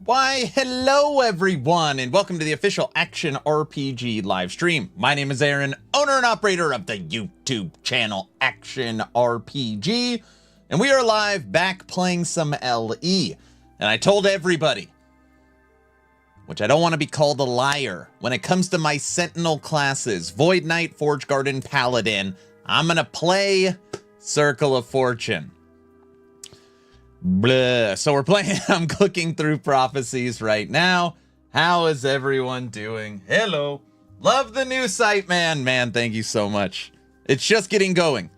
Why, hello everyone, and welcome to the official Action RPG live stream. My name is Aaron, owner and operator of the YouTube channel Action RPG, and we are live back playing some LE. And I told everybody, which I don't want to be called a liar, when it comes to my Sentinel classes, Void Knight, Forge Garden, Paladin, I'm gonna play Circle of Fortune. Blah. So we're playing, I'm clicking through prophecies right now. How is everyone doing? Hello. Love the new site, man. Man, thank you so much. It's just getting going.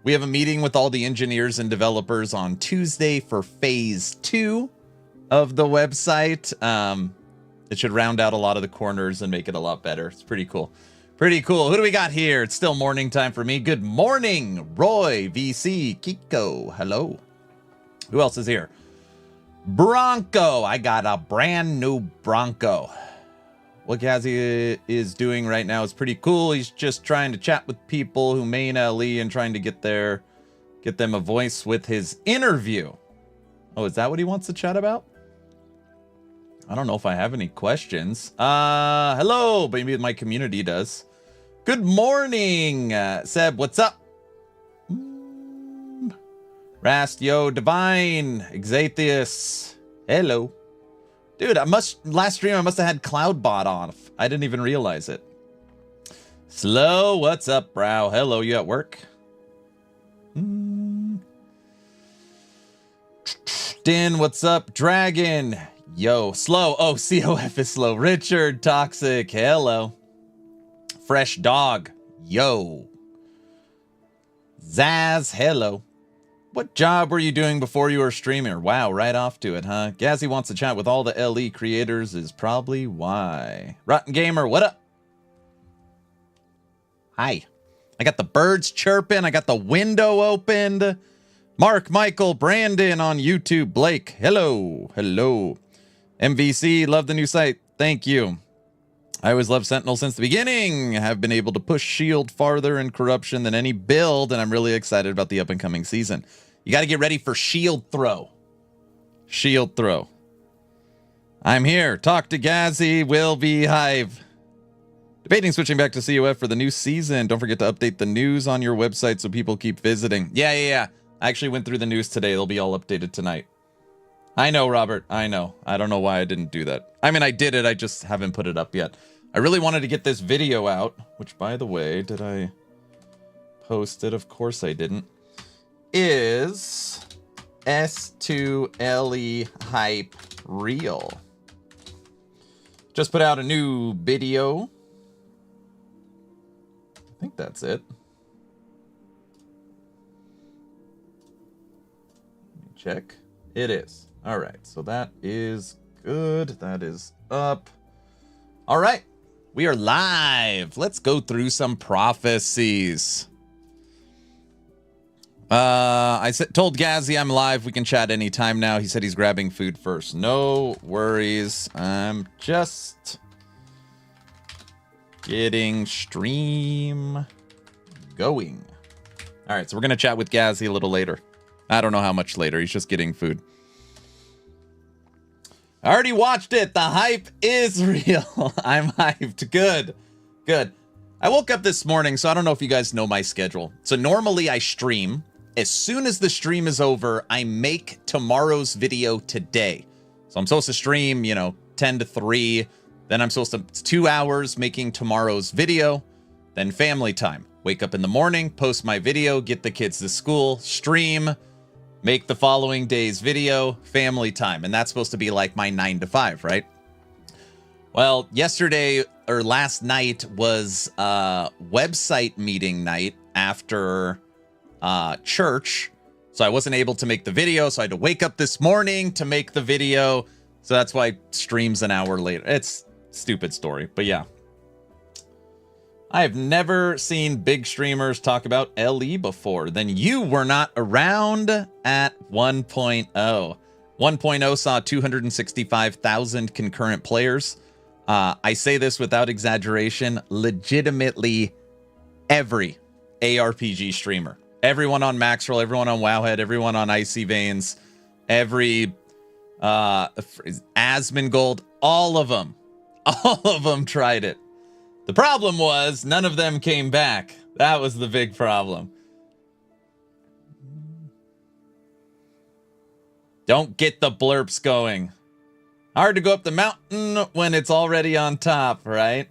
We have a meeting with all the engineers and developers on Tuesday for phase 2 of the website. It should round out a lot of the corners and make it a lot better. It's pretty cool. Pretty cool. Who do we got here? It's still morning time for me. Good morning, Roy, VC, Kiko. Hello. Who else is here? Bronco. I got a brand new Bronco. What Ghazzy is doing right now is pretty cool. He's just trying to chat with people who main LE and trying to get them a voice with his interview. Oh, is that what he wants to chat about? I don't know if I have any questions. Hello. Maybe my community does. Good morning, Seb. What's up? Rast, yo, Divine, Exatheus, hello. Dude, last stream I must have had Cloudbot off. I didn't even realize it. Slow, what's up, brow? Hello, you at work? Din, what's up? Dragon, yo, slow. Oh, COF is slow. Richard, Toxic, hello. Fresh Dog, yo. Zaz, hello. What job were you doing before you were a streamer? Wow, right off to it, huh? Ghazzy wants to chat with all the LE creators is probably why. Rotten Gamer, what up? Hi. I got the birds chirping. I got the window opened. Mark, Michael, Brandon on YouTube. Blake, hello. Hello. MVC, love the new site. Thank you. I always loved Sentinel since the beginning. Have been able to push shield farther in corruption than any build, and I'm really excited about the up-and-coming season. You got to get ready for shield throw. Shield throw. I'm here. Talk to Ghazzy. Will be Hive. Debating switching back to COF for the new season. Don't forget to update the news on your website so people keep visiting. Yeah. I actually went through the news today. They'll be all updated tonight. I know, Robert. I know. I don't know why I didn't do that. I mean, I did it. I just haven't put it up yet. I really wanted to get this video out, which, by the way, did I post it? Of course I didn't. Is S2LE Hype real? Just put out a new video. I think that's it. Let me check. It is. All right, so that is good. That is up. All right, we are live. Let's go through some prophecies. I told Ghazzy I'm live. We can chat anytime now. He said he's grabbing food first. No worries. I'm just getting stream going. All right, so we're going to chat with Ghazzy a little later. I don't know how much later. He's just getting food. I already watched it. The hype is real. I'm hyped. Good. Good. I woke up this morning, so I don't know if you guys know my schedule. So normally I stream. As soon as the stream is over, I make tomorrow's video today. So I'm supposed to stream, 10 to 3. Then I'm supposed to, it's 2 hours making tomorrow's video. Then family time. Wake up in the morning, post my video, get the kids to school, stream, make the following day's video, family time. And that's supposed to be like my 9 to 5, right? Well, yesterday or last night was website meeting night after church. So I wasn't able to make the video. So I had to wake up this morning to make the video. So that's why stream's an hour later. It's a stupid story, but yeah. I have never seen big streamers talk about LE before. Then you were not around at 1.0. 1.0 saw 265,000 concurrent players. I say this without exaggeration. Legitimately every ARPG streamer. Everyone on Maxroll, everyone on Wowhead, everyone on Icy Veins, every Asmongold, all of them tried it. The problem was none of them came back. That was the big problem. Don't get the blurps going. Hard to go up the mountain when it's already on top, right?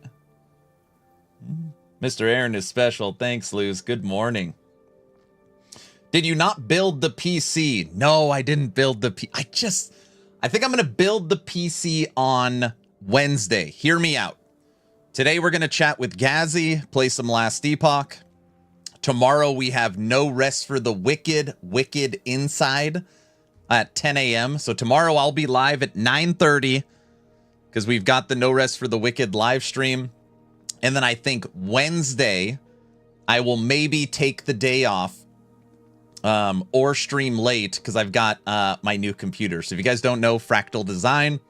Mr. Aaron is special. Thanks, Luz. Good morning. Did you not build the PC? No, I didn't build the PC. I think I'm going to build the PC on Wednesday. Hear me out. Today we're going to chat with Ghazzy, play some Last Epoch. Tomorrow we have No Rest for the Wicked Inside at 10 a.m. So tomorrow I'll be live at 9:30 because we've got the No Rest for the Wicked live stream. And then I think Wednesday I will maybe take the day off or stream late because I've got my new computer. So if you guys don't know, Fractal Design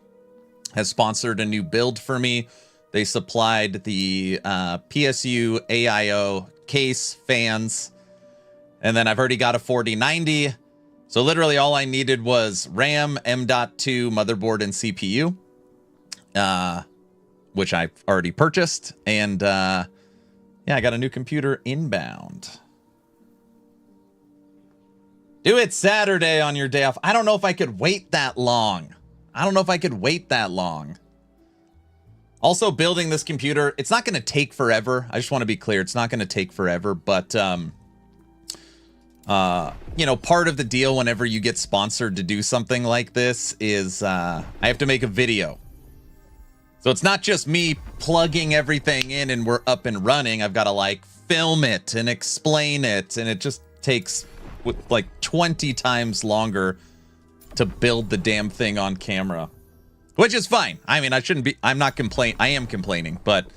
has sponsored a new build for me. They supplied the PSU AIO case, fans, and then I've already got a 4090. So literally all I needed was RAM, M.2, motherboard, and CPU, which I've already purchased. And yeah, I got a new computer inbound. Do it Saturday on your day off. I don't know if I could wait that long. Also, building this computer, it's not going to take forever. I just want to be clear. It's not going to take forever, but you know, part of the deal whenever you get sponsored to do something like this is I have to make a video. So it's not just me plugging everything in and we're up and running. I've got to like film it and explain it, and it just takes like 20 times longer to build the damn thing on camera, which is fine. I mean, I am complaining, but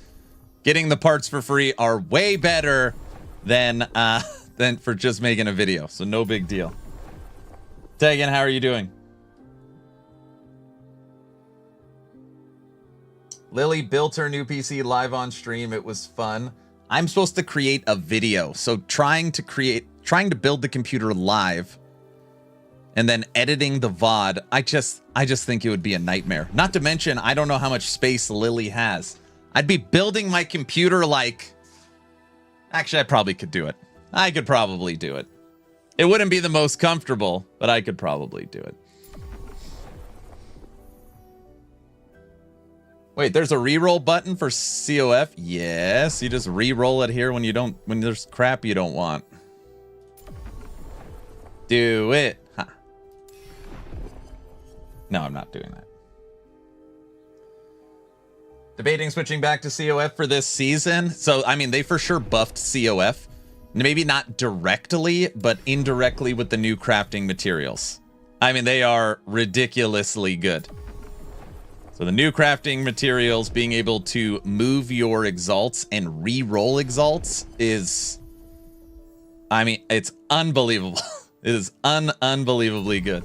getting the parts for free are way better than for just making a video. So no big deal. Tegan, how are you doing? Lily built her new PC live on stream. It was fun. I'm supposed to create a video. So trying to build the computer live and then editing the VOD, I just think it would be a nightmare. Not to mention, I don't know how much space Lily has. I'd be building my computer like... Actually, I probably could do it. I could probably do it. It wouldn't be the most comfortable, but I could probably do it. Wait, there's a reroll button for COF? Yes, you just reroll it here when there's crap you don't want. Do it. Huh. No, I'm not doing that. Debating switching back to COF for this season. So, I mean, they for sure buffed COF. Maybe not directly, but indirectly with the new crafting materials. I mean, they are ridiculously good. So the new crafting materials, being able to move your exalts and re-roll exalts is... I mean, it's unbelievable. It is unbelievably good.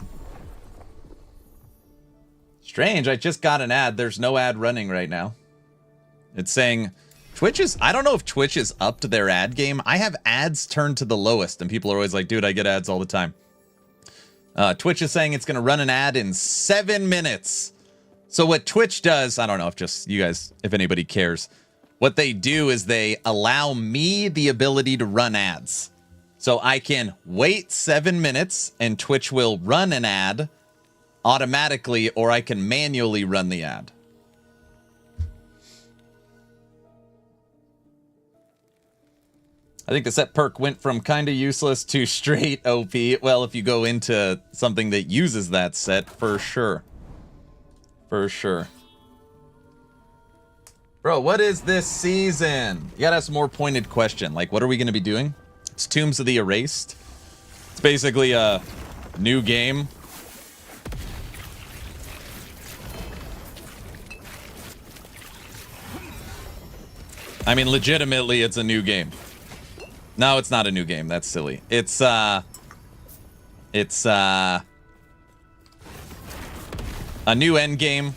Strange, I just got an ad. There's no ad running right now. It's saying... Twitch is... I don't know if Twitch is up to their ad game. I have ads turned to the lowest, and people are always like, dude, I get ads all the time. Twitch is saying it's going to run an ad in 7 minutes. So what Twitch does... I don't know if just you guys... If anybody cares. What they do is they allow me the ability to run ads. So I can wait 7 minutes, and Twitch will run an ad automatically, or I can manually run the ad. I think the set perk went from kind of useless to straight OP. Well, if you go into something that uses that set, for sure. For sure. Bro, what is this season? You gotta ask a more pointed question. Like, what are we gonna be doing? It's Tombs of the Erased. It's basically a new game. I mean, legitimately, it's a new game. No, it's not a new game. That's silly. It's a new end game,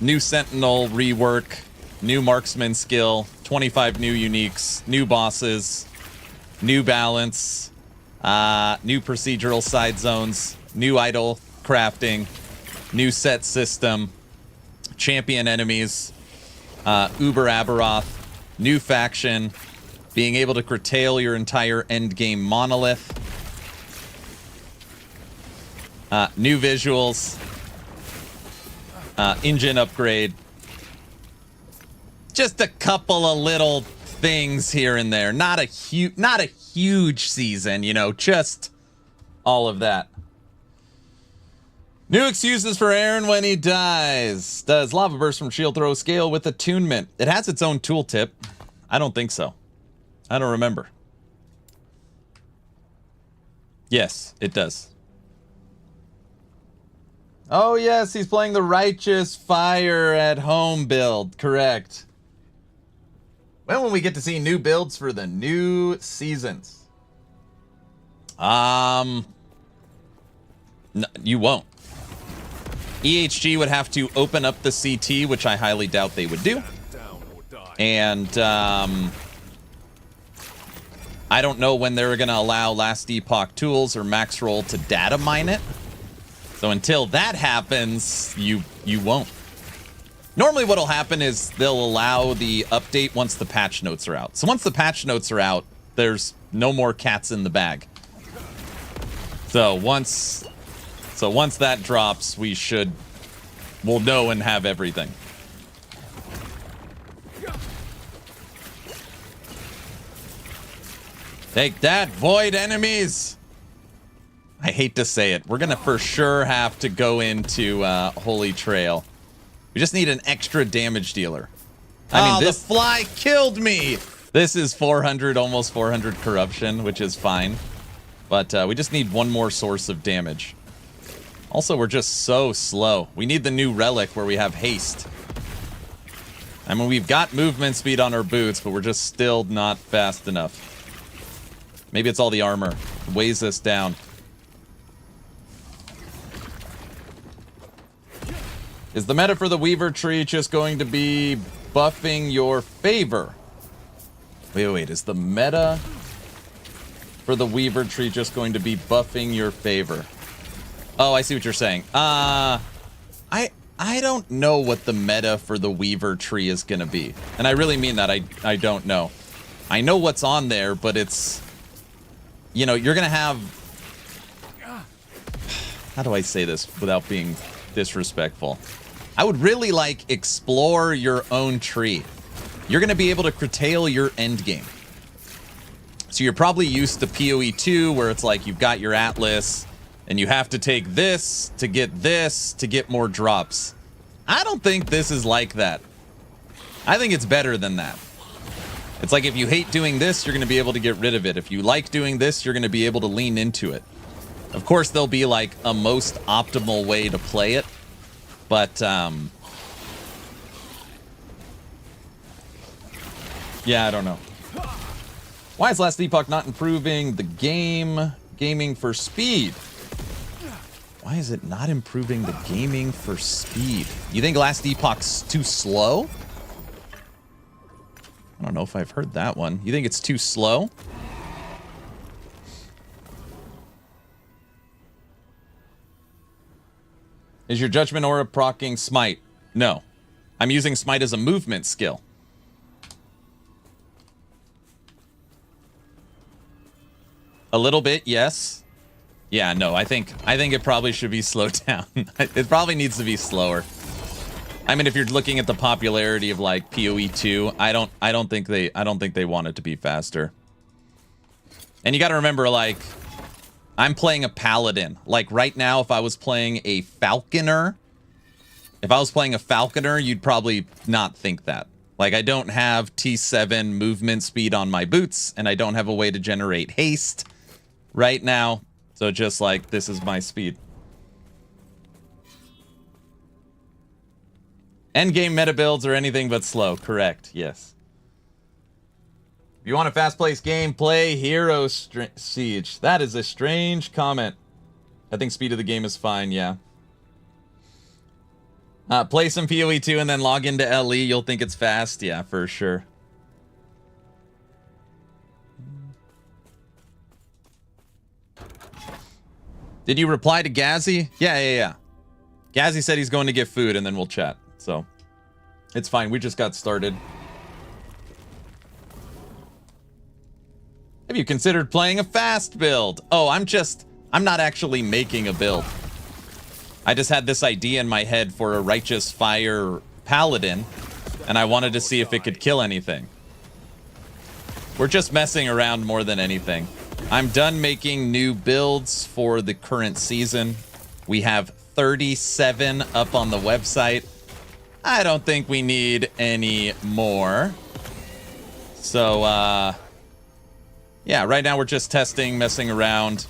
new Sentinel rework, new marksman skill, 25 new uniques, new bosses, new balance, new procedural side zones, new idle crafting, new set system, champion enemies, Uber Aberoth, new faction, being able to curtail your entire endgame monolith, new visuals, engine upgrade, just a couple of little things here and there. Not a huge season, you know, just all of that. New excuses for Aaron when he dies. Does Lava Burst from Shield Throw scale with attunement? It has its own tooltip. I don't think so. I don't remember. Yes, it does. Oh yes, he's playing the Righteous Fire at Home build. Correct. When will we get to see new builds for the new seasons? No, you won't. EHG would have to open up the CT, which I highly doubt they would do. And I don't know when they're going to allow Last Epoch tools or Max Roll to data mine it. So until that happens, you won't. Normally what'll happen is they'll allow the update once the patch notes are out. So once the patch notes are out, there's no more cats in the bag. So once that drops, we'll know and have everything. Take that, void enemies! I hate to say it. We're gonna for sure have to go into Holy Trail. We just need an extra damage dealer. I mean, this fly killed me! This is 400, almost 400 corruption, which is fine. But we just need one more source of damage. Also, we're just so slow. We need the new relic where we have haste. I mean, we've got movement speed on our boots, but we're just still not fast enough. Maybe it's all the armor. It weighs us down. Is the meta for the Weaver tree just going to be buffing your favor? Wait. Is the meta for the Weaver tree just going to be buffing your favor? Oh, I see what you're saying. I don't know what the meta for the Weaver tree is going to be. And I really mean that. I don't know. I know what's on there, but it's... You know, you're going to have... How do I say this without being disrespectful? I would really like explore your own tree. You're going to be able to curtail your end game. So you're probably used to PoE 2 where it's like you've got your Atlas and you have to take this to get more drops. I don't think this is like that. I think it's better than that. It's like if you hate doing this, you're going to be able to get rid of it. If you like doing this, you're going to be able to lean into it. Of course, there'll be like a most optimal way to play it. But, yeah, I don't know. Why is Last Epoch not improving the gaming for speed? Why is it not improving the gaming for speed? You think Last Epoch's too slow? I don't know if I've heard that one. You think it's too slow? Is your Judgment Aura proccing Smite? No. I'm using Smite as a movement skill. A little bit, yes. Yeah, no, I think it probably should be slowed down. It probably needs to be slower. I mean, if you're looking at the popularity of like PoE 2, I don't think they want it to be faster. And you got to remember, like, I'm playing a Paladin. Like right now, if I was playing a Falconer, you'd probably not think that. Like, I don't have T7 movement speed on my boots, and I don't have a way to generate haste right now. So just like, this is my speed. Endgame meta builds are anything but slow. Correct, yes. If you want a fast-paced game, play Hero Siege. That is a strange comment. I think speed of the game is fine, yeah. Play some PoE 2 and then log into LE. You'll think it's fast. Yeah, for sure. Did you reply to Ghazzy? Yeah. Ghazzy said he's going to get food and then we'll chat. So it's fine. We just got started. Have you considered playing a fast build? Oh, I'm not actually making a build. I just had this idea in my head for a Righteous Fire Paladin, and I wanted to see if it could kill anything. We're just messing around more than anything. I'm done making new builds for the current season. We have 37 up on the website. I don't think we need any more. So, yeah, right now we're just testing, messing around.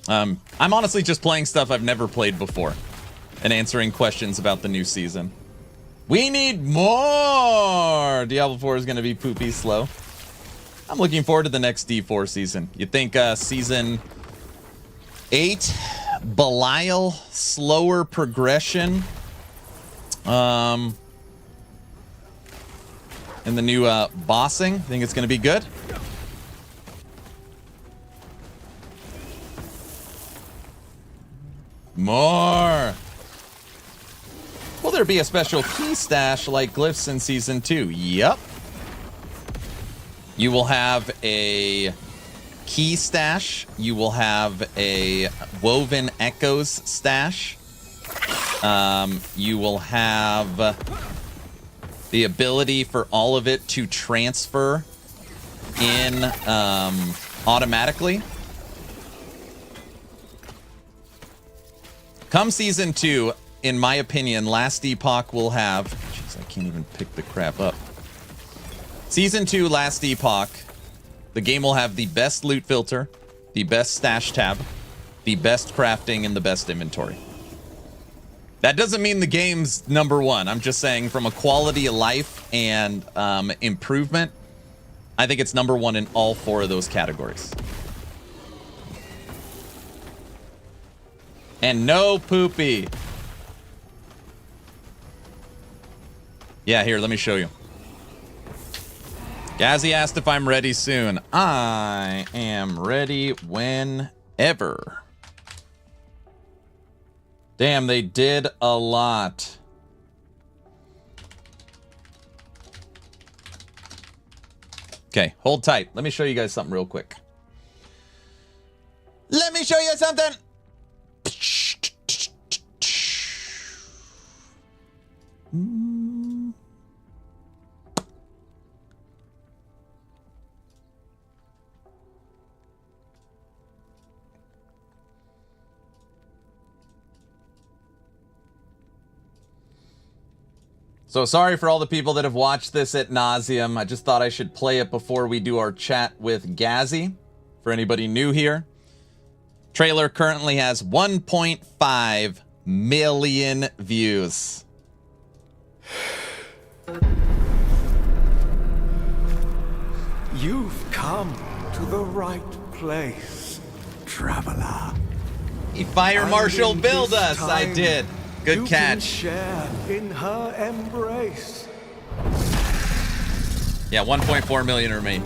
I'm honestly just playing stuff I've never played before and answering questions about the new season. We need more! Diablo 4 is going to be poopy slow. I'm looking forward to the next D4 season. You think season 8, Belial, slower progression. And the new bossing, think it's going to be good? More! Will there be a special key stash like glyphs in season 2? Yup. You will have a key stash. You will have a woven echoes stash. You will have the ability for all of it to transfer in automatically. Come season 2, in my opinion, Last Epoch will have... Jeez, I can't even pick the crap up. Season 2, Last Epoch, the game will have the best loot filter, the best stash tab, the best crafting, and the best inventory. That doesn't mean the game's number one. I'm just saying from a quality of life and improvement, I think it's number one in all 4 of those categories. And no poopy. Yeah, here, let me show you. Ghazzy asked if I'm ready soon. I am ready whenever. Damn, they did a lot. Okay, hold tight. Let me show you guys something real quick. Let me show you something. So sorry for all the people that have watched this ad nauseum. I just thought I should play it before we do our chat with Ghazzy. For anybody new here, trailer currently has 1.5 million views. You've come to the right place, traveler. He Fire Marshal billed us. I time, did. Good you catch. Can share in her embrace. Yeah, 1.4 million remain.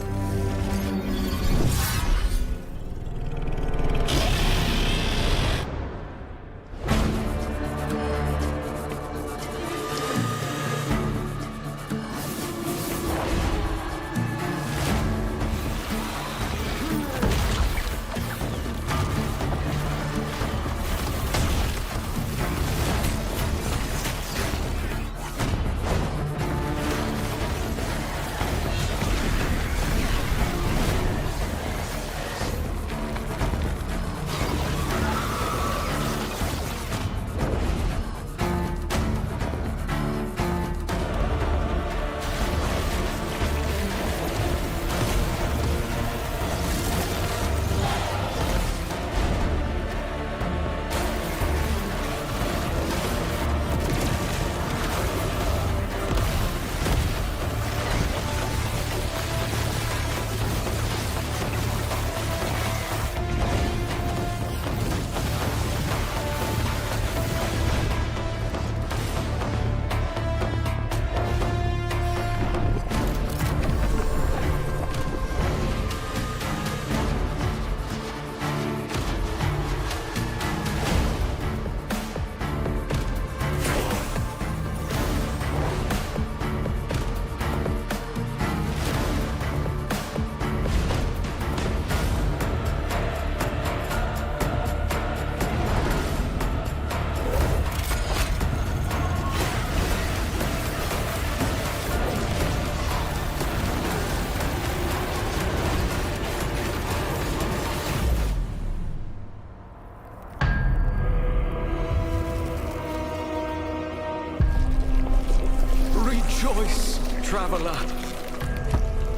Rejoice, traveler.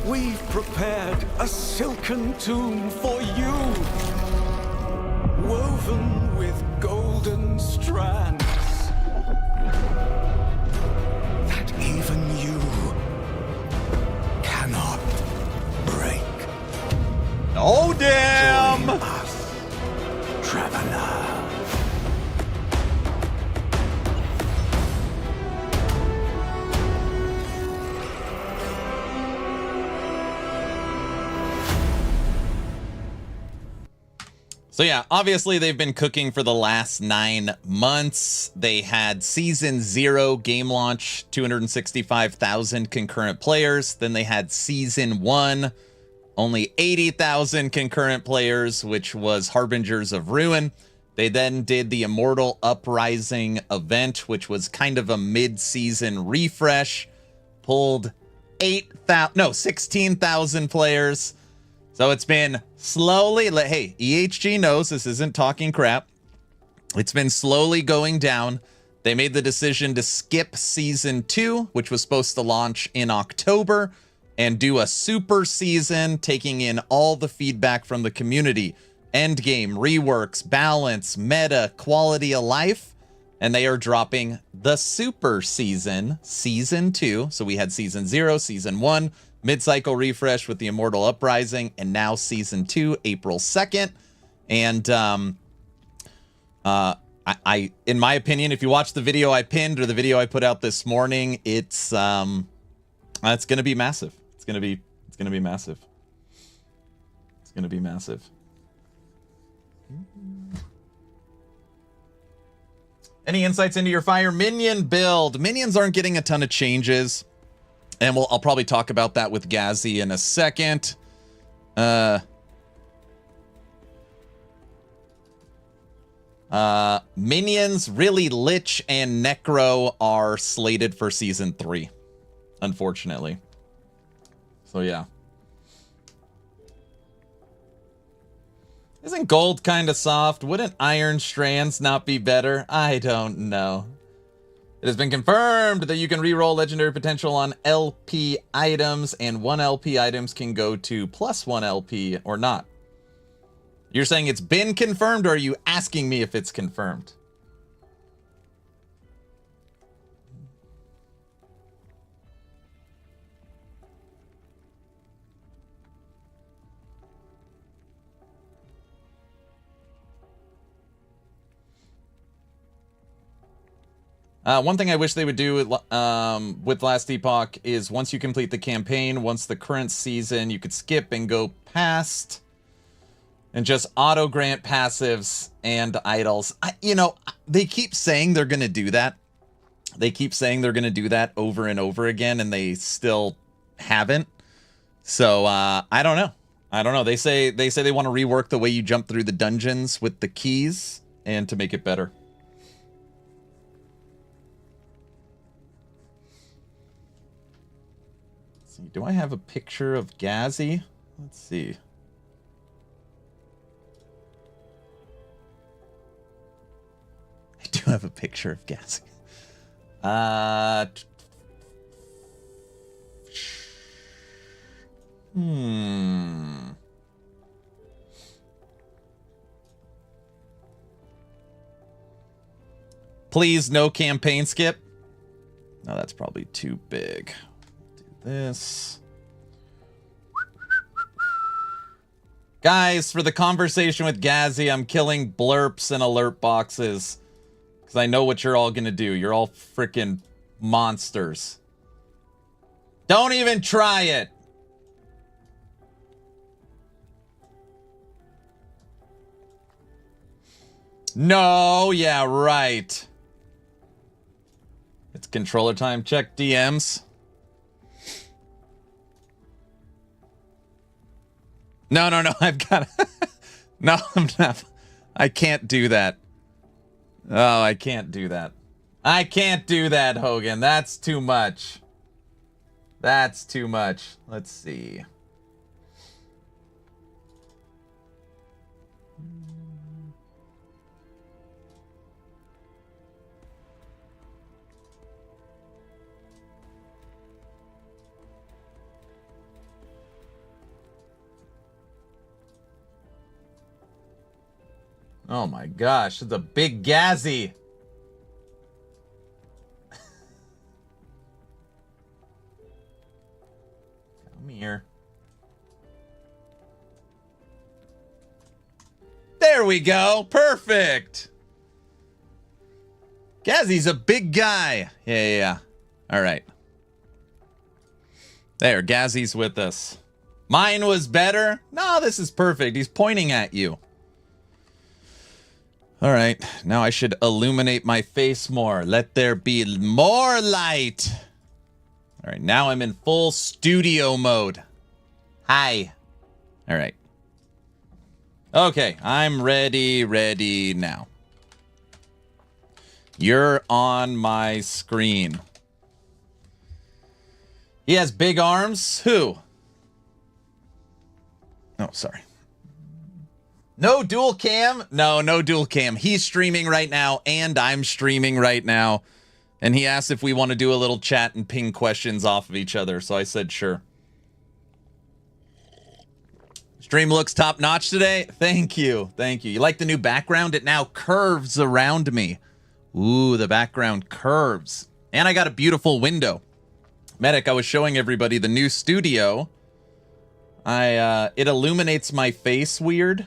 We've prepared a silken tomb for you, woven with golden strands that even you cannot break. Oh, damn! Join us, traveler. So yeah, obviously they've been cooking for the last 9 months. They had Season 0 game launch, 265,000 concurrent players. Then they had Season 1, only 80,000 concurrent players, which was Harbingers of Ruin. They then did the Immortal Uprising event, which was kind of a mid-season refresh. Pulled 16,000 players. So it's been slowly, hey, EHG knows this isn't talking crap. It's been slowly going down. They made the decision to skip Season 2, which was supposed to launch in October, and do a super season, taking in all the feedback from the community. Endgame, reworks, balance, meta, quality of life. And they are dropping the super season, Season 2. So we had Season 0, Season 1, mid-cycle refresh with the Immortal Uprising, and now Season 2, April 2nd. And I in my opinion, if you watch the video I pinned or the video I put out this morning, it's going to be massive. It's going to be massive. It's going to be massive. Any insights into your fire minion build? Minions aren't getting a ton of changes. And I'll probably talk about that with Ghazzy in a second. Minions, really, Lich and Necro are slated for Season 3, unfortunately. So, yeah. Isn't gold kind of soft? Wouldn't iron strands not be better? I don't know. It has been confirmed that you can reroll legendary potential on LP items, and 1 LP items can go to +1 LP or not. You're saying it's been confirmed, or are you asking me if it's confirmed? One thing I wish they would do with Last Epoch is once you complete the campaign, once the current season, you could skip and go past and just auto-grant passives and idols. They keep saying they're going to do that. They keep saying they're going to do that over and over again, and they still haven't. So, I don't know. I don't know. They say they want to rework the way you jump through the dungeons with the keys and to make it better. Do I have a picture of Ghazzy? Let's see. I do have a picture of Ghazzy. Please, no campaign skip. No, that's probably too big. This. Guys, for the conversation with Ghazzy, I'm killing blurps and alert boxes. Because I know what you're all going to do. You're all freaking monsters. Don't even try it. No, yeah, right. It's controller time. Check DMs. No, I've got no, I'm not. I can't do that. Oh, I can't do that. I can't do that, Hogan. That's too much. That's too much. Let's see. Oh my gosh, it's a big Ghazzy. Come here. There we go. Perfect. Ghazzy's a big guy. Yeah. All right. There, Ghazzy's with us. Mine was better. No, this is perfect. He's pointing at you. All right. Now I should illuminate my face more. Let there be more light. All right. Now I'm in full studio mode. Hi. All right. Okay. I'm ready now. You're on my screen. He has big arms. Who? Oh, sorry. No dual cam? No dual cam. He's streaming right now, and I'm streaming right now. And he asked if we want to do a little chat and ping questions off of each other, so I said sure. Stream looks top-notch today. Thank you. You like the new background? It now curves around me. Ooh, the background curves. And I got a beautiful window. Medic, I was showing everybody the new studio. It illuminates my face weird.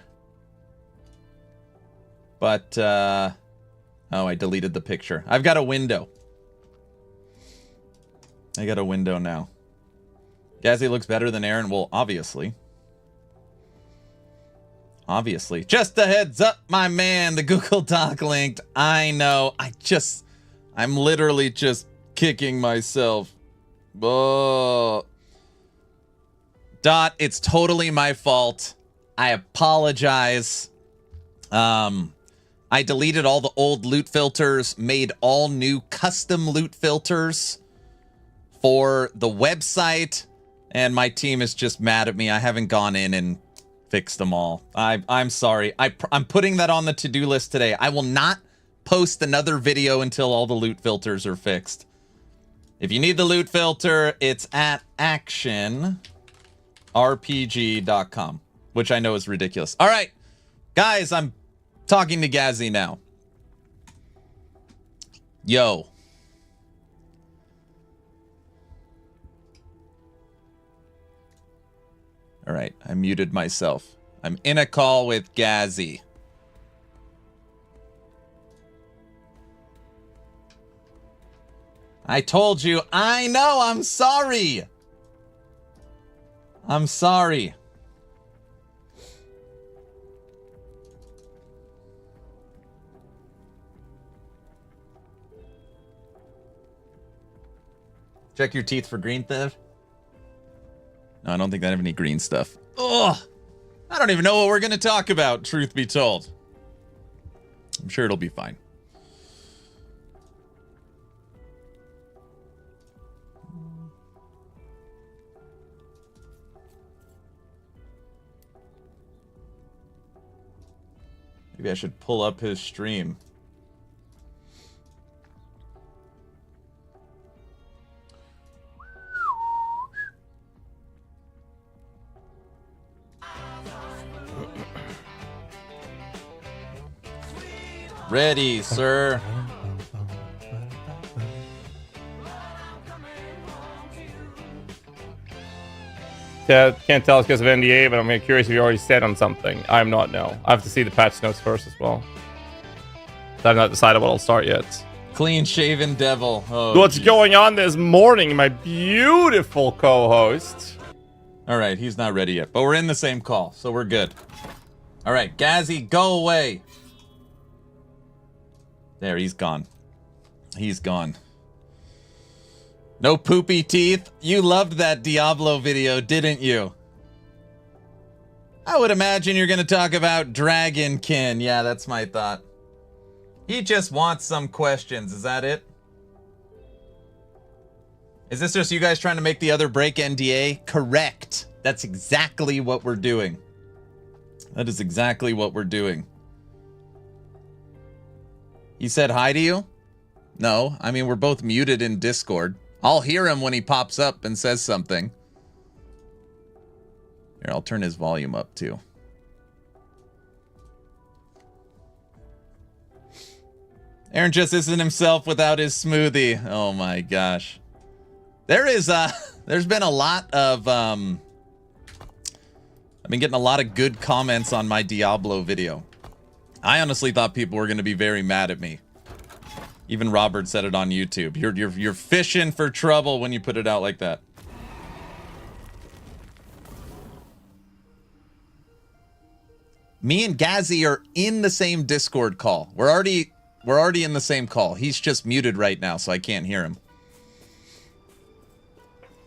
But, oh, I deleted the picture. I've got a window. I got a window now. Ghazzy looks better than Aaron. Well, obviously. Obviously. Just a heads up, my man. The Google Doc linked. I know. I'm literally just kicking myself. Oh. Dot, it's totally my fault. I apologize. I deleted all the old loot filters, made all new custom loot filters for the website, and my team is just mad at me. I haven't gone in and fixed them all. I'm sorry. I'm putting that on the to-do list today. I will not post another video until all the loot filters are fixed. If you need the loot filter, it's at actionrpg.com, which I know is ridiculous. All right, guys, I'm talking to Ghazzy now. Yo. All right, I muted myself. I'm in a call with Ghazzy. I told you. I know. I'm sorry. I'm sorry. Check your teeth for green theft. No, I don't think I have any green stuff. Ugh. I don't even know what we're going to talk about, truth be told. I'm sure it'll be fine. Maybe I should pull up his stream. Ready, sir. Yeah, can't tell it's because of NDA, but I'm curious if you already said on something. I'm not, no. I have to see the patch notes first as well. I've not decided what I'll start yet. Clean shaven devil. Oh, what's going on this morning, my beautiful co-host? All right, he's not ready yet, but we're in the same call, so we're good. All right, Ghazzy, go away. There, he's gone. He's gone. No poopy teeth. You loved that Diablo video, didn't you? I would imagine you're going to talk about Dragonkin. Yeah, that's my thought. He just wants some questions. Is that it? Is this just you guys trying to make the other break NDA? Correct. That's exactly what we're doing. That is exactly what we're doing. He said hi to you? No, I mean, we're both muted in Discord. I'll hear him when he pops up and says something. Here, I'll turn his volume up too. Aaron just isn't himself without his smoothie. Oh my gosh. There's been a lot of I've been getting a lot of good comments on my Diablo video. I honestly thought people were going to be very mad at me. Even Robert said it on YouTube. You're fishing for trouble when you put it out like that. Me and Ghazzy are in the same Discord call. We're already in the same call. He's just muted right now, so I can't hear him.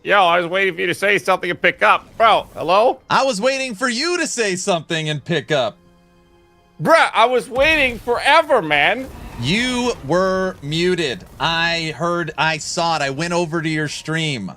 Yo, I was waiting for you to say something and pick up. Bro, hello? I was waiting for you to say something and pick up. Bruh, I was waiting forever, man. You were muted. I saw it. I went over to your stream.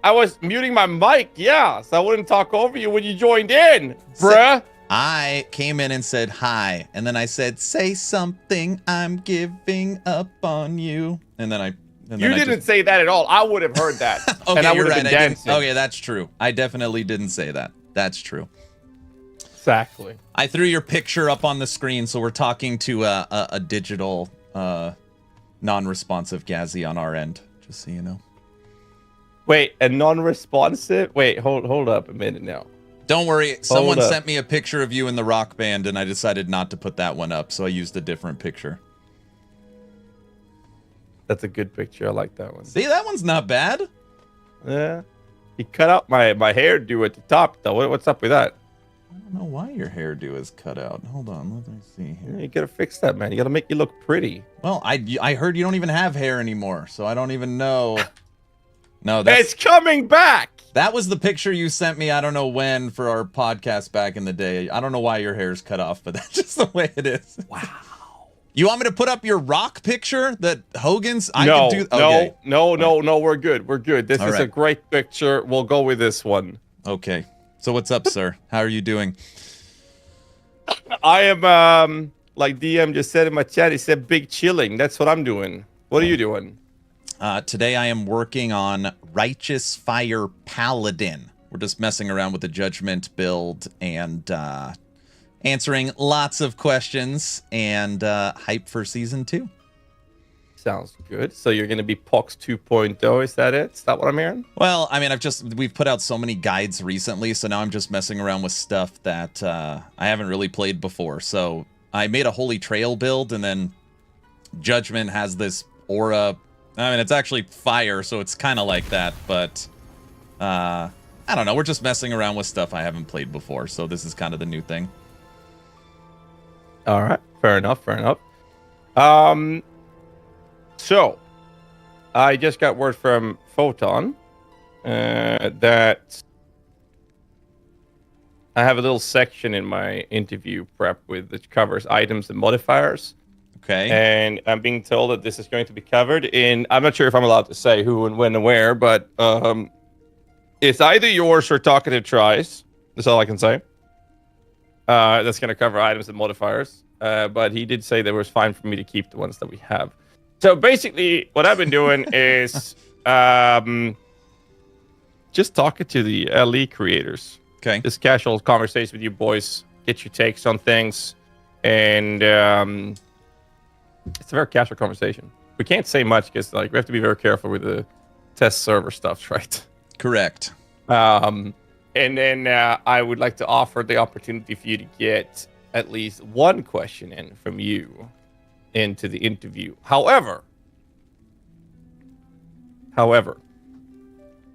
I was muting my mic, yeah, so I wouldn't talk over you when you joined in, bruh. I came in and said hi, and then I said, say something, I'm giving up on you. And then You didn't say that at all. I would have heard that. Okay, and I you're would have right. been dancing. Okay, that's true. I definitely didn't say that. That's true. Exactly. I threw your picture up on the screen, so we're talking to a digital, non-responsive Ghazzy on our end, just so you know. Wait, a non-responsive? Wait, hold up a minute now. Don't worry. Someone sent me a picture of you in the rock band, and I decided not to put that one up, so I used a different picture. That's a good picture. I like that one. See, that one's not bad. Yeah. He cut out my hairdo at the top, though. What's up with that? I don't know why your hairdo is cut out. Hold on, let me see here. You gotta fix that, man. You gotta make you look pretty. Well, I heard you don't even have hair anymore, so I don't even know. No, that's... It's coming back! That was the picture you sent me, I don't know when, for our podcast back in the day. I don't know why your hair's cut off, but that's just the way it is. Wow. You want me to put up your rock picture that Hogan's? No, okay. no, we're good. We're good. This is right. a great picture. We'll go with this one. Okay. So what's up, sir? How are you doing? I am, like DM just said in my chat, he said big chilling. That's what I'm doing. What are you doing? Today I am working on Righteous Fire Paladin. We're just messing around with the Judgment build and answering lots of questions and hype for Season 2. Sounds good. So you're going to be Pox 2.0, is that it? Is that what I'm hearing? Well, I mean, we've put out so many guides recently, so now I'm just messing around with stuff that I haven't really played before. So I made a Holy Trail build, and then Judgment has this aura. I mean, it's actually fire, so it's kind of like that, but I don't know. We're just messing around with stuff I haven't played before, so this is kind of the new thing. All right. Fair enough. So, I just got word from Photon that I have a little section in my interview prep that covers items and modifiers. Okay. And I'm being told that this is going to be covered in, I'm not sure if I'm allowed to say who and when and where, but it's either yours or Talkative Tries. That's all I can say. That's going to cover items and modifiers. But he did say that it was fine for me to keep the ones that we have. So basically, what I've been doing is just talking to the LE creators. Okay. Just casual conversation with you boys, get your takes on things, and it's a very casual conversation. We can't say much because we have to be very careful with the test server stuff, right? Correct. And then I would like to offer the opportunity for you to get at least one question in from you into the interview. However,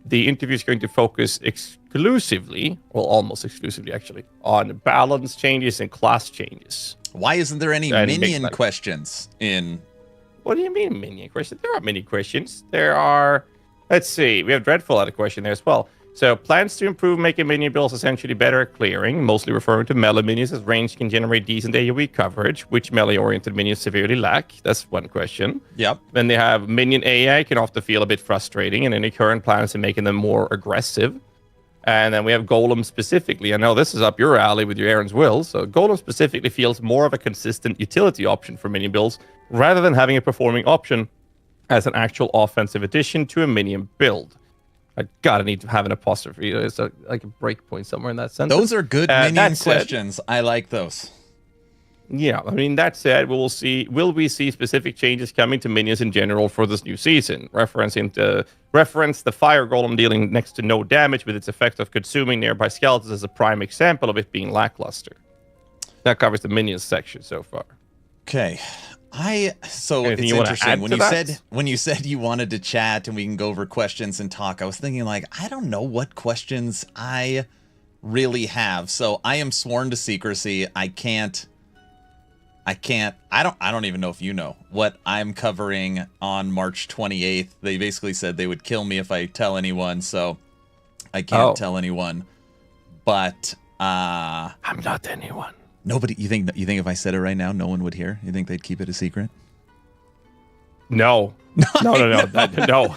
the interview is going to focus exclusively, well, almost exclusively actually, on balance changes and class changes. Why isn't there any minion questions in? What do you mean minion questions? There are many questions. There are, let's see, we have Dreadful had a question there as well. So, plans to improve making minion builds essentially better at clearing, mostly referring to melee minions as range can generate decent AoE coverage, which melee-oriented minions severely lack. That's one question. Yep. Then they have minion AI can often feel a bit frustrating, and any current plans to making them more aggressive. And then we have Golem specifically. I know this is up your alley with your Aaron's Will. So, Golem specifically feels more of a consistent utility option for minion builds, rather than having a performing option as an actual offensive addition to a minion build. I gotta need to have an apostrophe. It's like a breakpoint somewhere in that sentence. Those are good minion questions. I like those. Yeah, I mean, that said, will we see specific changes coming to minions in general for this new season? Reference the fire golem dealing next to no damage with its effect of consuming nearby skeletons as a prime example of it being lackluster. That covers the minions section so far. Okay. So Anything it's you wanna interesting add when to you that? said you wanted to chat and we can go over questions and talk. I was thinking like, I don't know what questions I really have. So I am sworn to secrecy. I don't even know if you know what I'm covering on March 28th. They basically said they would kill me if I tell anyone, so I can't tell anyone. But I'm not anyone. nobody, you think if I said it right now, no one would hear? You think they'd keep it a secret? No. No. No.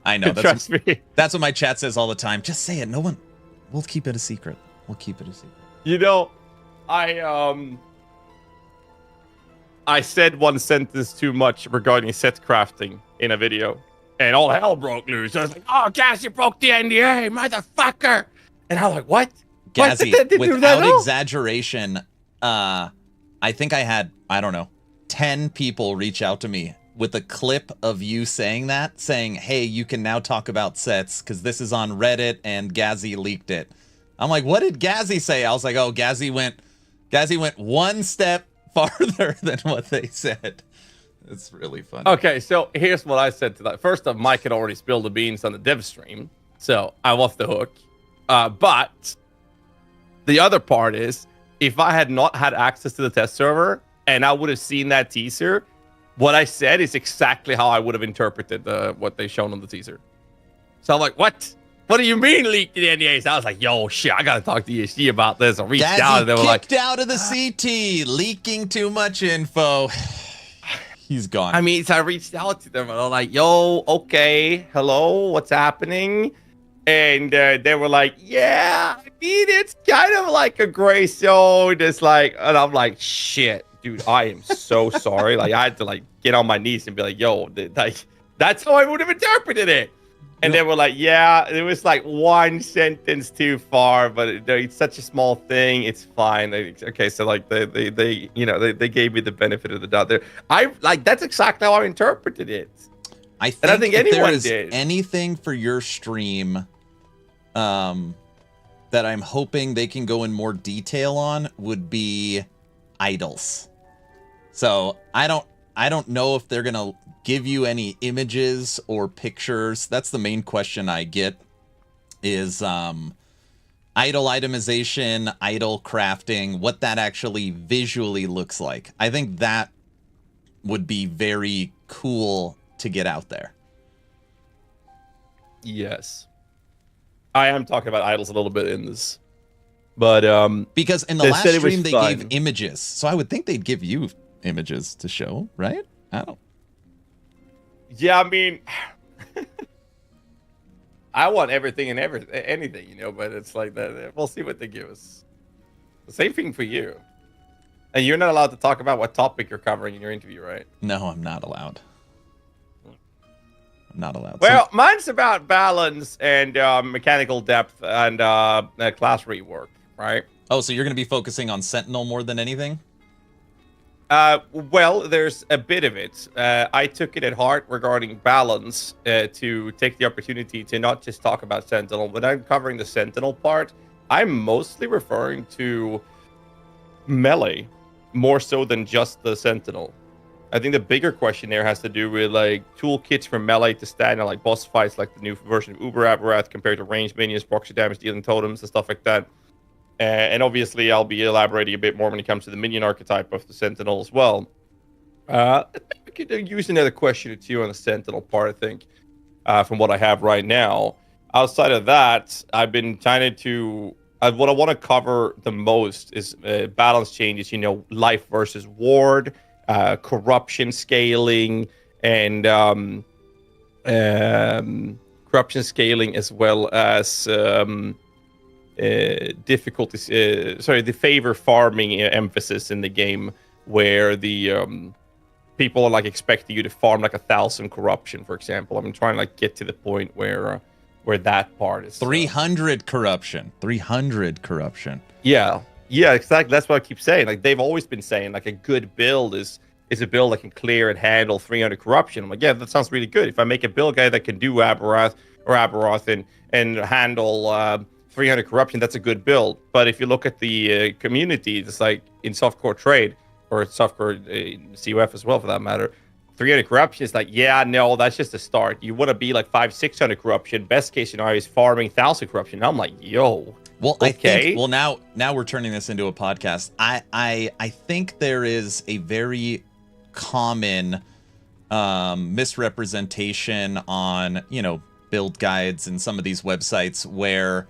I know. Trust me. That's what my chat says all the time. Just say it. No one. We'll keep it a secret. We'll keep it a secret. You know, I said one sentence too much regarding set crafting in a video, and all hell broke loose. I was like, "Oh, Ghazzy broke the NDA, motherfucker!" And I'm like, "What?" Ghazzy, What? without exaggeration, I think I had, I don't know, 10 people reach out to me with a clip of you saying that, saying, "Hey, you can now talk about sets because this is on Reddit and Ghazzy leaked it." I'm like, "What did Ghazzy say?" I was like, "Oh, Ghazzy went one step farther than what they said." It's really funny. Okay, so here's what I said to that. First off, Mike had already spilled the beans on the dev stream, so I'm off the hook. But the other part is, if I had not had access to the test server and I would have seen that teaser, what I said is exactly how I would have interpreted what they shown on the teaser. So I'm like, what? What do you mean leaked the NDAs? I was like, yo, shit, I gotta talk to ESG about this. I reached out and they were like, kicked out of the CT, leaking too much info. He's gone. I mean, so I reached out to them and I'm like, yo, okay, hello, what's happening? And they were like, yeah, I mean, it's kind of like a gray zone. It's like, and I'm like, shit, dude, I am so sorry. Like, I had to like get on my knees and be like, yo, like, that's how I would have interpreted it. And they were like, yeah, it was like one sentence too far, but it's such a small thing. It's fine. Okay, so like they gave me the benefit of the doubt there. I like, that's exactly how I interpreted it. I think if anyone there is did. anything for your stream that I'm hoping they can go in more detail on would be idols. So I don't know if they're gonna give you any images or pictures. That's the main question I get is idol itemization, idol crafting, what that actually visually looks like. I think that would be very cool to get out there. Yes. I am talking about idols a little bit in this. But because in the last stream they gave images. So I would think they'd give you images to show, right? I don't. Yeah, I mean, I want everything and anything, you know, but it's like that. We'll see what they give us. The same thing for you. And you're not allowed to talk about what topic you're covering in your interview, right? No, I'm not allowed. I'm not allowed. Well, mine's about balance and mechanical depth and class rework, right? Oh, so you're going to be focusing on Sentinel more than anything? Well, there's a bit of it. I took it at heart regarding balance to take the opportunity to not just talk about Sentinel. When I'm covering the Sentinel part, I'm mostly referring to melee more so than just the Sentinel. I think the bigger question there has to do with like toolkits for melee to stand in like boss fights, like the new version of Uber Aberrath compared to ranged minions, proxy damage dealing totems and stuff like that. And obviously, I'll be elaborating a bit more when it comes to the minion archetype of the Sentinel as well. We could use another question or two on the Sentinel part, I think, from what I have right now. Outside of that, I've been trying to... what I want to cover the most is balance changes, you know, life versus ward, corruption scaling, and corruption scaling as well as... difficulties, the favor farming emphasis in the game, where the people are like expecting you to farm like 1,000 corruption, for example. I'm trying to like get to the point where that part is 300 corruption. 300 corruption. Yeah, Yeah, exactly. That's what I keep saying. Like they've always been saying, like a good build is a build that can clear and handle 300 corruption. I'm like, yeah, that sounds really good. If I make a build guy that can do Aberoth and handle 300 corruption, that's a good build. But if you look at the community, it's like in softcore trade or softcore CUF as well, for that matter. 300 corruption is like, yeah, no, that's just a start. You want to be like 500-600 corruption. Best case scenario is farming 1,000 corruption. And I'm like, yo. Well, okay. I think. Well, now we're turning this into a podcast. I think there is a very common misrepresentation on build guides and some of these websites where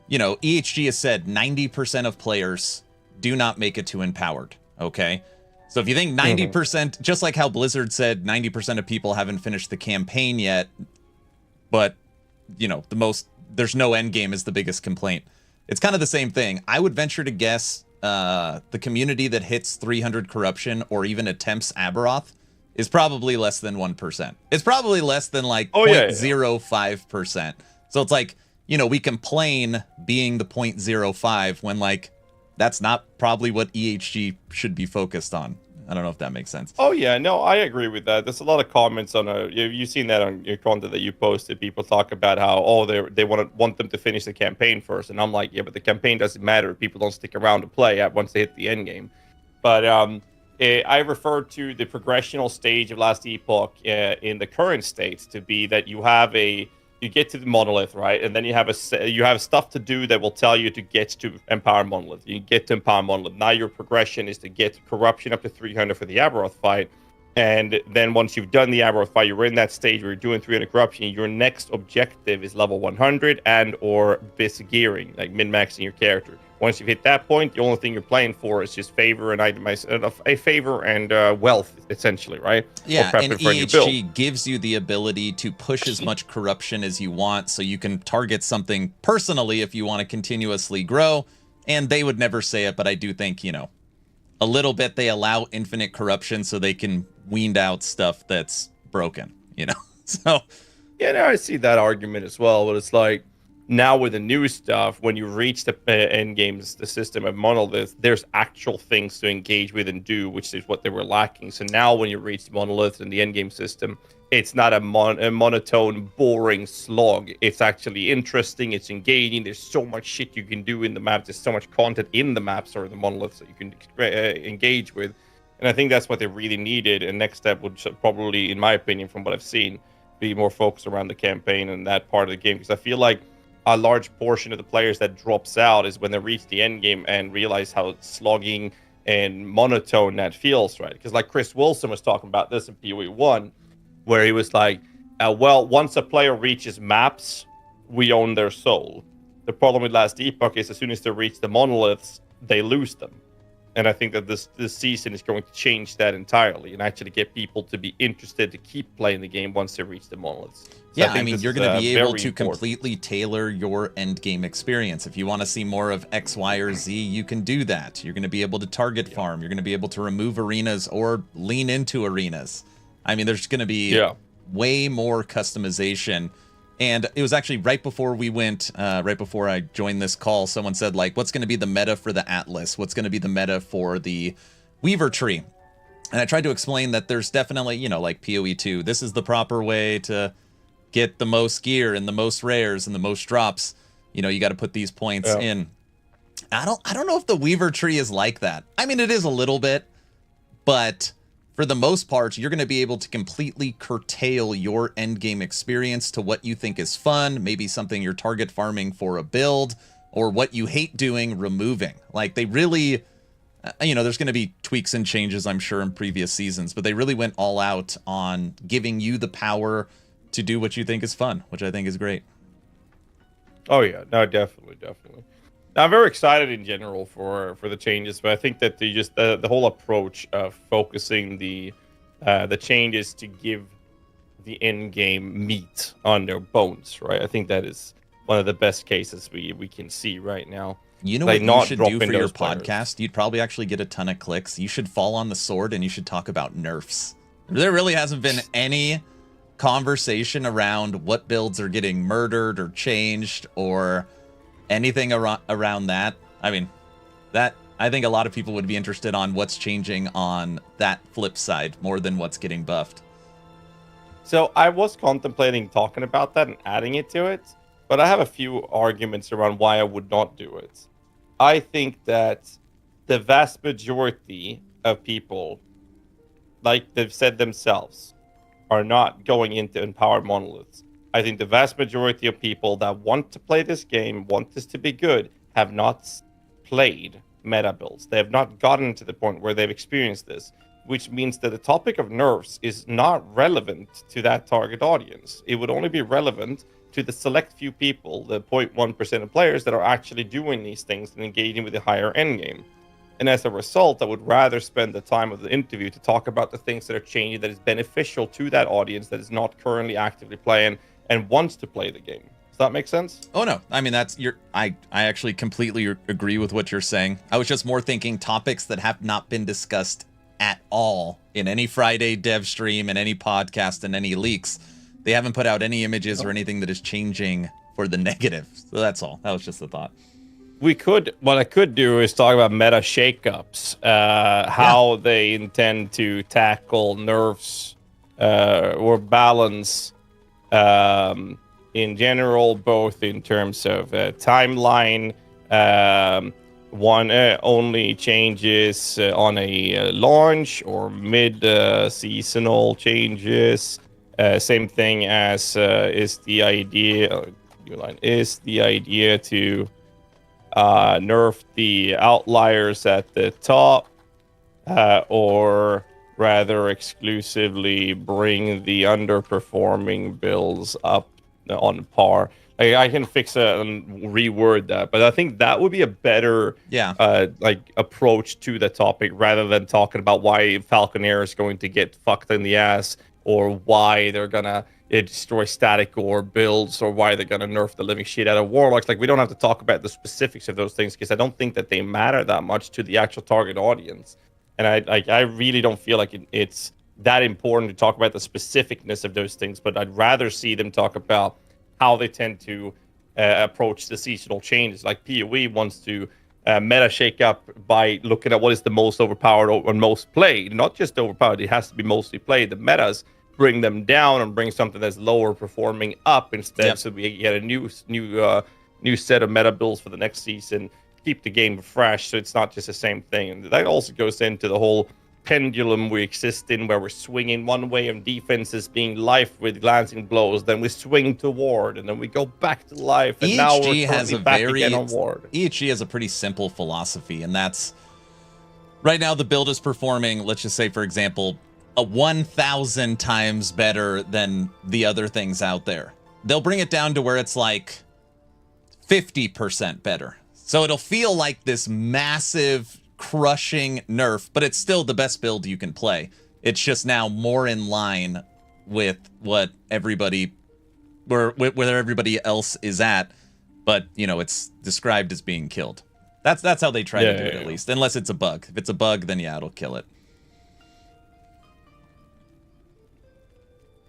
EHG has said 90% of players do not make it to empowered. Okay. So if you think 90%, just like how Blizzard said 90% of people haven't finished the campaign yet, but there's no end game is the biggest complaint. It's kind of the same thing. I would venture to guess the community that hits 300 corruption or even attempts Aberoth is probably less than 1%. It's probably less than like 0.05%. So it's like, we complain being the 0.05 when like that's not probably what EHG should be focused on. I don't know if that makes sense. Oh yeah, no, I agree with that. There's a lot of comments on you've seen that on your content that you posted. People talk about how they want them to finish the campaign first, and I'm like, yeah, but the campaign doesn't matter if people don't stick around to play once they hit the end game. But I refer to the progressional stage of last Epoch in the current state to be that you get to the monolith, right? And then you have stuff to do that will tell you to get to empower monolith. You get to empower monolith. Now your progression is to get corruption up to 300 for the Aberoth fight. And then once you've done the Aberoth fight, you're in that stage where you're doing 300 corruption. Your next objective is level 100 and or bis gearing, like min-maxing your character. Once you've hit that point, the only thing you're playing for is just favor and a favor and wealth, essentially, right? Yeah, and EHG gives you the ability to push as much corruption as you want, so you can target something personally if you want to continuously grow. And they would never say it, but I do think, a little bit they allow infinite corruption so they can wean out stuff that's broken, So yeah, no, I see that argument as well, but it's like, now with the new stuff, when you reach the end games, the system of monolith, there's actual things to engage with and do, which is what they were lacking. So now when you reach monolith and the end game system, it's not a monotone, boring slog. It's actually interesting. It's engaging. There's so much shit you can do in the map. There's so much content in the maps or the monoliths that you can engage with. And I think that's what they really needed. And next step would probably, in my opinion, from what I've seen, be more focused around the campaign and that part of the game. Because I feel like a large portion of the players that drops out is when they reach the end game and realize how slogging and monotone that feels, right? Because like Chris Wilson was talking about this in PoE 1, where he was like, once a player reaches maps, we own their soul. The problem with last Epoch is as soon as they reach the monoliths, they lose them. And I think that this season is going to change that entirely and actually get people to be interested to keep playing the game once they reach the monoliths. So yeah, I mean, you're going to be able to completely tailor your end game experience. If you want to see more of X, Y, or Z, you can do that. You're going to be able to target farm. You're going to be able to remove arenas or lean into arenas. I mean, there's going to be way more customization. And it was actually right before I joined this call, someone said, like, what's going to be the meta for the Atlas? What's going to be the meta for the Weaver tree? And I tried to explain that there's definitely, like PoE 2, this is the proper way to get the most gear and the most rares and the most drops. You got to put these points in. I don't know if the Weaver tree is like that. I mean, it is a little bit, but for the most part, you're going to be able to completely curtail your endgame experience to what you think is fun, maybe something you're target farming for a build, or what you hate doing, removing. Like, they really, there's going to be tweaks and changes, I'm sure, in previous seasons, but they really went all out on giving you the power to do what you think is fun, which I think is great. Oh, yeah. No, definitely. Now, I'm very excited in general for the changes, but I think that the whole approach of focusing the changes to give the end game meat on their bones, right? I think that is one of the best cases we can see right now. You know what you should do for your podcast? You'd probably actually get a ton of clicks. You should fall on the sword and you should talk about nerfs. There really hasn't been any conversation around what builds are getting murdered or changed or anything around that. I mean, That I think a lot of people would be interested on what's changing on that flip side more than what's getting buffed. So I was contemplating talking about that and adding it to it, but I have a few arguments around why I would not do it. I think that the vast majority of people, like they've said themselves, are not going into empowered monoliths. I think the vast majority of people that want to play this game, want this to be good, have not played meta builds. They have not gotten to the point where they've experienced this, which means that the topic of nerfs is not relevant to that target audience. It would only be relevant to the select few people, the 0.1% of players that are actually doing these things and engaging with the higher endgame. And as a result, I would rather spend the time of the interview to talk about the things that are changing that is beneficial to that audience that is not currently actively playing and wants to play the game. Does that make sense? Oh no, I mean I actually completely agree with what you're saying. I was just more thinking topics that have not been discussed at all in any Friday dev stream, in any podcast, and any leaks. They haven't put out any images or anything that is changing for the negative. So that's all. That was just a thought. What I could do is talk about meta shakeups, how they intend to tackle nerfs or balance in general, both in terms of timeline, one only changes on a launch or mid-seasonal changes. Same thing as is the idea to nerf the outliers at the top, or rather exclusively bring the underperforming builds up on par. I can fix it and reword that, but I think that would be a better approach to the topic rather than talking about why Falconeer is going to get fucked in the ass, or why they're gonna destroy static or builds, or why they're gonna nerf the living shit out of warlocks. Like, we don't have to talk about the specifics of those things because I don't think that they matter that much to the actual target audience. And I really don't feel like it's that important to talk about the specificness of those things, but I'd rather see them talk about how they tend to approach the seasonal changes. Like PoE wants to meta shake up by looking at what is the most overpowered or most played. Not just overpowered, it has to be mostly played. The metas bring them down and bring something that's lower performing up instead. Yep. So we get a new set of meta builds for the next season. Keep the game fresh, so it's not just the same thing. And that also goes into the whole pendulum we exist in, where we're swinging one way of defenses being life with glancing blows, then we swing to ward, and then we go back to life, and now we're back again on ward. EHG has a pretty simple philosophy, and that's right now the build is performing, let's just say, for example, a 1,000 times better than the other things out there. They'll bring it down to where it's like 50% better. So it'll feel like this massive crushing nerf, but it's still the best build you can play. It's just now more in line with what everybody, where everybody else is at, but you know, it's described as being killed. That's how they try to do it, at least, unless it's a bug. If it's a bug, then yeah, it'll kill it.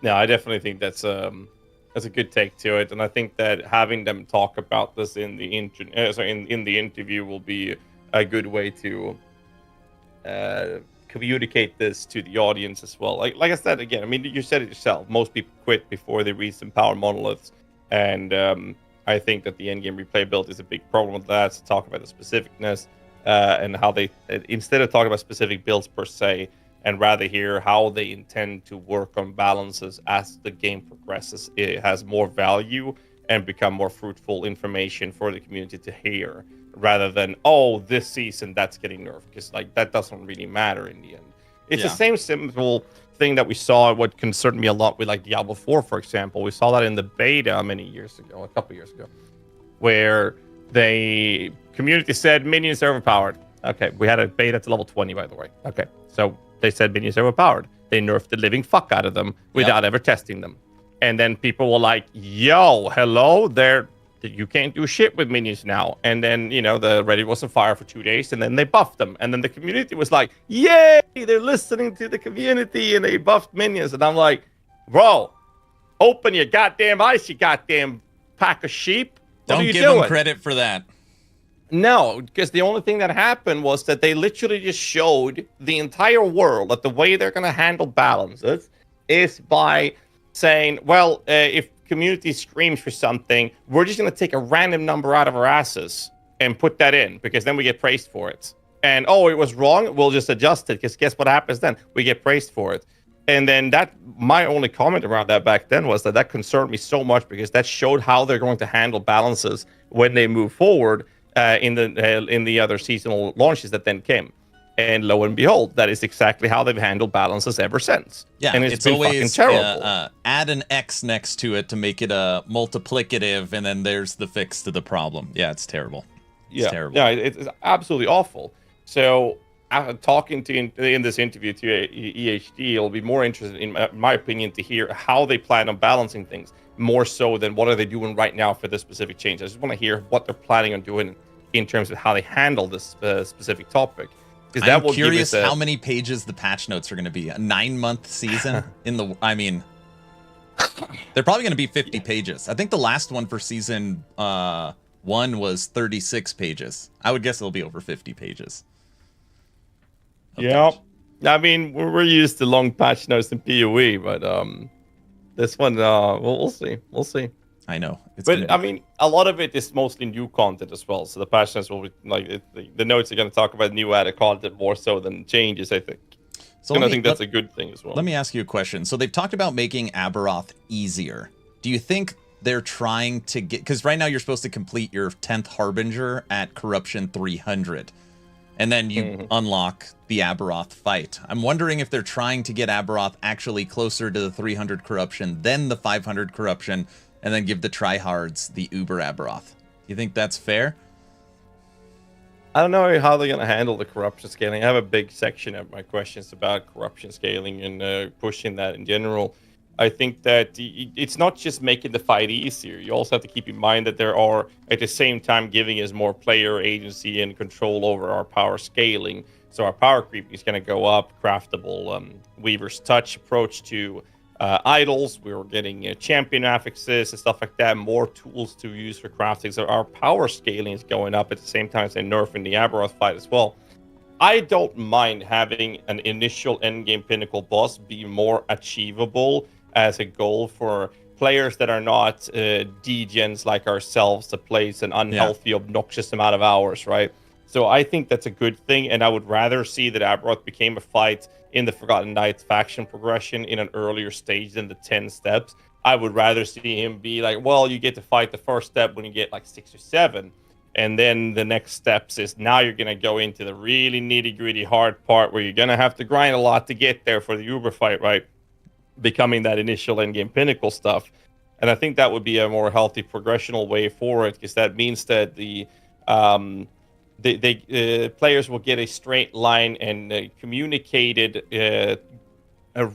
Yeah, I definitely think that's a good take to it, and I think that having them talk about this in the interview will be a good way to communicate this to the audience as well. Like I said again, I mean, you said it yourself. Most people quit before they reach some power monoliths, and I think that the endgame replayability is a big problem with that. So talk about the specificness and how they, instead of talking about specific builds per se, and rather hear how they intend to work on balances as the game progresses. It has more value and become more fruitful information for the community to hear, rather than, oh, this season that's getting nerfed, because like that doesn't really matter in the end. It's the same simple thing that we saw, what concerned me a lot with like Diablo 4, for example. We saw that in the beta a couple years ago, where the community said minions are overpowered. Okay, we had a beta to level 20, by the way. Okay, so they said minions are overpowered. They nerfed the living fuck out of them without ever testing them. And then people were like, yo, hello, you can't do shit with minions now. And then, you know, the Reddit was on fire for 2 days, and then they buffed them. And then the community was like, yay, they're listening to the community, and they buffed minions. And I'm like, bro, open your goddamn eyes, you goddamn pack of sheep. What Don't are you give doing? them credit for that. No, because the only thing that happened was that they literally just showed the entire world that the way they're going to handle balances is by saying, well, if community screams for something, we're just going to take a random number out of our asses and put that in, because then we get praised for it. And, oh, it was wrong, we'll just adjust it, because guess what happens then? We get praised for it. And then my only comment around that back then was that concerned me so much, because that showed how they're going to handle balances when they move forward in the other seasonal launches that then came. And lo and behold, that is exactly how they've handled balances ever since. Yeah, and it's been always fucking terrible. Add an X next to it to make it a multiplicative, and then there's the fix to the problem. Yeah, it's terrible. It's terrible. Yeah, it's absolutely awful. So, talking to in this interview to EHD, it'll be more interested, in my opinion, to hear how they plan on balancing things, more so than what are they doing right now for this specific change. I just want to hear what they're planning on doing in terms of how they handle this specific topic. I'm curious how many pages the patch notes are going to be. A 9-month season they're probably going to be 50 pages. I think the last one for season 1 was 36 pages. I would guess it'll be over 50 pages. Yeah, I mean, we're used to long patch notes in PoE, but this one, we'll see. We'll see. I know. But I mean, a lot of it is mostly new content as well. So the patch notes will be like the notes are going to talk about new added content more so than changes, I think. So I think that's a good thing as well. Let me ask you a question. So they've talked about making Aberoth easier. Do you think they're trying to get, because right now you're supposed to complete your 10th Harbinger at Corruption 300, and then you unlock the Aberoth fight. I'm wondering if they're trying to get Aberoth actually closer to the 300 Corruption than the 500 Corruption, and then give the tryhards the Uber Aberoth. You think that's fair? I don't know how they're going to handle the corruption scaling. I have a big section of my questions about corruption scaling and pushing that in general. I think that it's not just making the fight easier. You also have to keep in mind that there are, at the same time, giving us more player agency and control over our power scaling. So our power creep is going to go up, craftable Weaver's Touch approach to idols. We were getting champion affixes and stuff like that, more tools to use for crafting. So our power scaling is going up at the same time as they're nerfing the Aberoth fight as well. I don't mind having an initial endgame pinnacle boss be more achievable as a goal for players that are not degens like ourselves that plays an unhealthy, obnoxious amount of hours, right? So I think that's a good thing, and I would rather see that Aberoth became a fight in the Forgotten Knights faction progression in an earlier stage than the 10 steps. I would rather see him be like, well, you get to fight the first step when you get like 6 or 7, and then the next steps is now you're going to go into the really nitty-gritty hard part where you're going to have to grind a lot to get there for the Uber fight, right? Becoming that initial endgame pinnacle stuff. And I think that would be a more healthy progressional way forward, because that means that the players will get a straight line and communicated a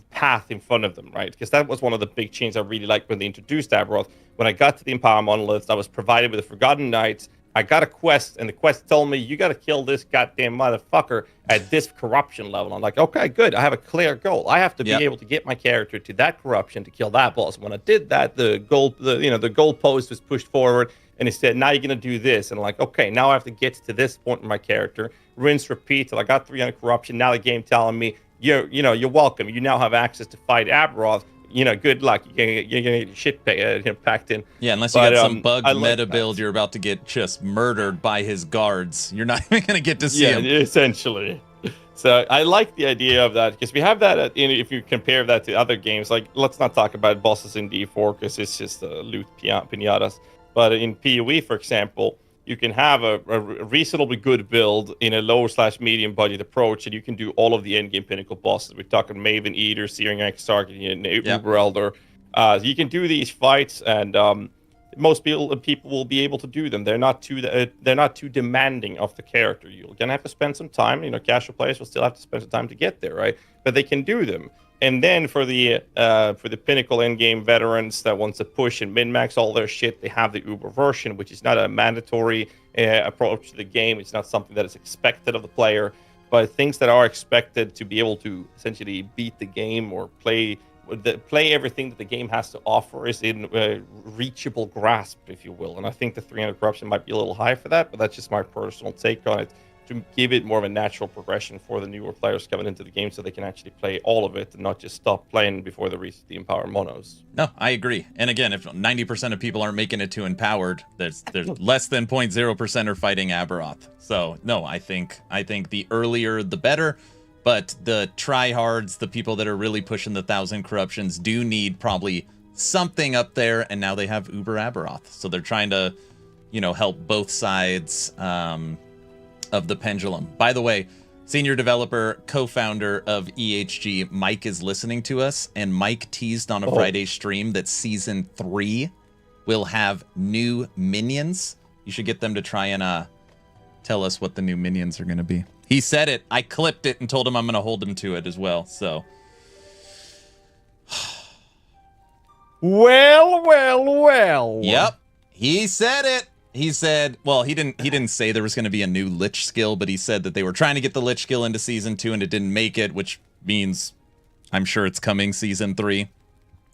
path in front of them, right? Because that was one of the big changes I really liked when they introduced Aberoth. When I got to the Empower Monoliths, I was provided with the Forgotten Knights. I got a quest, and the quest told me, you got to kill this goddamn motherfucker at this corruption level. I'm like, okay, good. I have a clear goal. I have to be able to get my character to that corruption to kill that boss. When I did that, the goalpost was pushed forward, and it said, now you're going to do this. And I'm like, okay, now I have to get to this point in my character. Rinse, repeat till I got 300 corruption. Now the game telling me, you're welcome. You now have access to fight Aberoth. Good luck. You're gonna get your shit packed in. Yeah, unless you got some bugged meta build, you're about to get just murdered by his guards. You're not even gonna get to see him. Yeah, essentially. So I like the idea of that, because we have that if you compare that to other games. Like, let's not talk about bosses in D4 because it's just loot pinatas. But in PoE, for example, you can have a reasonably good build in a low/medium budget approach, and you can do all of the endgame pinnacle bosses. We're talking Maven Eater, Searing Exarch, and Uber Elder. You can do these fights, and most people will be able to do them. They're not too demanding of the character. You're gonna have to spend some time. Casual players will still have to spend some time to get there, right? But they can do them. And then for the pinnacle endgame veterans that wants to push and min-max all their shit, they have the Uber version, which is not a mandatory approach to the game. It's not something that is expected of the player, but things that are expected to be able to essentially beat the game or play play everything that the game has to offer is in reachable grasp, if you will. And I think the 300 corruption might be a little high for that, but that's just my personal take on it. To give it more of a natural progression for the newer players coming into the game so they can actually play all of it and not just stop playing before they reach the Empowered monos. No, I agree. And again, if 90% of people aren't making it to Empowered, there's less than 0.0% are fighting Aberoth. So, no, I think the earlier the better. But the tryhards, the people that are really pushing the 1,000 corruptions, do need probably something up there. And now they have Uber Aberoth. So they're trying to, help both sides of the pendulum. By the way, senior developer, co-founder of EHG, Mike is listening to us. And Mike teased on a Friday stream that Season 3 will have new minions. You should get them to try and tell us what the new minions are going to be. He said it. I clipped it and told him I'm going to hold him to it as well. So, well. Yep. He said it. He said, well, he didn't say there was going to be a new Lich skill, but he said that they were trying to get the Lich skill into Season 2 and it didn't make it, which means I'm sure it's coming Season 3.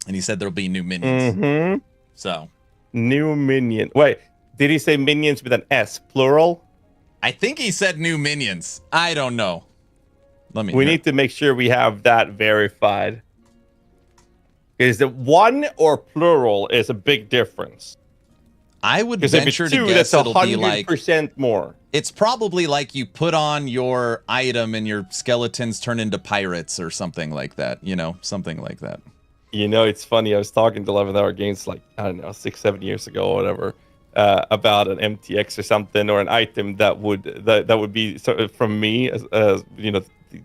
And he said there'll be new minions. Mm-hmm. So, new minion. Wait, did he say minions with an S, plural? I think he said new minions. I don't know. We need to make sure we have that verified. Is it one or plural is a big difference. I would venture to guess that's it'll be like 100% more. It's probably like you put on your item and your skeletons turn into pirates or something like that. Something like that. It's funny. I was talking to 11 Hour Games 6-7 years ago or whatever. About an MTX or something, or an item that would be sort of from me, as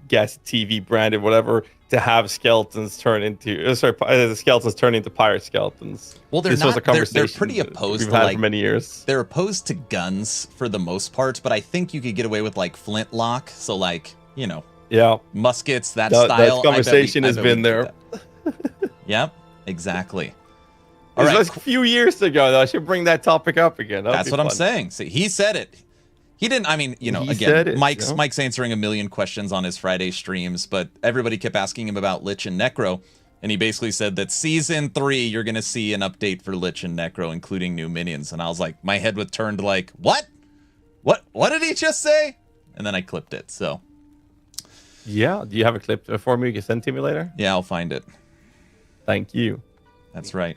Ghazzy TV branded, whatever, to have skeletons turn into the skeletons turn into pirate skeletons. Well, this was a conversation they're pretty opposed we've to had for many years. They're opposed to guns for the most part, but I think you could get away with flintlock. So muskets, that style. That conversation has been there. Yep, exactly. It was a few years ago, though. I should bring that topic up again. That's what I'm saying. See, he said it. He didn't. I mean, again, Mike's answering a million questions on his Friday streams, but everybody kept asking him about Lich and Necro, and he basically said that Season 3, you're going to see an update for Lich and Necro, including new minions. And I was like, my head was turned like, what? What did he just say? And then I clipped it, so. Yeah. Do you have a clip for me you can send to me later? Yeah, I'll find it. Thank you. That's right.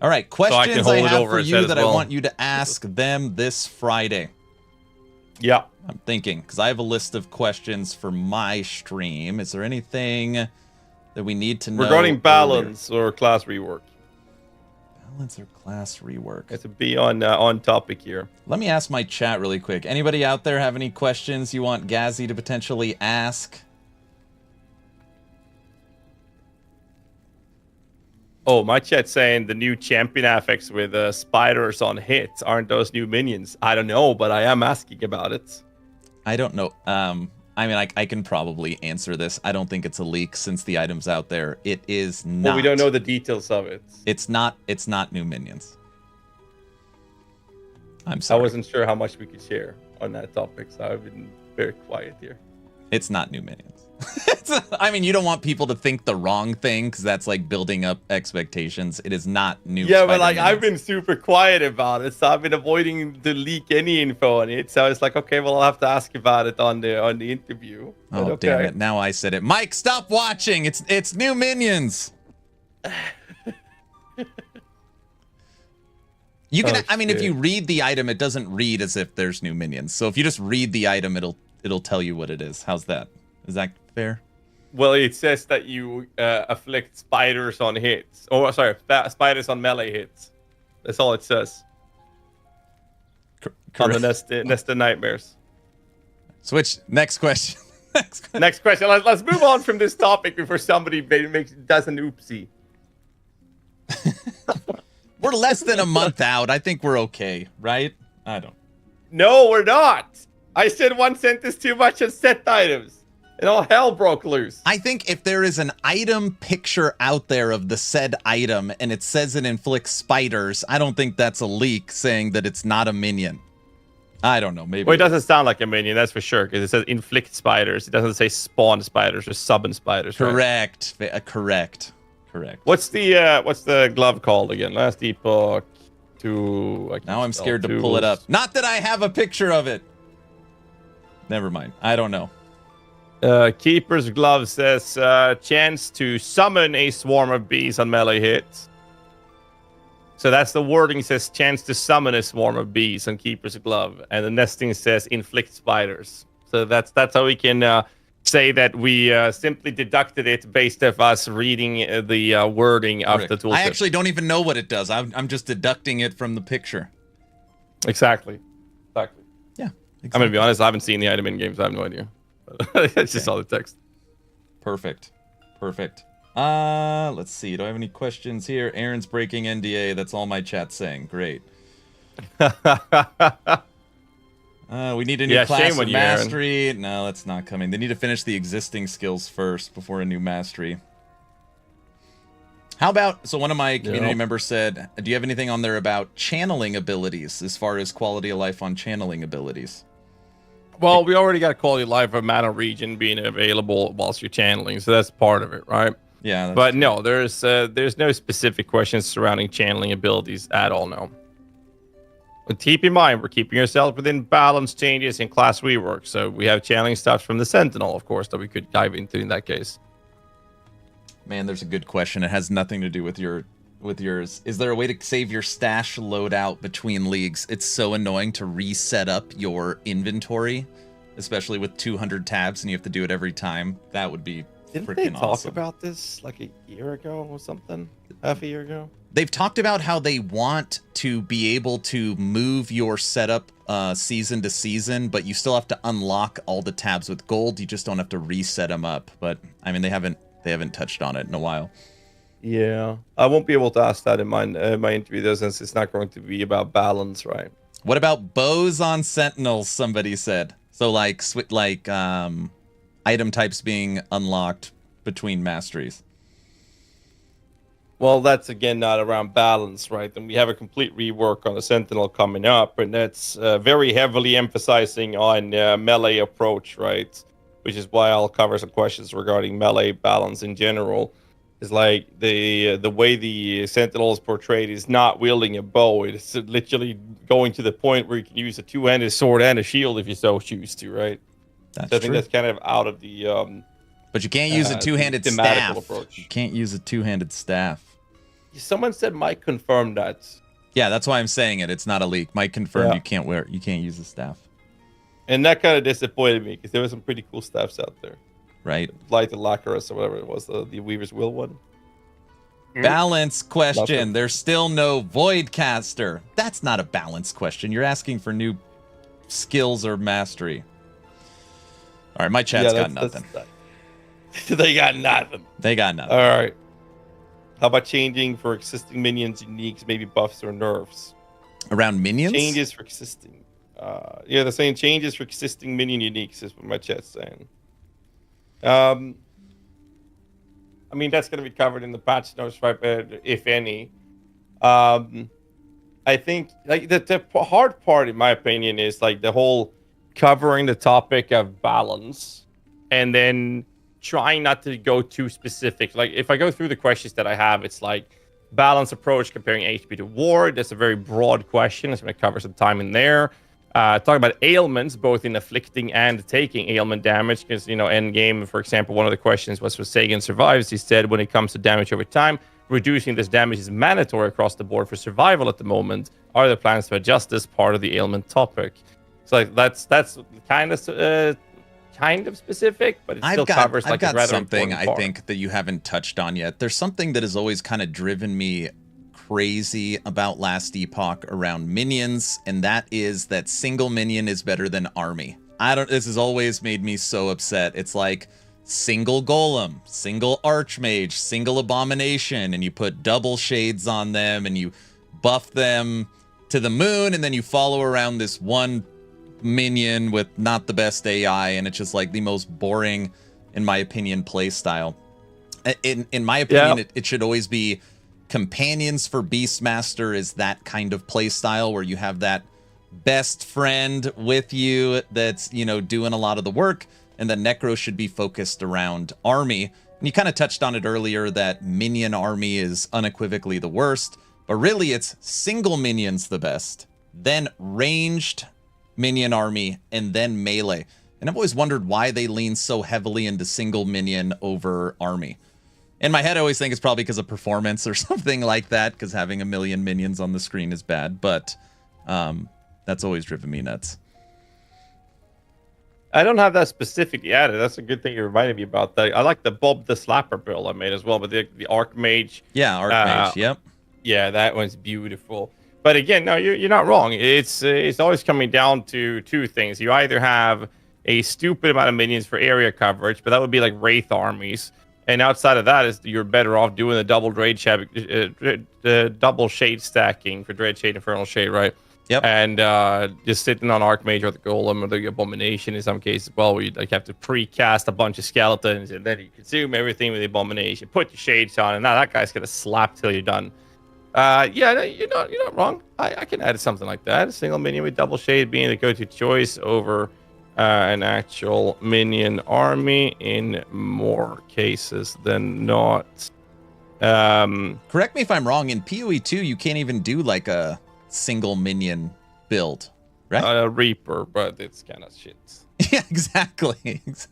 All right, questions I have for you that I want you to ask them this Friday. Yeah. I'm thinking, because I have a list of questions for my stream. Is there anything that we need to know? Regarding balance or class rework. Balance or class rework? It's to be on topic here. Let me ask my chat really quick. Anybody out there have any questions you want Ghazzy to potentially ask? Oh, my chat's saying the new champion affix with spiders on hits. Aren't those new minions? I don't know, but I am asking about it. I don't know. I mean, I can probably answer this. I don't think it's a leak since the item's out there. It is not. Well, we don't know the details of it. It's not new minions. I'm sorry. I wasn't sure how much we could share on that topic, so I've been very quiet here. It's not new minions. I mean, you don't want people to think the wrong thing because that's like building up expectations. It is not new. Yeah, but I've been super quiet about it, so I've been avoiding to leak any info on it. So it's like, okay, well, I'll have to ask about it on the interview. Oh, okay. Damn it! Now I said it. Mike, stop watching. It's new minions. You can. I mean, if you read the item, it doesn't read as if there's new minions. So if you just read the item, it'll tell you what it is. How's that? Is that fair? Well, it says that you afflict spiders on hits. Oh, sorry, spiders on melee hits. That's all it says. On the nested nightmares. Switch. Next question. Next question. Let's move on from this topic before somebody does an oopsie. We're less than a month out. I think we're okay, right? I don't. No, we're not. I said one sentence too much on set items. And all hell broke loose. I think if there is an item picture out there of the said item and it says it inflicts spiders, I don't think that's a leak saying that it's not a minion. I don't know. Maybe. Well, it doesn't sound like a minion, that's for sure, because it says inflict spiders. It doesn't say spawn spiders or summon spiders. Correct. Right? Correct. Correct. What's the glove called again? Last Epoch to... Now I'm scared to pull it up. Not that I have a picture of it. Never mind. I don't know. Keeper's Glove says chance to summon a swarm of bees on melee hits. So that's the wording, says chance to summon a swarm of bees on Keeper's Glove. And the nesting says inflict spiders. So that's how we can say that we simply deducted it based off us reading the wording of the tooltip. I actually don't even know what it does. I'm just deducting it from the picture. Exactly. Yeah. Exactly. I'm going to be honest, I haven't seen the item in game, so I have no idea. It's just all the text. Perfect. Let's see. Do I have any questions here? Aaron's breaking NDA. That's all my chat's saying. Great. We need a new class of mastery. No, that's not coming. They need to finish the existing skills first before a new mastery. How about, so one of my community members said, do you have anything on there about channeling abilities as far as quality of life on channeling abilities? Well, we already got quality of life of mana region being available whilst you're channeling, so that's part of it, right? Yeah. But true. No, there's no specific questions surrounding channeling abilities at all, no. But keep in mind, we're keeping ourselves within balance changes and class rework, so we have channeling stuff from the Sentinel, of course, that we could dive into in that case. Man, there's a good question. It has nothing to do with yours. Is there a way to save your stash loadout between leagues? It's so annoying to reset up your inventory, especially with 200 tabs and you have to do it every time. That would be Didn't freaking they talk awesome. about this like a year ago or something? Half a year ago? They've talked about how they want to be able to move your setup season to season, but you still have to unlock all the tabs with gold. You just don't have to reset them up. But I mean, they haven't touched on it in a while. Yeah, I won't be able to ask that in my interview though, since it's not going to be about balance, right? What about bows on Sentinels? Somebody said so, like item types being unlocked between masteries. Well, that's again not around balance, right? And we have a complete rework on the Sentinel coming up, and that's very heavily emphasizing on melee approach, right? Which is why I'll cover some questions regarding melee balance in general. Is like the way the Sentinel is portrayed is not wielding a bow. It's literally going to the point where you can use a two-handed sword and a shield if you so choose to, right? That's so I think that's kind of out of the but you can't use a two-handed staff. Approach. You can't use a two-handed staff. Someone said Mike confirmed that. Yeah, that's why I'm saying it. It's not a leak. Mike confirmed you can't use the staff. And that kind of disappointed me because there were some pretty cool staffs out there. Right. Like the Lacquerus or whatever it was, the Weaver's Will one. Balance question. There's still no Voidcaster. That's not a balance question. You're asking for new skills or mastery. All right, my chat's got nothing. They got nothing. They got nothing. All right. How about changing for existing minions, uniques, maybe buffs or nerfs? Around minions? Changes for existing. Yeah, they're saying changes for existing minion uniques is what my chat's saying. I mean, that's going to be covered in the patch notes, right? If any. I think like the hard part, in my opinion, is like the whole covering the topic of balance and then trying not to go too specific. Like if I go through the questions that I have, it's like balance approach comparing HP to ward. That's a very broad question. It's going to cover some time in there. Talking about ailments, both in afflicting and taking ailment damage, because, you know, end game, for example, one of the questions was for Sagan Survives. He said when it comes to damage over time, reducing this damage is mandatory across the board for survival at the moment. Are there plans to adjust this part of the ailment topic? So like that's kind of specific, but it still covers like a rather something important part. I think that you haven't touched on yet. There's something that has always kind of driven me crazy about Last Epoch around minions, and that is that single minion is better than army. This has always made me so upset. It's like single golem, single archmage, single abomination, and you put double shades on them and you buff them to the moon, and then you follow around this one minion with not the best AI, and it's just like the most boring, in my opinion, play style. In my opinion, it should always be companions for Beastmaster is that kind of play style where you have that best friend with you that's, you know, doing a lot of the work, and the Necro should be focused around army. And you kind of touched on it earlier that minion army is unequivocally the worst, but really it's single minions the best, then ranged minion army, and then melee. And I've always wondered why they lean so heavily into single minion over army. In my head, I always think it's probably because of performance or something like that, because having a million minions on the screen is bad, but that's always driven me nuts. I don't have that specifically added. That's a good thing you reminded me about that. I like the Bob the Slapper build I made as well, but the Archmage. Yeah, Archmage, yep. Yeah, that one's beautiful. But again, no, you're not wrong. It's always coming down to two things. You either have a stupid amount of minions for area coverage, but that would be like Wraith armies. And outside of that, is you're better off doing the double the double shade stacking for Dread Shade, Infernal Shade, right? Yep. And just sitting on Archmage or the Golem or the Abomination in some cases as well, where you like have to pre-cast a bunch of skeletons and then you consume everything with the Abomination, put your shades on, and now that guy's gonna slap till you're done. Yeah, you're not wrong. I can add something like that. A single minion with double shade being the go-to choice over an actual minion army in more cases than not. Correct me if I'm wrong. In PoE 2, you can't even do like a single minion build, right? Reaper, but it's kind of shit. Yeah, exactly. It's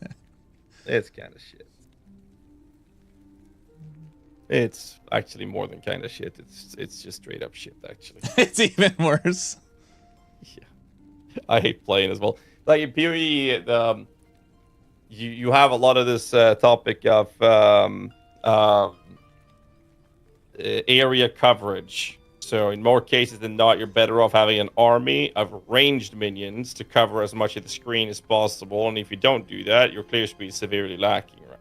kind of shit. It's actually more than kind of shit. It's just straight up shit, actually. It's even worse. Yeah, I hate playing as well. Like in PoE, you have a lot of this topic of area coverage. So in more cases than not, you're better off having an army of ranged minions to cover as much of the screen as possible. And if you don't do that, your clear speed is severely lacking. Right?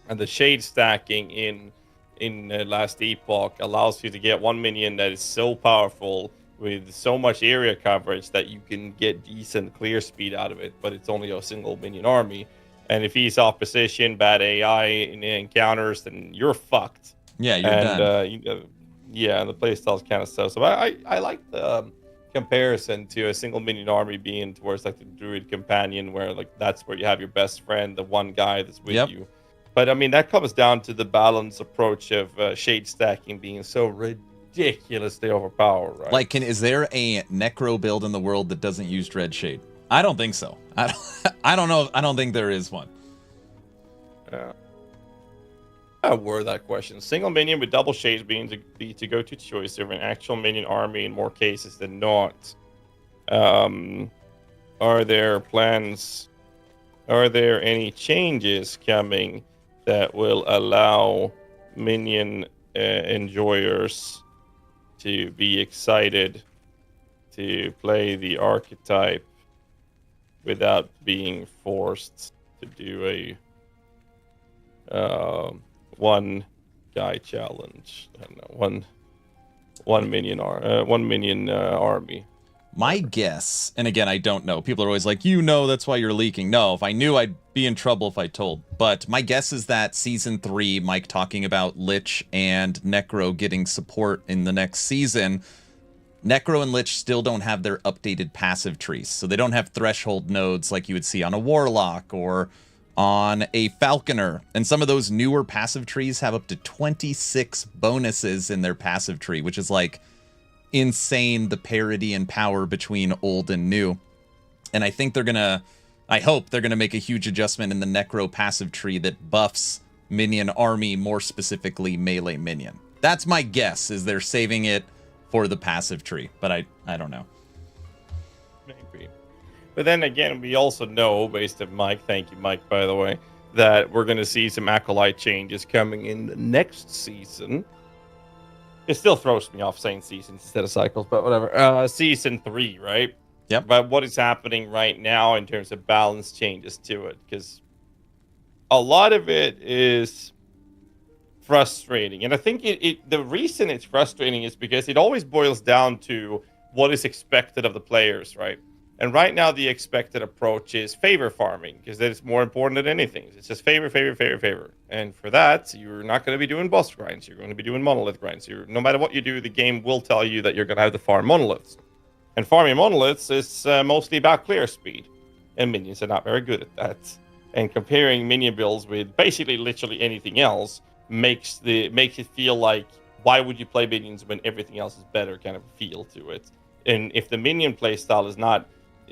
And the shade stacking in last Epoch allows you to get one minion that is so powerful with so much area coverage that you can get decent clear speed out of it, but it's only a single minion army. And if he's off position, bad AI in encounters, then you're fucked. Yeah, you're done. Yeah, and the playstyle is kind of so. So I like the comparison to a single minion army being towards like the Druid Companion, where like that's where you have your best friend, the one guy that's with you. But I mean, that comes down to the balanced approach of shade stacking being so ridiculously overpowered, right? Like, is there a Necro build in the world that doesn't use Dread Shade? I don't think so. I don't know. I don't think there is one. I word that question. Single minion with double shades being to go-to choice over an actual minion army in more cases than not. Are there plans? Are there any changes coming that will allow minion enjoyers to be excited to play the archetype without being forced to do a one guy challenge? I don't know, one minion army. My guess, and again, I don't know. People are always like, that's why you're leaking. No, if I knew, I'd be in trouble if I told. But my guess is that Season 3, Mike talking about Lich and Necro getting support in the next season, Necro and Lich still don't have their updated passive trees. So they don't have threshold nodes like you would see on a Warlock or on a Falconer. And some of those newer passive trees have up to 26 bonuses in their passive tree, which is like insane, the parity and power between old and new. And I think I hope they're gonna make a huge adjustment in the Necro passive tree that buffs minion army, more specifically melee minion. That's my guess, is they're saving it for the passive tree, but I don't know. Maybe. But then again, we also know, based on Mike, thank you Mike by the way, that we're gonna see some Acolyte changes coming in the next season. It still throws me off saying seasons instead of cycles, but whatever. Season 3, right? Yep. But what is happening right now in terms of balance changes to it? Because a lot of it is frustrating. And I think the reason it's frustrating is because it always boils down to what is expected of the players, right? And right now, the expected approach is favor farming, because that is more important than anything. It's just favor, favor, favor, favor. And for that, you're not going to be doing boss grinds. You're going to be doing monolith grinds. No matter what you do, the game will tell you that you're going to have to farm monoliths. And farming monoliths is mostly about clear speed. And minions are not very good at that. and comparing minion builds with basically literally anything else makes it feel like, why would you play minions when everything else is better kind of feel to it. And if the minion playstyle is not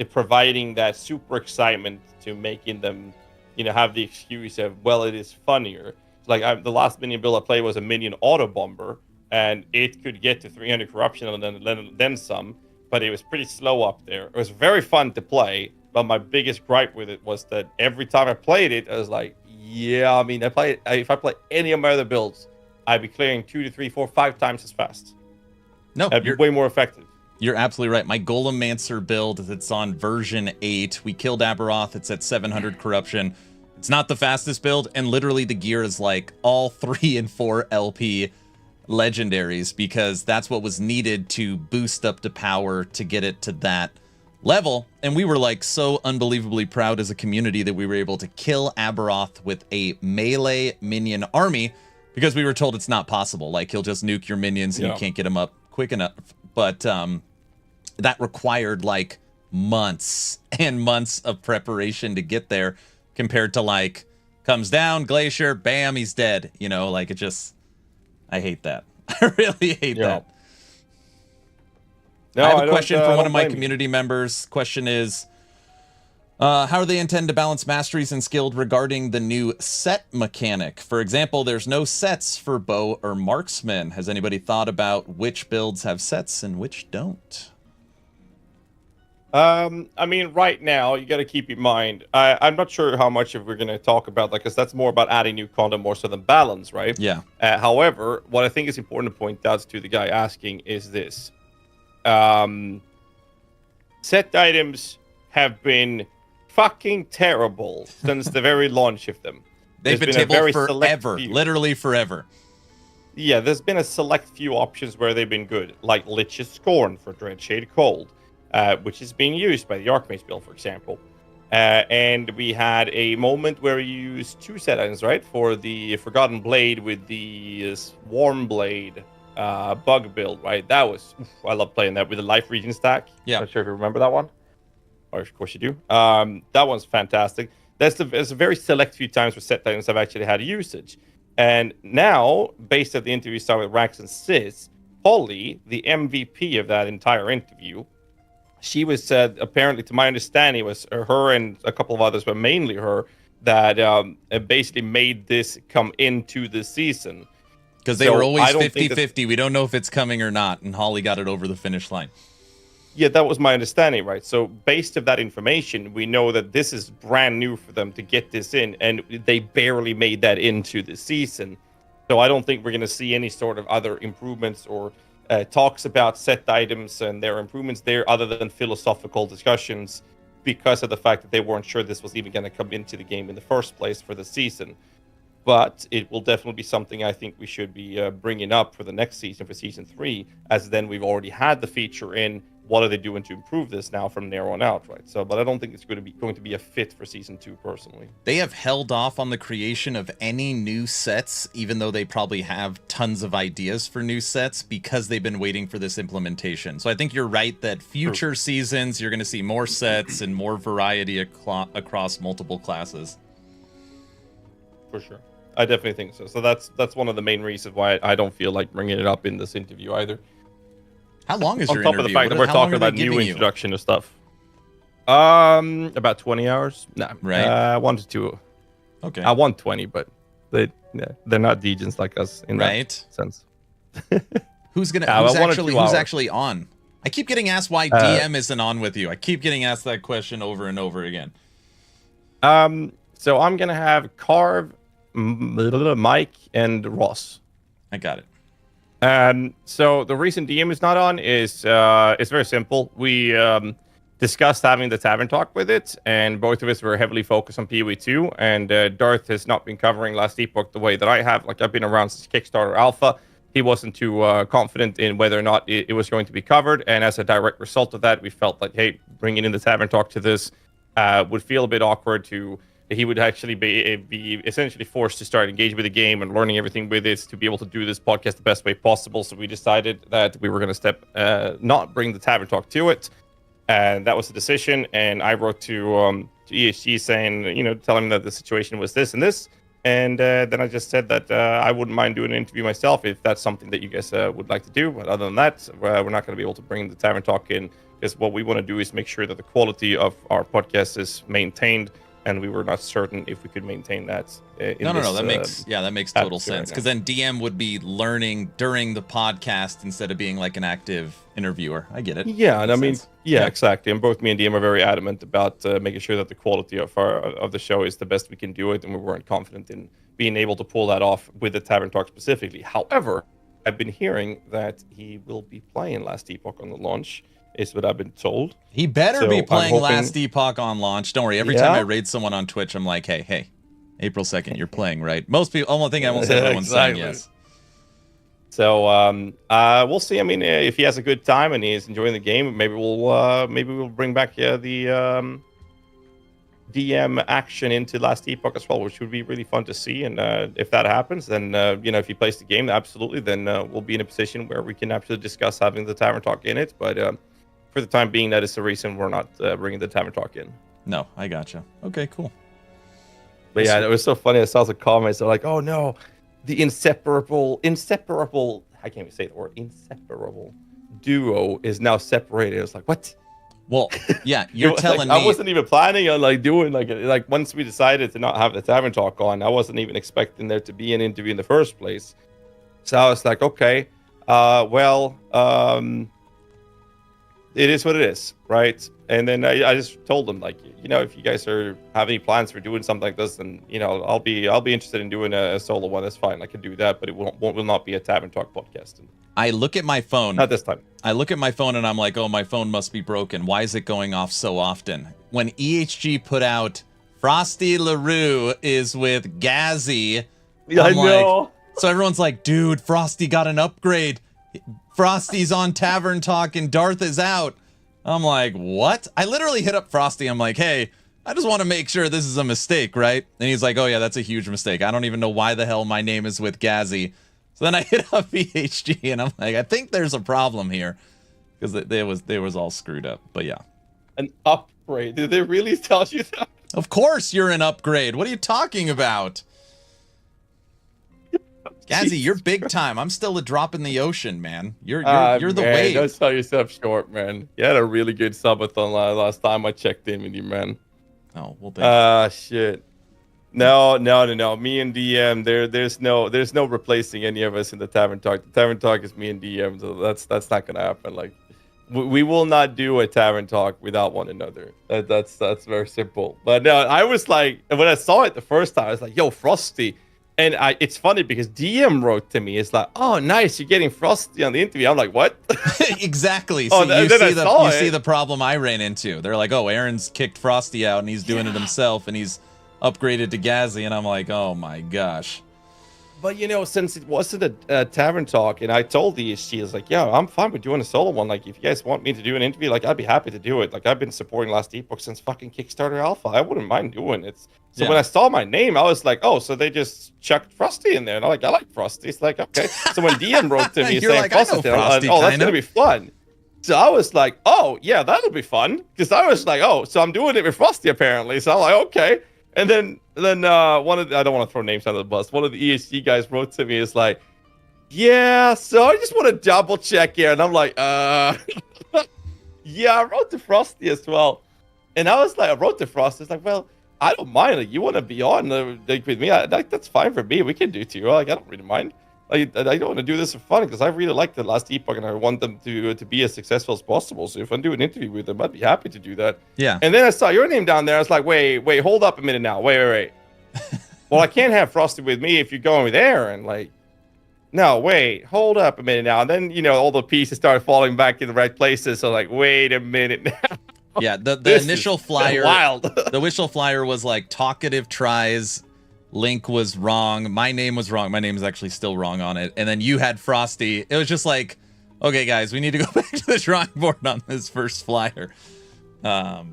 providing that super excitement to making them, have the excuse of, well, it is funnier. Like the last minion build I played was a minion auto bomber, and it could get to 300 corruption and then some, but it was pretty slow up there. It was very fun to play, but my biggest gripe with it was that every time I played it, I was like, yeah, I mean, if I play any of my other builds, I'd be clearing 2 to 3, 4, 5 times as fast. No, that'd be way more effective. You're absolutely right. My Golem Mancer build, it's on version 8. We killed Aberoth. It's at 700 corruption. It's not the fastest build, and literally the gear is like all 3 and 4 LP legendaries, because that's what was needed to boost up the power to get it to that level. And we were like so unbelievably proud as a community that we were able to kill Aberoth with a melee minion army, because we were told it's not possible. Like, he'll just nuke your minions and you can't get them up quick enough. But that required like months and months of preparation to get there, compared to like, comes down, Glacier, bam, he's dead. Like, it just, I hate that. I really hate that. No, I have a question from one of my community members. Question is, how do they intend to balance masteries and skilled regarding the new set mechanic? For example, there's no sets for bow or marksman. Has anybody thought about which builds have sets and which don't? I mean, right now, you got to keep in mind, I'm not sure how much of we're going to talk about that, because that's more about adding new content more so than balance, right? Yeah. However, what I think is important to point out to the guy asking is this. Set items have been fucking terrible since the very launch of them. They've been terrible forever, literally forever. Yeah, there's been a select few options where they've been good, like Lich's Scorn for Dreadshade Cold, which is being used by the Archmage build, for example. And we had a moment where you used 2 set items, right? For the Forgotten Blade with the Swarm Blade bug build, right? That was, I love playing that with the life regen stack. Yeah. Not sure if you remember that one. Or of course you do. That one's fantastic. There's a very select few times where set items have actually had usage. And now, based on the interview started with Rax and Sis, Polly, the MVP of that entire interview, she was said, apparently, to my understanding, was her and a couple of others, but mainly her, that basically made this come into the season. Because they were always 50-50. We don't know if it's coming or not, and Holly got it over the finish line. Yeah, that was my understanding, right? So based on that information, we know that this is brand new for them to get this in, and they barely made that into the season. So I don't think we're going to see any sort of other improvements or talks about set items and their improvements there, other than philosophical discussions, because of the fact that they weren't sure this was even going to come into the game in the first place for the season. But it will definitely be something I think we should be bringing up for the next season, for Season 3, as then we've already had the feature in. What are they doing to improve this now from there on out, right? So, but I don't think it's going to be a fit for Season 2, personally. They have held off on the creation of any new sets, even though they probably have tons of ideas for new sets, because they've been waiting for this implementation. So I think you're right that future seasons, you're going to see more sets and more variety across multiple classes. For sure. I definitely think so. So that's one of the main reasons why I don't feel like bringing it up in this interview either. How long is your interview? On top of the fact that we're talking about new introduction of stuff. About 20 hours. Nah, right. 1 to 2. Okay. I want 20, but they're not degens like us in that sense. Who's actually on? I keep getting asked why DM isn't on with you. I keep getting asked that question over and over again. So I'm gonna have Carve, Mike, and Ross. I got it. So the reason DM is not on is it's very simple. We discussed having the tavern talk with it, and both of us were heavily focused on PoE2, and Darth has not been covering Last Epoch the way that I have. Like, I've been around since Kickstarter Alpha. He wasn't too confident in whether or not it was going to be covered, and as a direct result of that, we felt like, hey, bringing in the tavern talk to this would feel a bit awkward to... He would actually be essentially forced to start engaging with the game and learning everything with it to be able to do this podcast the best way possible. So we decided that we were going to not bring the tavern talk to it, and that was the decision. And I wrote to ESG saying, telling him that the situation was this and this. And then I just said that I wouldn't mind doing an interview myself if that's something that you guys would like to do. But other than that, we're not going to be able to bring the Tavern Talk in, because what we want to do is make sure that the quality of our podcast is maintained. And we were not certain if we could maintain that. No. That makes total sense. Because then DM would be learning during the podcast instead of being like an active interviewer. I get it. Yeah, and I mean, yeah, exactly. And both me and DM are very adamant about making sure that the quality of the show is the best we can do it, and we weren't confident in being able to pull that off with the Tavern Talk specifically. However, I've been hearing that he will be playing Last Epoch on the launch. Is what I've been told. He better be playing Last Epoch on launch. Don't worry. Every time I raid someone on Twitch, I'm like, hey, April 2nd, you're playing, right? Most people, only thing I won't say, everyone's saying yes. So we'll see. I mean, if he has a good time and he's enjoying the game, maybe we'll bring back the DM action into Last Epoch as well, which would be really fun to see. And if that happens, then if he plays the game, absolutely, then we'll be in a position where we can actually discuss having the Tavern Talk in it. But for the time being, that is the reason we're not bringing the Tavern Talk in. No, I gotcha. Okay, cool. But yeah, it was so funny. I saw the comments. They're like, "Oh no, the inseparable." I can't even say the word inseparable duo is now separated. I was like, what? Well, yeah, you're telling me. I wasn't even planning on doing like once we decided to not have the Tavern Talk on, I wasn't even expecting there to be an interview in the first place. So I was like, okay, it is what it is, right? And then I just told them, like, if you guys have any plans for doing something like this, then I'll be interested in doing a solo one. That's fine, I can do that, but it will not be a Tavern Talk podcast. I look at my phone. Not this time. I look at my phone and I'm like, oh, my phone must be broken. Why is it going off so often? When EHG put out Frosty LaRue is with Ghazzy, yeah, I know. Like, so everyone's like, dude, Frosty got an upgrade. Frosty's on Tavern Talk and Darth is out. I'm like, what? I literally hit up Frosty. I'm like, hey, I just want to make sure this is a mistake, right? And he's like, oh yeah, that's a huge mistake. I don't even know why the hell my name is with Ghazzy. So then I hit up VHG and I'm like, I think there's a problem here, because they was all screwed up. But yeah. An upgrade? Did they really tell you that? Of course you're an upgrade. What are you talking about? Ghazzy, you're big time. I'm still a drop in the ocean, man. You're the wave. Don't sell yourself short, man. You had a really good subathon last time I checked in with you, man. Oh, well, thank you. Shit. No. Me and DM, there's no replacing any of us in the Tavern Talk. The Tavern Talk is me and DM, so that's not gonna happen. Like, we will not do a Tavern Talk without one another. That's very simple. But no, I was like, when I saw it the first time, I was like, yo, Frosty. And it's funny because DM wrote to me, it's like, oh, nice, you're getting Frosty on the interview. I'm like, what? Exactly. So you see the problem I ran into. They're like, oh, Aaron's kicked Frosty out and he's doing it himself and he's upgraded to Ghazzy. And I'm like, oh my gosh. But, since it wasn't a Tavern Talk, and I told the ESG, I was like, yeah, I'm fine with doing a solo one. Like, if you guys want me to do an interview, like, I'd be happy to do it. Like, I've been supporting Last Epoch since fucking Kickstarter Alpha. I wouldn't mind doing it. So when I saw my name, I was like, oh, so they just chucked Frosty in there. And I'm like, I like Frosty. It's like, okay. So when DM wrote to me saying like, Frosty, that's going to be fun. So I was like, oh, yeah, that'll be fun. Because I was like, oh, so I'm doing it with Frosty, apparently. So I'm like, okay. And then one of I don't want to throw names under the bus. One of the ESG guys wrote to me, is like, yeah, so I just want to double check here. And I'm like, yeah, I wrote to Frosty as well. And I was like, I wrote to Frosty. It's like, well, I don't mind. Like, you want to be on with me? That's fine for me. We can do two. Like, I don't really mind. Like, I don't want to do this for fun because I really like the Last Epoch and I want them to be as successful as possible. So if I do an interview with them, I'd be happy to do that. Yeah. And then I saw your name down there. I was like, wait, hold up a minute now. Wait. Well, I can't have Frosty with me if you're going with Aaron. Like, no, wait, hold up a minute now. And then, all the pieces started falling back in the right places. So like, wait a minute now. Yeah, the initial flyer, wild. The initial flyer was like talkative tries. Link was wrong. My name was wrong. My name is actually still wrong on it. And then you had Frosty. It was just like, okay, guys, we need to go back to the drawing board on this first flyer. But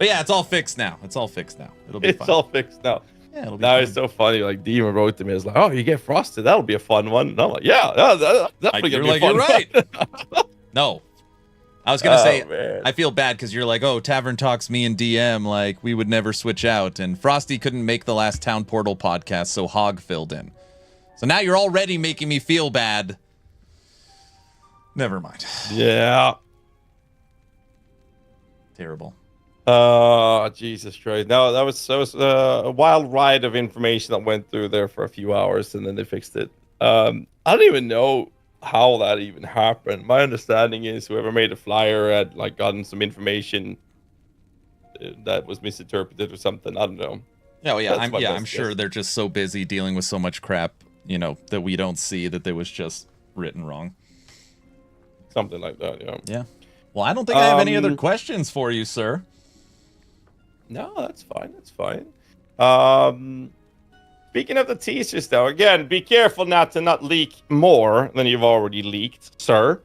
yeah, it's all fixed now. It'll be fine. It's all fixed now. Yeah, it'll be fun. It's so funny. Like, Demon wrote to me. It's like, oh, you get Frosty. That'll be a fun one. And I'm like, yeah, that's definitely going to be a fun you're right. No. I was gonna say, man. I feel bad because you're like, oh, Tavern Talks, me and DM, like we would never switch out, and Frosty couldn't make the last Town Portal podcast, so Hog filled in. So now you're already making me feel bad. Never mind. Yeah. Terrible. Oh, Jesus Christ. No, that was a wild ride of information that went through there for a few hours, and then they fixed it. I don't even know how that even happened. My understanding is whoever made the flyer had like gotten some information that was misinterpreted or something. I don't know. Oh yeah, I'm sure they're just so busy dealing with so much crap, you know, that we don't see that it was just written wrong. Something like that, yeah. Yeah. Well, I don't think I have any other questions for you, sir. No, that's fine. That's fine. Speaking of the teasers, though, again, be careful not leak more than you've already leaked, sir.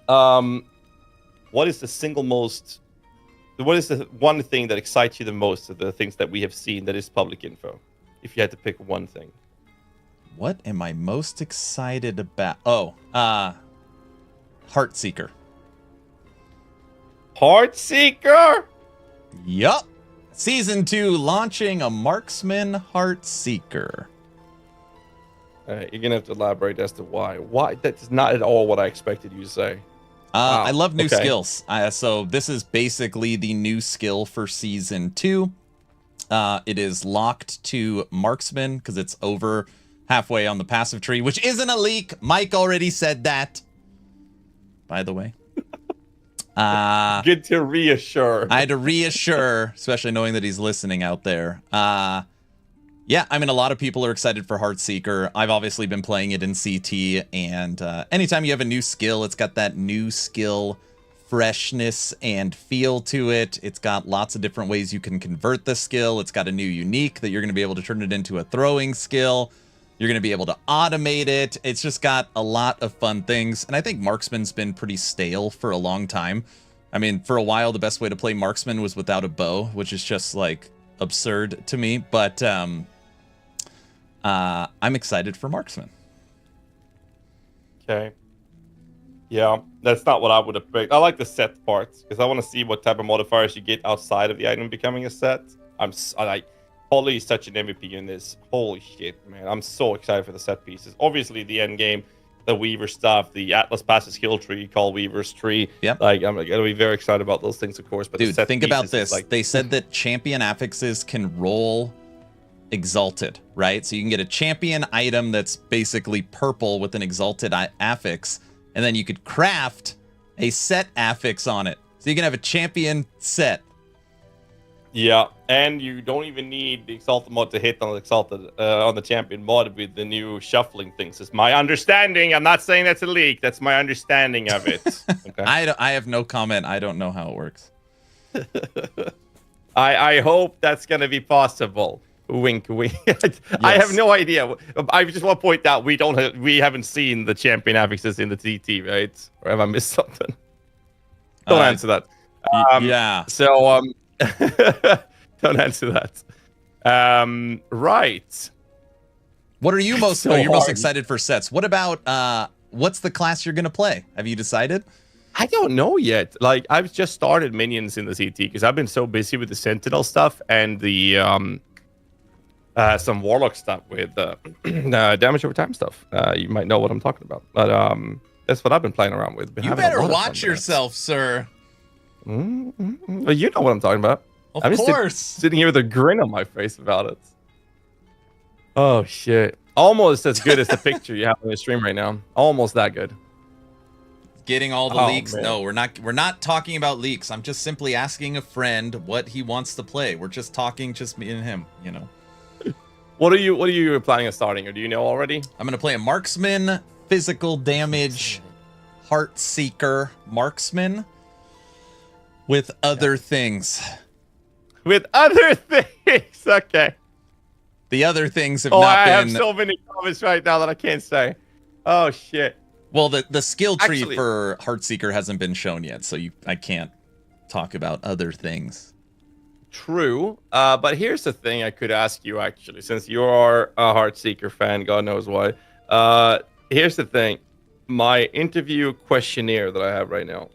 What is the one thing that excites you the most of the things that we have seen that is public info? If you had to pick one thing. What am I most excited about? Oh, Heartseeker. Heartseeker? Yup. Season 2 launching a Marksman Heartseeker. You're gonna have to elaborate as to why. Why? That's not at all what I expected you to say. Wow. I love new skills. So this is basically the new skill for Season 2. It is locked to Marksman because it's over halfway on the passive tree, which isn't a leak. Mike already said that, by the way. Good to reassure. I had to reassure, especially knowing that he's listening out there. Yeah, I mean, a lot of people are excited for Heartseeker. I've obviously been playing it in CT, and anytime you have a new skill, it's got that new skill freshness and feel to it. It's got lots of different ways you can convert the skill. It's got a new unique that you're going to be able to turn it into a throwing skill. You're going to be able to automate it. It's just got a lot of fun things. And I think Marksman's been pretty stale for a long time. I mean, for a while, the best way to play Marksman was without a bow, which is just, like, absurd to me. But I'm excited for Marksman. Okay. Yeah, that's not what I would have picked. I like the set parts, because I want to see what type of modifiers you get outside of the item becoming a set. Holly is such an MVP in this. Holy shit, man. I'm so excited for the set pieces. Obviously, the end game, the Weaver stuff, the Atlas Passes Hill tree, called Weaver's tree. Yep. Like, I'm going to be very excited about those things, of course. But dude, think about this. Like... They said that champion affixes can roll exalted, right? So you can get a champion item that's basically purple with an exalted affix, and then you could craft a set affix on it. So you can have a champion set. Yeah, and you don't even need the Exalted mod to hit on the Exalted on the Champion mod with the new shuffling things. It's my understanding. I'm not saying that's a leak. That's my understanding of it. Okay? I have no comment. I don't know how it works. I hope that's going to be possible. Wink, wink. I have no idea. I just want to point out we haven't seen the Champion affixes in the TT, right? Or have I missed something? Don't answer that. Yeah. So don't answer that. Right. What are you most you're most excited for sets? What about what's the class you're gonna play? Have you decided? I don't know yet. Like, I've just started minions in the CT because I've been so busy with the Sentinel stuff and the some Warlock stuff with damage over time stuff. You might know what I'm talking about. But that's what I've been playing around with. You better watch yourself, sir. Well, you know what I'm talking about. Of course. Sitting here with a grin on my face about it. Oh, shit. Almost as good as the picture you have on the stream right now. Almost that good. Getting all the leaks? Man. No, we're not talking about leaks. I'm just simply asking a friend what he wants to play. We're just talking, just me and him, you know. What are you planning on starting, or do you know already? I'm gonna play a Marksman, physical damage, Heartseeker Marksman. With other things. With other things, okay. The other things have not been... I have so many comments right now that I can't say. Oh, shit. Well, the skill tree for Heartseeker hasn't been shown yet, so I can't talk about other things. True, but here's the thing I could ask you, actually, since you are a Heartseeker fan, God knows why. Here's the thing. My interview questionnaire that I have right now.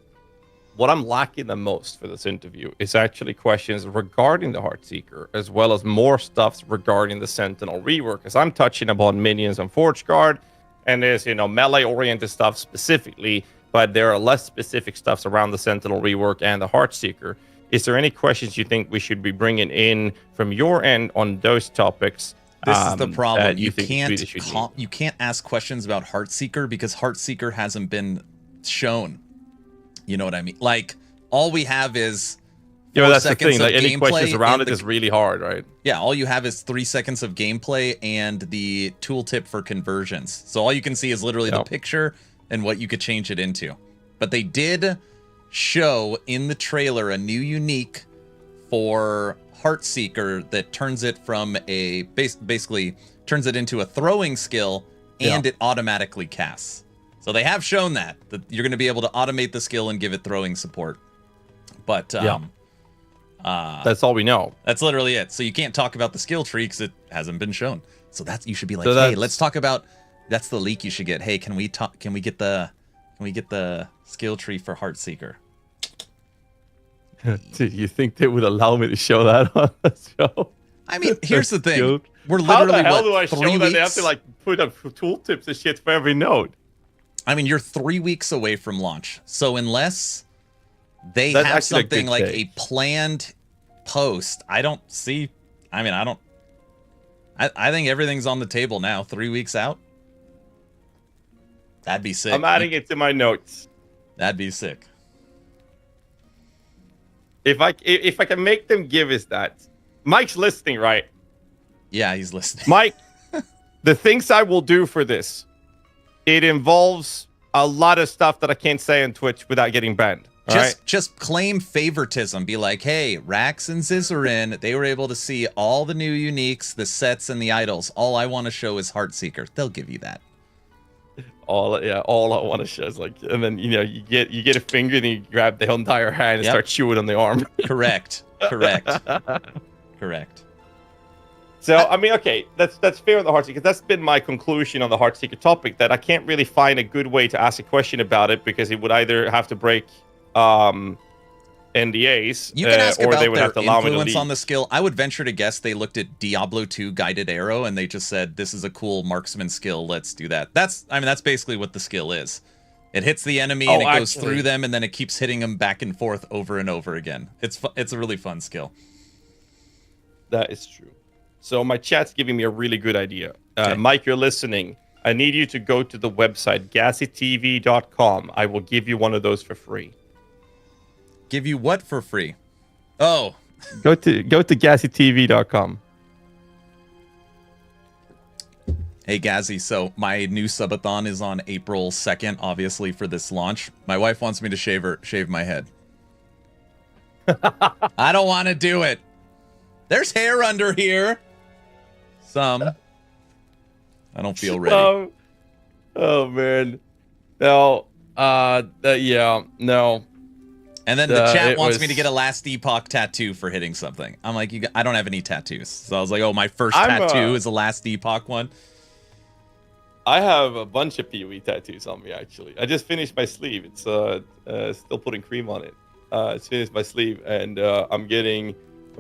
what I'm lacking the most for this interview is actually questions regarding the Heartseeker, as well as more stuff regarding the Sentinel rework. As I'm touching upon minions on Forge Guard, and there's, you know, melee-oriented stuff specifically, but there are less specific stuffs around the Sentinel rework and the Heartseeker. Is there any questions you think we should be bringing in from your end on those topics? This is the problem. You can't ask questions about Heartseeker because Heartseeker hasn't been shown. You know what I mean? Like, all we have is 4 that's the seconds thing. of Like, any questions around it the, is really hard, right? Yeah, all you have is 3 seconds of gameplay and the tooltip for conversions. So all you can see is literally the picture and what you could change it into. But they did show in the trailer a new unique for Heartseeker that turns it from a basically turns it into a throwing skill, and it automatically casts. So they have shown that you're going to be able to automate the skill and give it throwing support. But that's all we know. That's literally it. So you can't talk about the skill tree because it hasn't been shown. So that's, you should be like, hey, let's talk about. That's the leak you should get. Hey, can we talk? Can we get the skill tree for Heartseeker? Dude, you think they would allow me to show that on the show? I mean, here's the thing. We're How literally, the hell what, do I 3 show that? weeks? They have to like put up tooltips and shit for every node. I mean, you're 3 weeks away from launch. So unless they That's have actually a something good like take. a planned post, I don't see. I mean, I think everything's on the table now. 3 weeks out. That'd be sick. I'm adding it to my notes. That'd be sick. If I can make them give us that. Mike's listening, right? Yeah, he's listening. Mike, the things I will do for this, it involves a lot of stuff that I can't say on Twitch without getting banned. Just claim favoritism. Be like, hey, Rax and Zizarin, they were able to see all the new uniques, the sets, and the idols. All I want to show is Heartseeker. They'll give you that. All I want to show is like, and then you get a finger and you grab the entire hand and start chewing on the arm. Correct. So I mean, okay, that's fair on the Heartseeker, because that's been my conclusion on the Heartseeker topic, that I can't really find a good way to ask a question about it, because it would either have to break NDAs, you can ask or about they would their have to allow me to influence leave. on the skill. I would venture to guess they looked at Diablo 2 guided arrow and they just said, this is a cool marksman skill, let's do that. That's basically what the skill is. It hits the enemy and it goes through them, and then it keeps hitting them back and forth over and over again. It's a really fun skill. That is true. So my chat's giving me a really good idea. Okay. Mike, you're listening. I need you to go to the website, GazzyTV.com. I will give you one of those for free. Give you what for free? Oh. Go to GazzyTV.com. Hey, Ghazzy, so my new subathon is on April 2nd, obviously, for this launch. My wife wants me to shave my head. I don't want to do it. There's hair under here. Some. I don't feel ready. Oh, man. No. Yeah, no. And then the chat wants me to get a last Epoch tattoo for hitting something. I'm like, I don't have any tattoos. So I was like, oh, my first tattoo is a last Epoch one. I have a bunch of PoE tattoos on me, actually. I just finished my sleeve. It's still putting cream on it. It's finished my sleeve, and I'm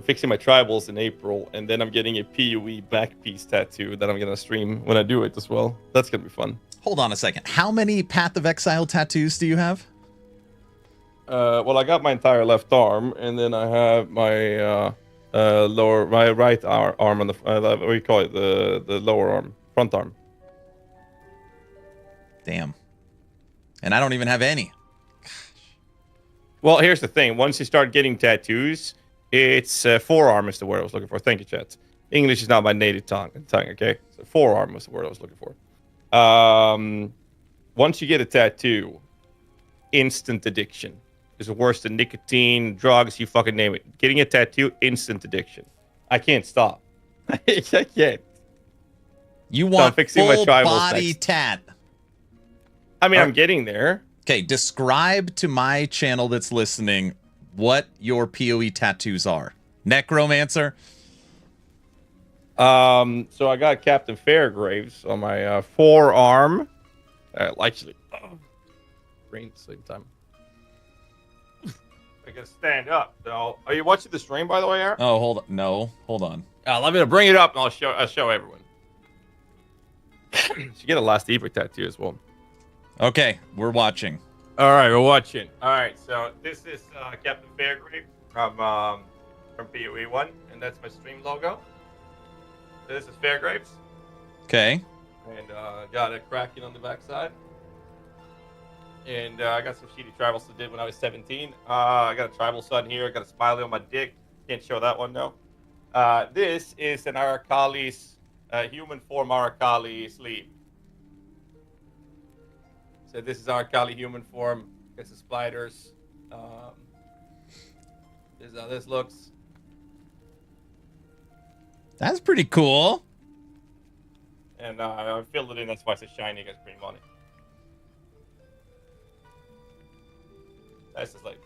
fixing my tribals in April, and then I'm getting a PoE back piece tattoo that I'm gonna stream when I do it as well. That's gonna be fun. Hold on a second. How many Path of Exile tattoos do you have? Well, I got my entire left arm, and then I have my my right arm on the what do you call it? The lower arm, front arm. Damn. And I don't even have any. Well, here's the thing. Once you start getting tattoos, it's forearm is the word I was looking for. Thank you, chat. English is not my native tongue, okay? So forearm was the word I was looking for. Once you get a tattoo, instant addiction. It's worse than nicotine, drugs, you fucking name it. Getting a tattoo, instant addiction. I can't stop. I can't. You want fixing my full tribals body next. tat. I mean, I'm getting there. Okay, describe to my channel that's listening what your PoE tattoos are. Necromancer? So I got Captain Fairgraves on my forearm. Actually, brain at the same time. I can stand up. So, are you watching the stream, by the way, Aaron? Oh, hold on. No, hold on. Let me bring it up, and I'll show everyone. You get a Last Epoch tattoo as well. Okay, we're watching. All right, we're watching. All right, so this is Captain Fairgrave from PoE 1, and that's my stream logo. This is Fairgraves. Okay. And got a Kraken on the backside. And I got some shitty tribals I did when I was 17. I got a tribal sun here. I got a smiley on my dick. Can't show that one, though. This is an Arakali's human form Arakali sleeve. So this is Arakali human form. Got some spiders. This is how this looks. That's pretty cool. And I filled it in. That's why it's shiny. Gets green money. That's just like,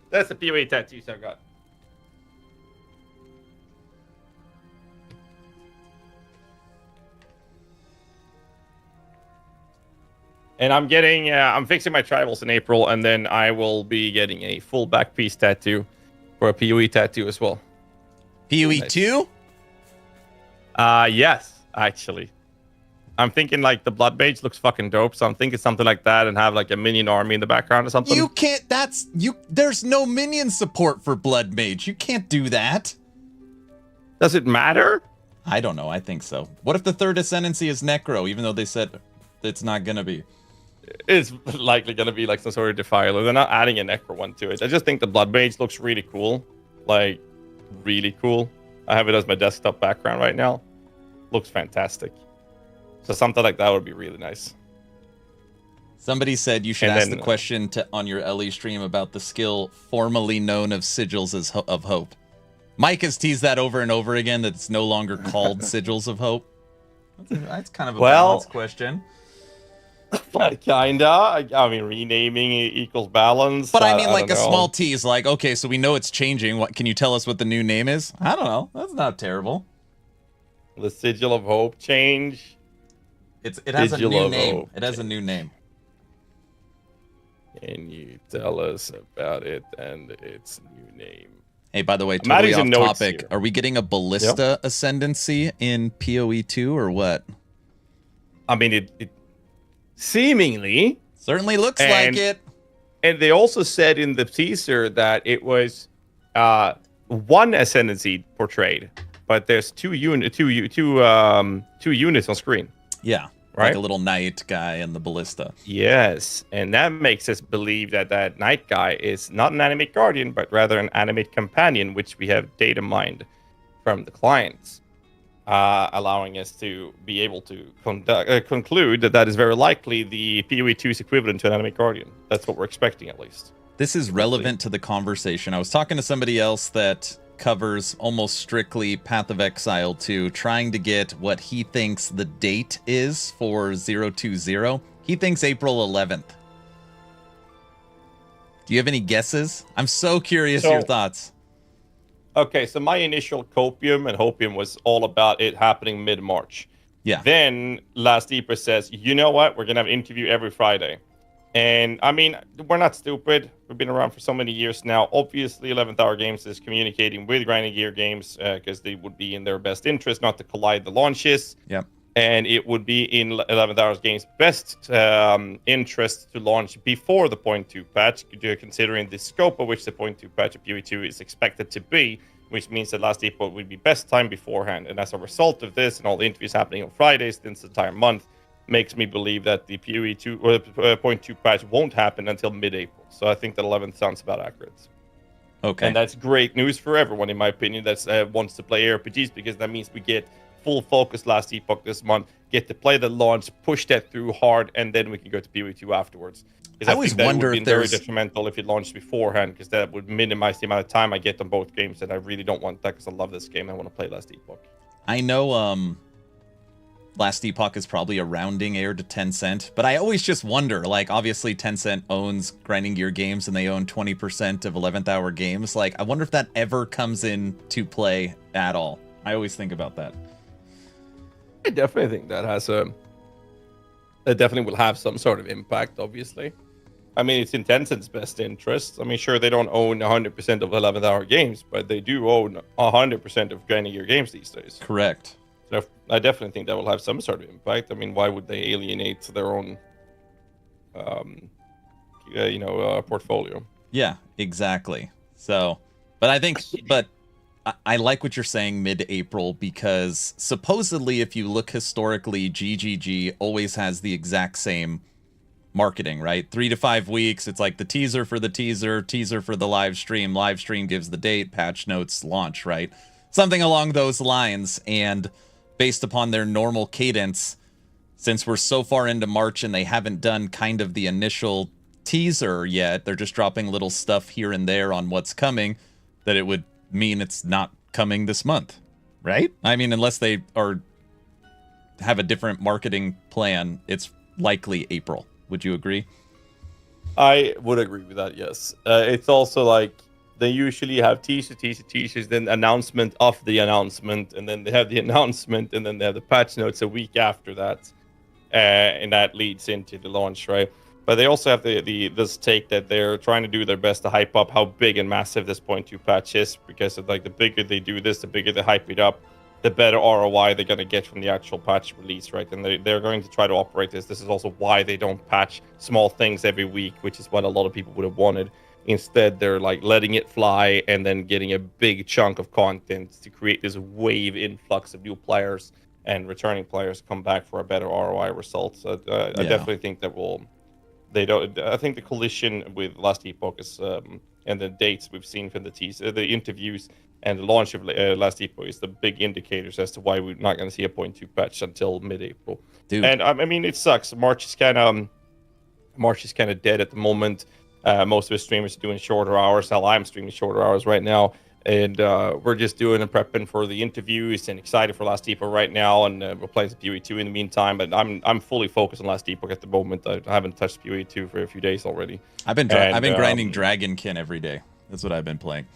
that's the PoE tattoos I've got. And I'm getting, I'm fixing my tribals in April, and then I will be getting a full back piece tattoo for a PoE tattoo as well. PoE 2? Yes, actually. I'm thinking like the Blood Mage looks fucking dope, so I'm thinking something like that and have like a minion army in the background or something. You can't, there's no minion support for Blood Mage. You can't do that. Does it matter? I don't know, I think so. What if the third ascendancy is Necro, even though they said it's not gonna be? It's likely gonna be like some sort of Defiler. They're not adding a Necro one to it. I just think the Blood Mage looks really cool. Like, really cool. I have it as my desktop background right now. Looks fantastic. So something like that would be really nice. Somebody said you should ask the question on your LE stream about the skill formerly known of Sigils of Hope. Mike has teased that over and over again, that it's no longer called Sigils of Hope. That's kind of a balanced question. Kinda. I mean, renaming equals balance. But I mean, like a small tease, like, okay, so we know it's changing. What can you tell us what the new name is? I don't know. That's not terrible. The Sigil of Hope change. It has a new name. It has a new name. Can you tell us about it and its new name? Hey, by the way, totally off topic. Here. Are we getting a Ballista ascendancy in PoE 2 or what? I mean, it seemingly certainly looks like it. And they also said in the teaser that it was one ascendancy portrayed, but there's two units on screen. Yeah, right. Like a little knight guy and the ballista. Yes, and that makes us believe that that knight guy is not an animate guardian, but rather an animate companion, which we have data mined from the clients, allowing us to be able to conclude that that is very likely the PoE 2's equivalent to an animate guardian. That's what we're expecting, at least. This is relevant to the conversation. I was talking to somebody else that covers almost strictly Path of Exile 2, trying to get what he thinks the date is for 020. He thinks April 11th. Do you have any guesses? I'm so curious your thoughts. Okay, so my initial copium and hopium was all about it happening mid-March. Yeah. Then Last Epoch says, you know what? We're going to have an interview every Friday. And, I mean, we're not stupid. We've been around for so many years now. Obviously, 11th Hour Games is communicating with Grinding Gear Games because they would be in their best interest not to collide the launches. Yep. And it would be in 11th Hour Games' best interest to launch before the 0.2 patch, considering the scope of which the 0.2 patch of PoE 2 is expected to be, which means that Last Epoch would be best time beforehand. And as a result of this and all the interviews happening on Fridays this entire month, makes me believe that the PoE 2 or 0.2 patch won't happen until mid-April. So I think that 11th sounds about accurate. Okay. And that's great news for everyone, in my opinion, that wants to play RPGs, because that means we get full focus Last Epoch this month, get to play the launch, push that through hard, and then we can go to PoE 2 afterwards. I always wonder if very detrimental if it launched beforehand, because that would minimize the amount of time I get on both games, and I really don't want that because I love this game. I want to play Last Epoch. I know Last Epoch is probably a rounding error to Tencent, but I always just wonder, like, obviously Tencent owns Grinding Gear Games and they own 20% of 11th Hour Games. Like, I wonder if that ever comes into play at all. I always think about that. I definitely think that has that definitely will have some sort of impact, obviously. I mean, it's in Tencent's best interest. I mean, sure, they don't own 100% of 11th Hour Games, but they do own 100% of grinding gear games these days. Correct. So I definitely think that will have some sort of impact. I mean, why would they alienate their own, portfolio? Yeah, exactly. So, but I think, but I like what you're saying mid-April, because supposedly if you look historically, GGG always has the exact same marketing, right? 3 to 5 weeks. It's like the teaser for the teaser for the live stream gives the date, patch notes, launch, right? Something along those lines. And based upon their normal cadence, since we're so far into March and they haven't done kind of the initial teaser yet, they're just dropping little stuff here and there on what's coming, that it would mean it's not coming this month, right? I mean, unless they have a different marketing plan, it's likely April. Would you agree? I would agree with that, yes. It's also like they usually have teasers, then announcement of the announcement, and then they have the announcement, and then they have the patch notes a week after that. And that leads into the launch, right? But they also have this take that they're trying to do their best to hype up how big and massive this 0.2 patch is, because of, like, the bigger they do this, the bigger they hype it up, the better ROI they're going to get from the actual patch release, right? And they're going to try to operate this. This is also why they don't patch small things every week, which is what a lot of people would have wanted. Instead, they're like letting it fly and then getting a big chunk of content to create this wave influx of new players and returning players come back for a better ROI result. So I definitely think that I think the collision with Last Epoch is, and the dates we've seen from the teaser, the interviews, and the launch of Last Epoch is the big indicators as to why we're not going to see a 0.2 patch until mid-April. Dude. And I mean, it sucks. March is kind of dead at the moment. Most of the streamers are doing shorter hours. Hell, I'm streaming shorter hours right now, and we're just doing and prepping for the interviews and excited for Last Epoch right now. And we're playing some PoE 2 in the meantime. But I'm fully focused on Last Epoch at the moment. I haven't touched PoE 2 for a few days already. I've been grinding Dragonkin every day. That's what I've been playing.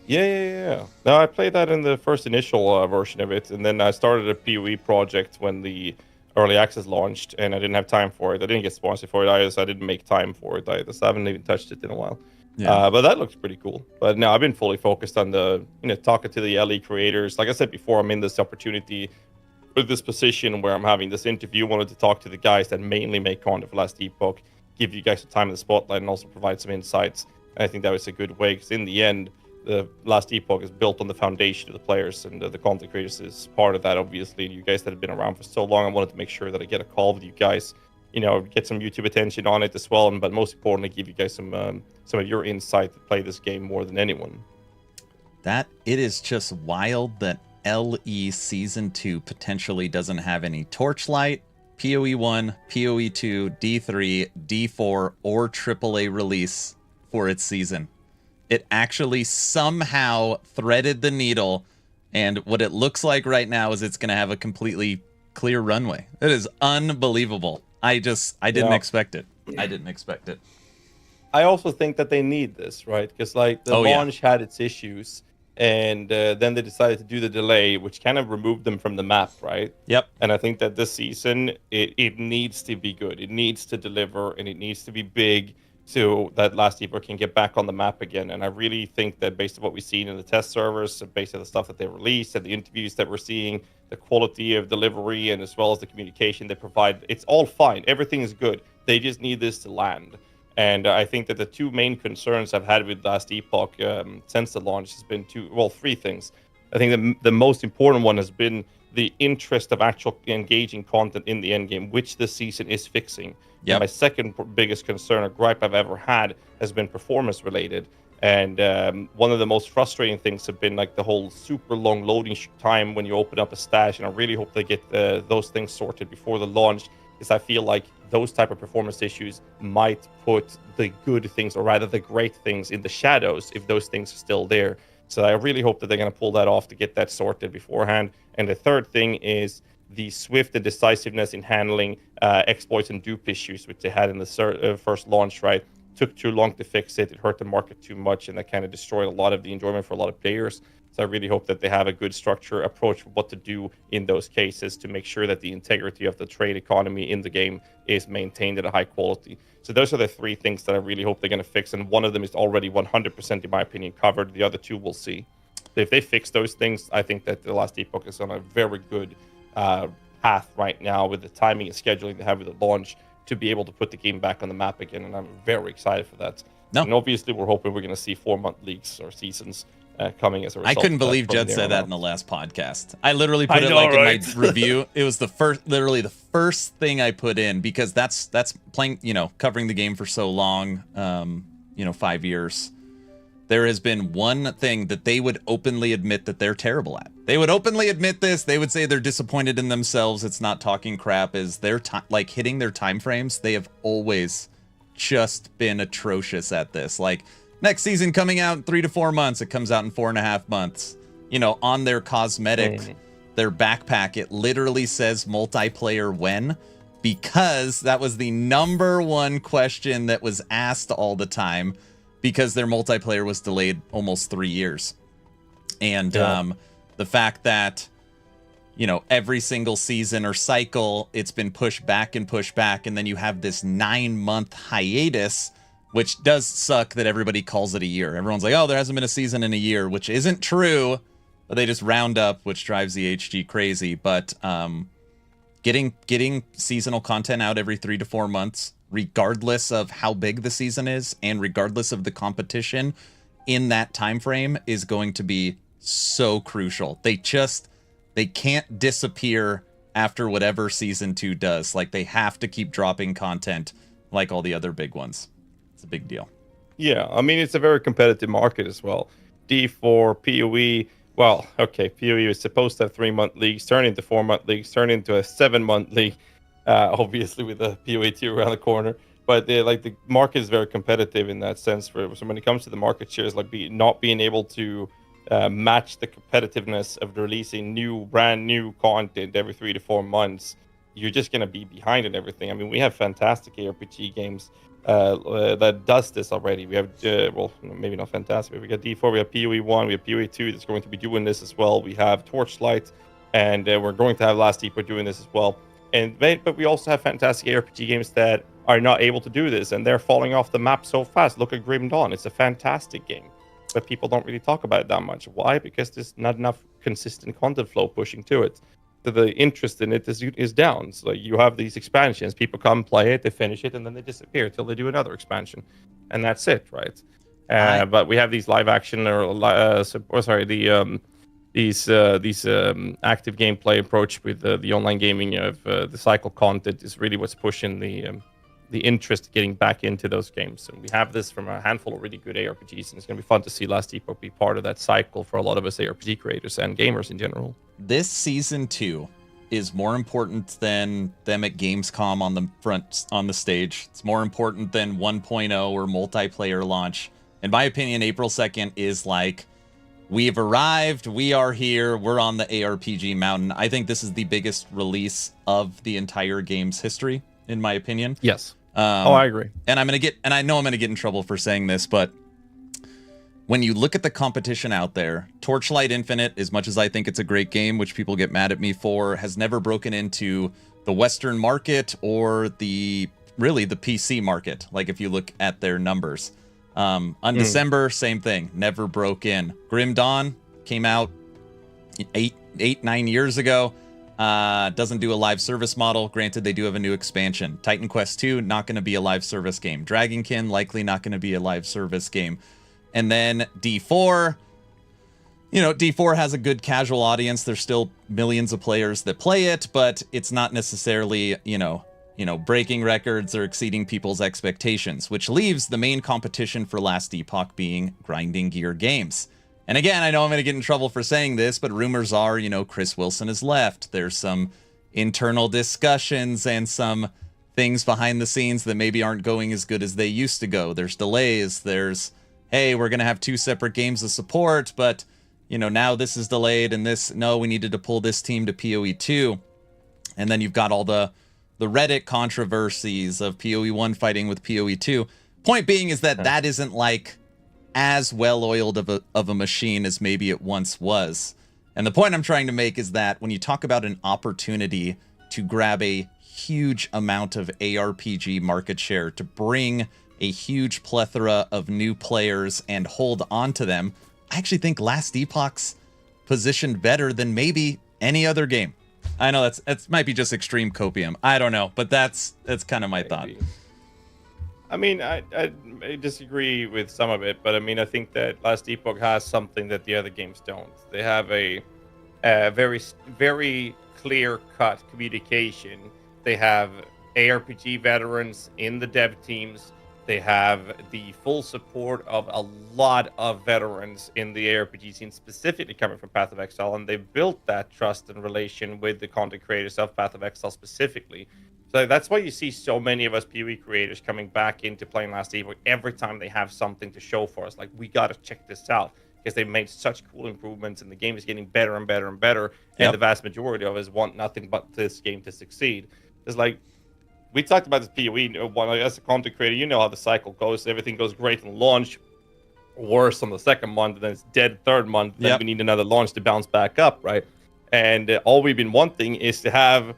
Yeah. No, I played that in the first initial version of it, and then I started a PoE project when the early access launched, and I didn't have time for it. I didn't get sponsored for it either, so I didn't make time for it either. So I haven't even touched it in a while. Yeah. But that looks pretty cool. But now I've been fully focused on talking to the LE creators. Like I said before, I'm in this opportunity with this position where I'm having this interview. Wanted to talk to the guys that mainly make content for Last Epoch, give you guys some time in the spotlight, and also provide some insights. And I think that was a good way, because in the end, the Last Epoch is built on the foundation of the players, and the content creators is part of that, obviously. And you guys that have been around for so long, I wanted to make sure that I get a call with you guys, get some YouTube attention on it as well, but most importantly, give you guys some of your insight to play this game more than anyone. That it is just wild that LE Season 2 potentially doesn't have any Torchlight, PoE 1, PoE 2, D3, D4, or AAA release for its season. It actually somehow threaded the needle, and what it looks like right now is it's going to have a completely clear runway. It is unbelievable. I didn't expect it. I didn't expect it. I also think that they need this, right? Because the launch had its issues, and then they decided to do the delay, which kind of removed them from the map, right? Yep. And I think that this season, it needs to be good. It needs to deliver, and it needs to be big, so that Last Epoch can get back on the map again. And I really think that based on what we've seen in the test servers, based on the stuff that they released and the interviews that we're seeing, the quality of delivery, and as well as the communication they provide, it's all fine. Everything is good. They just need this to land. And I think that the two main concerns I've had with Last Epoch since the launch has been three things. I think the most important one has been the interest of actual engaging content in the endgame, which this season is fixing. Yep. My second biggest concern or gripe I've ever had has been performance related. And one of the most frustrating things have been the whole super long loading time when you open up a stash. And I really hope they get those things sorted before the launch, because I feel like those type of performance issues might put the good things, or rather the great things, in the shadows if those things are still there. So I really hope that they're going to pull that off to get that sorted beforehand. And the third thing is the swift and decisiveness in handling exploits and dupe issues, which they had in the first launch, right? took too long to fix it. It hurt the market too much, and that kind of destroyed a lot of the enjoyment for a lot of players. So I really hope that they have a good structure approach for what to do in those cases to make sure that the integrity of the trade economy in the game is maintained at a high quality. So those are the three things that I really hope they're going to fix, and one of them is already 100%, in my opinion, covered. The other two we'll see. So if they fix those things, I think that the last Epoch is on a very good path right now with the timing and scheduling they have with the launch to be able to put the game back on the map again, and I'm very excited for that. No. And obviously, we're hoping we're going to see 4-month leaks or seasons coming as a result. I couldn't believe Judd said that in the last podcast. I literally put it like right? in my review. It was literally the first thing I put in, because that's playing, covering the game for so long, 5 years. There has been one thing that they would openly admit that they're terrible at. They would openly admit this. They would say they're disappointed in themselves. It's not talking crap. Is their like hitting their time frames? They have always just been atrocious at this. Like, next season coming out in 3 to 4 months. It comes out in 4.5 months. On their cosmetic, their backpack, it literally says multiplayer when, because that was the number one question that was asked all the time, because their multiplayer was delayed almost 3 years. And the fact that, every single season or cycle, it's been pushed back, and then you have this 9-month hiatus, which does suck that everybody calls it a year. Everyone's like, oh, there hasn't been a season in a year, which isn't true, but they just round up, which drives the HG crazy. But getting seasonal content out every 3 to 4 months, regardless of how big the season is and regardless of the competition in that time frame, is going to be so crucial. They can't disappear after whatever season 2 does. Like, they have to keep dropping content like all the other big ones. It's a big deal. Yeah, I mean, it's a very competitive market as well. D4, PoE, well, okay, PoE is supposed to have 3-month leagues, turn into 4-month leagues, turn into a 7-month league, obviously with the PoE 2 around the corner. But the market is very competitive in that sense. So when it comes to the market shares, like not being able to match the competitiveness of releasing brand new content every 3 to 4 months, you're just going to be behind in everything. I mean, we have fantastic ARPG games that does this already. We have, maybe not fantastic, but we got D4, we have PoE 1, we have PoE 2 that's going to be doing this as well. We have Torchlight, and we're going to have Last Epoch doing this as well. But we also have fantastic ARPG games that are not able to do this, and they're falling off the map so fast. Look at Grim Dawn. It's a fantastic game, but people don't really talk about it that much. Why? Because there's not enough consistent content flow pushing to it. So the interest in it is down. So you have these expansions. People come, play it, they finish it, and then they disappear till they do another expansion. And that's it, right? But we have these live action these active gameplay approach with the online gaming of the cycle content is really what's pushing the interest getting back into those games. And we have this from a handful of really good ARPGs, and it's going to be fun to see Last Epoch be part of that cycle for a lot of us ARPG creators and gamers in general. This season 2 is more important than them at Gamescom on the stage. It's more important than 1.0 or multiplayer launch. In my opinion, April 2nd is like, we've arrived, we are here, we're on the ARPG mountain. I think this is the biggest release of the entire game's history, in my opinion. Yes. I agree. And I know I'm gonna get in trouble for saying this, but when you look at the competition out there, Torchlight Infinite, as much as I think it's a great game, which people get mad at me for, has never broken into the Western market or the PC market. Like, if you look at their numbers. On December, same thing, never broke in. Grim Dawn came out 9 years ago. Doesn't do a live service model. Granted, they do have a new expansion. Titan Quest 2, not going to be a live service game. Dragonkin, likely not going to be a live service game. And then D4, D4 has a good casual audience. There's still millions of players that play it, but it's not necessarily, breaking records or exceeding people's expectations, which leaves the main competition for Last Epoch being grinding gear games. And again, I know I'm going to get in trouble for saying this, but rumors are, Chris Wilson has left. There's some internal discussions and some things behind the scenes that maybe aren't going as good as they used to go. There's delays. There's, hey, we're going to have 2 separate games of support, but, now this is delayed and we needed to pull this team to PoE 2. And then you've got all the Reddit controversies of PoE 1 fighting with PoE 2. Point being is that that isn't like as well-oiled of a machine as maybe it once was. And the point I'm trying to make is that when you talk about an opportunity to grab a huge amount of ARPG market share, to bring a huge plethora of new players and hold on to them, I actually think Last Epoch's positioned better than maybe any other game. I know that's might be just extreme copium. I don't know, but that's kind of my thought. I mean, I disagree with some of it, but I mean, I think that Last Epoch has something that the other games don't. They have a very clear-cut communication. They have ARPG veterans in the dev teams. They have the full support of a lot of veterans in the ARPG scene, specifically coming from Path of Exile, and they've built that trust and relation with the content creators of Path of Exile specifically. So that's why you see so many of us PoE creators coming back into playing Last Epoch every time they have something to show for us. Like, we got to check this out because they've made such cool improvements and the game is getting better and better and better. And the vast majority of us want nothing but this game to succeed. It's like, we talked about this PoE. As a content creator, you know how the cycle goes. Everything goes great on launch, worse on the second month, and then it's dead third month. Then we need another launch to bounce back up, right? And all we've been wanting is to have,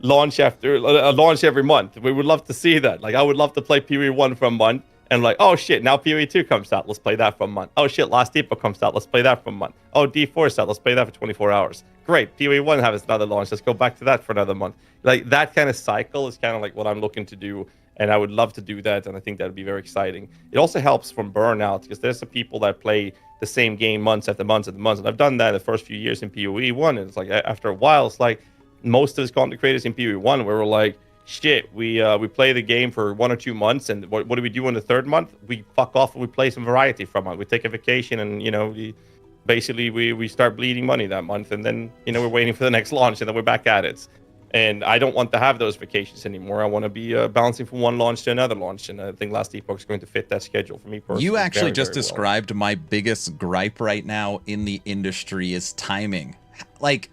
launch every month. We would love to see that. Like, I would love to play PoE 1 for a month and like, oh shit, now PoE 2 comes out, let's play that for a month. Oh shit, Last Epoch comes out, let's play that for a month. Oh, D4 is out, let's play that for 24 hours. Great, PoE 1 has another launch, let's go back to that for another month. Like, that kind of cycle is kind of like what I'm looking to do, and I would love to do that, and I think that would be very exciting. It also helps from burnout, because there's some people that play the same game months after months after months, and I've done that the first few years in PoE 1, and it's like, after a while, it's like, most of us content creators in PoE 1 where we're like, shit, we play the game for 1 or 2 months, and what do we do in the third month? We fuck off and we play some variety from it. We take a vacation, and we start bleeding money that month, and then we're waiting for the next launch, and then we're back at it. And I don't want to have those vacations anymore. I want to be bouncing from one launch to another launch, and I think Last Epoch is going to fit that schedule for me personally. You actually just very described my biggest gripe right now in the industry is timing. Like,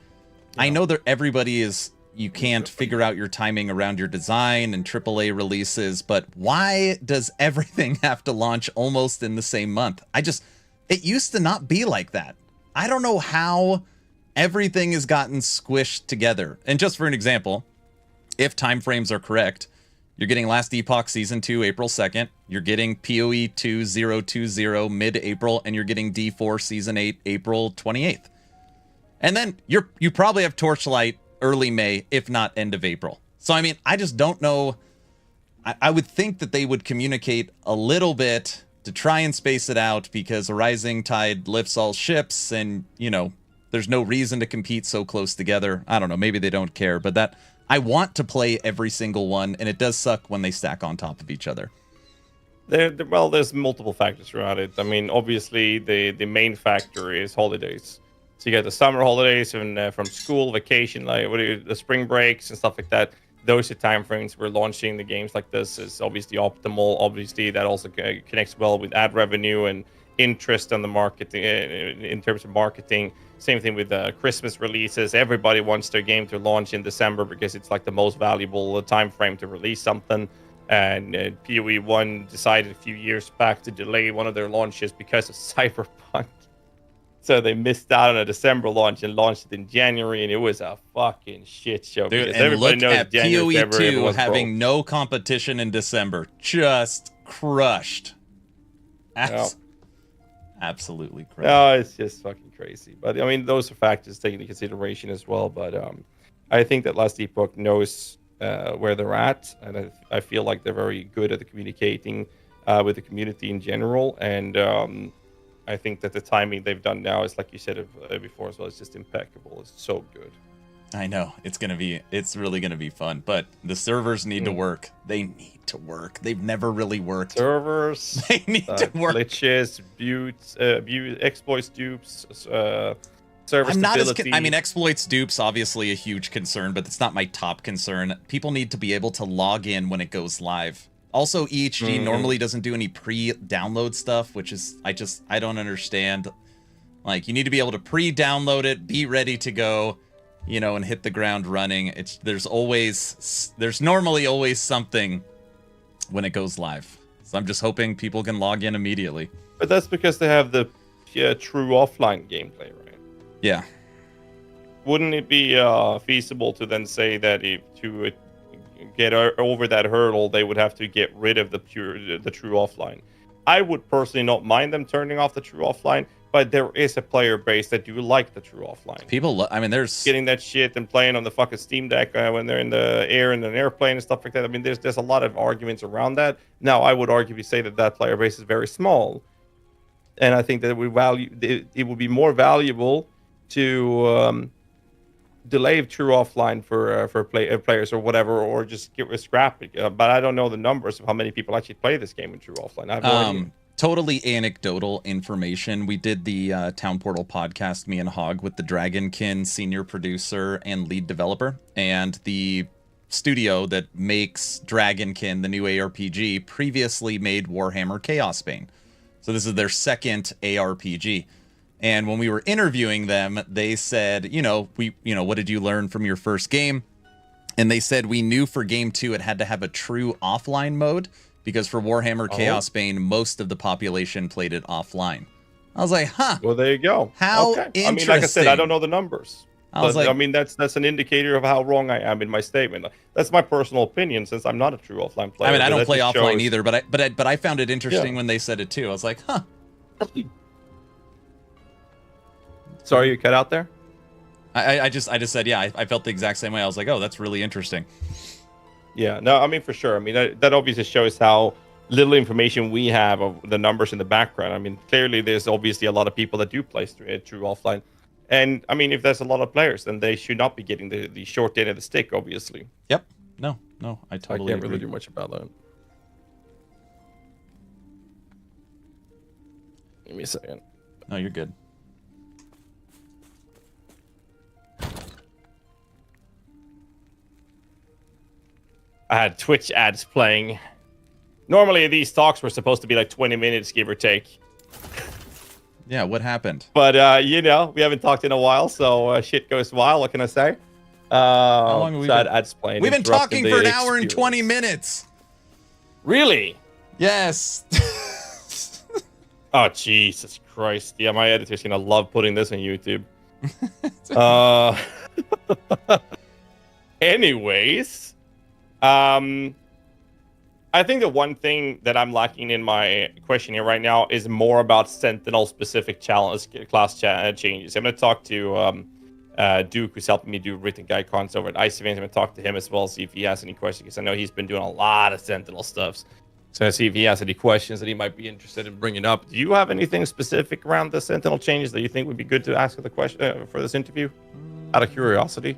I know that you can't figure out your timing around your design and AAA releases, but why does everything have to launch almost in the same month? It used to not be like that. I don't know how everything has gotten squished together. And just for an example, if timeframes are correct, you're getting Last Epoch Season 2 April 2nd, you're getting PoE 2020 mid-April, and you're getting D4 Season 8 April 28th. And then you probably have Torchlight early May, if not end of April. So, I mean, I just don't know. I would think that they would communicate a little bit to try and space it out, because a rising tide lifts all ships, and, there's no reason to compete so close together. I don't know. Maybe they don't care, but I want to play every single one, and it does suck when they stack on top of each other. There's multiple factors around it. I mean, obviously, the main factor is holidays. So you get the summer holidays and from school, vacation, like the spring breaks and stuff like that. Those are time frames where launching the games like this is obviously optimal. Obviously, that also connects well with ad revenue and interest on the market in terms of marketing. Same thing with Christmas releases. Everybody wants their game to launch in December because it's like the most valuable time frame to release something. And PoE 1 decided a few years back to delay one of their launches because of Cyberpunk. So they missed out on a December launch and launched it in January, and it was a fucking shit show. Dude, and look at PoE 2 having no competition in December. Just crushed. Absolutely crazy. No, it's just fucking crazy. But, I mean, those are factors taken into consideration as well. But I think that Last Epoch knows where they're at, and I feel like they're very good at communicating with the community in general. And I think that the timing they've done now is, like you said before as well, it's just impeccable. It's so good. I know. It's really going to be fun. But the servers need to work. They need to work. They've never really worked. Servers. They need to work. Glitches, exploits, dupes, server stability. Exploits, dupes, obviously a huge concern, but it's not my top concern. People need to be able to log in when it goes live. Also, EHG normally doesn't do any pre-download stuff, which is, I don't understand. Like, you need to be able to pre-download it, be ready to go, and hit the ground running. There's normally always something when it goes live. So I'm just hoping people can log in immediately. But that's because they have the true offline gameplay, right? Yeah. Wouldn't it be feasible to then say that if to get over that hurdle, they would have to get rid of the true offline? I would personally not mind them turning off the true offline, but there is a player base that do like the true offline. People, I mean, there's getting that shit and playing on the fucking Steam Deck when they're in the air in an airplane and stuff like that. I mean, there's a lot of arguments around that. Now, I would arguably say that player base is very small, and I think that it would be more valuable to delay true offline for players or whatever, or just scrap it. But I don't know the numbers of how many people actually play this game in true offline. I have no idea. Totally anecdotal information. We did the Town Portal podcast, me and Hog, with the Dragonkin senior producer and lead developer, and the studio that makes Dragonkin, the new ARPG, previously made Warhammer Chaos Bane. So this is their second ARPG. And when we were interviewing them, they said, what did you learn from your first game? And they said, we knew for game 2 it had to have a true offline mode, because for Warhammer Chaos Bane, most of the population played it offline. I was like, huh. Well, there you go. How interesting. I mean, like I said, I don't know the numbers. I mean, that's an indicator of how wrong I am in my statement. That's my personal opinion, since I'm not a true offline player. I mean, I don't play offline either, but I found it interesting when they said it too. I was like, huh. Sorry, you cut out there? I just said, yeah, I felt the exact same way. I was like, oh, that's really interesting. Yeah, no, I mean, for sure. I mean, that obviously shows how little information we have of the numbers in the background. I mean, clearly there's obviously a lot of people that do play true offline. And, I mean, if there's a lot of players, then they should not be getting the short end of the stick, obviously. Yep. No, I totally can't really agree. do much about that. Give me a second. No, you're good. I had Twitch ads playing. Normally, these talks were supposed to be like 20 minutes, give or take. Yeah, what happened? But, we haven't talked in a while, so shit goes wild. What can I say? How long have we been? Ads playing. We've been talking for an hour and 20 minutes. Really? Yes. Oh, Jesus Christ. Yeah, my editor's going to love putting this on YouTube. Anyways. I think the one thing that I'm lacking in my question here right now is more about Sentinel specific class changes. I'm going to talk to Duke, who's helping me do written guide cons over at Ice Events. I'm going to talk to him as well, see if he has any questions, because I know he's been doing a lot of Sentinel stuff. So see if he has any questions that he might be interested in bringing up. Do you have anything specific around the Sentinel changes that you think would be good to ask the question for this interview? Out of curiosity.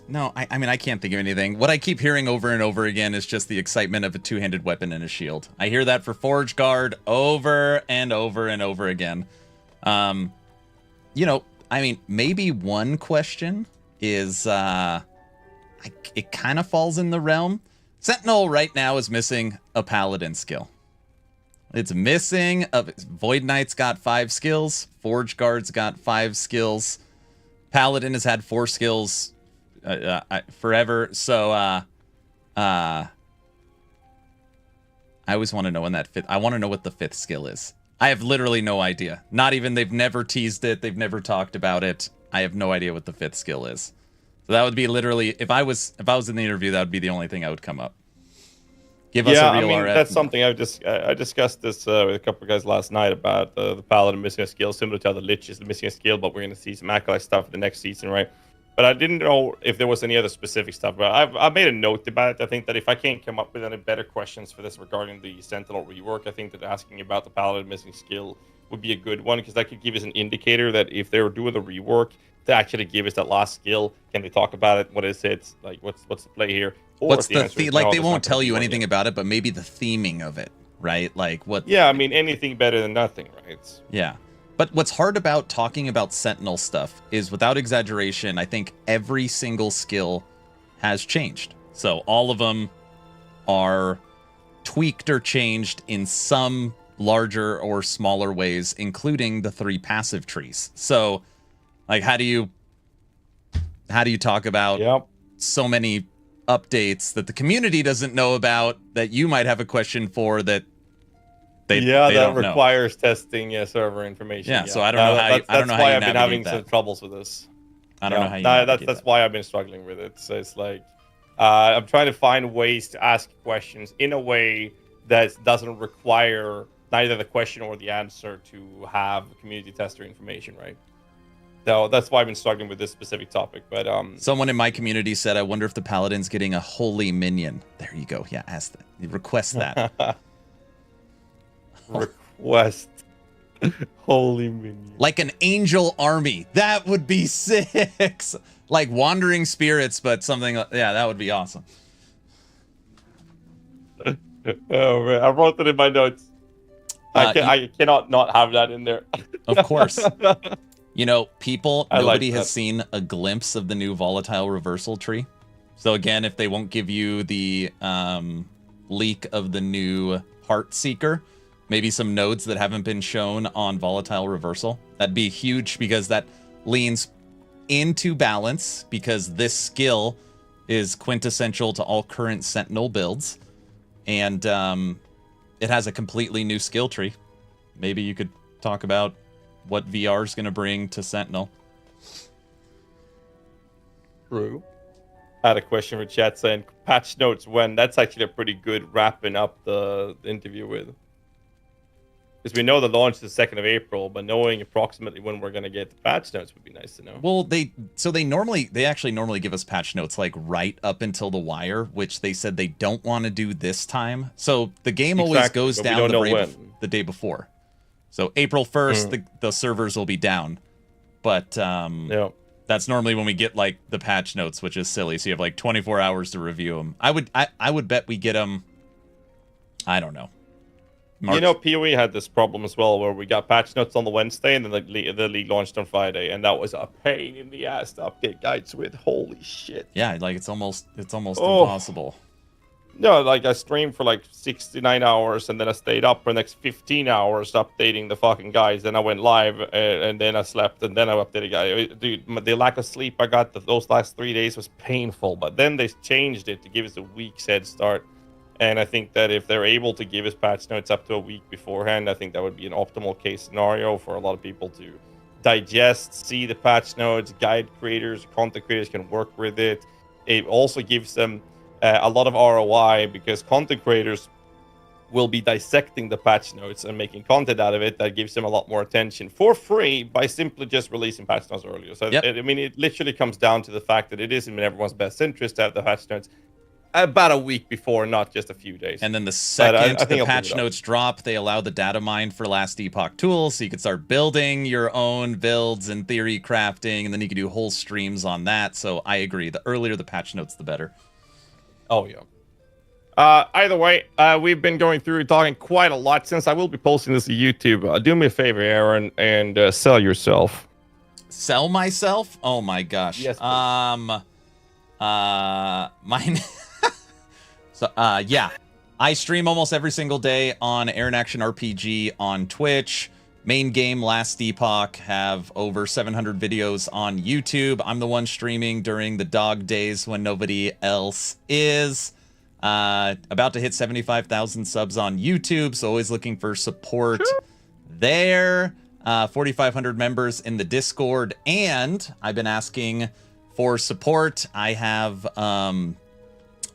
No, I mean, I can't think of anything. What I keep hearing over and over again is just the excitement of a two-handed weapon and a shield. I hear that for Forge Guard over and over and over again. I mean, maybe one question is, it kind of falls in the realm. Sentinel right now is missing a Paladin skill. It's missing Void Knight's got 5 skills. Forge Guard's got 5 skills. Paladin has had 4 skills forever. So I always want to know when that fifth. I want to know what the 5th skill is. I have literally no idea. Not even, they've never teased it. They've never talked about it. I have no idea what the 5th skill is. So that would be literally, if I was in the interview, that would be the only thing I would come up. Give us a real RF. That's something I discussed this with a couple of guys last night about the Paladin missing a skill, similar to how the Lich is missing a skill, but we're going to see some Acolyte stuff for the next season, right? But I didn't know if there was any other specific stuff. But I've made a note about it. I think that if I can't come up with any better questions for this regarding the Sentinel rework, I think that asking about the Paladin missing skill would be a good one, because that could give us an indicator that if they were doing the rework, to actually give us that last skill, can they talk about it? What is it? Like, what's the play here? Or what's the like? They won't tell you anything about it, but maybe the theming of it, right? Like what? Yeah, I mean, anything better than nothing, right? Yeah. But what's hard about talking about Sentinel stuff is, without exaggeration, I think every single skill has changed. So all of them are tweaked or changed in some larger or smaller ways, including the 3 passive trees. So, like, how do you talk about so many updates that the community doesn't know about that you might have a question for that they that don't requires testing server information. Yeah, so I don't know how you, I don't know how why you I've been navigate having that. some troubles with this. I don't know how you navigate that's that. why I've been struggling with it. So it's like I'm trying to find ways to ask questions in a way that doesn't require neither the question or the answer to have community tester information, right? So that's why I've been struggling with this specific topic. But someone in my community said, "I wonder if the Paladin's getting a holy minion." There you go. Yeah, ask that. Request that. Request holy minion. Like an angel army. That would be sick. Like wandering spirits, but something. Yeah, that would be awesome. Oh man, I wrote it in my notes. I cannot not have that in there. Of course. You know, nobody has that. seen a glimpse of the new volatile reversal tree. So again, if they won't give you the leak of the new Heart Seeker, maybe some nodes that haven't been shown on volatile reversal, that'd be huge because that leans into balance because this skill is quintessential to all current Sentinel builds. And it has a completely new skill tree. Maybe you could talk about what VR is going to bring to Sentinel. True. I had a question for chat saying patch notes when. That's actually a pretty good wrapping up the interview with. Because we know the launch is the 2nd of April, but knowing approximately when we're going to get the patch notes would be nice to know. Well, they actually normally give us patch notes like right up until the wire, which they said they don't want to do this time. So the game always goes down the day before. So April 1st, the servers will be down. But that's normally when we get like the patch notes, which is silly. So you have like 24 hours to review them. I would bet we get them, I don't know. March. You know, PoE had this problem as well, where we got patch notes on the Wednesday, and then the league launched on Friday, and that was a pain in the ass to update guides with. Holy shit! Yeah, like it's almost impossible. No, like I streamed for like 69 hours, and then I stayed up for the next 15 hours updating the fucking guides. Then I went live, and then I slept, and then I updated guys. Dude, the lack of sleep I got those last 3 days was painful. But then they changed it to give us a week's head start. And I think that if they're able to give us patch notes up to a week beforehand, I think that would be an optimal case scenario for a lot of people to digest, see the patch notes. Guide creators, content creators can work with it. It also gives them a lot of ROI because content creators will be dissecting the patch notes and making content out of it that gives them a lot more attention for free by simply just releasing patch notes earlier. So, I mean, it literally comes down to the fact that it is in everyone's best interest to have the patch notes about a week before, not just a few days. And then the second the patch notes drop, they allow the data mine for last Epoch tools, so you can start building your own builds and theory crafting, and then you can do whole streams on that. So I agree. The earlier the patch notes, the better. Oh, yeah. Either way, we've been going through talking quite a lot since I will be posting this to YouTube. Do me a favor, Aaron, and sell yourself. Sell myself? Oh my gosh. Yes, mine. So, yeah, I stream almost every single day on Aaron Action RPG on Twitch. Main game Last Epoch, have over 700 videos on YouTube. I'm the one streaming during the dog days when nobody else is. About to hit 75,000 subs on YouTube, so always looking for support there. 4,500 members in the Discord, and I've been asking for support. I have a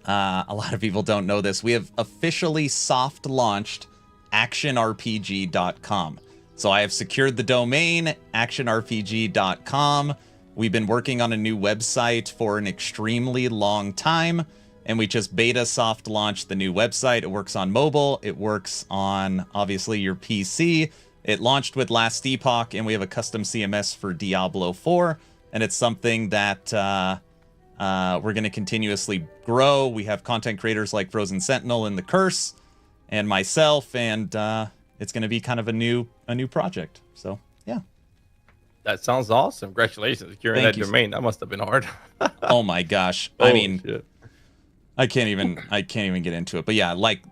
lot of people don't know this. We have officially soft launched actionrpg.com. So I have secured the domain, actionrpg.com. We've been working on a new website for an extremely long time, and we just beta soft launched the new website. It works on mobile. It works on, obviously, your PC. It launched with Last Epoch, and we have a custom CMS for Diablo 4, and it's something that we're going to continuously grow. We have content creators like Frozen Sentinel and The Curse and myself, and it's going to be kind of a new project. So, yeah. That sounds awesome. Congratulations securing that domain. That must have been hard. Oh my gosh. I mean, shit. I can't even get into it. But yeah, like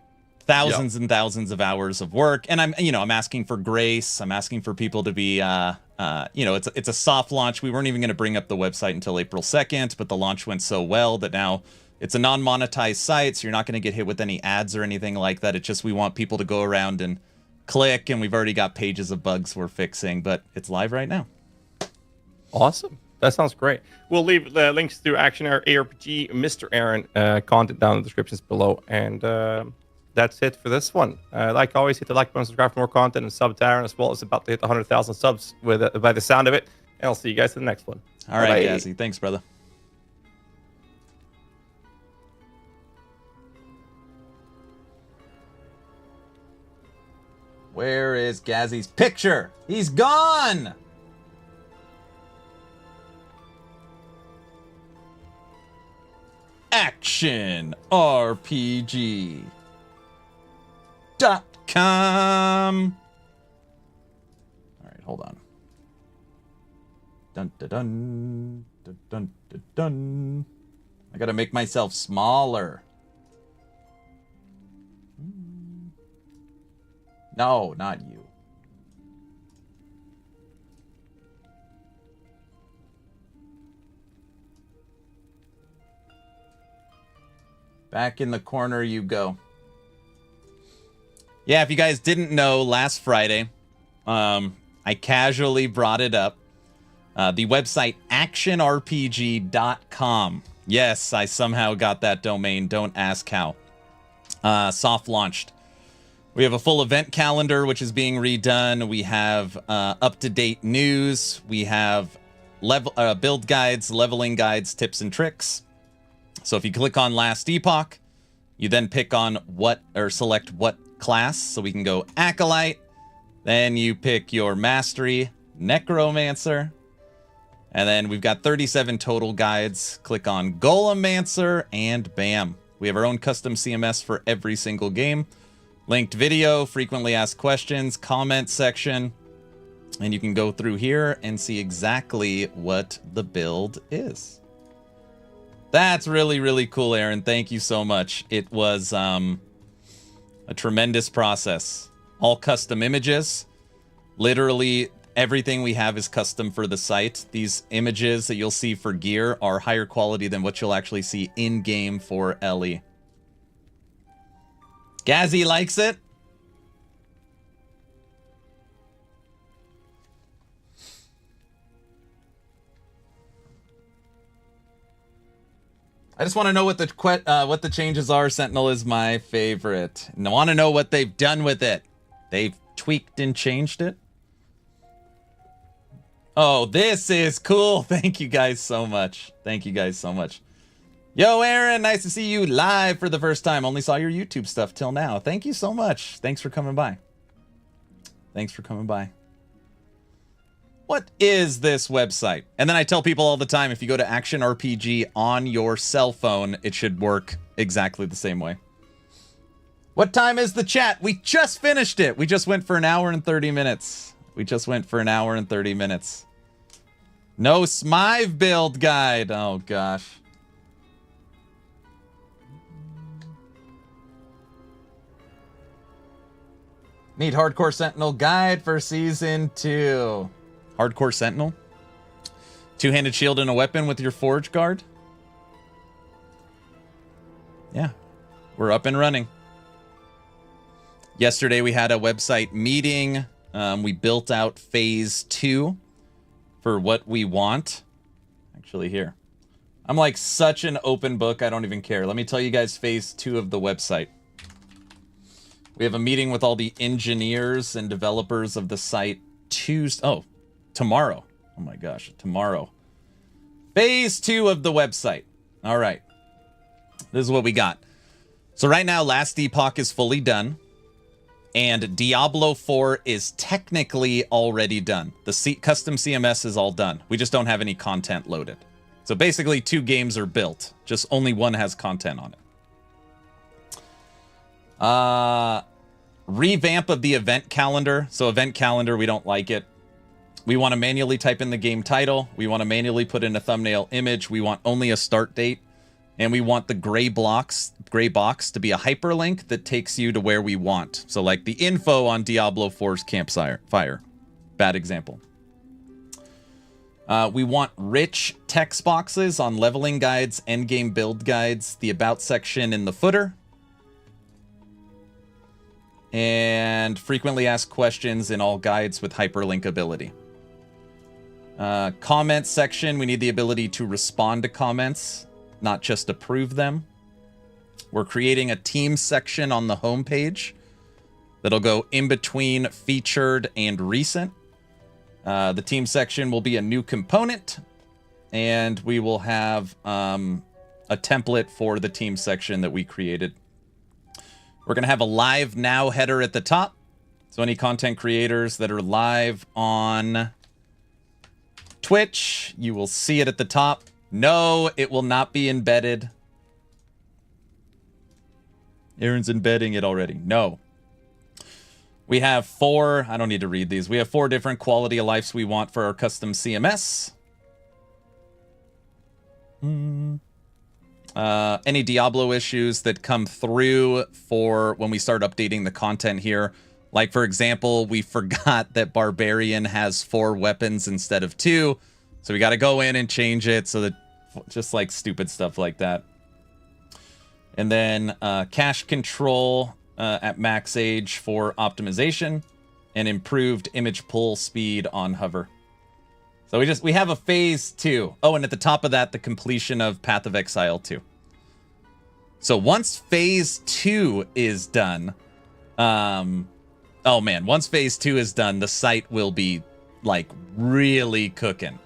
thousands and thousands of hours of work, and I'm asking for grace. I'm asking for people to be it's a soft launch. We weren't even going to bring up the website until April 2nd, but the launch went so well that now It's a non-monetized site, so you're not going to get hit with any ads or anything like that. It's just we want people to go around and click, and we've already got pages of bugs we're fixing, but it's live right now. Awesome. That sounds great. We'll leave the links to Action ARPG, Mr. Aaron, content down in the descriptions below. And that's it for this one. Like always, hit the like button, subscribe for more content, and sub to Aaron as well. It's about to hit 100,000 subs by the sound of it. And I'll see you guys in the next one. All right, Ghazzy. Thanks, brother. Where is Ghazzy's picture? He's gone! ActionRPG.com. All right, hold on. Dun dun dun dun dun dun dun. I gotta make myself smaller. No, not you. Back in the corner you go. Yeah, if you guys didn't know, last Friday, I casually brought it up. The website actionrpg.com. Yes, I somehow got that domain. Don't ask how. Soft launched. We have a full event calendar, which is being redone. We have up-to-date news. We have build guides, leveling guides, tips, and tricks. So if you click on Last Epoch, you then pick on select what class. So we can go Acolyte. Then you pick your mastery, Necromancer. And then we've got 37 total guides. Click on Golemancer, and bam. We have our own custom CMS for every single game. Linked video, frequently asked questions, comment section. And you can go through here and see exactly what the build is. That's really, really cool, Aaron. Thank you so much. It was a tremendous process. All custom images. Literally everything we have is custom for the site. These images that you'll see for gear are higher quality than what you'll actually see in-game for Ellie. Ghazzy likes it. I just want to know what the changes are. Sentinel is my favorite. And I want to know what they've done with it. They've tweaked and changed it. Oh, this is cool. Thank you guys so much. Thank you guys so much. Yo, Aaron, nice to see you live for the first time. Only saw your YouTube stuff till now. Thank you so much. Thanks for coming by. Thanks for coming by. What is this website? And then I tell people all the time, if you go to Action RPG on your cell phone, it should work exactly the same way. What time is the chat? We just finished it. We just went for an hour and 30 minutes. We just went for an hour and 30 minutes. No Smive build guide. Oh, gosh. Need Hardcore Sentinel guide for Season 2. Hardcore Sentinel? Two-handed shield and a weapon with your Forge Guard? Yeah. We're up and running. Yesterday we had a website meeting. We built out Phase 2 for what we want. Actually, here. I'm like such an open book, I don't even care. Let me tell you guys Phase 2 of the website. We have a meeting with all the engineers and developers of the site tomorrow. Oh my gosh, tomorrow. Phase 2 of the website. All right. This is what we got. So right now, Last Epoch is fully done. And Diablo 4 is technically already done. The custom CMS is all done. We just don't have any content loaded. So basically 2 games are built. Just only one has content on it. Revamp of the event calendar. So event calendar, we don't like it. We want to manually type in the game title. We want to manually put in a thumbnail image. We want only a start date. And we want the gray box to be a hyperlink that takes you to where we want. So like the info on Diablo 4's campfire. Bad example. We want rich text boxes on leveling guides, endgame build guides, the about section in the footer, and frequently asked questions in all guides with hyperlink ability. Comment section, we need the ability to respond to comments, not just approve them. We're creating a team section on the homepage that'll go in between featured and recent. The team section will be a new component, and we will have a template for the team section that we created. We're going to have a live now header at the top. So any content creators that are live on Twitch, you will see it at the top. No, it will not be embedded. Aaron's embedding it already. No. We have four, I don't need to read these. We have 4 different quality of lives we want for our custom CMS. Any Diablo issues that come through for when we start updating the content here. Like, for example, we forgot that Barbarian has 4 weapons instead of 2. So we got to go in and change it so that just like stupid stuff like that. And then cache control at max age for optimization and improved image pull speed on hover. So we have a phase 2. Oh, and at the top of that, the completion of Path of Exile 2. So once phase 2 is done, oh man, once phase 2 is done, the site will be like really cooking.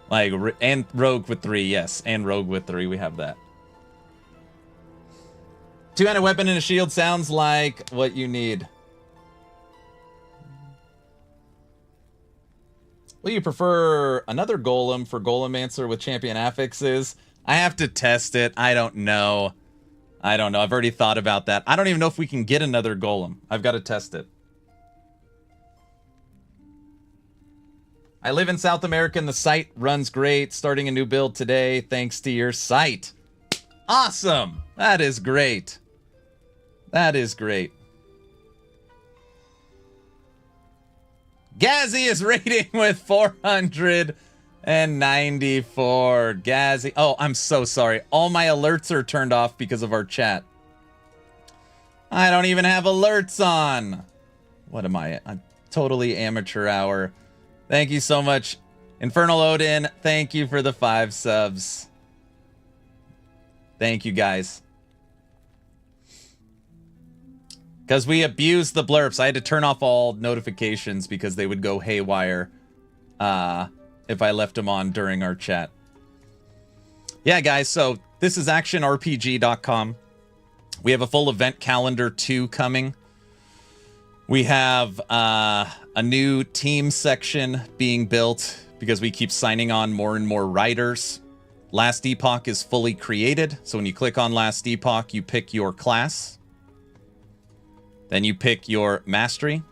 Like, and Rogue with 3, yes, and Rogue with 3, we have that. 2-handed weapon and a shield sounds like what you need. Will you prefer another golem for Golemancer with champion affixes? I have to test it. I don't know. I've already thought about that. I don't even know if we can get another golem. I've got to test it. I live in South America and the site runs great. Starting a new build today thanks to your site. Awesome. That is great. That is great. Ghazzy is rating with 494. Ghazzy. Oh, I'm so sorry. All my alerts are turned off because of our chat. I don't even have alerts on. What am I? I'm totally amateur hour. Thank you so much. Infernal Odin, thank you for the 5 subs. Thank you, guys. Because we abused the blurps. I had to turn off all notifications because they would go haywire if I left them on during our chat. Yeah, guys, so this is actionrpg.com. We have a full event calendar 2 coming. We have a new team section being built because we keep signing on more and more writers. Last Epoch is fully created. So when you click on Last Epoch, you pick your class. Then you pick your mastery.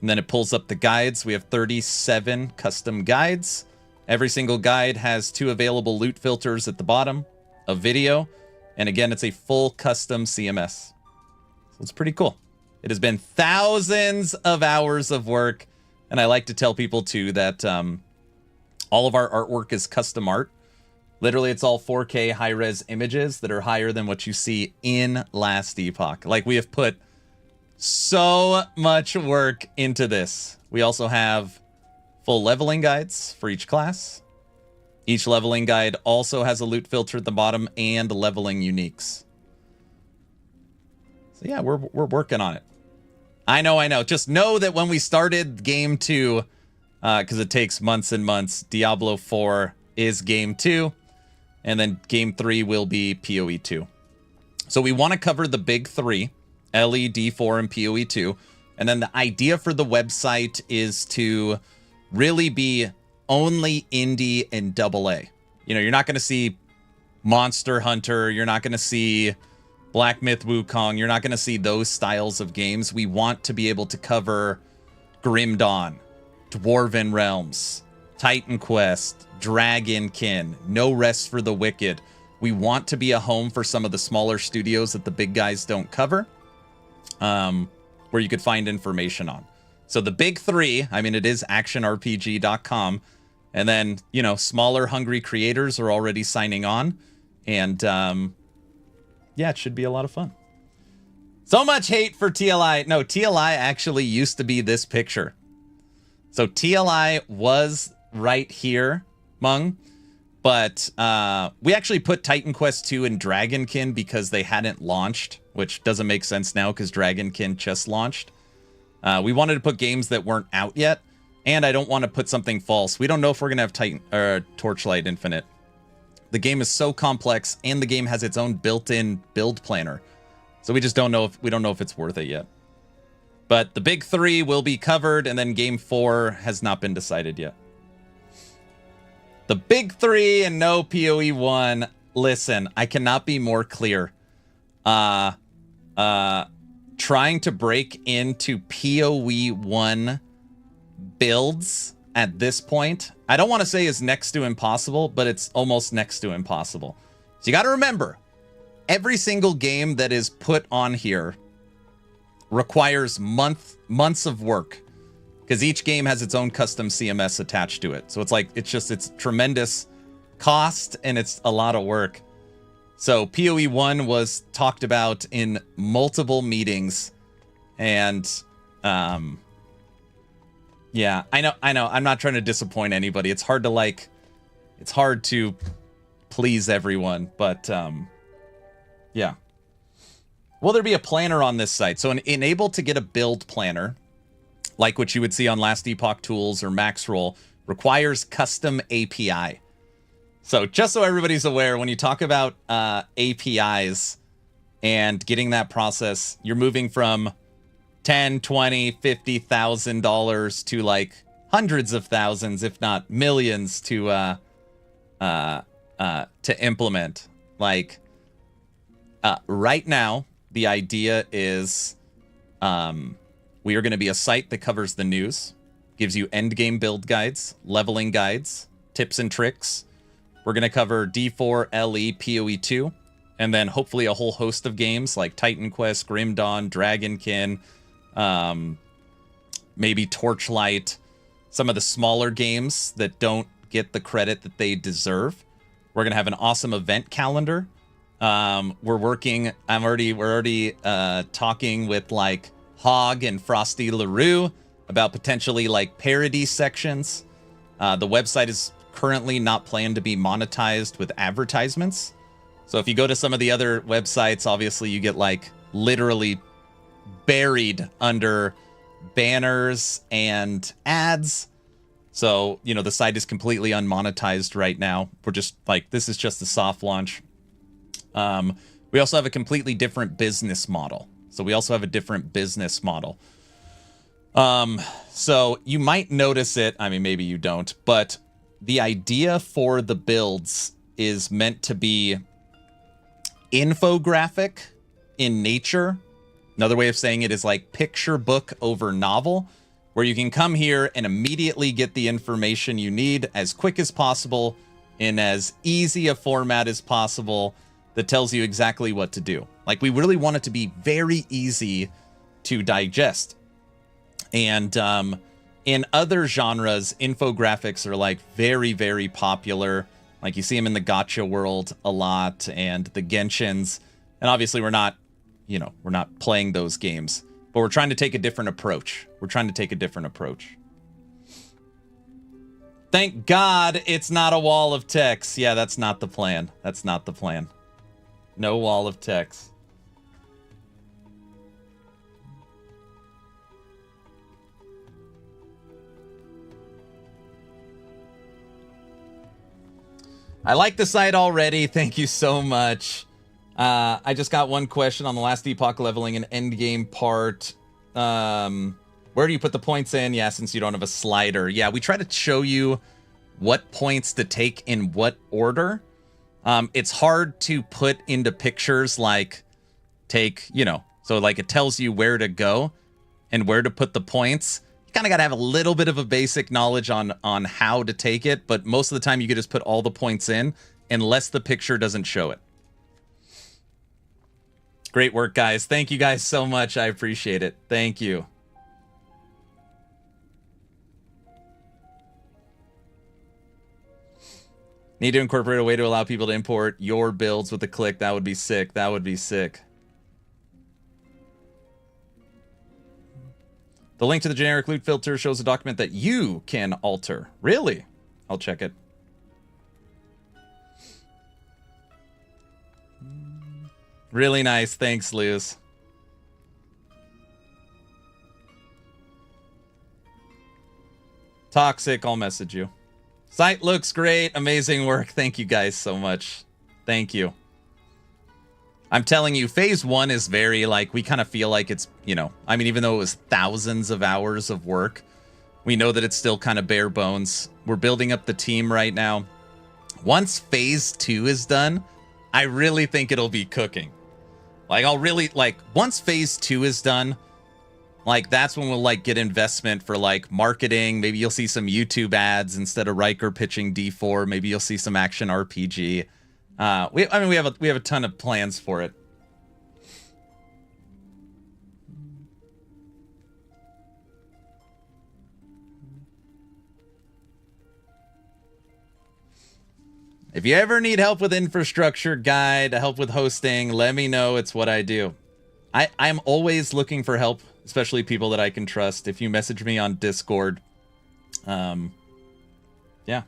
And then it pulls up the guides. We have 37 custom guides. Every single guide has 2 available loot filters at the bottom, a video, and again, it's a full custom CMS. So it's pretty cool. It has been thousands of hours of work, and I like to tell people too that all of our artwork is custom art. Literally, it's all 4K high-res images that are higher than what you see in Last Epoch. Like, we have put so much work into this. We also have full leveling guides for each class. Each leveling guide also has a loot filter at the bottom and leveling uniques. So yeah, we're working on it. I know. Just know that when we started game 2, because it takes months and months, Diablo 4 is game 2. And then game 3 will be PoE 2. So we want to cover the big 3, LE, D4, and PoE 2. And then the idea for the website is to really be only indie and AA. You know, you're not going to see Monster Hunter. You're not going to see Black Myth Wukong. You're not going to see those styles of games. We want to be able to cover Grim Dawn, Dwarven Realms, Titan Quest, Dragonkin, No Rest for the Wicked. We want to be a home for some of the smaller studios that the big guys don't cover, where you could find information on. So the big 3, I mean, it is actionrpg.com, And then, you know, smaller, hungry creators are already signing on. And, yeah, it should be a lot of fun. So much hate for TLI. No, TLI actually used to be this picture. So TLI was right here, Mung. But we actually put Titan Quest 2 and Dragonkin because they hadn't launched, which doesn't make sense now because Dragonkin just launched. We wanted to put games that weren't out yet, and I don't want to put something false. We don't know if we're going to have Torchlight Infinite. The game is so complex, and the game has its own built-in build planner. So we just don't know if it's worth it yet. But the big 3 will be covered, and then game 4 has not been decided yet. The big 3 and no PoE 1. Listen, I cannot be more clear. Trying to break into PoE 1 builds at this point, I don't want to say is next to impossible, but it's almost next to impossible. So you got to remember, every single game that is put on here requires months of work. Because each game has its own custom CMS attached to it. So it's like, it's tremendous cost and it's a lot of work. So PoE 1 was talked about in multiple meetings. And yeah, I know. I'm not trying to disappoint anybody. It's hard to please everyone. But yeah. Will there be a planner on this site? So enable to get a build planner, like what you would see on Last Epoch Tools or Maxroll, requires custom API. So just so everybody's aware, when you talk about APIs and getting that process, you're moving from $10, $20, $50,000 to like hundreds of thousands, if not millions, to implement. Like right now, the idea is we are going to be a site that covers the news, gives you endgame build guides, leveling guides, tips and tricks. We're going to cover D4, LE, PoE 2, and then hopefully a whole host of games like Titan Quest, Grim Dawn, Dragonkin, maybe Torchlight, some of the smaller games that don't get the credit that they deserve. We're going to have an awesome event calendar. We're already talking with like Hog and Frosty LaRue about potentially like parody sections. The website is currently not planned to be monetized with advertisements. So if you go to some of the other websites, obviously you get like literally buried under banners and ads. So, you know, the site is completely unmonetized right now. We're just like, this is just a soft launch. We also have a completely different business model. So you might notice it. I mean, maybe you don't, but the idea for the builds is meant to be infographic in nature. Another way of saying it is like picture book over novel, where you can come here and immediately get the information you need as quick as possible in as easy a format as possible that tells you exactly what to do. Like, we really want it to be very easy to digest. And in other genres, infographics are like very, very popular. Like, you see them in the gacha world a lot and the Genshins. And obviously we're not playing those games, but we're trying to take a different approach. Thank God it's not a wall of text. Yeah, that's not the plan. No wall of text. I like the site already. Thank you so much. I just got one question on the Last Epoch leveling and endgame part. Where do you put the points in? Yeah, since you don't have a slider. Yeah, we try to show you what points to take in what order. It's hard to put into pictures like so like it tells you where to go and where to put the points. You kind of got to have a little bit of a basic knowledge on how to take it, but most of the time you could just put all the points in unless the picture doesn't show it. Great work, guys. Thank you guys so much. I appreciate it. Thank you. Need to incorporate a way to allow people to import your builds with a click. That would be sick. That would be sick. The link to the generic loot filter shows a document that you can alter. Really? I'll check it. Really nice. Thanks, Luz. Toxic, I'll message you. Site looks great. Amazing work. Thank you guys so much. Thank you. I'm telling you, phase 1 is very, like, we kind of feel like it's, you know, I mean, even though it was thousands of hours of work, we know that it's still kind of bare bones. We're building up the team right now. Once phase 2 is done, I really think it'll be cooking. Like, I'll really, like, once phase 2 is done, like, that's when we'll, like, get investment for, like, marketing. Maybe you'll see some YouTube ads instead of Riker pitching D4. Maybe you'll see some action RPG. We have a ton of plans for it. If you ever need help with infrastructure, guide, help with hosting, let me know. It's what I do. I'm always looking for help, especially people that I can trust. If you message me on Discord, yeah.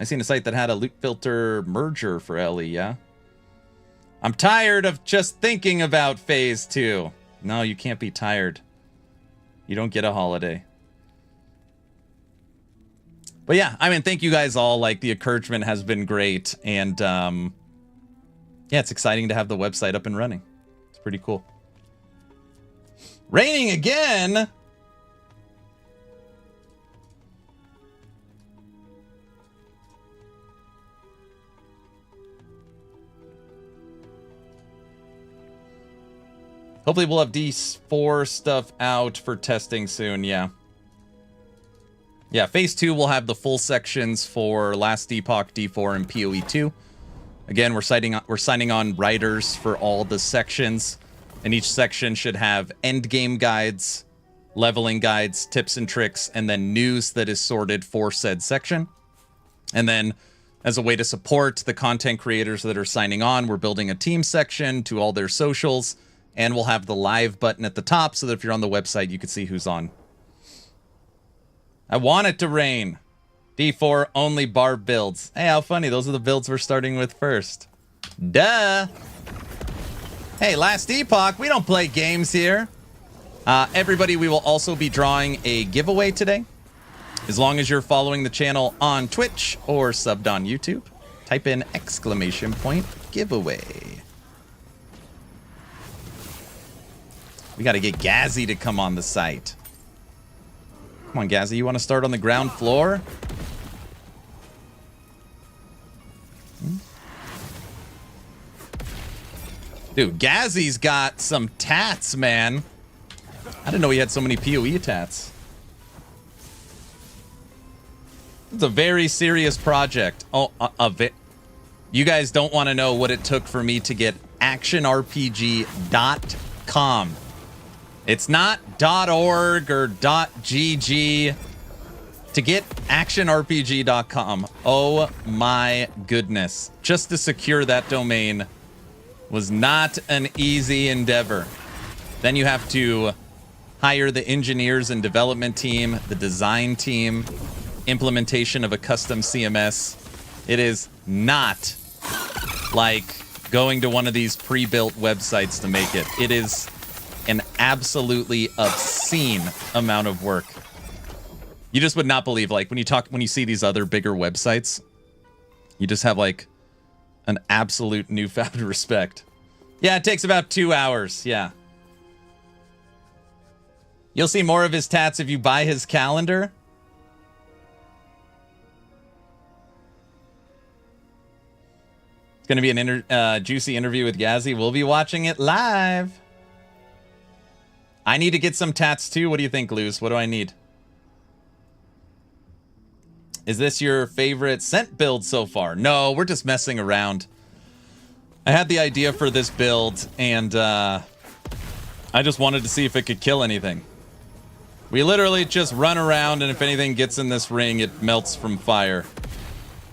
I seen a site that had a loot filter merger for Ellie, yeah? I'm tired of just thinking about phase 2. No, you can't be tired. You don't get a holiday. But yeah, I mean, thank you guys all. Like, the encouragement has been great. And, yeah, it's exciting to have the website up and running. It's pretty cool. Raining again! Hopefully we'll have D4 stuff out for testing soon, yeah. Yeah, phase 2 will have the full sections for Last Epoch, D4, and PoE 2. Again, we're signing on writers for all the sections, and each section should have end game guides, leveling guides, tips and tricks, and then news that is sorted for said section. And then, as a way to support the content creators that are signing on, we're building a team section to all their socials. And we'll have the live button at the top so that if you're on the website, you can see who's on. I want it to rain. D4 only barb builds. Hey, how funny. Those are the builds we're starting with first. Duh. Hey, Last Epoch. We don't play games here. Everybody, we will also be drawing a giveaway today. As long as you're following the channel on Twitch or subbed on YouTube, type in !giveaway. We got to get Ghazzy to come on the site. Come on, Ghazzy. You want to start on the ground floor? Dude, Ghazzy's got some tats, man. I didn't know he had so many PoE tats. It's a very serious project. Oh, you guys don't want to know what it took for me to get actionrpg.com. It's not .org or .gg. To get actionrpg.com, oh my goodness. Just to secure that domain was not an easy endeavor. Then you have to hire the engineers and development team, the design team, implementation of a custom CMS. It is not like going to one of these pre-built websites to make it. It is an absolutely obscene amount of work. You just would not believe, like, when you see these other bigger websites, you just have like an absolute newfound respect. Yeah, it takes about 2 hours. Yeah. You'll see more of his tats if you buy his calendar. It's going to be an juicy interview with Ghazzy. We'll be watching it live. I need to get some tats too. What do you think, Luz? What do I need? Is this your favorite scent build so far? No, we're just messing around. I had the idea for this build, and I just wanted to see if it could kill anything. We literally just run around, and if anything gets in this ring, it melts from fire.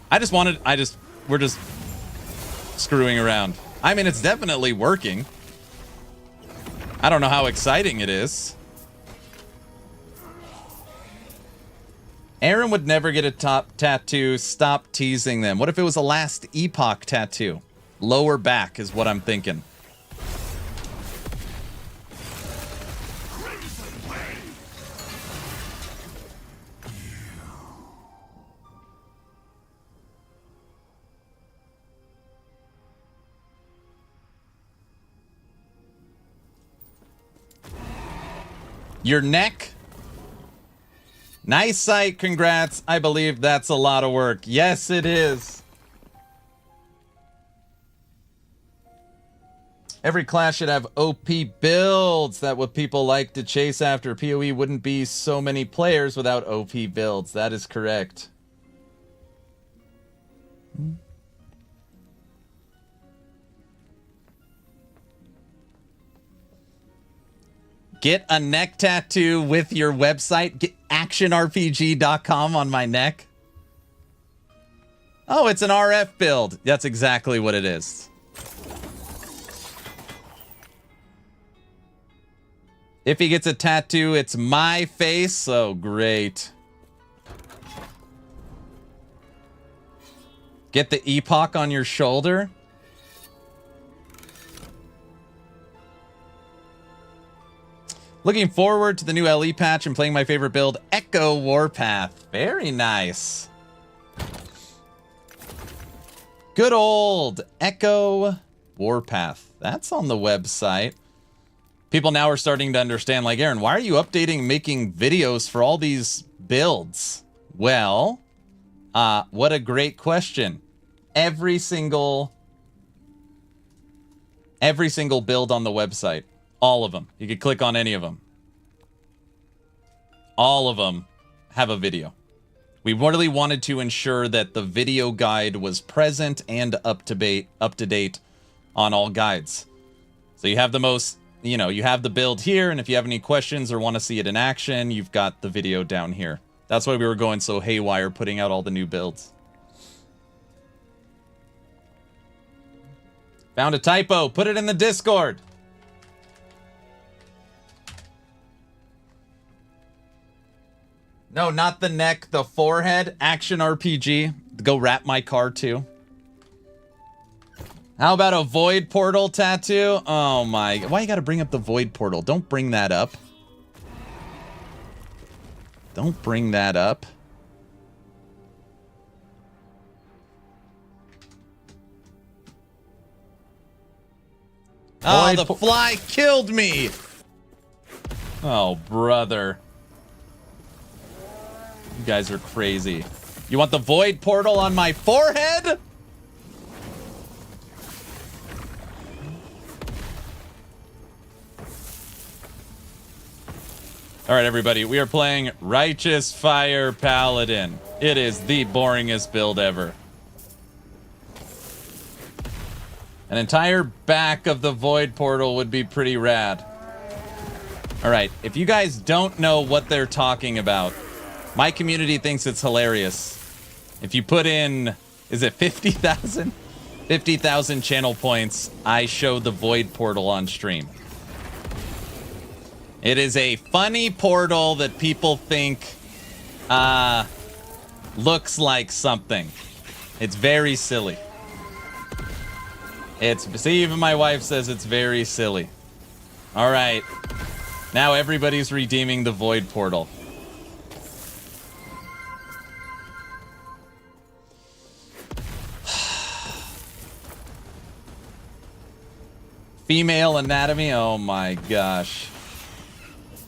We're just screwing around. I mean, it's definitely working. I don't know how exciting it is. Aaron would never get a top tattoo. Stop teasing them. What if it was a last Epoch tattoo? Lower back is what I'm thinking. Your neck? Nice sight, congrats. I believe that's a lot of work. Yes, it is. Every class should have OP builds. That what people like to chase after. PoE wouldn't be so many players without OP builds. That is correct. Get a neck tattoo with your website. Get actionrpg.com on my neck. Oh, it's an RF build. That's exactly what it is. If he gets a tattoo, it's my face. Oh, great. Get the Epoch on your shoulder. Looking forward to the new LE patch and playing my favorite build, Echo Warpath. Very nice. Good old Echo Warpath. That's on the website. People now are starting to understand, like, Aaron, why are you updating, making videos for all these builds? Well, what a great question. Every single build on the website. All of them. You could click on any of them. All of them have a video. We really wanted to ensure that the video guide was present and up to date on all guides. So you have the most, you have the build here, and if you have any questions or want to see it in action, you've got the video down here. That's why we were going so haywire putting out all the new builds. Found a typo. Put it in the Discord. No, not the neck, the forehead. Action RPG. Go wrap my car too. How about a void portal tattoo? Oh my. Why you gotta bring up the void portal? Don't bring that up. Don't bring that up. Oh, the fly killed me. Oh, brother. You guys are crazy. You want the void portal on my forehead? All right, everybody. We are playing Righteous Fire Paladin. It is the boringest build ever. An entire back of the void portal would be pretty rad. All right. If you guys don't know what they're talking about, my community thinks it's hilarious. If you put in, is it 50,000? 50,000 channel points, I show the void portal on stream. It is a funny portal that people think looks like something. It's very silly. See, even my wife says it's very silly. All right. Now everybody's redeeming the void portal. Female anatomy? Oh my gosh.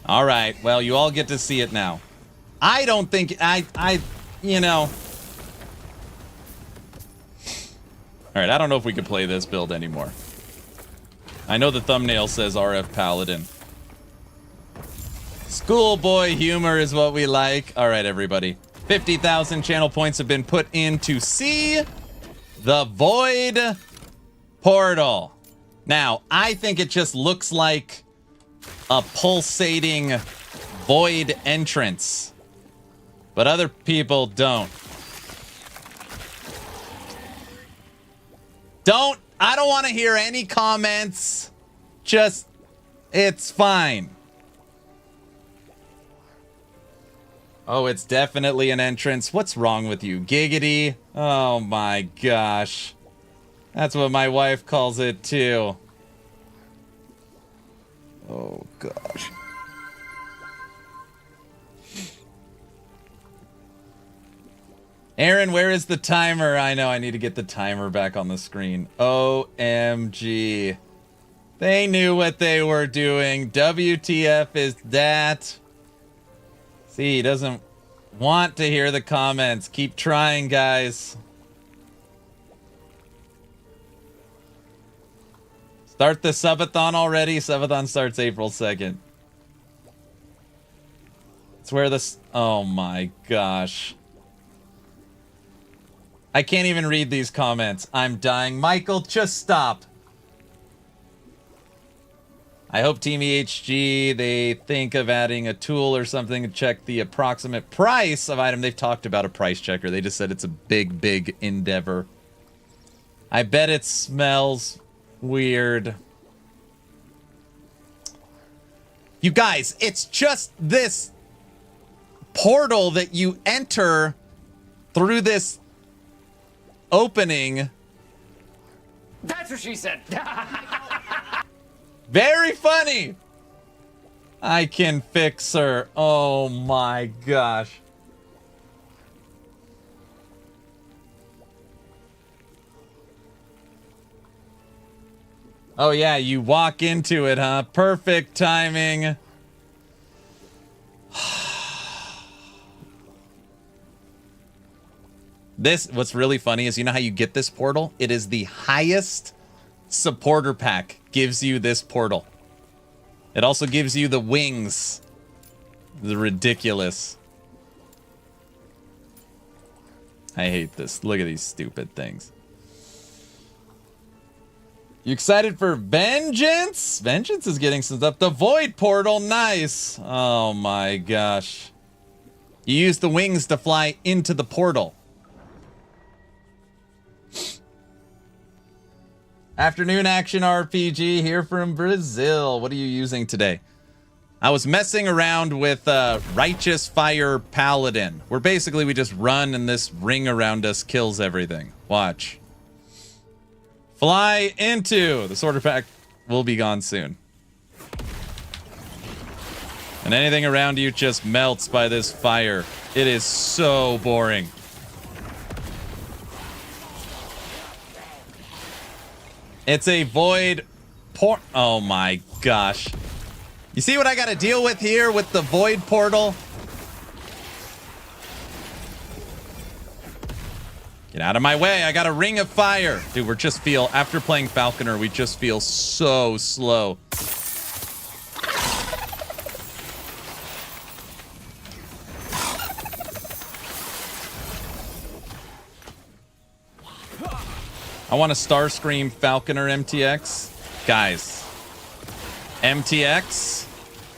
All right. Well, you all get to see it now. I don't think you know. All right. I don't know if we could play this build anymore. I know the thumbnail says RF Paladin. Schoolboy humor is what we like. All right, everybody. 50,000 channel points have been put in to see the void portal. Now, I think it just looks like a pulsating void entrance. But other people don't. I don't want to hear any comments. Just, it's fine. Oh, it's definitely an entrance. What's wrong with you? Giggity? Oh my gosh. That's what my wife calls it too. Oh gosh. Aaron, where is the timer? I know I need to get the timer back on the screen. OMG. They knew what they were doing. WTF is that? See, he doesn't want to hear the comments. Keep trying, guys. Start the subathon already. Subathon starts April 2nd. It's where this... Oh my gosh. I can't even read these comments. I'm dying. Michael, just stop. I hope Team EHG, they think of adding a tool or something to check the approximate price of item. They've talked about a price checker. They just said it's a big, big endeavor. I bet it smells weird. You guys, it's just this portal that you enter through this opening. That's what she said. Very funny. I can fix her. Oh my gosh. Oh yeah, you walk into it, huh? Perfect timing. What's really funny is, you know how you get this portal? It is the highest supporter pack gives you this portal. It also gives you the wings. The ridiculous. I hate this. Look at these stupid things. You excited for Vengeance? Vengeance is getting some stuff. The Void Portal, nice. Oh my gosh. You use the wings to fly into the portal. Afternoon action RPG here from Brazil. What are you using today? I was messing around with Righteous Fire Paladin, where basically we just run and this ring around us kills everything. Watch. Fly into. The sorter pack will be gone soon. And anything around you just melts by this fire. It is so boring. It's a void port. Oh my gosh. You see what I gotta deal with here with the void portal? Get out of my way. I got a ring of fire. Dude, after playing Falconer, we just feel so slow. I want a Starscream Falconer MTX. Guys, MTX,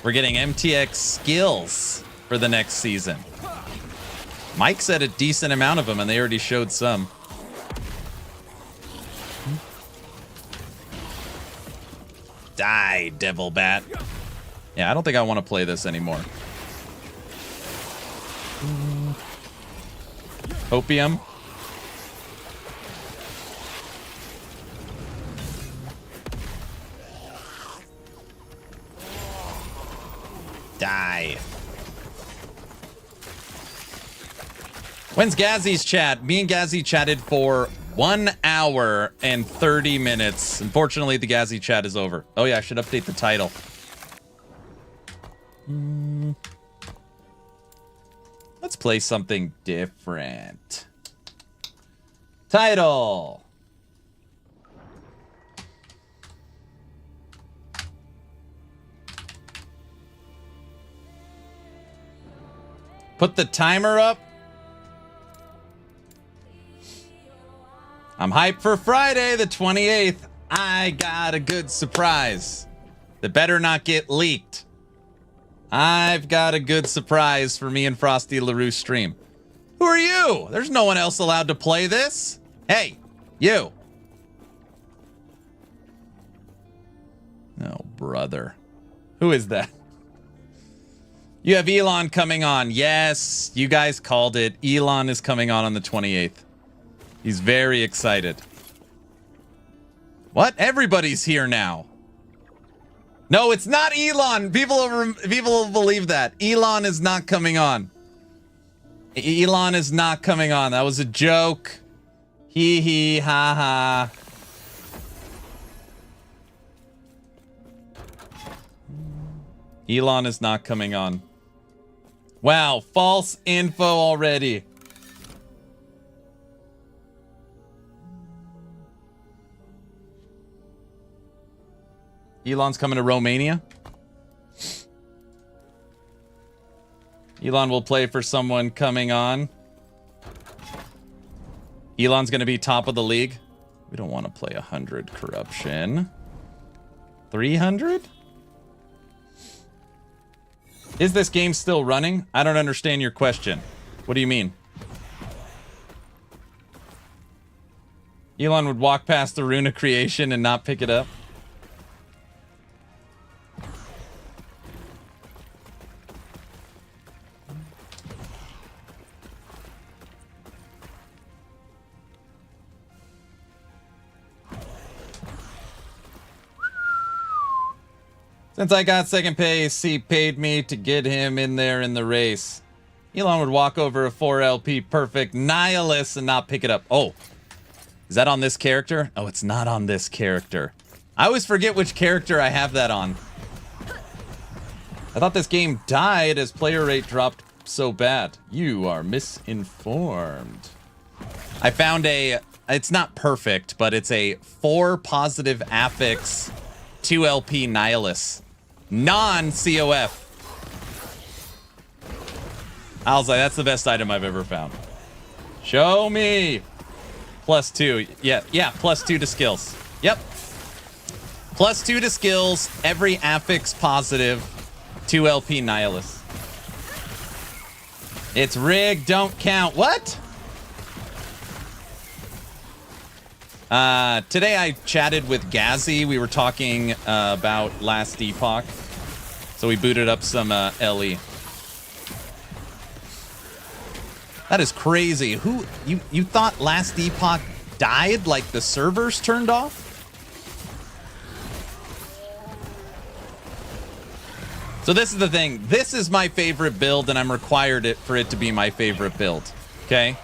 we're getting MTX skills for the next season. Mike said a decent amount of them, and they already showed some. Die, Devil Bat. Yeah, I don't think I want to play this anymore. Opium. Die. When's Ghazzy's chat? Me and Ghazzy chatted for 1 hour and 30 minutes. Unfortunately, the Ghazzy chat is over. Oh yeah, I should update the title. Let's play something different. Title. Put the timer up. I'm hyped for Friday, the 28th. I got a good surprise. that better not get leaked. I've got a good surprise for me and Frosty LaRue stream. Who are you? There's no one else allowed to play this. Hey, you. Oh, brother. Who is that? You have Elon coming on. Yes, you guys called it. Elon is coming on the 28th. He's very excited. What? Everybody's here now. No, it's not Elon. People will believe that. Elon is not coming on. Elon is not coming on. That was a joke. Hee hee ha ha. Elon is not coming on. Wow, false info already. Elon's coming to Romania. Elon will play for someone coming on. Elon's going to be top of the league. We don't want to play 100 corruption. 300? Is this game still running? I don't understand your question. What do you mean? Elon would walk past the Rune of Creation and not pick it up. Since I got second place, he paid me to get him in there in the race. Elon would walk over a 4LP perfect Nihilus and not pick it up. Oh, is that on this character? Oh, it's not on this character. I always forget which character I have that on. I thought this game died as player rate dropped so bad. You are misinformed. I found a, it's not perfect, but it's a 4 positive affix 2LP Nihilus. Non-COF. I was like, that's the best item I've ever found. Show me. +2. Yeah, +2 to skills. Yep. +2 to skills. Every affix positive 2LP Nihilus. It's rigged, don't count. What? Today I chatted with Ghazzy. We were talking about last Epoch. So we booted up some LE. That is crazy. Who you thought last Epoch died like the servers turned off? So this is the thing. This is my favorite build and I'm required for it to be my favorite build. Okay?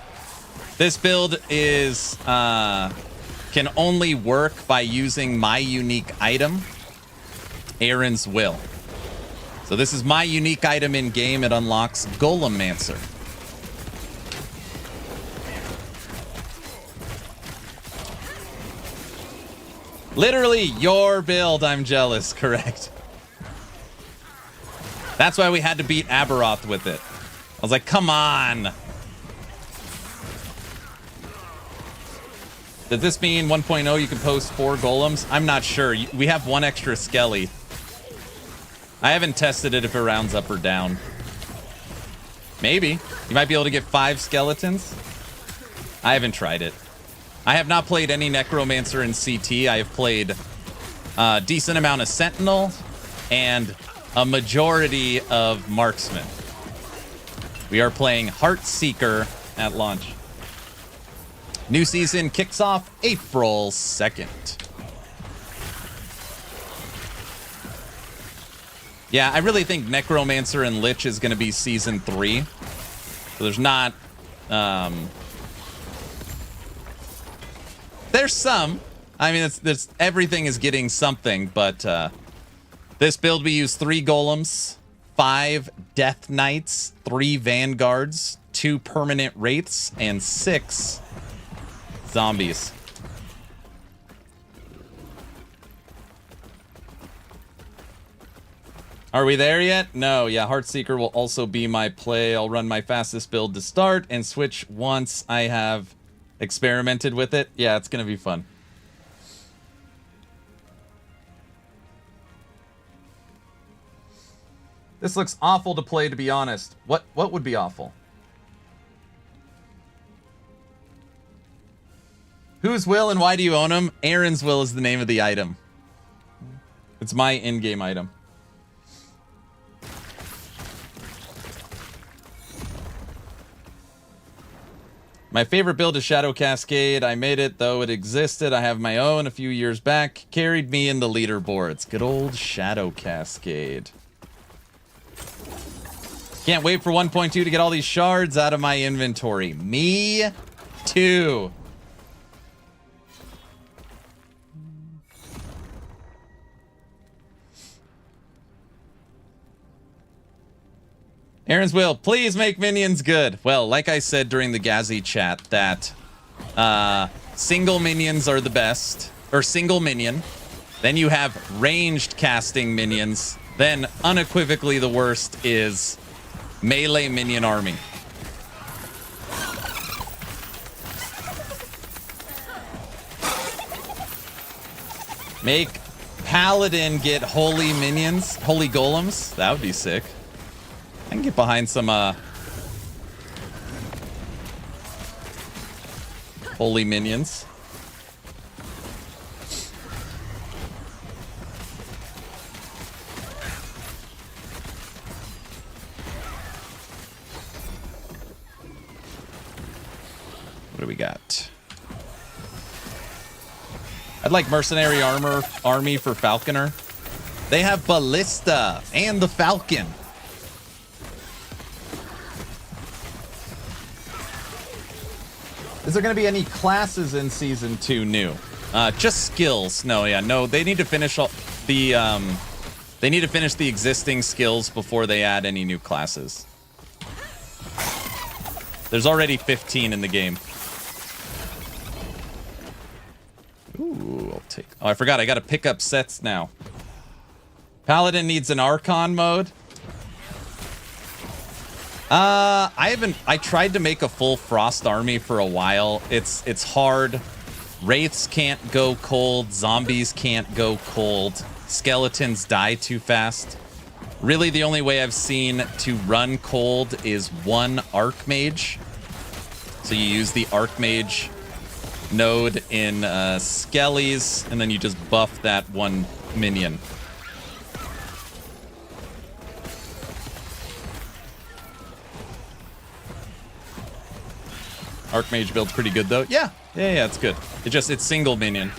This build is can only work by using my unique item, Aaron's Will. So this is my unique item in game. It unlocks Golemmancer. Literally your build, I'm jealous, correct. That's why we had to beat Aberoth with it. I was like, come on. Does this mean 1.0 you can post 4 golems? I'm not sure. We have 1 extra skelly. I haven't tested it if it rounds up or down. Maybe. You might be able to get 5 skeletons. I haven't tried it. I have not played any Necromancer in CT. I have played a decent amount of Sentinel and a majority of Marksman. We are playing Heartseeker at launch. New season kicks off April 2nd. Yeah, I really think Necromancer and Lich is going to be season 3. So there's not... there's some. I mean, there's everything is getting something, but this build we use 3 golems, 5 Death Knights, 3 Vanguards, 2 permanent Wraiths, and 6 zombies. Are we there yet? No, yeah, Heartseeker will also be my play. I'll run my fastest build to start and switch once I have experimented with it. Yeah, it's gonna be fun. This looks awful to play, to be honest. What would be awful? Whose will and why do you own them? Aaron's will is the name of the item. It's my in-game item. My favorite build is Shadow Cascade. I made it, though it existed. I have my own a few years back. Carried me in the leaderboards. Good old Shadow Cascade. Can't wait for 1.2 to get all these shards out of my inventory. Me too. Aaron's will, please make minions good. Well, like I said during the Ghazzy chat, that single minions are the best, or single minion. Then you have ranged casting minions. Then unequivocally the worst is melee minion army. Make Paladin get holy minions, holy golems. That would be sick. I can get behind some holy minions. What do we got? I'd like mercenary army for Falconer. They have Ballista and the Falcon. Is there going to be any classes in Season 2 new? Just skills. No, they need to finish all the they need to finish the existing skills before they add any new classes. There's already 15 in the game. Ooh, I'll take... Oh, I forgot. I got to pick up sets now. Paladin needs an Archon mode. I tried to make a full Frost army for a while. It's hard. Wraiths can't go cold. Zombies can't go cold. Skeletons die too fast. Really, the only way I've seen to run cold is one Archmage. So you use the Archmage node in Skellies, and then you just buff that one minion. Archmage build's pretty good though. Yeah, it's good. It's single minion.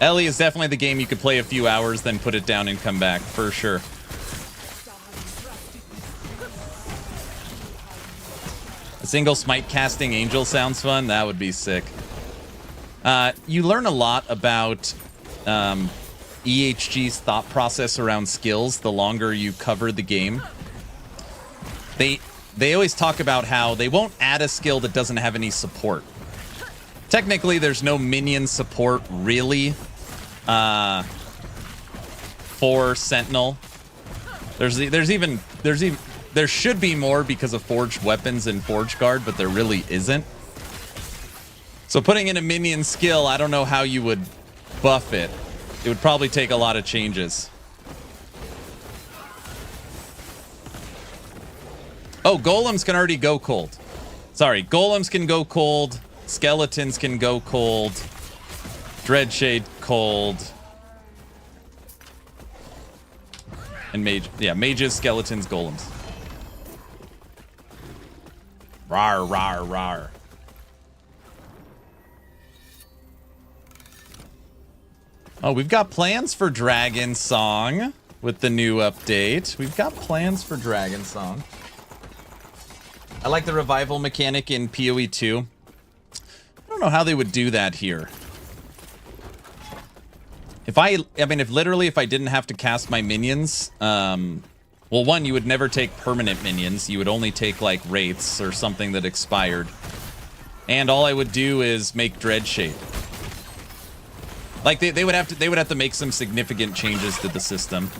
Ellie is definitely the game you could play a few hours, then put it down and come back, for sure. A single smite casting angel sounds fun. That would be sick. You learn a lot about EHG's thought process around skills the longer you cover the game. They always talk about how they won't add a skill that doesn't have any support. Technically, there's no minion support really for Sentinel. There should be more because of forged weapons and forge guard, but there really isn't. So putting in a minion skill, I don't know how you would buff it. It would probably take a lot of changes. Oh, golems can already go cold. Sorry, golems can go cold. Skeletons can go cold. Dreadshade cold. And mages, skeletons, golems. Rar, rar, rar. Oh, we've got plans for Dragon Song with the new update. We've got plans for Dragon Song. I like the revival mechanic in PoE 2. I don't know how they would do that here. If I didn't have to cast my minions, well, one, you would never take permanent minions. You would only take, like, wraiths or something that expired. And all I would do is make Dreadshade. Like, they would have to make some significant changes to the system.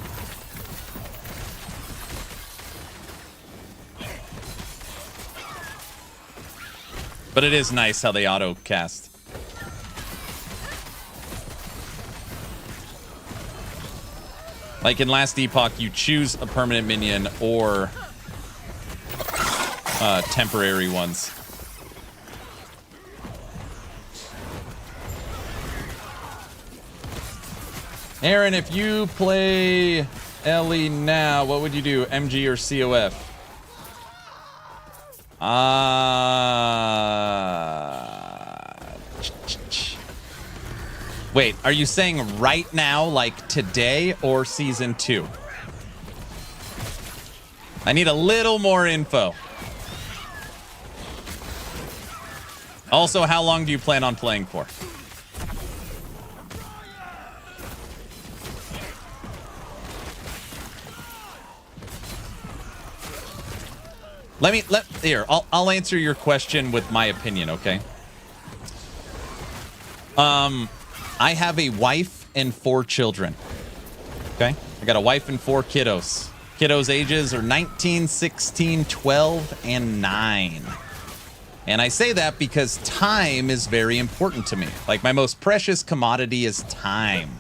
But it is nice how they auto cast. Like in last Epoch, you choose a permanent minion or temporary ones. Aaron, if you play Ellie now, what would you do? MG or COF? Wait, are you saying right now, like today, or season 2? I need a little more info. Also, how long do you plan on playing for? I'll answer your question with my opinion, okay? I have a wife and 4 children. Okay? I got a wife and 4 kiddos. Kiddos' ages are 19, 16, 12, and 9. And I say that because time is very important to me. Like, my most precious commodity is time.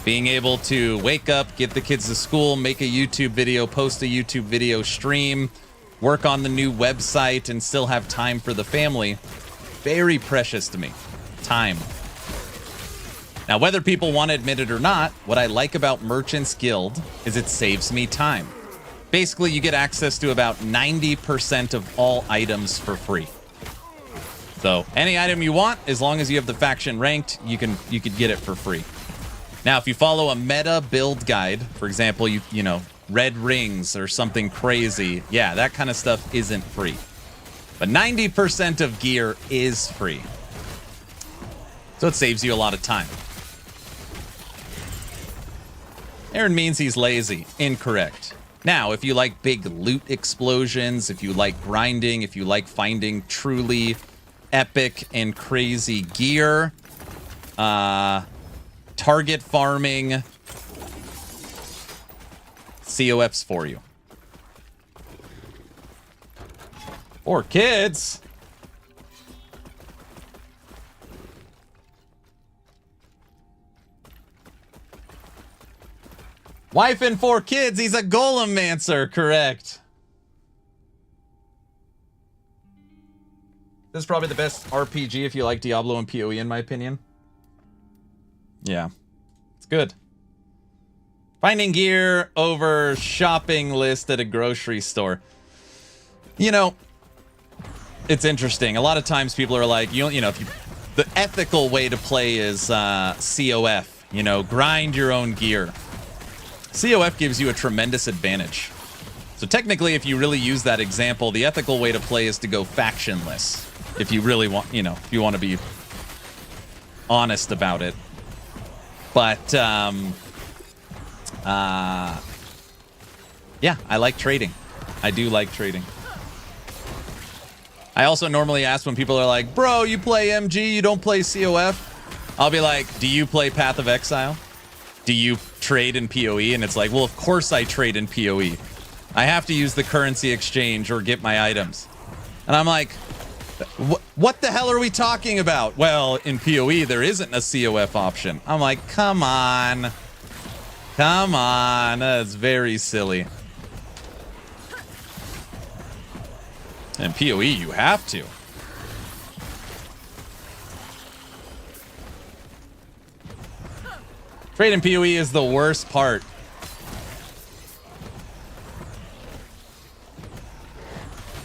Being able to wake up, get the kids to school, make a YouTube video, post a YouTube video, stream, work on the new website, and still have time for the family. Very precious to me. Time. Now, whether people want to admit it or not, what I like about Merchant's Guild is it saves me time. Basically, you get access to about 90% of all items for free. So, any item you want, as long as you have the faction ranked, you could get it for free. Now, if you follow a meta build guide, for example, you know, red rings or something crazy, yeah, that kind of stuff isn't free. But 90% of gear is free. So it saves you a lot of time. Aaron means he's lazy. Incorrect. Now, if you like big loot explosions, if you like grinding, if you like finding truly epic and crazy gear, target farming, COF's for you. Or kids. Wife and 4 kids. He's a Golem-mancer. Correct. This is probably the best RPG if you like Diablo and PoE, in my opinion. Yeah. It's good. Finding gear over shopping list at a grocery store. You know, it's interesting. A lot of times people are like, you know, the ethical way to play is COF. You know, grind your own gear. COF gives you a tremendous advantage. So technically, if you really use that example, the ethical way to play is to go factionless. If you really want, you know, if you want to be honest about it. But, yeah, I like trading. I do like trading. I also normally ask when people are like, bro, you play MG, you don't play COF? I'll be like, do you play Path of Exile? Do you trade in PoE? And it's like, well, of course I trade in PoE. I have to use the currency exchange or get my items. And I'm like, what the hell are we talking about? Well, in PoE, there isn't a COF option. I'm like, come on. Come on. That's very silly. In PoE, you have to. Trade in PoE is the worst part.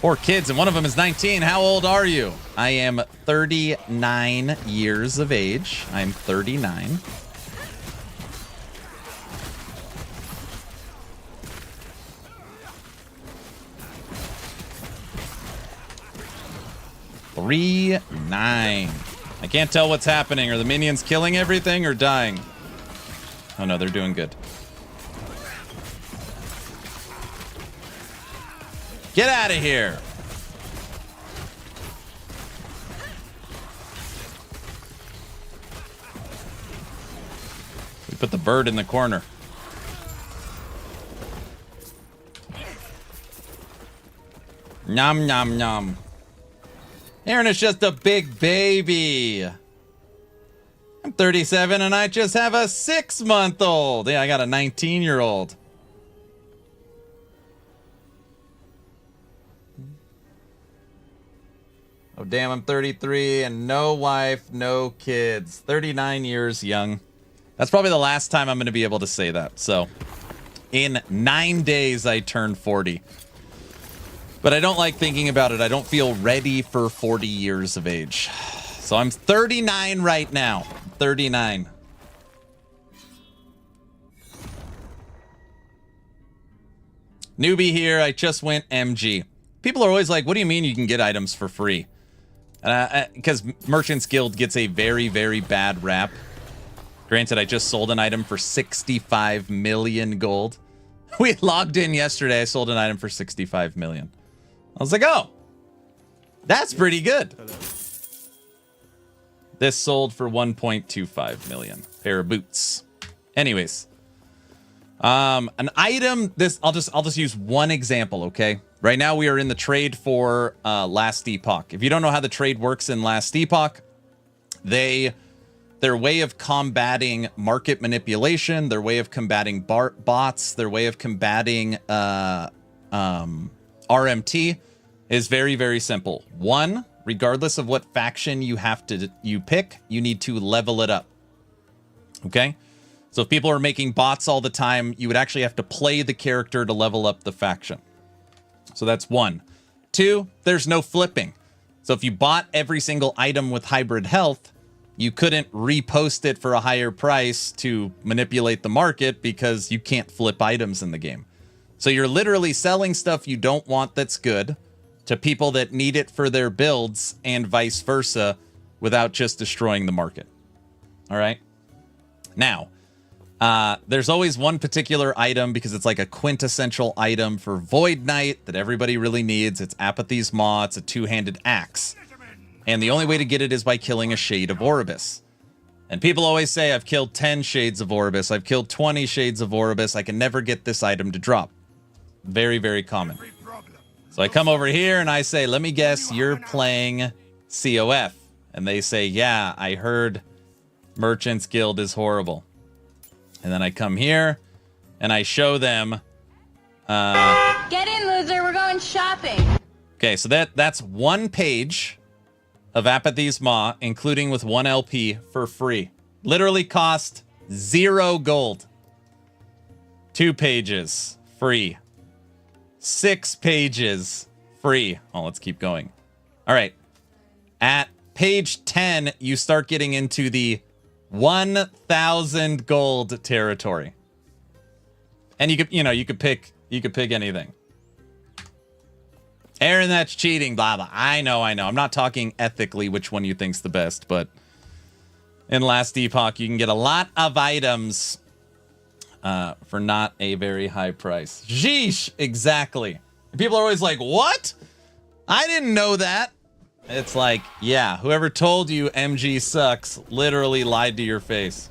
Four kids, and one of them is 19. How old are you? I am 39 years of age. I'm 39. I can't tell what's happening. Are the minions killing everything or dying? Oh no, they're doing good. Get out of here. We put the bird in the corner. Nom nom nom. Aaron is just a big baby. I'm 37 and I just have a 6-month-old. Yeah, I got a 19-year-old. Oh, damn, I'm 33 and no wife, no kids. 39 years young. That's probably the last time I'm going to be able to say that. So, in 9 days, I turned 40. But I don't like thinking about it. I don't feel ready for 40 years of age. So I'm 39 right now. 39. Newbie here. I just went MG. People are always like, what do you mean you can get items for free? Because Merchant's Guild gets a very, very bad rap. Granted, I just sold an item for 65 million gold. We logged in yesterday. I sold an item for 65 million. I was like, oh, that's pretty good. This sold for 1.25 million. Pair of boots. Anyways, an item. I'll just use one example, okay? Right now we are in the trade for Last Epoch. If you don't know how the trade works in Last Epoch, their way of combating market manipulation, their way of combating bots, their way of combating RMT is very, very simple. One, regardless of what faction you pick, you need to level it up. Okay? So if people are making bots all the time, you would actually have to play the character to level up the faction. So that's one. Two, there's no flipping. So if you bought every single item with hybrid health, you couldn't repost it for a higher price to manipulate the market because you can't flip items in the game. So you're literally selling stuff you don't want that's good to people that need it for their builds and vice versa without just destroying the market. All right. Now, there's always one particular item because it's like a quintessential item for Void Knight that everybody really needs. It's Apathy's Maw. It's a two-handed axe. And the only way to get it is by killing a Shade of Oribus. And people always say, I've killed 10 Shades of Oribus. I've killed 20 Shades of Oribus. I can never get this item to drop. Very, very common. So I come over here and I say, let me guess, you're playing COF. And they say, yeah, I heard Merchant's Guild is horrible. And then I come here and I show them. Get in, loser. We're going shopping. Okay, so that's one page of Apathy's Maw, including with 1 LP for free. Literally cost 0 gold. 2 pages, free. 6 pages, free. Oh, let's keep going. All right. At page 10, you start getting into the 1,000 gold territory. And you could pick anything. Aaron, that's cheating, blah, blah. I know. I'm not talking ethically which one you think's the best, but in Last Epoch, you can get a lot of items for not a very high price. Sheesh, exactly. People are always like, what? I didn't know that. It's like, yeah, whoever told you MG sucks literally lied to your face.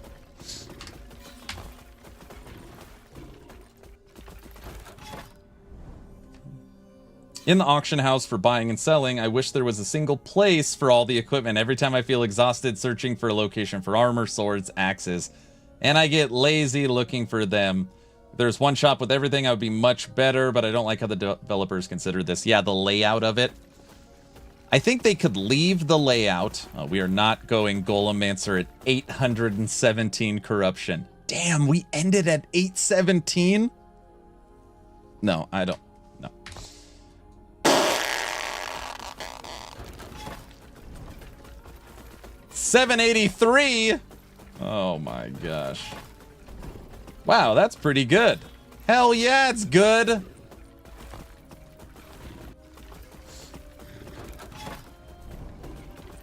In the auction house for buying and selling, I wish there was a single place for all the equipment. Every time I feel exhausted searching for a location for armor, swords, axes, and I get lazy looking for them. If there's one shop with everything, I would be much better, but I don't like how the developers consider this. Yeah, the layout of it. I think they could leave the layout. We are not going Golemancer at 817 corruption. Damn, we ended at 817? No, I don't. No. $783. Oh my gosh. Wow, that's pretty good. Hell yeah, it's good.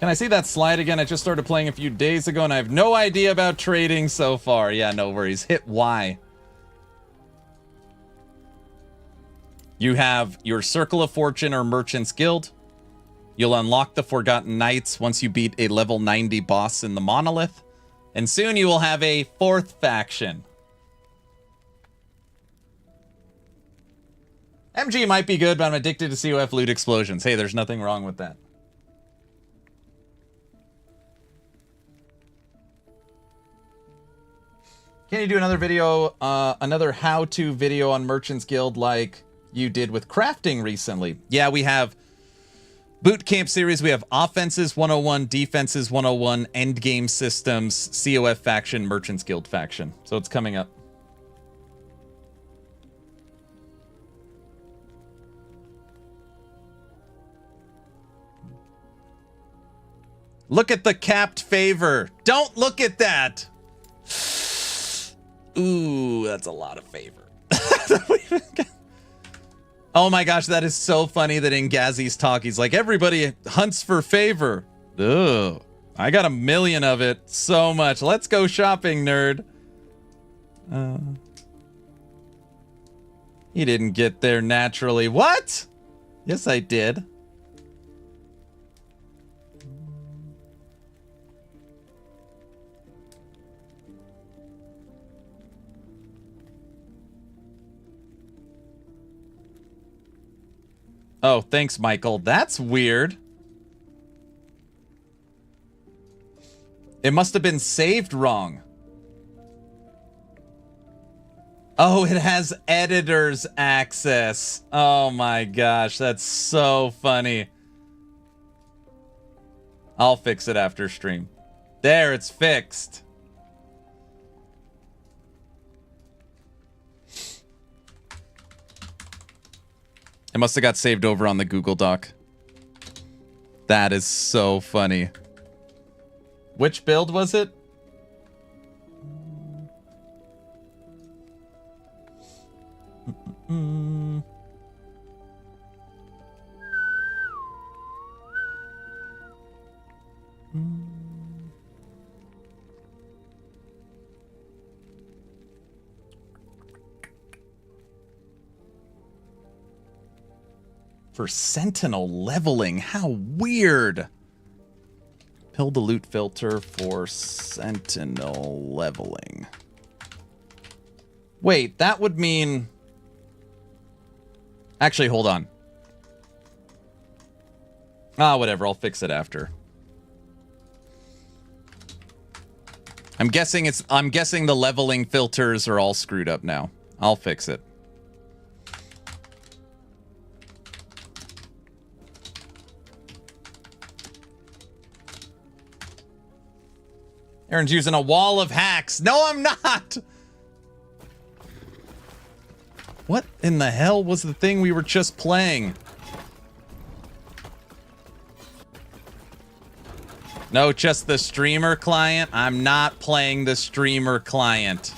Can I see that slide again? I just started playing a few days ago and I have no idea about trading so far. Yeah, no worries. Hit Y. You have your Circle of Fortune or Merchant's Guild. You'll unlock the Forgotten Knights once you beat a level 90 boss in the Monolith. And soon you will have a 4th faction. MG might be good, but I'm addicted to COF loot explosions. Hey, there's nothing wrong with that. Can you do another video, another how-to video on Merchant's Guild like you did with crafting recently? Yeah, we have boot camp series. We have offenses 101, defenses 101, endgame systems, COF faction, Merchant's Guild faction. So it's coming up. Look at the capped favor. Don't look at that. Ooh, that's a lot of favor. Oh my gosh, that is so funny that in Ghazzy's talk, he's like, everybody hunts for favor. Ugh. I got 1 million of it. So much. Let's go shopping, nerd. He didn't get there naturally. What? Yes, I did. Oh, thanks, Michael. That's weird. It must have been saved wrong. Oh, it has editor's access. Oh my gosh, that's so funny. I'll fix it after stream. There, it's fixed. It must have got saved over on the Google Doc. That is so funny. Which build was it? For Sentinel leveling, how weird. Pill the loot filter for Sentinel leveling. Wait, that would mean... Actually, hold on. Ah, whatever, I'll fix it after. I'm guessing the leveling filters are all screwed up now. I'll fix it. Aaron's using a wall of hacks. No, I'm not! What in the hell was the thing we were just playing? No, just the streamer client? I'm not playing the streamer client.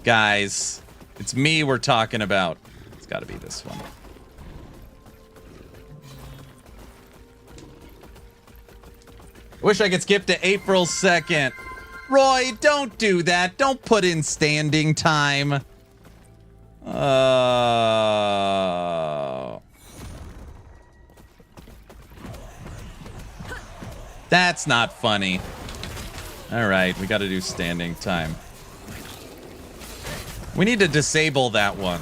Guys, it's me we're talking about. It's gotta be this one. Wish I could skip to April 2nd. Roy, don't do that. Don't put in standing time. That's not funny. All right, we got to do standing time. We need to disable that one.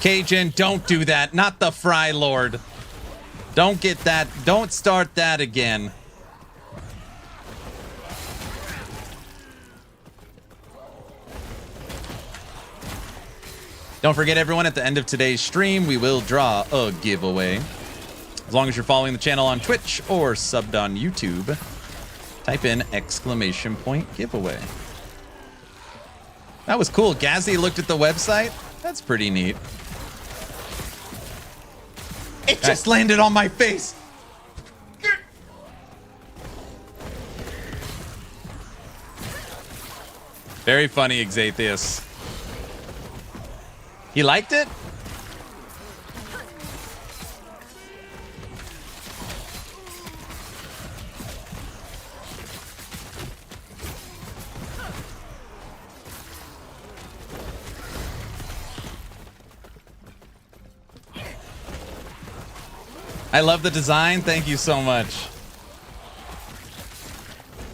Cajun, don't do that. Not the Fry Lord. Don't get that. Don't start that again. Don't forget, everyone, at the end of today's stream, we will draw a giveaway. As long as you're following the channel on Twitch or subbed on YouTube, type in ! giveaway. That was cool. Ghazzy looked at the website. That's pretty neat. It just landed on my face. Very funny, Xathius. He liked it? I love the design. Thank you so much.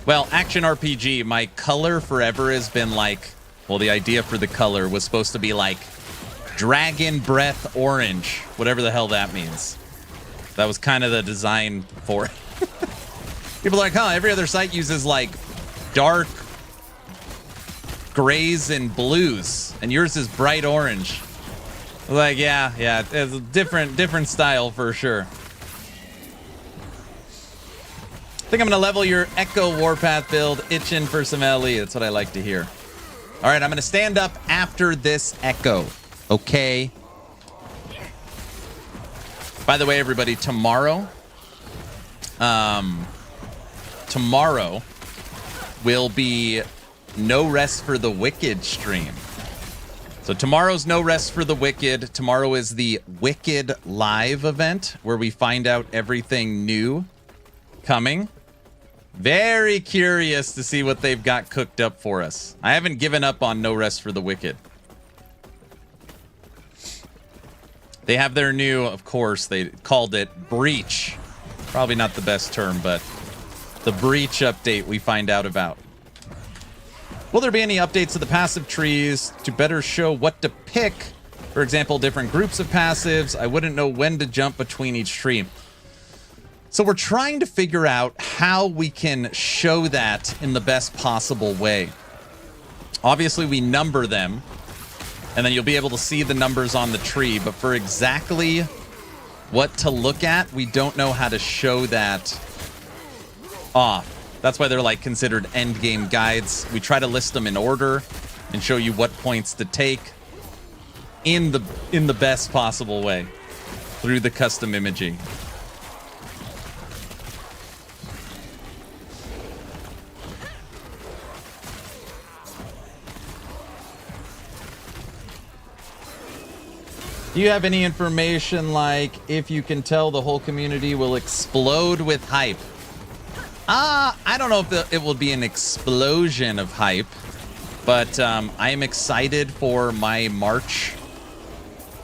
Well, action RPG, my color forever has been like, well, the idea for the color was supposed to be like Dragon Breath Orange, whatever the hell that means. That was kind of the design for it. People are like, huh, every other site uses like dark grays and blues, and yours is bright orange. Like, yeah, it's a different style for sure. I think I'm gonna level your Echo Warpath build, itching for some LE. That's what I like to hear. All right, I'm gonna stand up after this Echo. Okay. By the way, everybody, tomorrow will be No Rest for the Wicked stream. So tomorrow's No Rest for the Wicked. Tomorrow is the Wicked Live event where we find out everything new coming. Very curious to see what they've got cooked up for us. I haven't given up on No Rest for the Wicked. They have their new, of course, they called it Breach. Probably not the best term, but the Breach update we find out about. Will there be any updates to the passive trees to better show what to pick? For example, different groups of passives. I wouldn't know when to jump between each tree. So we're trying to figure out how we can show that in the best possible way. Obviously, we number them, and then you'll be able to see the numbers on the tree. But for exactly what to look at, we don't know how to show that off. That's why they're like considered end game guides. We try to list them in order and show you what points to take in the best possible way through the custom imaging. Do you have any information like if you can tell the whole community will explode with hype? I don't know if it will be an explosion of hype, but I am excited for my March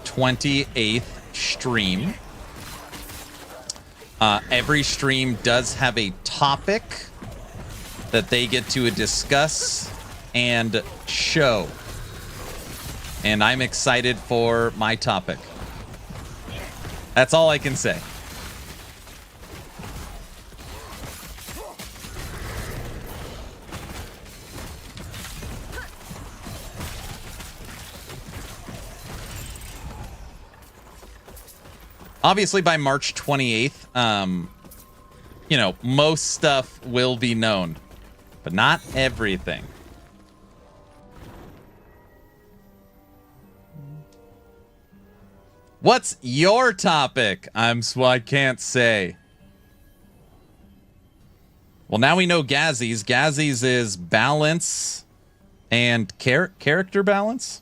28th stream. Every stream does have a topic that they get to discuss and show. And I'm excited for my topic. That's all I can say. Obviously, by March 28th, you know, most stuff will be known, but not everything. What's your topic? I can't say. Well, now we know Ghazzy's. Ghazzy's is balance and character balance.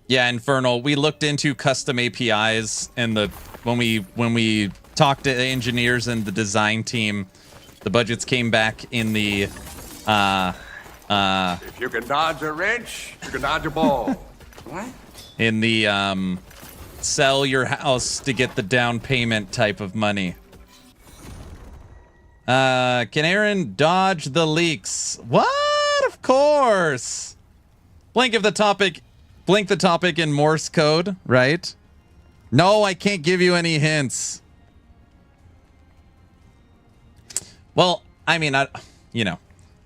Yeah, Infernal. We looked into custom APIs and when we talked to the engineers and the design team, the budgets came back in the If you can dodge a wrench, you can dodge a ball. What? In the sell your house to get the down payment type of money. Can Aaron dodge the leaks? What? Of course. Blink the topic in Morse code, right? No, I can't give you any hints. Well, I mean,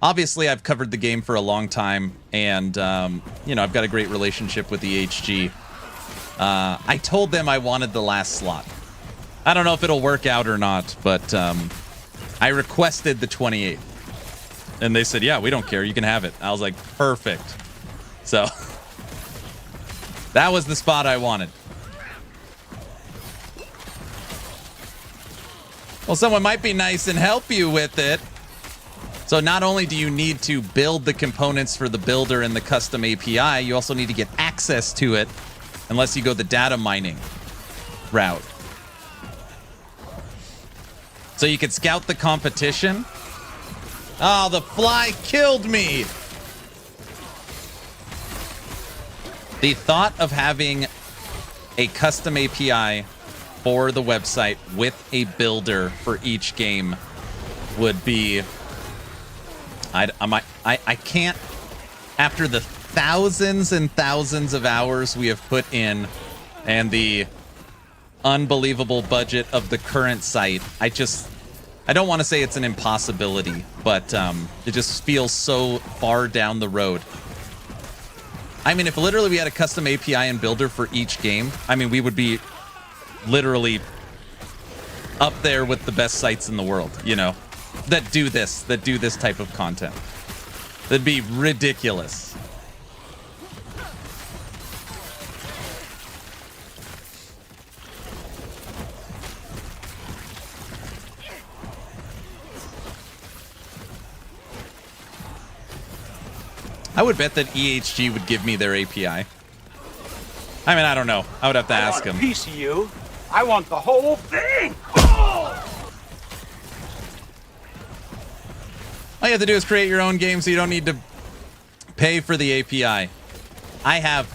obviously I've covered the game for a long time, and, I've got a great relationship with the HG. I told them I wanted the last slot. I don't know if it'll work out or not, but I requested the 28th. And they said, yeah, we don't care. You can have it. I was like, perfect. So that was the spot I wanted. Well, someone might be nice and help you with it. So not only do you need to build the components for the builder and the custom API, you also need to get access to it unless you go the data mining route. So you can scout the competition. Oh, the fly killed me. The thought of having a custom API for the website with a builder for each game would be I can't, after the thousands and thousands of hours we have put in and the unbelievable budget of the current site, I don't want to say it's an impossibility, but it just feels so far down the road. I mean, if literally we had a custom API and builder for each game, I mean, we would be literally up there with the best sites in the world, you know, that do this type of content. That'd be ridiculous. I would bet that EHG would give me their API. I mean, I don't know. I would have to ask him. I want a piece of you. I want the whole thing. Oh! All you have to do is create your own game so you don't need to pay for the API. I have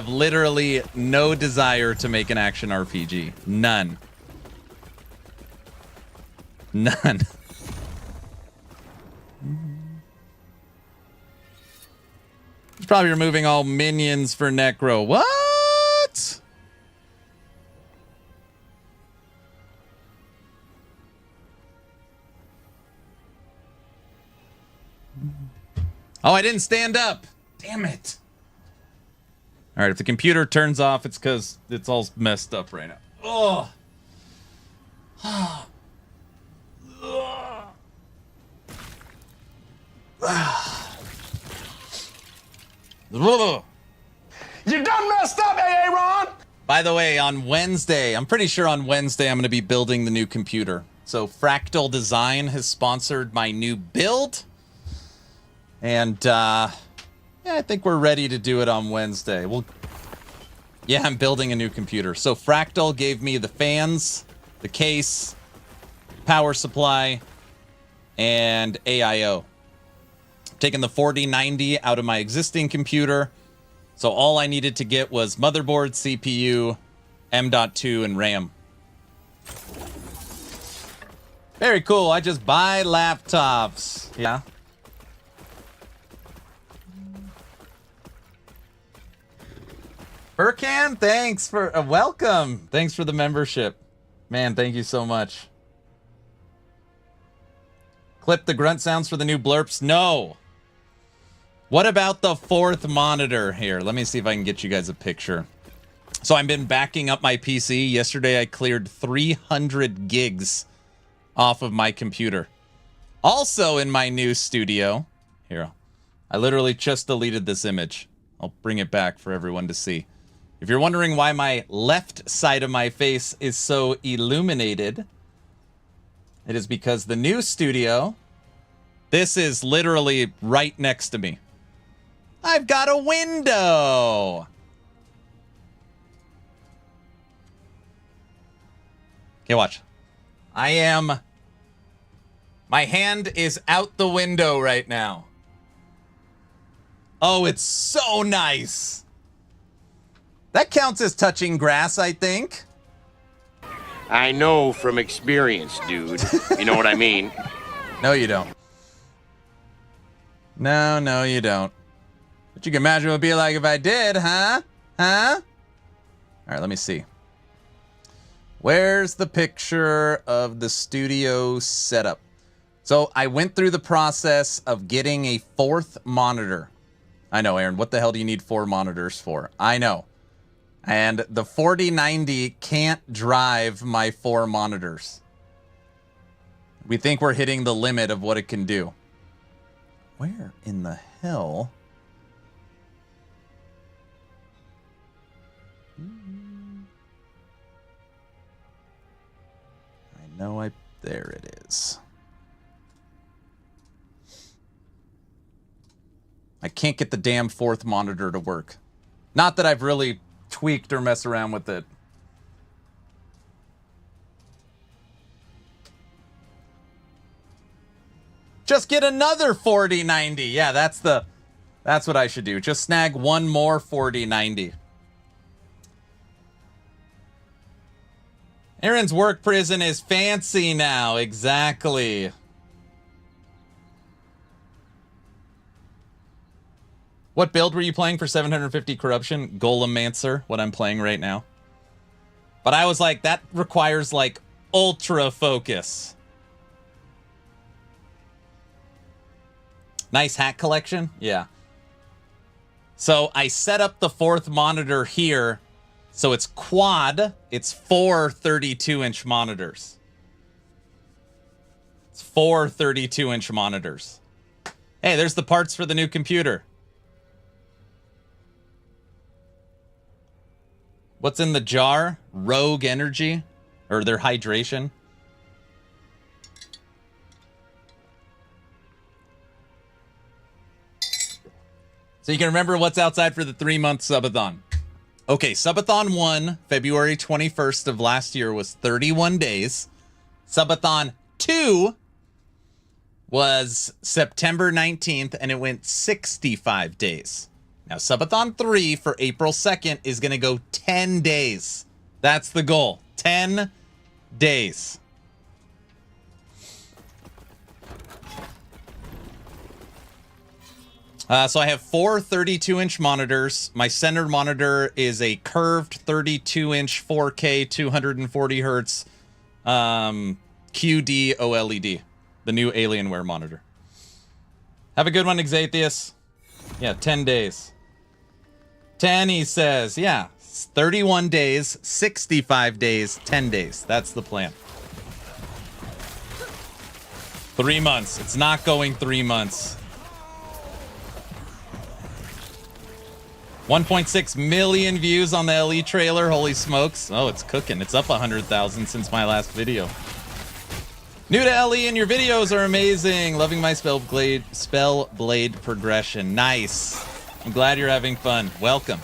literally no desire to make an action RPG. None. None. He's probably removing all minions for Necro. What? Oh, I didn't stand up. Damn it. All right, if the computer turns off, it's because it's all messed up right now. Oh. You done messed up, Aaron! By the way, on Wednesday, I'm pretty sure on Wednesday I'm going to be building the new computer. So Fractal Design has sponsored my new build. And, yeah, I think we're ready to do it on Wednesday. Yeah, I'm building a new computer. So Fractal gave me the fans, the case, power supply, and AIO. Taking the 4090 out of my existing computer. So all I needed to get was motherboard, CPU, M.2, and RAM. Very cool. I just buy laptops. Yeah. Burkan, thanks for welcome. Thanks for the membership. Man, thank you so much. Clip the grunt sounds for the new blurps. No. What about the fourth monitor here? Let me see if I can get you guys a picture. So I've been backing up my PC. Yesterday I cleared 300 gigs off of my computer. Also in my new studio. Here, I literally just deleted this image. I'll bring it back for everyone to see. If you're wondering why my left side of my face is so illuminated, it is because the new studio, this is literally right next to me. I've got a window. Okay, watch. My hand is out the window right now. Oh, it's so nice. That counts as touching grass, I think. I know from experience, dude. You know what I mean? No, you don't. No, you don't. But you can imagine what it would be like if I did, huh? Huh? All right, let me see. Where's the picture of the studio setup? So I went through the process of getting a fourth monitor. I know, Aaron, what the hell do you need 4 monitors for? I know. And the 4090 can't drive my 4 monitors. We think we're hitting the limit of what it can do. Where in the hell? There it is. I can't get the damn fourth monitor to work. Not that I've really tweaked or messed around with it. Just get another 4090. Yeah, that's what I should do. Just snag one more 4090. Aaron's work prison is fancy now. Exactly. What build were you playing for 750 corruption? Golemancer, what I'm playing right now. But I was like, that requires like ultra focus. Nice hat collection? Yeah. So I set up the fourth monitor here. So it's quad. It's 4 32-inch monitors. It's 4 32-inch monitors. Hey, there's the parts for the new computer. What's in the jar? Rogue energy? Or their hydration? So you can remember what's outside for the 3-month subathon. Okay, subathon 1, February 21st of last year was 31 days. Subathon 2 was September 19th, and it went 65 days. Now, subathon 3 for April 2nd is going to go 10 days. That's the goal. 10 days. So I have 4 32-inch monitors. My center monitor is a curved 32-inch 4K 240 hertz QD OLED, the new Alienware monitor. Have a good one, Exatheus. Yeah, 10 days. 10, he says. Yeah, 31 days, 65 days, 10 days. That's the plan. 3 months. It's not going 3 months. 1.6 million views on the LE trailer. Holy smokes. Oh, it's cooking. It's up 100,000 since my last video. New to LE and your videos are amazing. Loving my spell blade progression. Nice. I'm glad you're having fun. Welcome.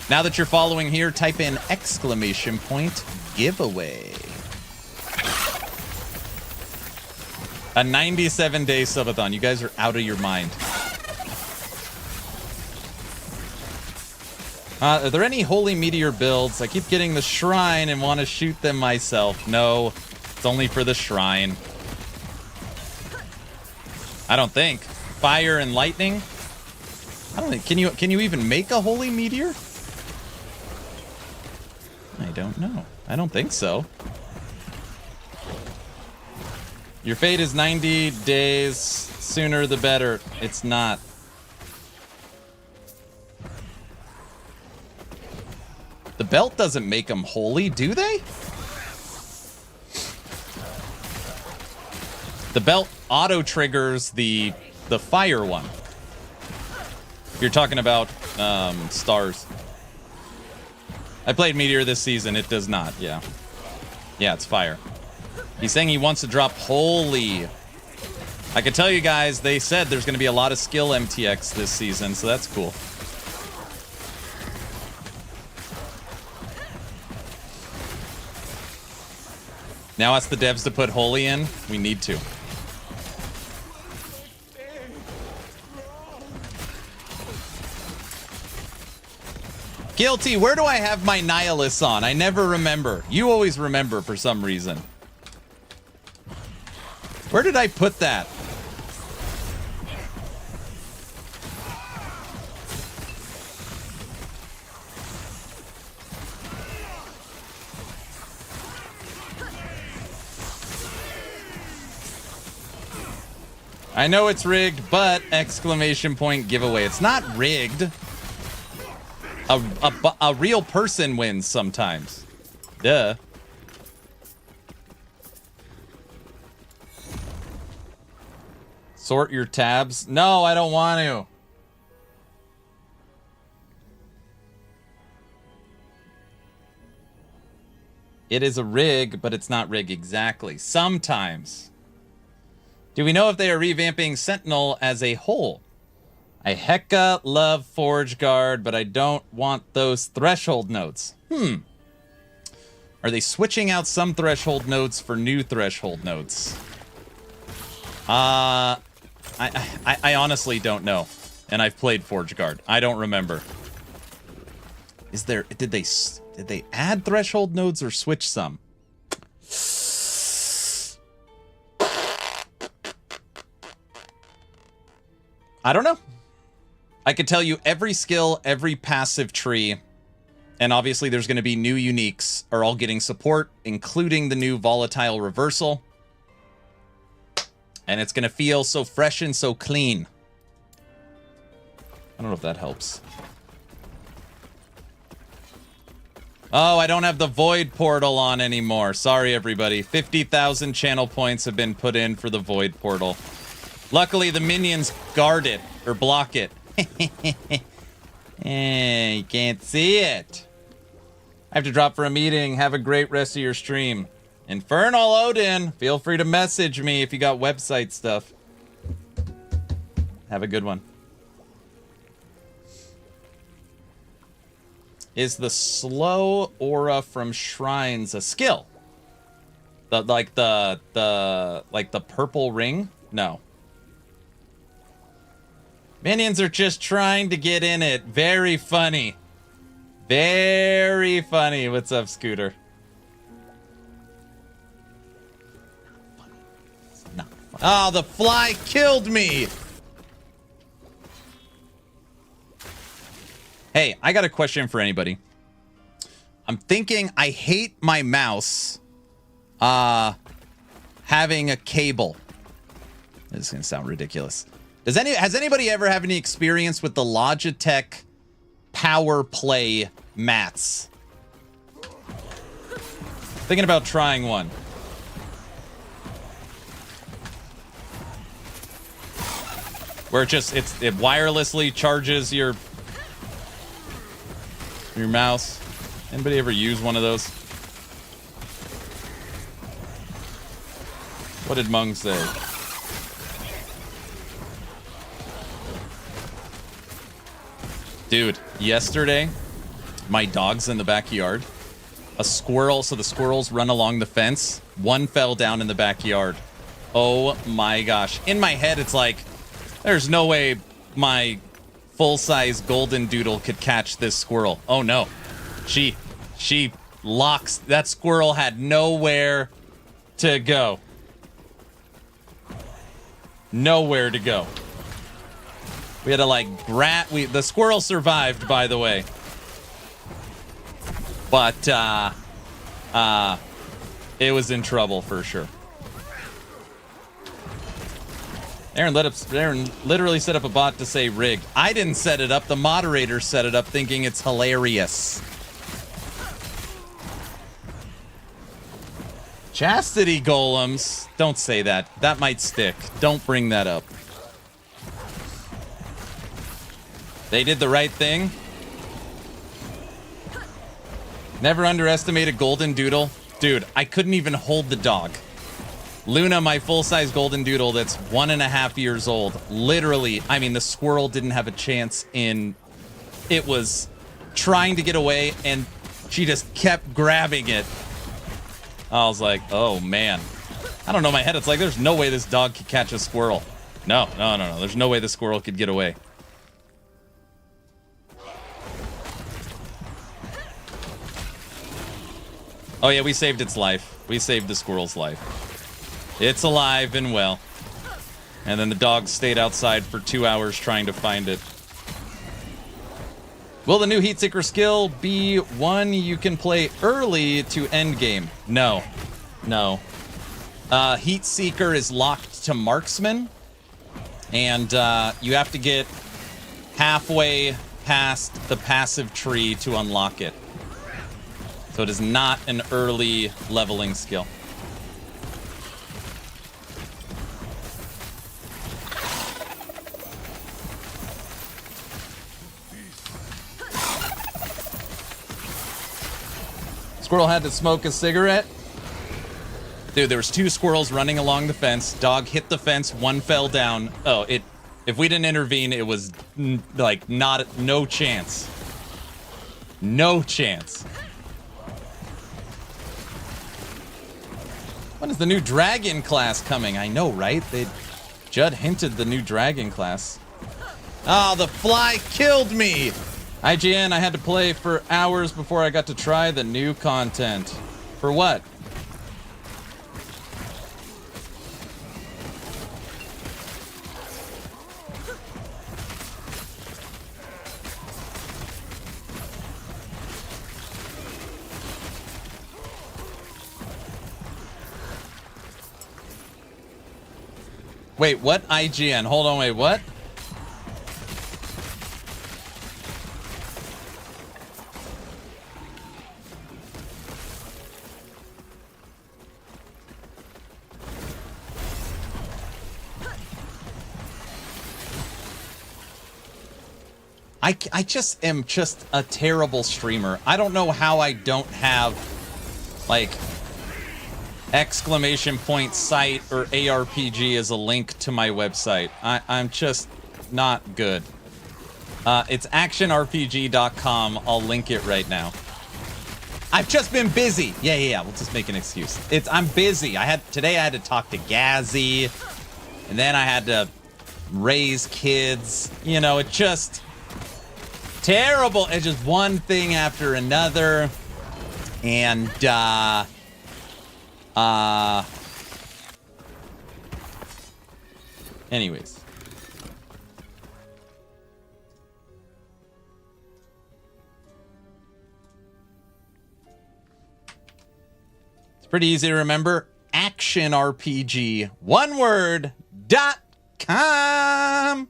Now that you're following here, type in exclamation point giveaway. A 97-day subathon. You guys are out of your mind. Are there any Holy Meteor builds? I keep getting the shrine and want to shoot them myself. No, it's only for the shrine. I don't think. Fire and lightning? I don't think. Can you even make a Holy Meteor? I don't know. I don't think so. Your fate is 90 days. Sooner the better. It's not. The belt doesn't make them holy, do they? The belt auto triggers the fire one. You're talking about stars. I played Meteor this season. It does not. Yeah. Yeah, it's fire. He's saying he wants to drop holy. I can tell you guys, they said there's going to be a lot of skill MTX this season, so that's cool. Now ask the devs to put holy in. We need to. Guilty, where do I have my Nihilus on? I never remember. You always remember for some reason. Where did I put that? I know it's rigged, but exclamation point giveaway. It's not rigged. A real person wins sometimes. Duh. Sort your tabs. No, I don't want to. It is a rig, but it's not rig exactly. Sometimes. Do we know if they are revamping Sentinel as a whole? I hecka love Forge Guard, but I don't want those threshold notes. Are they switching out some threshold notes for new threshold notes? I honestly don't know. And I've played Forge Guard. I don't remember. Did they add threshold nodes or switch some? I don't know. I could tell you every skill, every passive tree, and obviously there's going to be new uniques are all getting support, including the new volatile reversal. And it's going to feel so fresh and so clean. I don't know if that helps. Oh, I don't have the Void Portal on anymore. Sorry, everybody. 50,000 channel points have been put in for the Void Portal. Luckily, the minions guard it, or block it. You can't see it. I have to drop for a meeting. Have a great rest of your stream. Infernal Odin, feel free to message me if you got website stuff. Have a good one. Is the slow aura from shrines a skill? Like the purple ring? No. Minions are just trying to get in it. Very funny. Very funny. What's up, Scooter? Not funny. Oh, the fly killed me. Hey, I got a question for anybody. I'm thinking I hate my mouse having a cable. This is going to sound ridiculous. Has anybody ever had any experience with the Logitech Power Play mats? Thinking about trying one. Where it wirelessly charges your mouse. Anybody ever use one of those? What did Mung say? Dude, yesterday, my dog's in the backyard. A squirrel, so the squirrels run along the fence. One fell down in the backyard. Oh my gosh. In my head, it's like, there's no way my full-size golden doodle could catch this squirrel. Oh no. She locks. That squirrel had nowhere to go. Nowhere to go. We had to like the squirrel survived, by the way. But it was in trouble for sure. Aaron literally set up a bot to say rigged. I didn't set it up. The moderator set it up thinking it's hilarious. Chastity golems. Don't say that. That might stick. Don't bring that up. They did the right thing. Never underestimate a golden doodle. Dude, I couldn't even hold the dog. Luna, my full-size golden doodle that's 1.5 years old, literally, I mean, the squirrel didn't have a chance in... It was trying to get away, and she just kept grabbing it. I was like, oh, man. I don't know, my head, it's like, there's no way this dog could catch a squirrel. No. There's no way the squirrel could get away. Oh, yeah, we saved its life. We saved the squirrel's life. It's alive and well. And then the dog stayed outside for 2 hours trying to find it. Will the new Heatseeker skill be one you can play early to end game? No. Heatseeker is locked to Marksman. And you have to get halfway past the passive tree to unlock it. So it is not an early leveling skill. Squirrel had to smoke a cigarette. Dude, there was 2 squirrels running along the fence. Dog hit the fence, one fell down. Oh, if we didn't intervene, it was like no chance. No chance. When is the new dragon class coming? I know, right? Judd hinted the new dragon class. Oh, the fly killed me! IGN, I had to play for hours before I got to try the new content. For what? Wait, what? IGN. Hold on, wait, what? I just am just a terrible streamer. I don't know how I don't have, like, !site or ARPG as a link to my website. I'm just not good. It's actionrpg.com. I'll link it right now. I've just been busy. Yeah. We'll just make an excuse. I'm busy. Today I had to talk to Ghazzy, and then I had to raise kids. You know, it just terrible. It's just one thing after another. And anyways. It's pretty easy to remember. ActionRPG, one word, .com.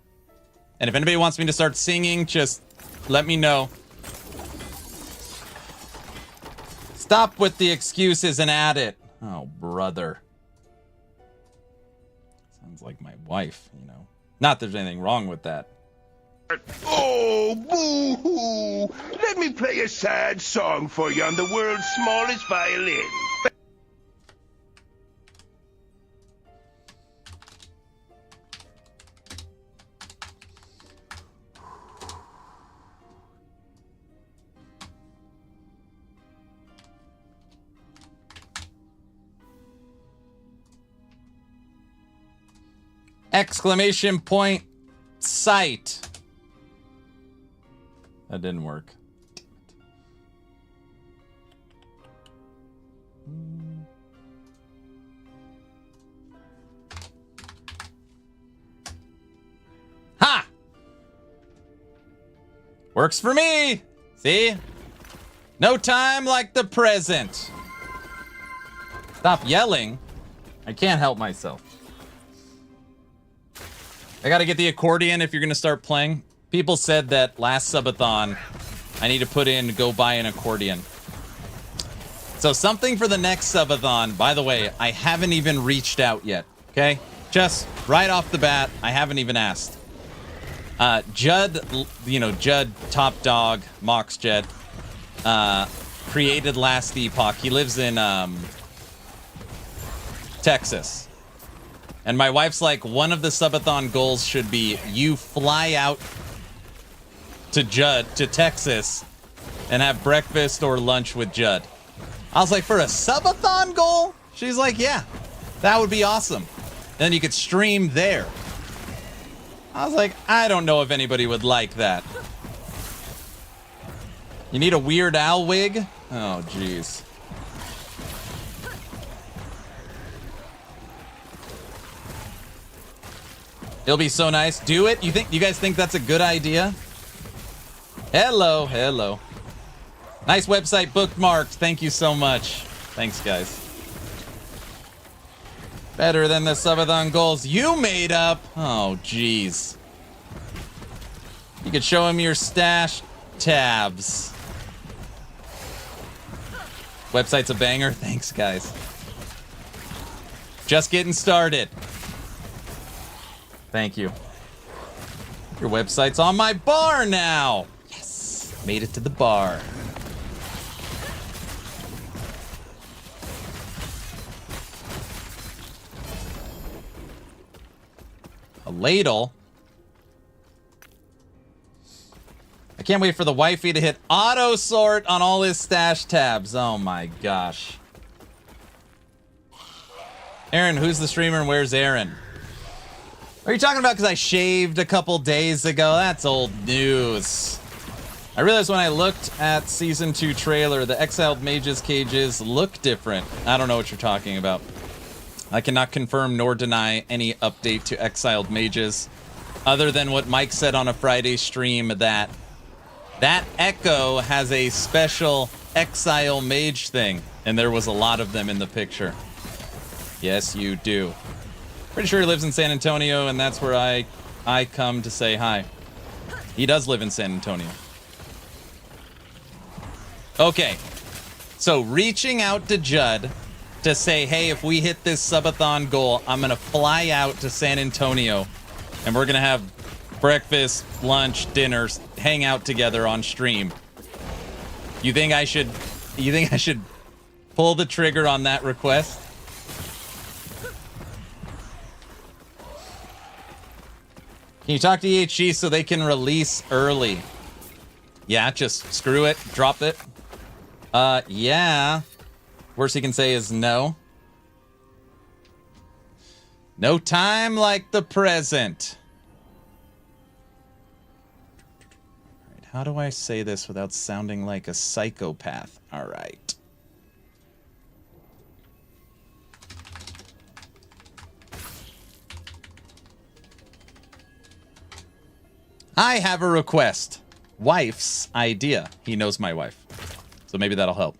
And if anybody wants me to start singing, just let me know. Stop with the excuses and add it. Oh, brother. Sounds like my wife, you know. Not that there's anything wrong with that. Oh, boo-hoo! Let me play a sad song for you on the world's smallest violin. Exclamation point site. That didn't work. Ha! Works for me. See? No time like the present. Stop yelling. I can't help myself. I gotta get the accordion if you're gonna start playing. People said that last subathon, I need to put in go buy an accordion. So something for the next subathon. By the way, I haven't even reached out yet. Okay, just right off the bat, I haven't even asked. Judd, you know, Judd, Top Dog, Mox Jet, created last Epoch. He lives in Texas. And my wife's like, one of the subathon goals should be you fly out to Judd, to Texas, and have breakfast or lunch with Judd. I was like, for a subathon goal? She's like, yeah, that would be awesome. Then you could stream there. I was like, I don't know if anybody would like that. You need a Weird Al wig? Oh, jeez. It'll be so nice. Do it. You guys think that's a good idea? Hello. Nice website bookmarked. Thank you so much. Thanks, guys. Better than the subathon goals you made up. Oh, jeez. You could show him your stash tabs. Website's a banger. Thanks, guys. Just getting started. Thank you. Your website's on my bar now. Yes. Made it to the bar. A ladle. I can't wait for the wifey to hit auto sort on all his stash tabs. Oh my gosh. Aaron, who's the streamer and where's Aaron? Are you talking about because I shaved a couple days ago? That's old news. I realized when I looked at Season 2 trailer, the Exiled Mages cages look different. I don't know what you're talking about. I cannot confirm nor deny any update to Exiled Mages, other than what Mike said on a Friday stream that Echo has a special Exile Mage thing, and there was a lot of them in the picture. Yes, you do. Pretty sure he lives in San Antonio, and that's where I come to say hi. He does live in San Antonio. Okay. So reaching out to Judd to say, hey, if we hit this subathon goal, I'm going to fly out to San Antonio, and we're going to have breakfast, lunch, dinners, hang out together on stream. You think I should pull the trigger on that request? Can you talk to EHG so they can release early? Yeah, just screw it, drop it. Yeah. Worst he can say is no. No time like the present. All right, how do I say this without sounding like a psychopath? All right. I have a request. Wife's idea. He knows my wife. So maybe that'll help.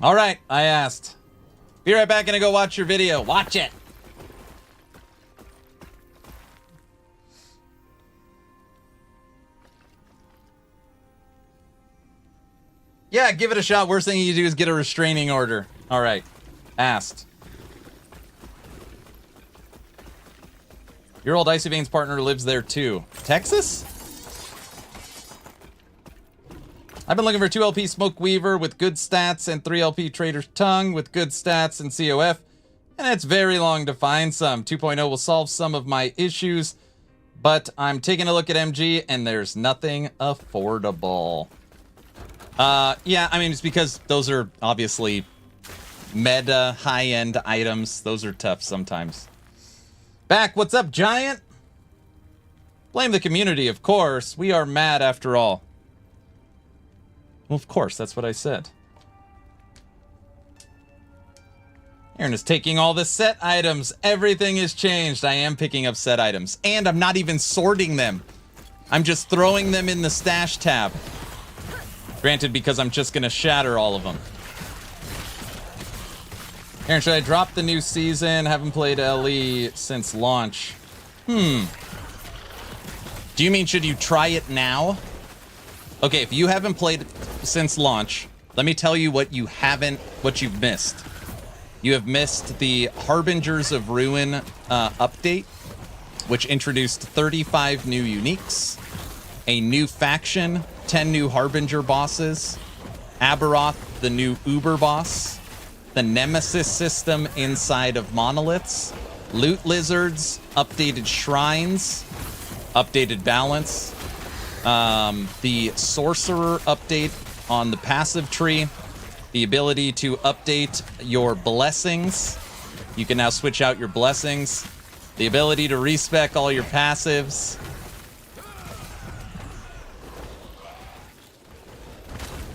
All right, I asked. Be right back, gonna go watch your video. Watch it. Yeah, give it a shot. Worst thing you do is get a restraining order. All right, asked. Your old Icy Veins partner lives there too. Texas? I've been looking for 2 LP Smoke Weaver with good stats and 3 LP Trader's Tongue with good stats and COF, and it's very long to find some. 2.0 will solve some of my issues, but I'm taking a look at MG and there's nothing affordable. Yeah, I mean, it's because those are obviously meta high-end items. Those are tough sometimes. Back, what's up, Giant? Blame the community, of course. We are mad after all. Well, of course, that's what I said. Aaron is taking all the set items. Everything has changed. I am picking up set items. And I'm not even sorting them. I'm just throwing them in the stash tab. Granted, because I'm just going to shatter all of them. Aaron, should I drop the new season? Haven't played LE since launch. Do you mean should you try it now? Okay, if you haven't played it since launch, let me tell you what you've missed. You have missed the Harbingers of Ruin update, which introduced 35 new uniques, a new faction, 10 new Harbinger bosses, Aberoth, the new Uber boss, the Nemesis system inside of monoliths, loot lizards, updated shrines, updated balance, the sorcerer update on the passive tree, the ability to update your blessings. You can now switch out your blessings, the ability to respec all your passives.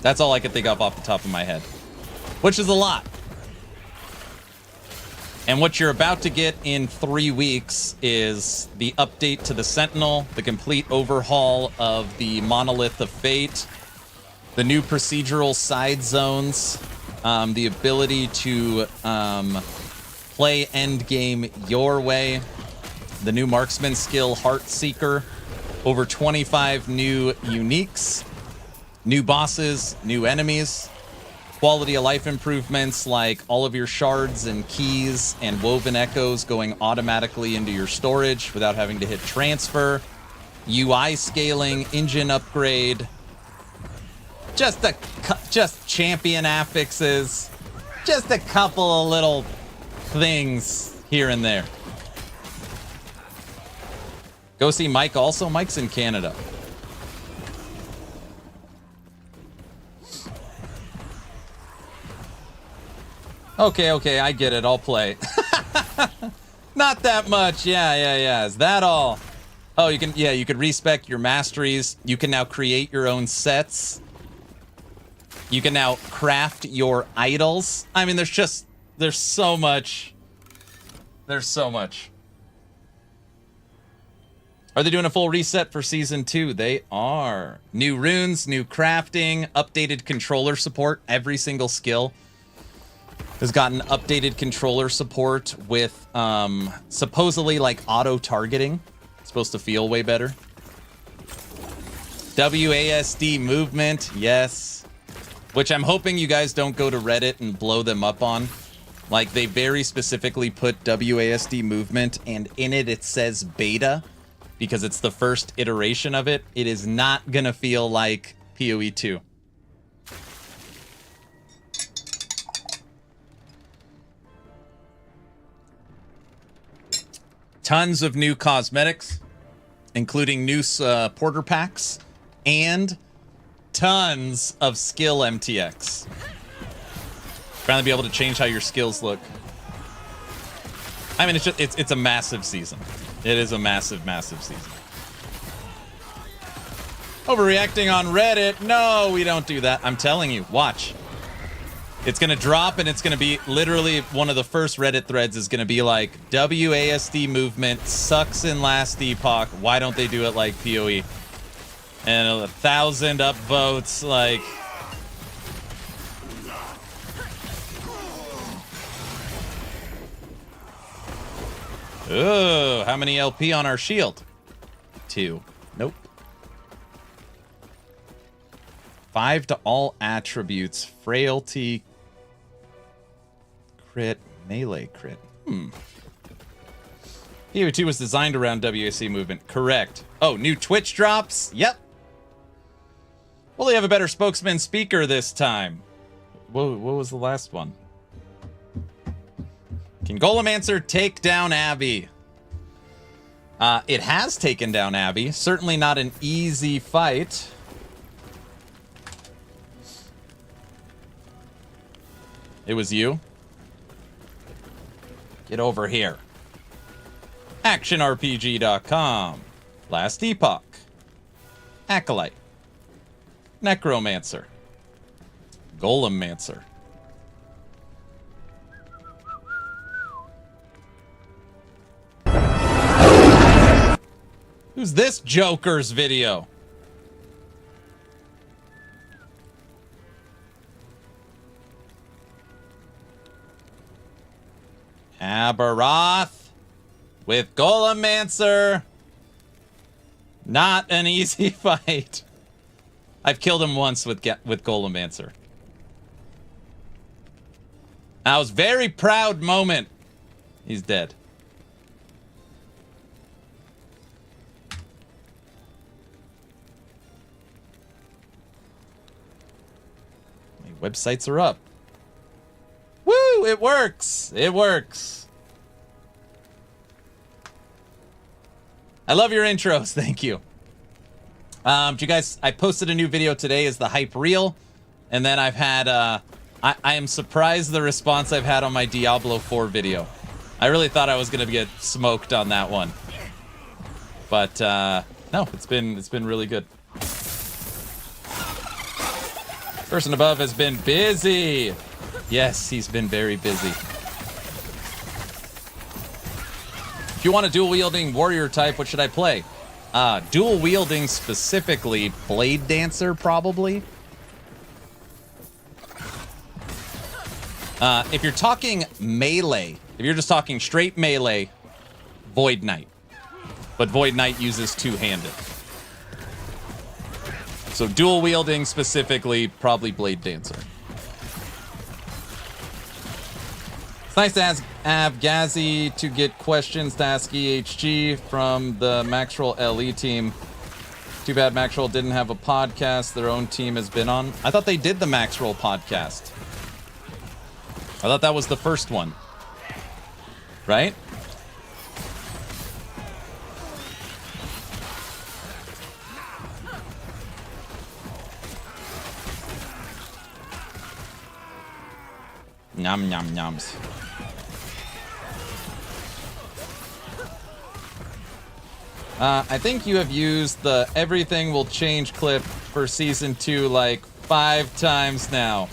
That's all I can think of off the top of my head, which is a lot. And what you're about to get in 3 weeks is the update to the Sentinel, the complete overhaul of the Monolith of Fate, the new procedural side zones, the ability to play endgame your way, the new marksman skill, Heartseeker, over 25 new uniques, new bosses, new enemies, quality of life improvements like all of your shards and keys and woven echoes going automatically into your storage without having to hit transfer, UI scaling, engine upgrade, just champion affixes, just a couple of little things here and there. Go see Mike also. Mike's in Canada. Okay, I get it. I'll play. Not that much. Yeah. Is that all? Oh, you could respec your masteries. You can now create your own sets. You can now craft your idols. I mean, there's so much. There's so much. Are they doing a full reset for Season 2? They are. New runes, new crafting, updated controller support. Every single skill has gotten updated controller support with supposedly like auto-targeting. It's supposed to feel way better. WASD movement, yes. Which I'm hoping you guys don't go to Reddit and blow them up on. Like, they very specifically put WASD movement, and in it says beta, because it's the first iteration of it. It is not gonna feel like PoE 2. Tons of new cosmetics, including new porter packs, and tons of skill MTX. Finally be able to change how your skills look. I mean, it's a massive season. It is a massive season. Overreacting on Reddit. No, we don't do that. I'm telling you, watch. It's going to drop, and it's going to be literally one of the first Reddit threads is going to be like, WASD movement sucks in last Epoch. Why don't they do it like PoE? And 1,000 upvotes, like... Oh, how many LP on our shield? 2. Nope. 5 to all attributes. Frailty. Crit. Melee crit. PoE 2 was designed around WAC movement. Correct. Oh, new Twitch drops? Yep. Will they have a better spokesman speaker this time? What was the last one? Can Golemancer take down Abby? It has taken down Abby. Certainly not an easy fight. It was you? Get over here. ActionRPG.com. Last Epoch. Acolyte. Necromancer. Golemancer. Who's this Joker's video? Aberoth with Golemancer. Not an easy fight. I've killed him once with Golemancer. That was a very proud moment. He's dead. Websites are up. Woo! It works! It works. I love your intros. Thank you. You guys, I posted a new video today as the hype reel. And then I've had, I am surprised the response I've had on my Diablo 4 video. I really thought I was going to get smoked on that one. But, no, it's been really good. Person above has been busy. Yes, he's been very busy. If you want a dual-wielding warrior type, what should I play? Dual-wielding specifically, Blade Dancer, probably. If you're talking melee, if you're just talking straight melee, Void Knight. But Void Knight uses two-handed. So dual-wielding specifically, probably Blade Dancer. It's nice to have Ghazzy to get questions to ask EHG from the Maxroll LE team. Too bad Maxroll didn't have a podcast their own team has been on. I thought they did the Maxroll podcast. I thought that was the first one. Right? Nom nom noms. I think you have used the everything will change clip for season 2 like 5 times now.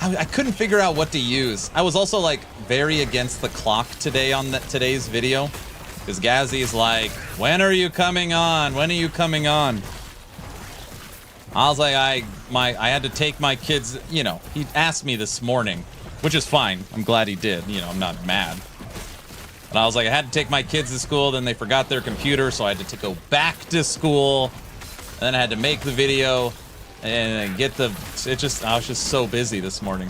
I couldn't figure out what to use. I was also like very against the clock today on today's video. Because Ghazzy is like, when are you coming on? When are you coming on? I was like, I had to take my kids, you know, he asked me this morning, which is fine. I'm glad he did. You know, I'm not mad. But I was like, I had to take my kids to school, then they forgot their computer, so I had to go back to school. And then I had to make the video and get the, I was just so busy this morning.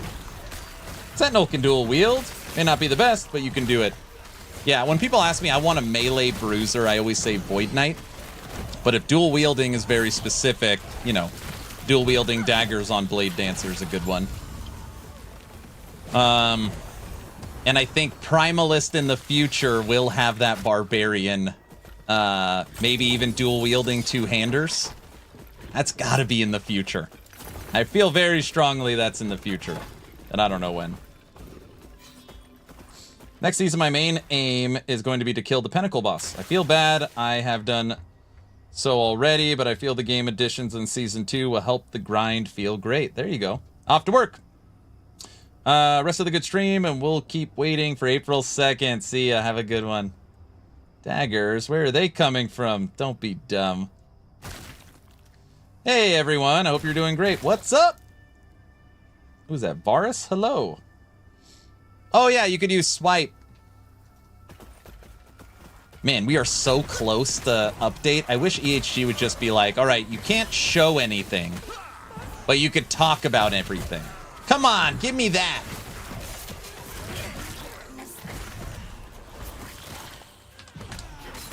Sentinel can dual wield. May not be the best, but you can do it. Yeah, when people ask me, I want a melee bruiser, I always say Void Knight. But if dual wielding is very specific, you know, dual wielding daggers on Blade Dancer is a good one. And I think Primalist in the future will have that Barbarian, maybe even dual wielding two-handers. That's gotta be in the future. I feel very strongly that's in the future, and I don't know when. Next season, my main aim is going to be to kill the Pinnacle boss. I feel bad I have done so already, but I feel the game additions in season 2 will help the grind feel great. There you go. Off to work. Rest of the good stream, and we'll keep waiting for April 2nd. See ya. Have a good one. Daggers, where are they coming from? Don't be dumb. Hey, everyone. I hope you're doing great. What's up? Who's that? Varus? Hello. Oh, yeah, you could use swipe. Man, we are so close to update. I wish EHG would just be like, all right, you can't show anything, but you could talk about everything. Come on, give me that.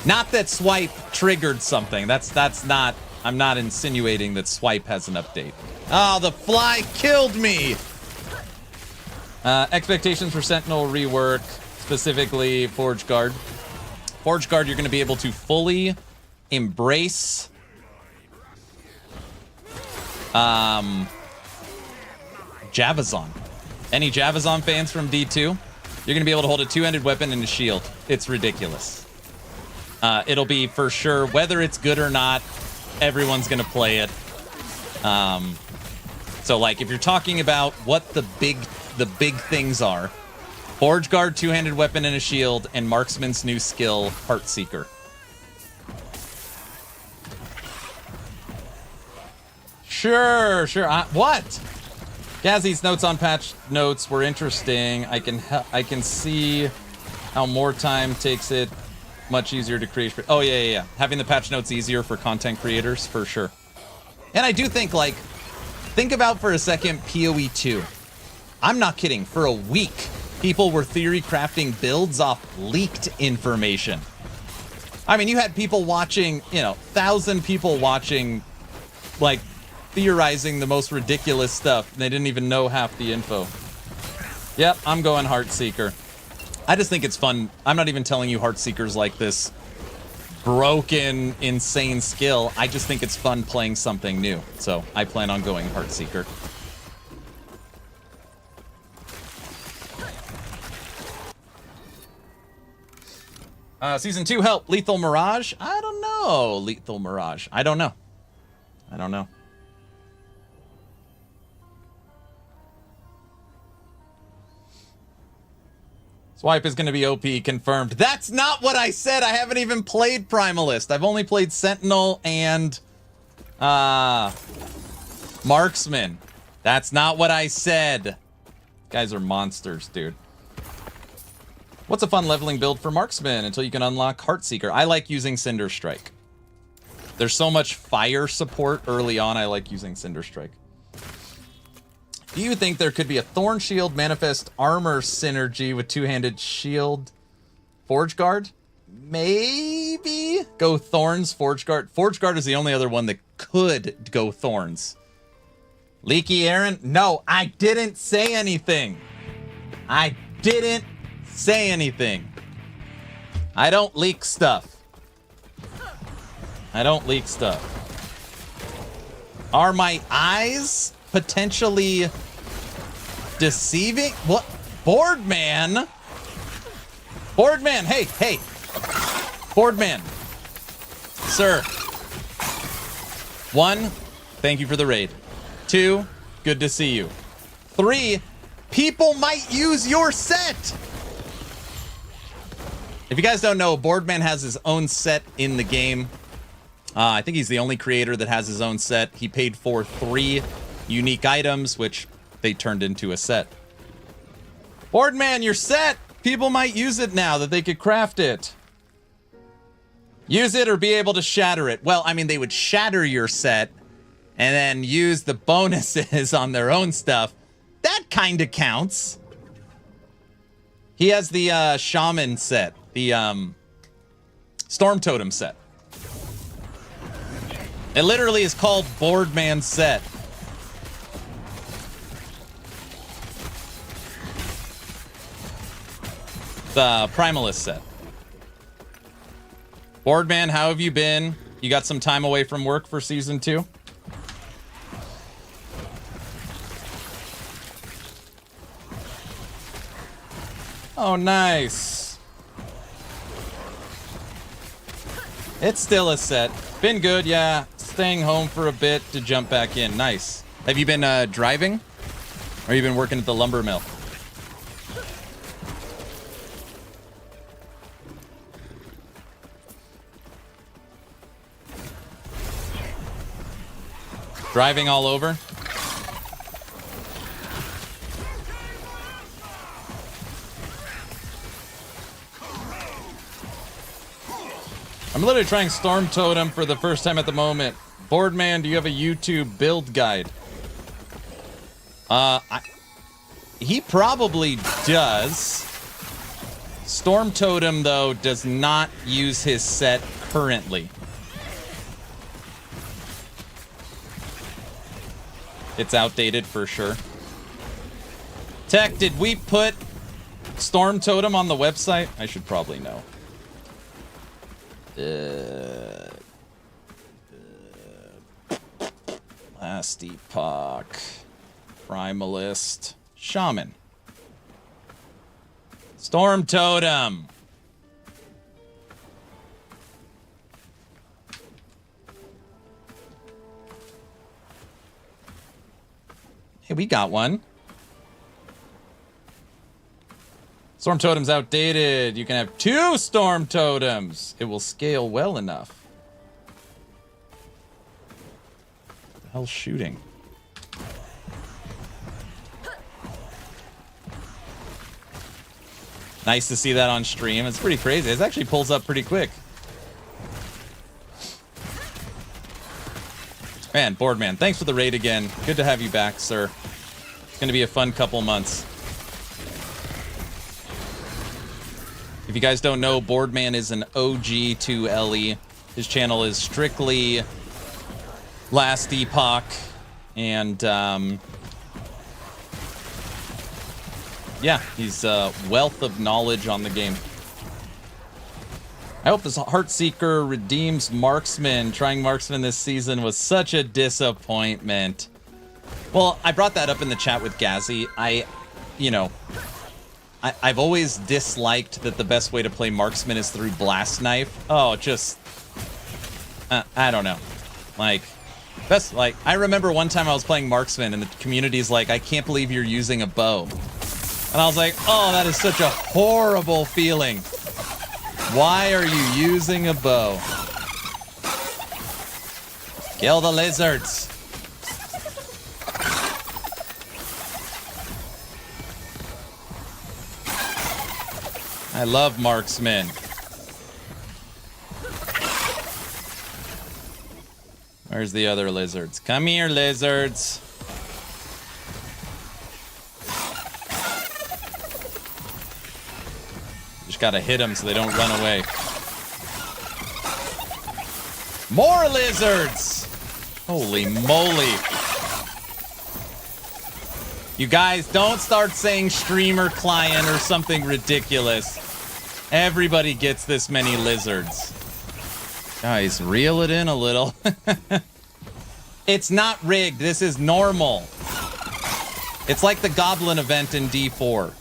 Not that swipe triggered something. That's not, I'm not insinuating that swipe has an update. Oh, the fly killed me. Expectations for Sentinel rework, specifically Forge Guard. Forge Guard, you're going to be able to fully embrace Javazon. Any Javazon fans from D2? You're going to be able to hold a two-handed weapon and a shield. It's ridiculous. It'll be for sure, whether it's good or not, everyone's going to play it. So, like, if you're talking about what the big things are, Forge Guard, two-handed weapon and a shield, and Marksman's new skill, Heartseeker. Sure. What? Ghazzy's notes on patch notes were interesting. I can see how more time takes it much easier to create. Oh, yeah. Having the patch notes easier for content creators, for sure. And I do think, like, think about for a second PoE 2. I'm not kidding. For a week, people were theory crafting builds off leaked information. I mean, you had people watching, 1,000 people watching, like, theorizing the most ridiculous stuff. And they didn't even know half the info. Yep, I'm going Heartseeker. I just think it's fun. I'm not even telling you Heartseeker's like this broken, insane skill. I just think it's fun playing something new. So I plan on going Heartseeker. Season 2 help. Lethal Mirage? I don't know. Lethal Mirage. I don't know. Swipe is going to be OP confirmed. That's not what I said. I haven't even played Primalist. I've only played Sentinel and Marksman. That's not what I said. Guys are monsters, dude. What's a fun leveling build for Marksman until you can unlock Heartseeker? I like using Cinder Strike. There's so much fire support early on. I like using Cinder Strike. Do you think there could be a Thorn Shield Manifest Armor synergy with two-handed shield Forge Guard? Maybe? Go Thorns, Forge Guard. Forge Guard is the only other one that could go Thorns. Leaky Aaron? No, I didn't say anything. I didn't say anything. I don't leak stuff. I don't leak stuff. Are my eyes potentially deceiving? What? Boardman? Boardman, hey, hey. Boardman. Sir. 1, thank you for the raid. 2, good to see you. 3, people might use your set. If you guys don't know, Boardman has his own set in the game. I think he's the only creator that has his own set. He paid for 3 unique items, which they turned into a set. Boardman, your set! People might use it now that they could craft it. Use it or be able to shatter it. Well, I mean, they would shatter your set and then use the bonuses on their own stuff. That kind of counts. He has the Shaman set. The Storm Totem set. It literally is called Boardman set. The Primalist set. Boardman, how have you been? You got some time away from work for season 2? Oh, nice. It's still a set. Been good, yeah. Staying home for a bit to jump back in. Nice. Have you been driving? Or have you been working at the lumber mill? Driving all over? I'm literally trying Storm Totem for the first time at the moment. Boardman, do you have a YouTube build guide? He probably does. Storm Totem, though, does not use his set currently. It's outdated for sure. Tech, did we put Storm Totem on the website? I should probably know. Last Epoch. Primalist. Shaman. Storm Totem. Hey, we got one. Storm Totem's outdated. You can have 2 Storm Totems. It will scale well enough. What the hell's shooting? Nice to see that on stream. It's pretty crazy. It actually pulls up pretty quick. Man, Boardman, thanks for the raid again. Good to have you back, sir. It's going to be a fun couple months. If you guys don't know, Boardman is an OG to LE. His channel is strictly Last Epoch. And, yeah, he's a wealth of knowledge on the game. I hope this Heartseeker redeems Marksman. Trying Marksman this season was such a disappointment. Well, I brought that up in the chat with Ghazzy. I've always disliked that the best way to play Marksman is through Blast Knife. Oh, just... I don't know. I remember one time I was playing Marksman and the community's like, I can't believe you're using a bow. And I was like, oh, that is such a horrible feeling. Why are you using a bow? Kill the lizards. I love marksmen. Where's the other lizards? Come here, lizards. Just gotta hit them so they don't run away. More lizards! Holy moly. You guys, don't start saying streamer client or something ridiculous. Everybody gets this many lizards. Guys, reel it in a little. It's not rigged. This is normal. It's like the goblin event in D4.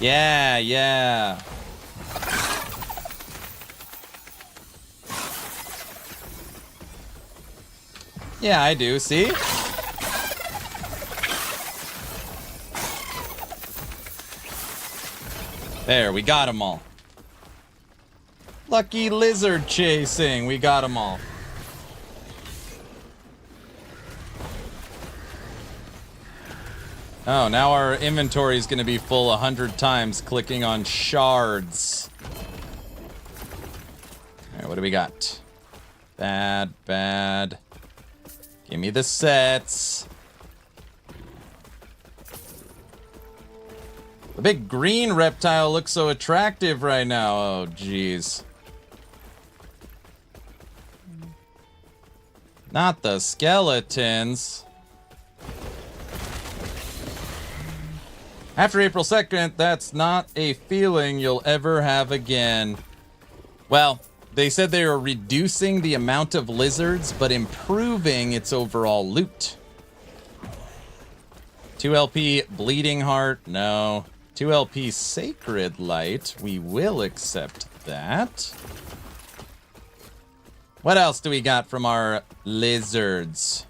Yeah, yeah. Yeah, I do. See? There, we got them all. Lucky lizard chasing. We got them all. Oh, now our inventory is going to be full 100 times clicking on shards. All right, what do we got? Bad, bad. Give me the sets. The big green reptile looks so attractive right now. Oh, jeez. Not the skeletons. After April 2nd, that's not a feeling you'll ever have again. Well, they said they were reducing the amount of lizards, but improving its overall loot. 2LP Bleeding Heart, no. 2LP Sacred Light, we will accept that. What else do we got from our lizards?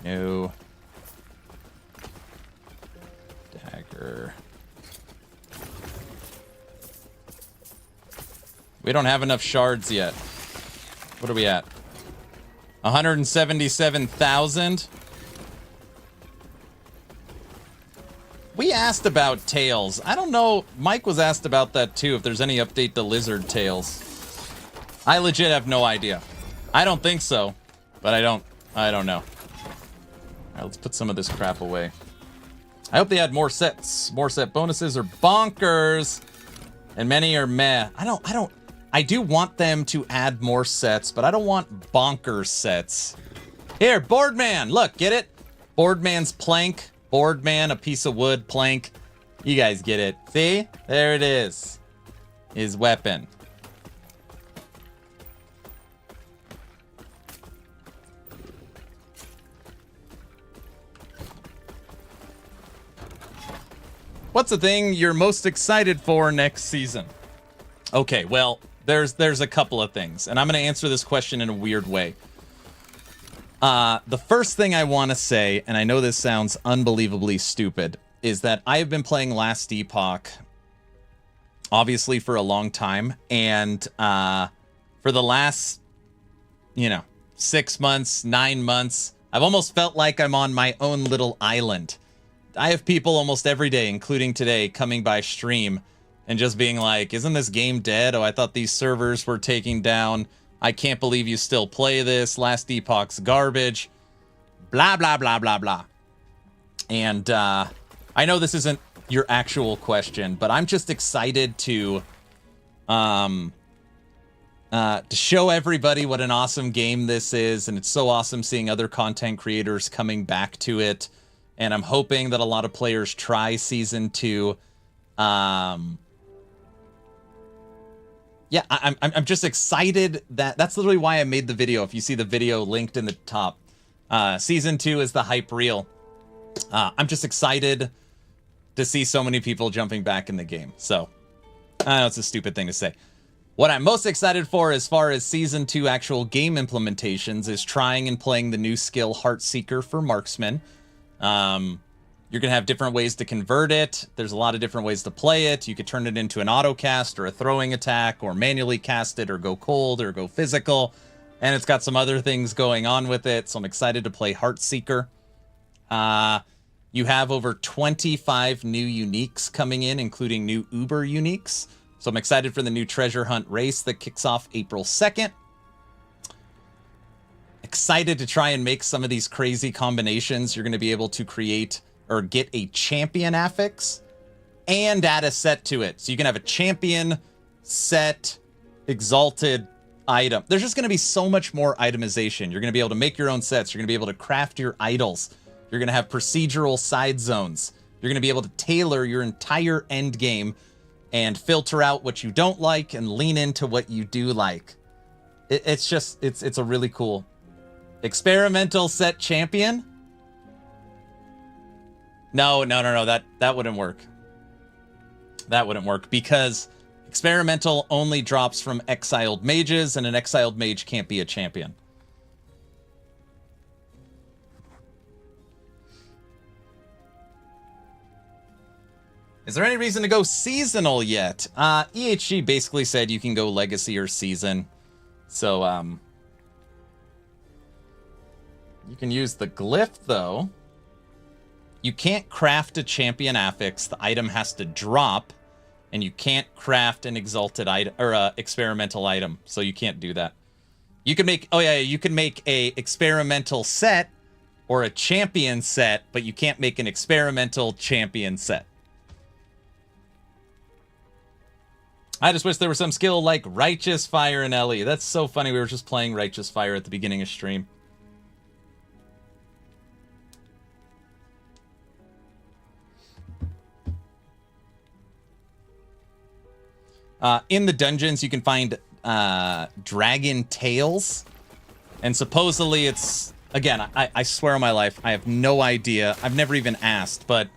No. Dagger. We don't have enough shards yet. What are we at? 177,000? We asked about tails. I don't know. Mike was asked about that too, if there's any update to lizard tails. I legit have no idea. I don't think so, but I don't know. All right, let's put some of this crap away. I hope they add more sets. More set bonuses are bonkers, and many are meh. I do want them to add more sets, but I don't want bonkers sets. Here, Boardman, look, get it? Boardman's plank, Boardman, a piece of wood, plank. You guys get it. See? There it is. His weapon. What's the thing you're most excited for next season? Okay, well, there's a couple of things, and I'm going to answer this question in a weird way. The first thing I want to say, and I know this sounds unbelievably stupid, is that I have been playing Last Epoch, obviously, for a long time, and for the last, 6 months, 9 months, I've almost felt like I'm on my own little island. I have people almost every day, including today, coming by stream and just being like, isn't this game dead? Oh, I thought these servers were taking down. I can't believe you still play this. Last Epoch's garbage. Blah, blah, blah, blah, blah. And I know this isn't your actual question, but I'm just excited to show everybody what an awesome game this is. And it's so awesome seeing other content creators coming back to it. And I'm hoping that a lot of players try Season 2. Yeah, I'm just excited that's literally why I made the video. If you see the video linked in the top, Season 2 is the hype reel. I'm just excited to see so many people jumping back in the game. So, I know it's a stupid thing to say. What I'm most excited for as far as Season 2 actual game implementations is trying and playing the new skill Heartseeker for Marksman. You're going to have different ways to convert it. There's a lot of different ways to play it. You could turn it into an auto cast or a throwing attack, or manually cast it, or go cold, or go physical. And it's got some other things going on with it, so I'm excited to play Heartseeker. You have over 25 new uniques coming in, including new Uber uniques. So I'm excited for the new treasure hunt race that kicks off April 2nd. Excited to try and make some of these crazy combinations. You're going to be able to create or get a champion affix and add a set to it. So you can have a champion, set, exalted item. There's just going to be so much more itemization. You're going to be able to make your own sets. You're going to be able to craft your idols. You're going to have procedural side zones. You're going to be able to tailor your entire end game and filter out what you don't like and lean into what you do like. It's a really cool experimental set champion. No, that wouldn't work. That wouldn't work because experimental only drops from exiled mages, and an exiled mage can't be a champion. Is there any reason to go seasonal yet? EHG basically said you can go legacy or season. So, you can use the glyph, though. You can't craft a champion affix. The item has to drop, and you can't craft an exalted item or a experimental item, so you can't do that. You can make you can make a experimental set or a champion set, but you can't make an experimental champion set. I just wish there was some skill like Righteous Fire and Ellie. That's so funny. We were just playing Righteous Fire at the beginning of stream. In the dungeons, you can find dragon tails. And supposedly it's... Again, I swear on my life, I have no idea. I've never even asked, but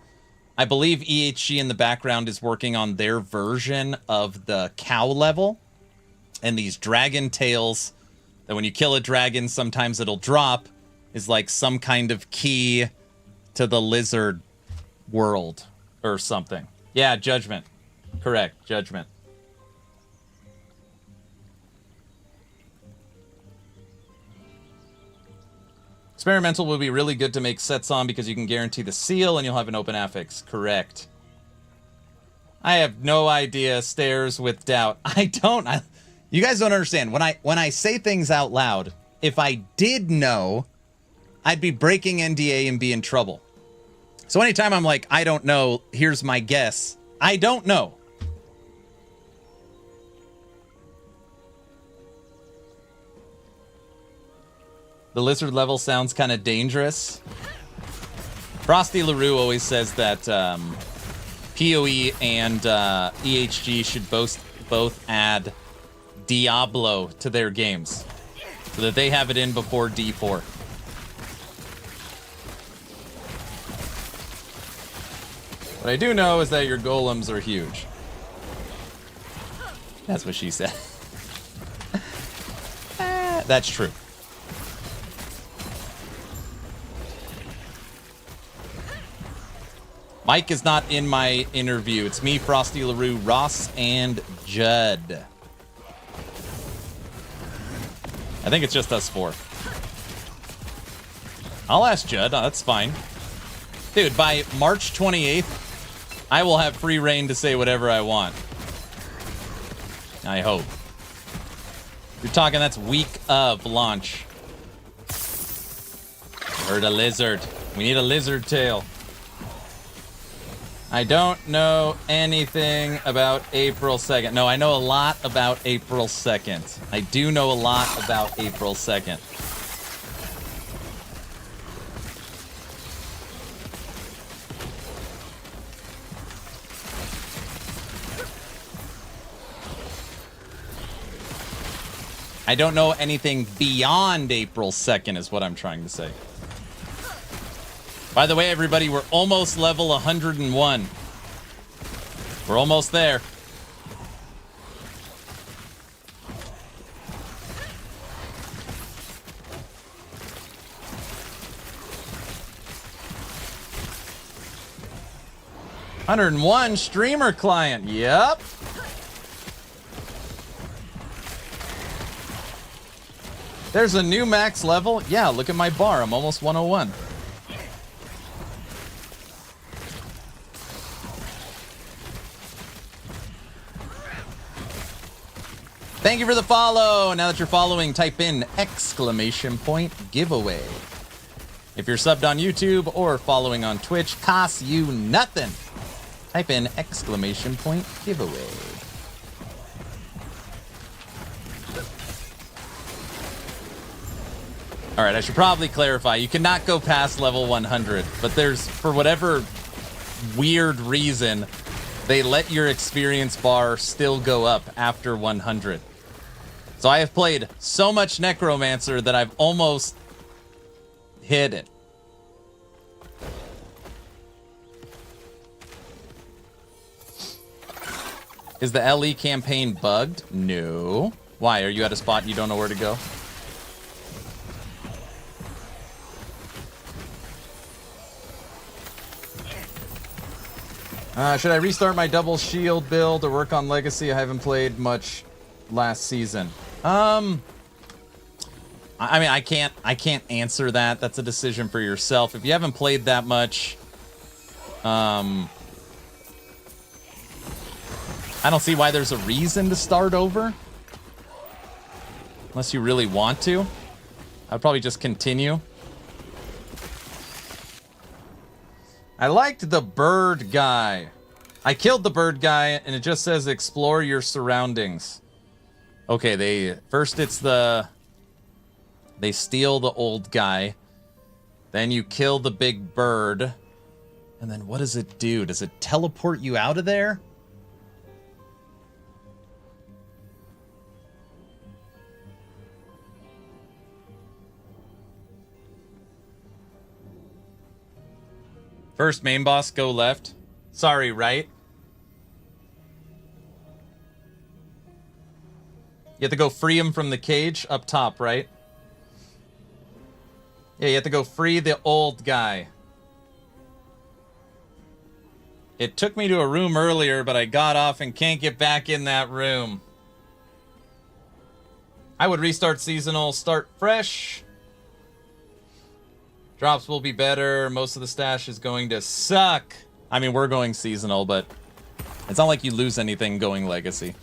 I believe EHG in the background is working on their version of the cow level. And these dragon tails, that when you kill a dragon, sometimes it'll drop, is like some kind of key to the lizard world or something. Yeah, Judgment. Correct, Judgment. Experimental will be really good to make sets on because you can guarantee the seal and you'll have an open affix. Correct. I have no idea. Stares with doubt. I don't. You guys don't understand. When I say things out loud, if I did know, I'd be breaking NDA and be in trouble. So anytime I'm like, I don't know, here's my guess. I don't know. The lizard level sounds kind of dangerous. Frosty LaRue always says that PoE and EHG should both add Diablo to their games so that they have it in before D4. What I do know is that your golems are huge. That's what she said. That's true. Mike is not in my interview. It's me, Frosty LaRue, Ross, and Judd. I think it's just us four. I'll ask Judd. Oh, that's fine. Dude, by March 28th, I will have free reign to say whatever I want. I hope. You're talking that's week of launch. Heard a lizard. We need a lizard tail. I don't know anything about April 2nd. No, I know a lot about April 2nd. I do know a lot about April 2nd. I don't know anything beyond April 2nd is what I'm trying to say. By the way, everybody, we're almost level 101. We're almost there. 101 streamer client. Yep. There's a new max level. Yeah, look at my bar. I'm almost 101. Thank you for the follow. Now that you're following, type in !giveaway. If you're subbed on YouTube or following on Twitch, costs you nothing. Type in !giveaway. All right, I should probably clarify. You cannot go past level 100, but there's, for whatever weird reason, they let your experience bar still go up after 100. So I have played so much Necromancer that I've almost hit it. Is the LE campaign bugged? No. Why? Are you at a spot you don't know where to go? Should I restart my double shield build or work on Legacy? I haven't played much last season. I mean, I can't answer that. That's a decision for yourself. If you haven't played that much, I don't see why there's a reason to start over. Unless you really want to. I'd probably just continue. I liked the bird guy. I killed the bird guy, and it just says explore your surroundings. Okay, they steal the old guy. Then you kill the big bird. And then what does it do? Does it teleport you out of there? First main boss, go left. Sorry, right? You have to go free him from the cage up top, right? Yeah, you have to go free the old guy. It took me to a room earlier, but I got off and can't get back in that room. I would restart seasonal, start fresh. Drops will be better. Most of the stash is going to suck. I mean, we're going seasonal, but it's not like you lose anything going legacy.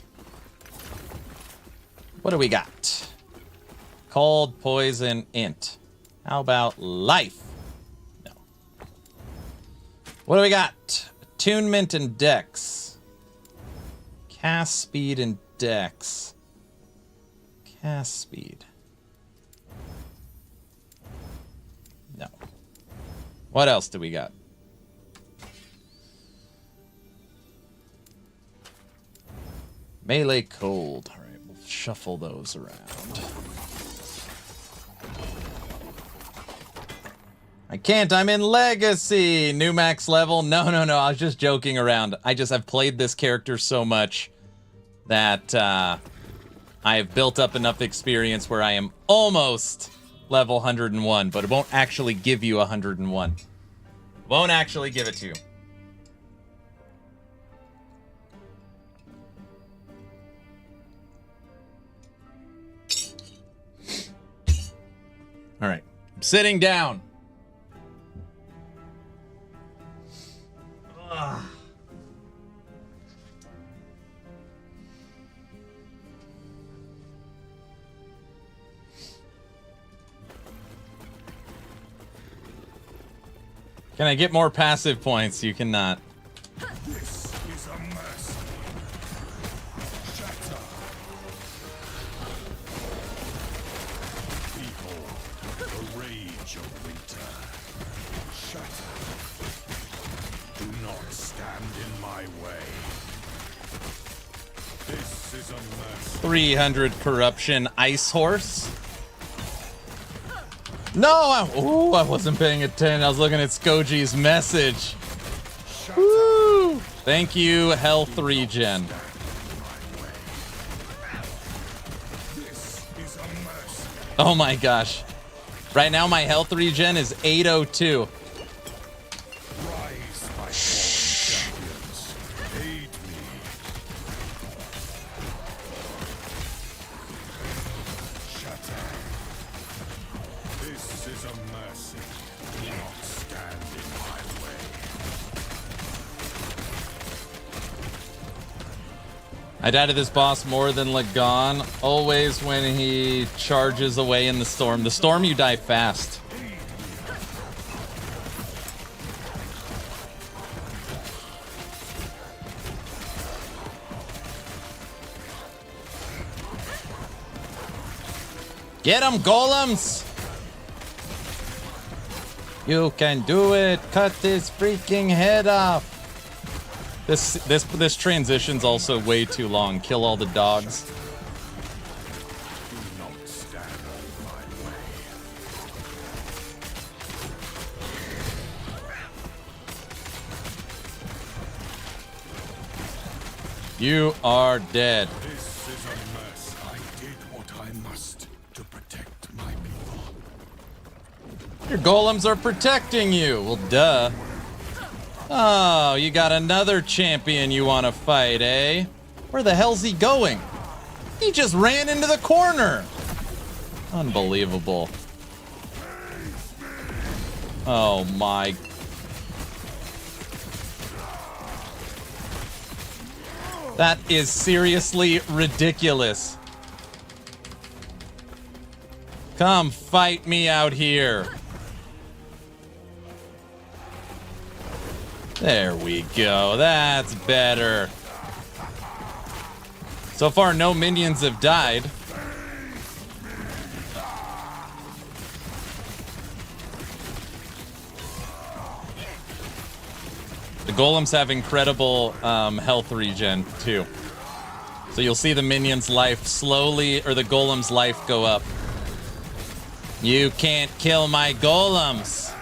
What do we got? Cold, poison, int. How about life? No. What do we got? Attunement and dex. Cast speed and dex. Cast speed. No. What else do we got? Melee cold. All right, we'll shuffle those around. I can't. I'm in Legacy. New max level. No. I was just joking around. I've played this character so much that I have built up enough experience where I am almost level 101, but it won't actually give you 101. Won't actually give it to you. All right, I'm sitting down. Ugh. Can I get more passive points? You cannot. This is a mess. Shatter. Behold the rage of winter. Shatter. Do not stand in my way. This is a mess. 300 corruption ice horse. No, I wasn't paying attention. I was looking at Skoji's message. Woo! Thank you, health regen. Oh my gosh. Right now my health regen is 802. This is a mercy. Do not stand in my way. I die to this boss more than Lagon. Always when he charges away in the storm. The storm, you die fast. Get him, golems! You can do it. Cut his freaking head off. This transition's also way too long. Kill all the dogs. Do not stand in my way. You are dead. This is a mess. I did what I must to protect my people. Your golems are protecting you. Well, duh. Oh, you got another champion you want to fight, eh? Where the hell's he going? He just ran into the corner. Unbelievable. Oh my. That is seriously ridiculous. Come fight me out here. There we go. That's better. So far, no minions have died. The golems have incredible health regen, too. So you'll see the minion's life slowly, or the golem's life go up. You can't kill my golems.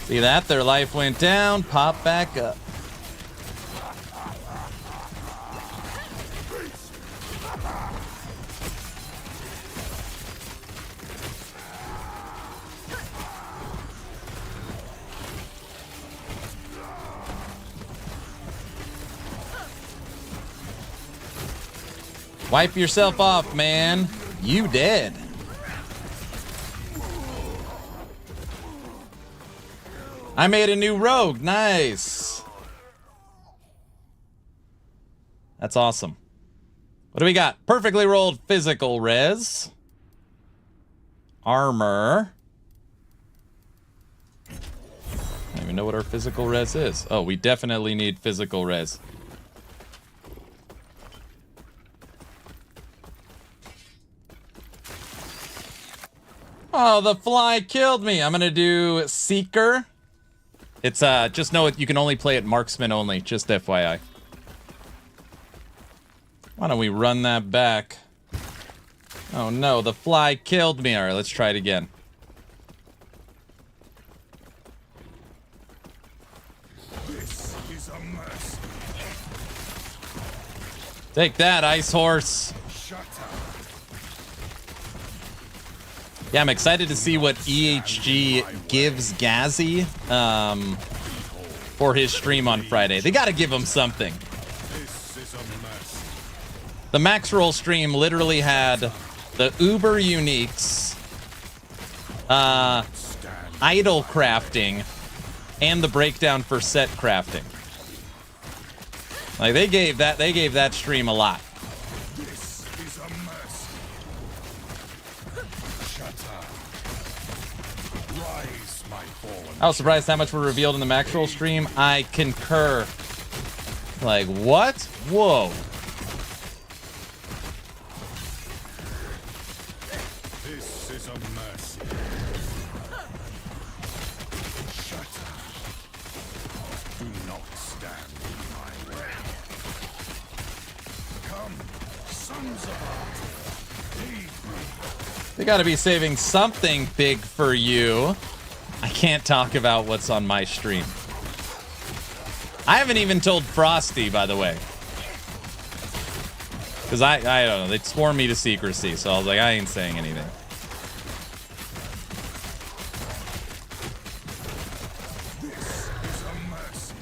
See that? Their life went down, pop back up. Wipe yourself off, man. You dead. I made a new rogue. Nice. That's awesome. What do we got? Perfectly rolled physical res. Armor. I don't even know what our physical res is. Oh, we definitely need physical res. Oh, the fly killed me. I'm gonna do Seeker. It's just know it, you can only play it marksman only, just FYI. Why don't we run that back? Oh no, the fly killed me. All right, let's try it again. This is a mess. Take that, ice horse. Shut up. Yeah, I'm excited to see what EHG gives Ghazzy for his stream on Friday. They got to give him something. This is a mess. The Max Roll stream literally had the Uber Uniques, idle crafting, and the breakdown for set crafting. Like they gave that stream a lot. This is a mess. Shut up. Rise, my fallen. I was surprised how much were revealed in the Max Roll stream. I concur. Like, what? Whoa. This is a mercy. Shut up. Do not stand in my way. Come, sons of Art. Lead me. They gotta be saving something big for you. I can't talk about what's on my stream. I haven't even told Frosty, by the way. Because I don't know, they swore me to secrecy, so I was like, I ain't saying anything. This is a mercy.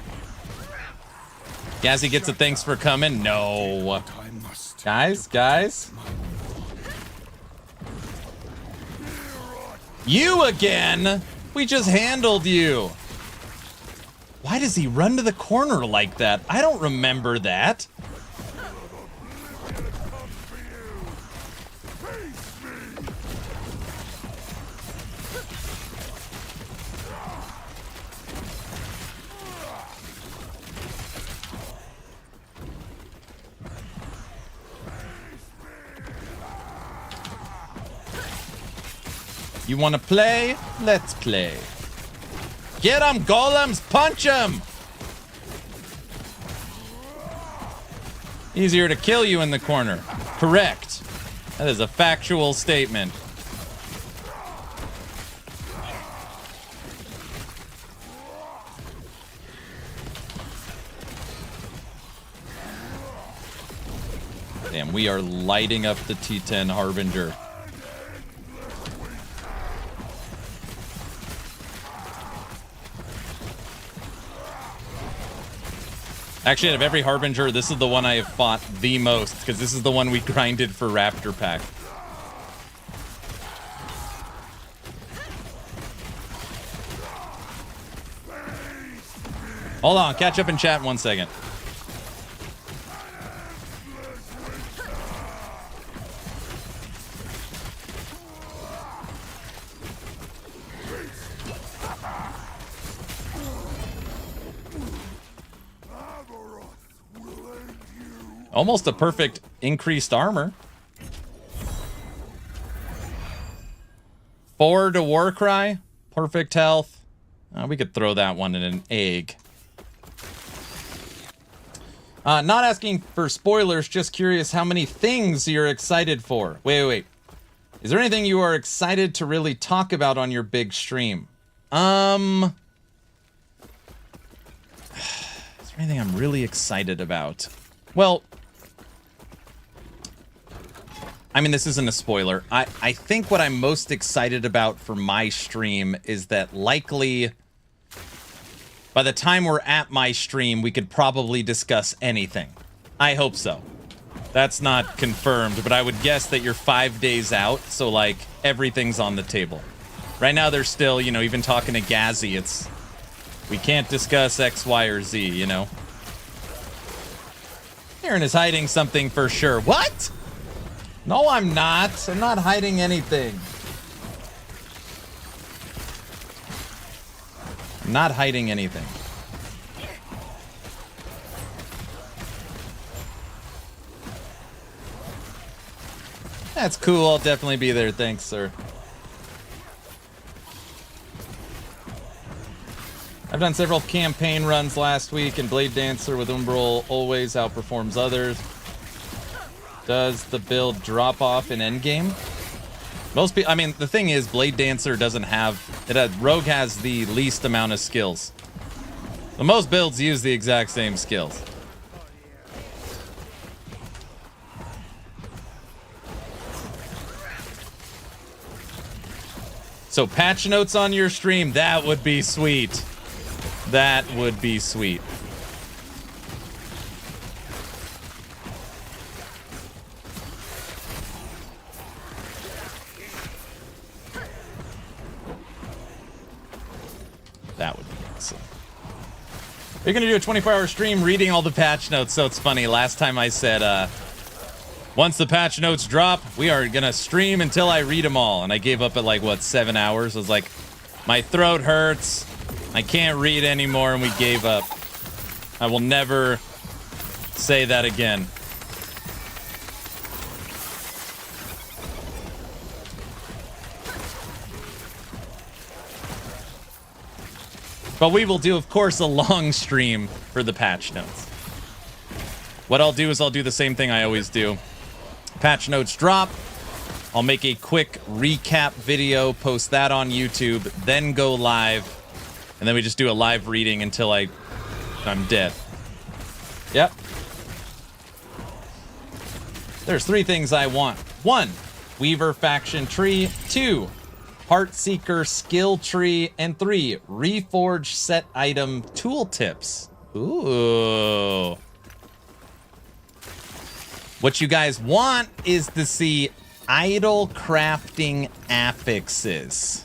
Ghazzy gets a thanks for coming. No. What I must. Guys. You again? We just handled you. Why does he run to the corner like that? I don't remember that. You want to play? Let's play. Get him, golems! Punch him! Easier to kill you in the corner. Correct. That is a factual statement. Damn, we are lighting up the T10 Harbinger. Actually, out of every Harbinger, this is the one I have fought the most, because this is the one we grinded for Raptor Pack. Hold on, catch up in chat in 1 second. Almost a perfect increased armor. 4 to Warcry. Perfect health. We could throw that one in an egg. Not asking for spoilers, just curious how many things you're excited for. Wait. Is there anything you are excited to really talk about on your big stream? Is there anything I'm really excited about? Well, I mean, this isn't a spoiler. I think what I'm most excited about for my stream is that likely by the time we're at my stream, we could probably discuss anything. I hope so. That's not confirmed, but I would guess that you're 5 days out, so like everything's on the table. Right now, they're still, you know, even talking to Ghazzy, it's we can't discuss X, Y, or Z, you know? Aaron is hiding something for sure. What? No, I'm not. I'm not hiding anything. I'm not hiding anything. That's cool. I'll definitely be there. Thanks, sir. I've done several campaign runs last week, and Blade Dancer with Umbral always outperforms others. Does the build drop off in endgame? Most people, I mean, the thing is, Blade Dancer doesn't have, Rogue has the least amount of skills. So most builds use the exact same skills. So patch notes on your stream, that would be sweet. That would be sweet. That would be awesome. We're going to do a 24-hour stream reading all the patch notes, so it's funny. Last time I said, once the patch notes drop, we are going to stream until I read them all. And I gave up at like, what, 7 hours? I was like, my throat hurts. I can't read anymore, and we gave up. I will never say that again. But we will do, of course, a long stream for the patch notes. What I'll do is I'll do the same thing I always do. Patch notes drop. I'll make a quick recap video, post that on YouTube, then go live. And then we just do a live reading until I'm dead. Yep. There's 3 things I want. 1, Weaver faction tree. 2, Heartseeker skill tree. And 3, Reforge set item tooltips. Ooh. What you guys want is to see idle crafting affixes.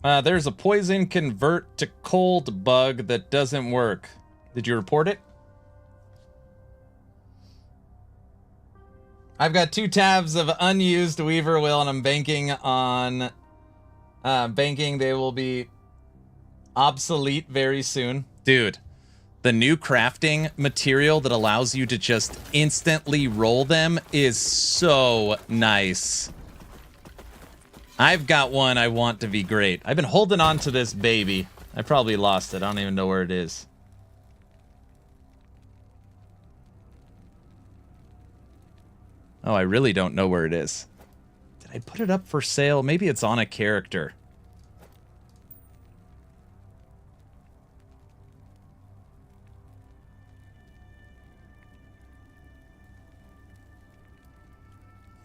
There's a poison convert to cold bug that doesn't work. Did you report it? I've got 2 tabs of unused Weaver Will, and I'm banking on they will be obsolete very soon. Dude, the new crafting material that allows you to just instantly roll them is so nice. I've got one I want to be great. I've been holding on to this baby. I probably lost it. I don't even know where it is. Oh, I really don't know where it is. Did I put it up for sale? Maybe it's on a character.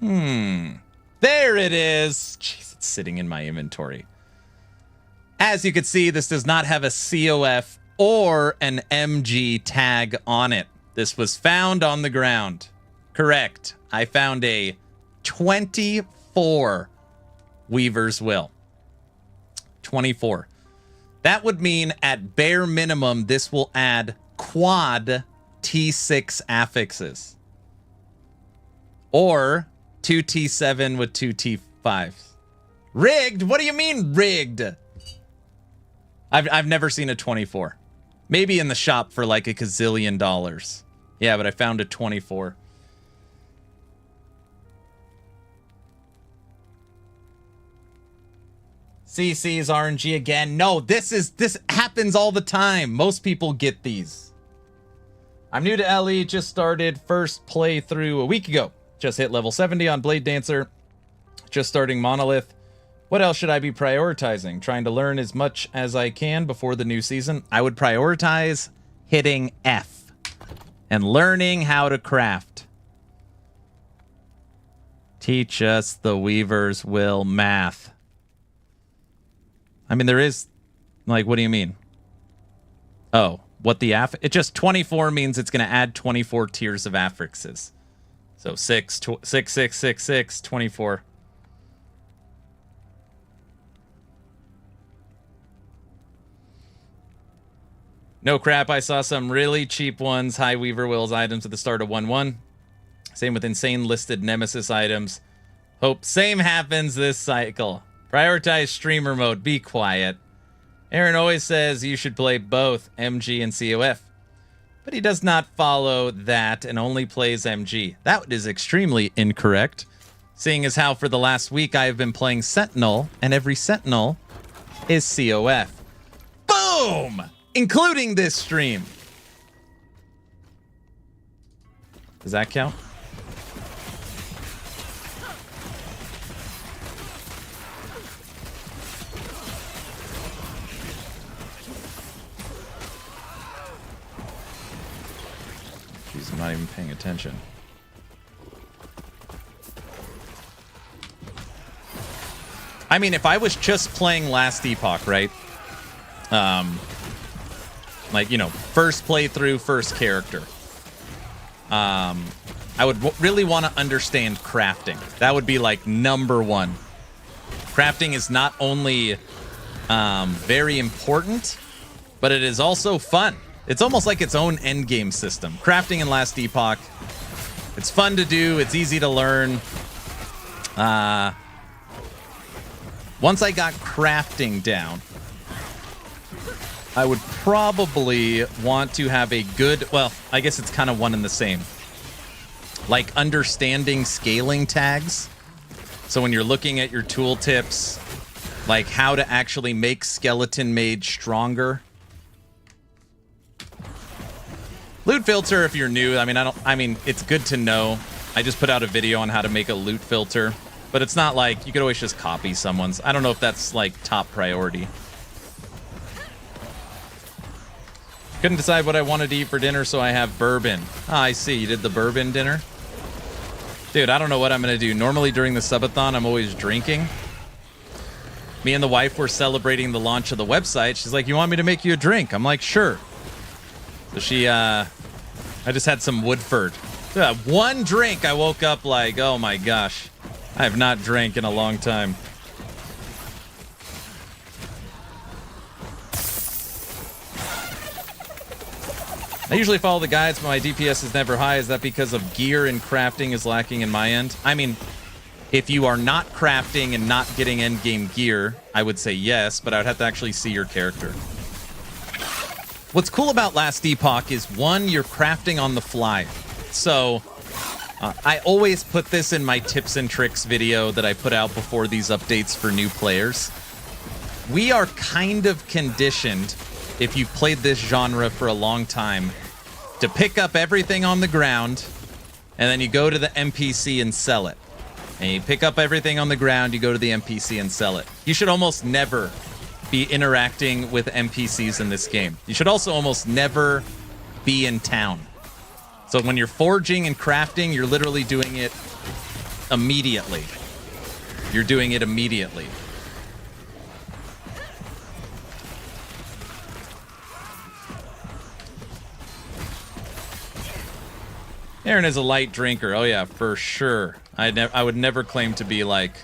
There it is. Jeez, it's sitting in my inventory. As you can see, this does not have a COF or an MG tag on it. This was found on the ground. Correct. I found a 24 Weaver's Will. 24. That would mean at bare minimum, this will add quad T6 affixes. Or 2 T7 with 2 T5s. Rigged? What do you mean rigged? I've never seen a 24. Maybe in the shop for like a gazillion dollars. Yeah, but I found a 24. CC's RNG again. No, this happens all the time. Most people get these. I'm new to LE, just started first playthrough a week ago. Just hit level 70 on Blade Dancer. Just starting Monolith. What else should I be prioritizing? Trying to learn as much as I can before the new season. I would prioritize hitting F and learning how to craft. Teach us the Weaver's Will math. I mean, there is, like, what do you mean? Oh, what the it just 24 means it's going to add 24 tiers of affixes. So 6, 6, 6, 6, 6, 24. No crap, I saw some really cheap ones. High Weaver Wills items at the start of 1-1. Same with insane listed Nemesis items. Hope same happens this cycle. Prioritize streamer mode. Be quiet. Aaron always says you should play both MG and COF. But he does not follow that and only plays MG. That is extremely incorrect. Seeing as how for the last week I have been playing Sentinel, and every Sentinel is COF. Boom! Including this stream. Does that count? Jeez, I'm not even paying attention. I mean, if I was just playing last Epoch, right? Like, you know, first playthrough, first character. I would really want to understand crafting. That would be like number one. Crafting is not only very important, but it is also fun. It's almost like its own endgame system. Crafting in Last Epoch, it's fun to do. It's easy to learn. Once I got crafting down, I would probably want to have a good, well, I guess it's kind of one and the same. Like understanding scaling tags. So when you're looking at your tooltips, like how to actually make Skeleton Mage stronger. Loot filter, if you're new, I mean, it's good to know. I just put out a video on how to make a loot filter, but it's not like you could always just copy someone's. I don't know if that's like top priority. Couldn't decide what I wanted to eat for dinner, so I have bourbon. Ah, I see. You did the bourbon dinner? Dude, I don't know what I'm going to do. Normally during the subathon, I'm always drinking. Me and the wife were celebrating the launch of the website. She's like, you want me to make you a drink? I'm like, sure. So she, I just had some Woodford. One drink, I woke up like, oh my gosh. I have not drank in a long time. I usually follow the guides, but my DPS is never high. Is that because of gear and crafting is lacking in my end? I mean, if you are not crafting and not getting endgame gear, I would say yes, but I would have to actually see your character. What's cool about Last Epoch is, one, you're crafting on the fly. So I always put this in my tips and tricks video that I put out before these updates for new players. We are kind of conditioned, if you've played this genre for a long time, to pick up everything on the ground, and then you go to the NPC and sell it. And you pick up everything on the ground, you go to the NPC and sell it. You should almost never be interacting with NPCs in this game. You should also almost never be in town. So when you're forging and crafting, you're literally doing it immediately. You're doing it immediately. Aaron is a light drinker. Oh yeah, for sure. I would never claim to be like,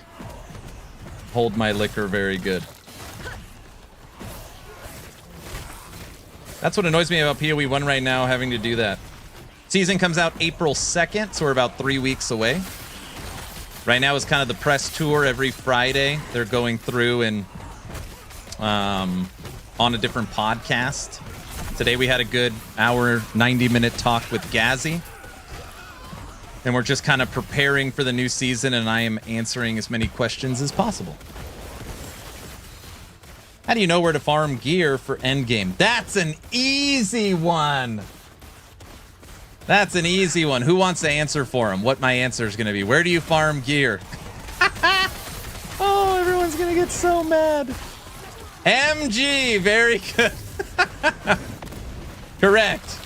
hold my liquor very good. That's what annoys me about PoE 1 right now, having to do that. Season comes out April 2nd, so we're about 3 weeks away. Right now is kind of the press tour every Friday. They're going through and on a different podcast. Today we had a good hour, 90-minute talk with Ghazzy. And we're just kind of preparing for the new season, and I am answering as many questions as possible. How do you know where to farm gear for endgame? That's an easy one. That's an easy one. Who wants to answer for him? What my answer is going to be? Where do you farm gear? Oh, everyone's going to get so mad. MG, very good. Correct.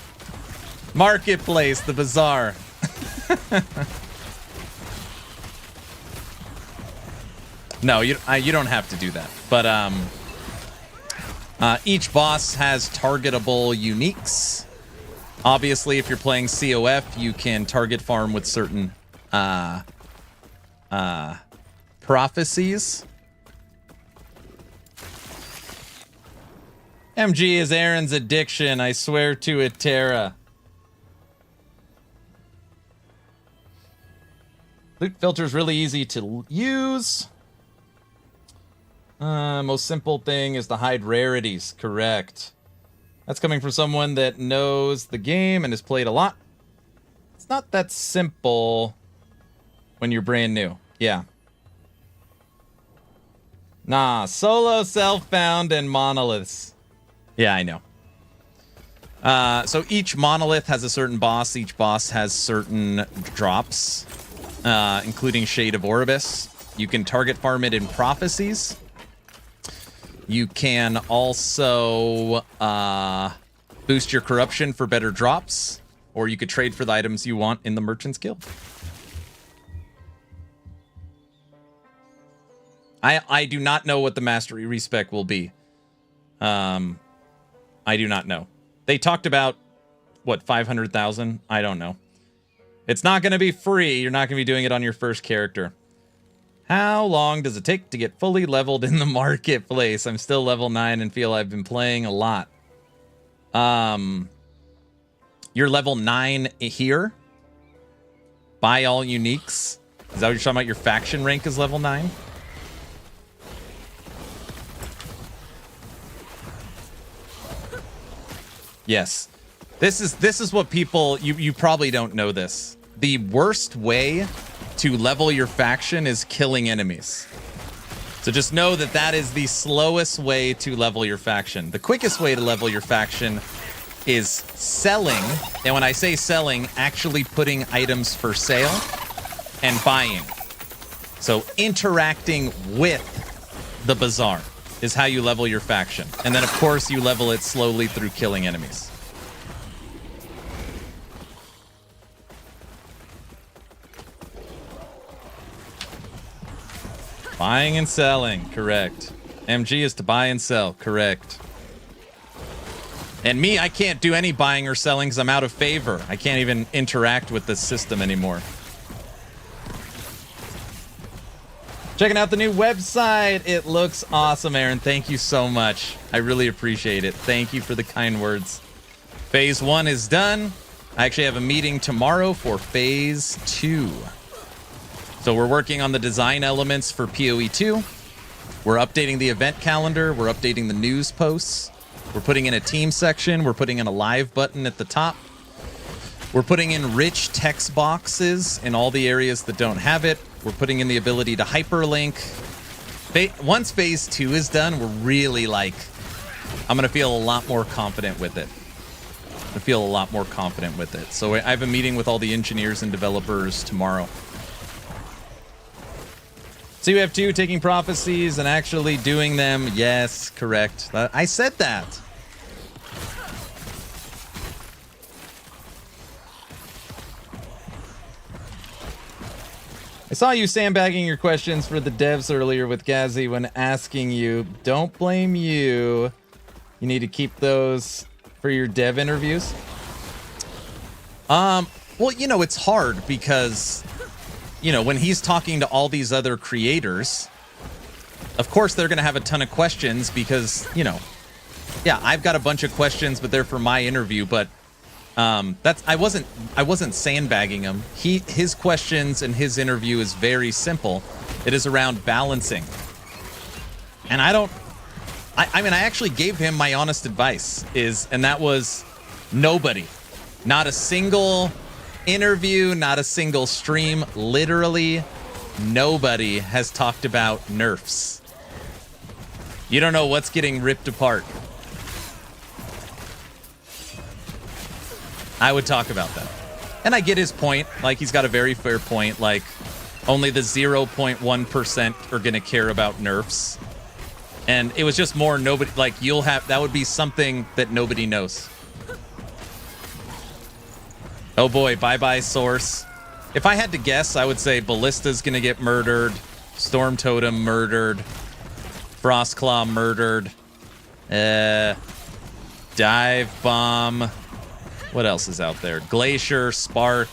Marketplace, the bazaar. No, you don't have to do that. But each boss has targetable uniques. Obviously, if you're playing COF, you can target farm with certain prophecies. MG is Aaron's addiction. I swear to it, Tara. Loot filter is really easy to use. Most simple thing is to hide rarities. Correct. That's coming from someone that knows the game and has played a lot. It's not that simple when you're brand new. Yeah. Nah, solo, self-found, and monoliths. Yeah, I know. So each monolith has a certain boss. Each boss has certain drops. Including Shade of Orbis. You can target farm it in prophecies. You can also boost your corruption for better drops, or you could trade for the items you want in the Merchant's Guild. I do not know what the mastery respec will be. I do not know. They talked about, what, 500,000? I don't know. It's not going to be free. You're not going to be doing it on your first character. How long does it take to get fully leveled in the marketplace? I'm still level 9 and feel I've been playing a lot. You're level 9 here. Buy all uniques. Is that what you're talking about? Your faction rank is level 9? Yes. This is what people, you probably don't know this. The worst way to level your faction is killing enemies. So just know that that is the slowest way to level your faction. The quickest way to level your faction is selling. And when I say selling, actually putting items for sale and buying. So interacting with the bazaar is how you level your faction. And then of course you level it slowly through killing enemies. Buying and selling, correct. MG is to buy and sell, correct. And me, I can't do any buying or selling because I'm out of favor. I can't even interact with the system anymore. Checking out the new website. It looks awesome, Aaron. Thank you so much. I really appreciate it. Thank you for the kind words. Phase 1 is done. I actually have a meeting tomorrow for Phase 2. So we're working on the design elements for PoE 2. We're updating the event calendar. We're updating the news posts. We're putting in a team section. We're putting in a live button at the top. We're putting in rich text boxes in all the areas that don't have it. We're putting in the ability to hyperlink. Once Phase 2 is done, we're really I'm going to feel a lot more confident with it. So I have a meeting with all the engineers and developers tomorrow. So you have 2 taking prophecies and actually doing them. Yes, correct. I said that. I saw you sandbagging your questions for the devs earlier with Ghazzy when asking you. Don't blame you. You need to keep those for your dev interviews. Well, it's hard because, when he's talking to all these other creators, of course they're going to have a ton of questions because, yeah, I've got a bunch of questions, but they're for my interview, but I wasn't sandbagging him. His questions and his interview is very simple. It is around balancing. And I actually gave him my honest advice and that was nobody, not a single interview, not a single stream, literally nobody has talked about nerfs. You don't know what's getting ripped apart. I would talk about that. And I get his point. He's got a very fair point. Only the 0.1% are going to care about nerfs. And it was just more nobody, that would be something that nobody knows. Oh boy, bye-bye Source. If I had to guess, I would say Ballista's going to get murdered. Storm Totem murdered. Frostclaw murdered. Dive Bomb. What else is out there? Glacier, Spark,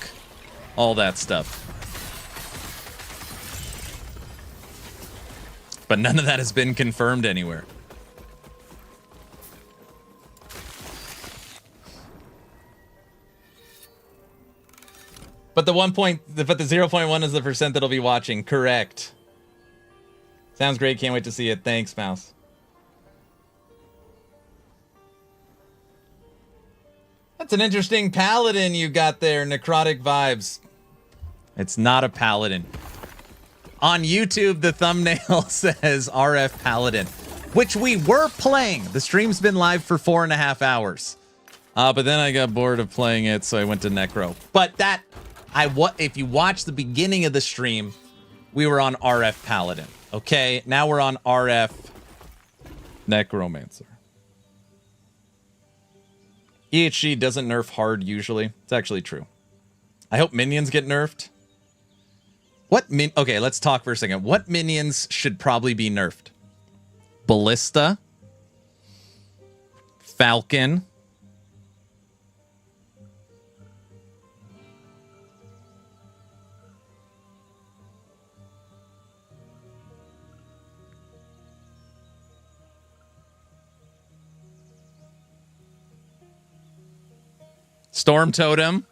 all that stuff. But none of that has been confirmed anywhere. But the 0.1 is the percent that'll be watching. Correct. Sounds great. Can't wait to see it. Thanks, Mouse. That's an interesting Paladin you got there, Necrotic Vibes. It's not a Paladin. On YouTube, the thumbnail says RF Paladin, which we were playing. The stream's been live for 4.5 hours. But then I got bored of playing it, so I went to Necro. But if you watch the beginning of the stream, we were on RF Paladin. Okay, now we're on RF Necromancer. EHG doesn't nerf hard usually. It's actually true. I hope minions get nerfed. Okay, let's talk for a second. What minions should probably be nerfed? Ballista. Falcon. Storm Totem.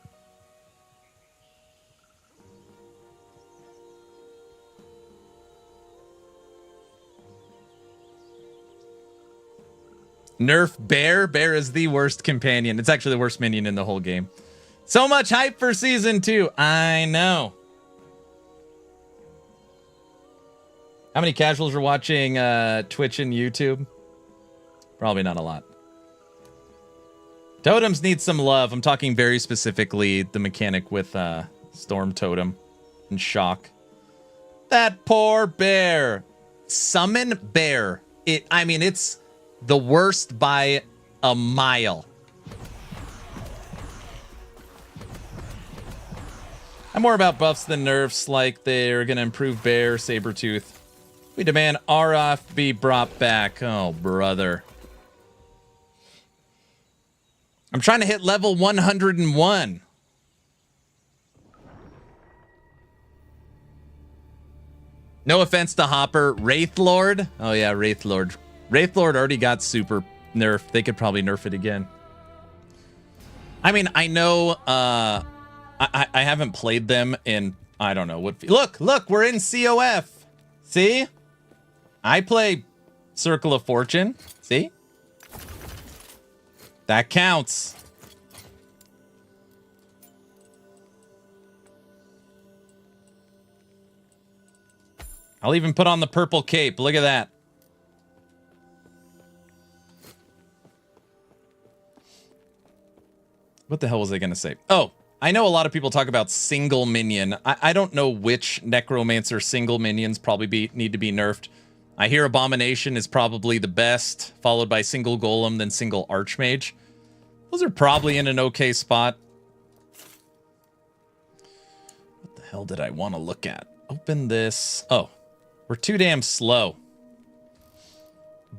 Nerf Bear. Bear is the worst companion. It's actually the worst minion in the whole game. So much hype for season 2. I know. How many casuals are watching Twitch and YouTube? Probably not a lot. Totems need some love. I'm talking very specifically the mechanic with Storm Totem and Shock. That poor bear. Summon Bear. It's the worst by a mile. I'm more about buffs than nerfs, like they're going to improve Bear, Sabretooth. We demand RF be brought back. Oh, brother. I'm trying to hit level 101. No offense to Hopper. Wraithlord? Oh, yeah, Wraithlord. Wraithlord already got super nerfed. They could probably nerf it again. I mean, I know I haven't played them in, I don't know what. Look, we're in COF. See? I play Circle of Fortune. See? That counts. I'll even put on the purple cape. Look at that. What the hell was I going to say? Oh, I know a lot of people talk about single minion. I don't know which Necromancer single minions probably need to be nerfed. I hear Abomination is probably the best, followed by single Golem, then single Archmage. Those are probably in an okay spot. What the hell did I want to look at? Open this. Oh, we're too damn slow.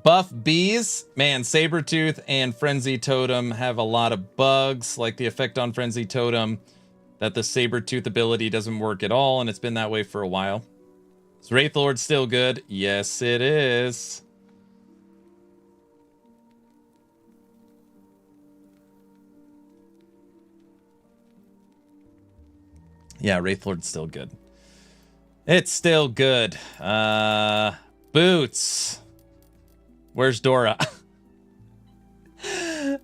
Buff bees. Man, Sabretooth and Frenzy Totem have a lot of bugs, like the effect on Frenzy Totem that the Sabretooth ability doesn't work at all, and it's been that way for a while. Is Wraithlord still good? Yes, it is. Yeah, Wraithlord's still good. It's still good. Boots. Where's Dora? You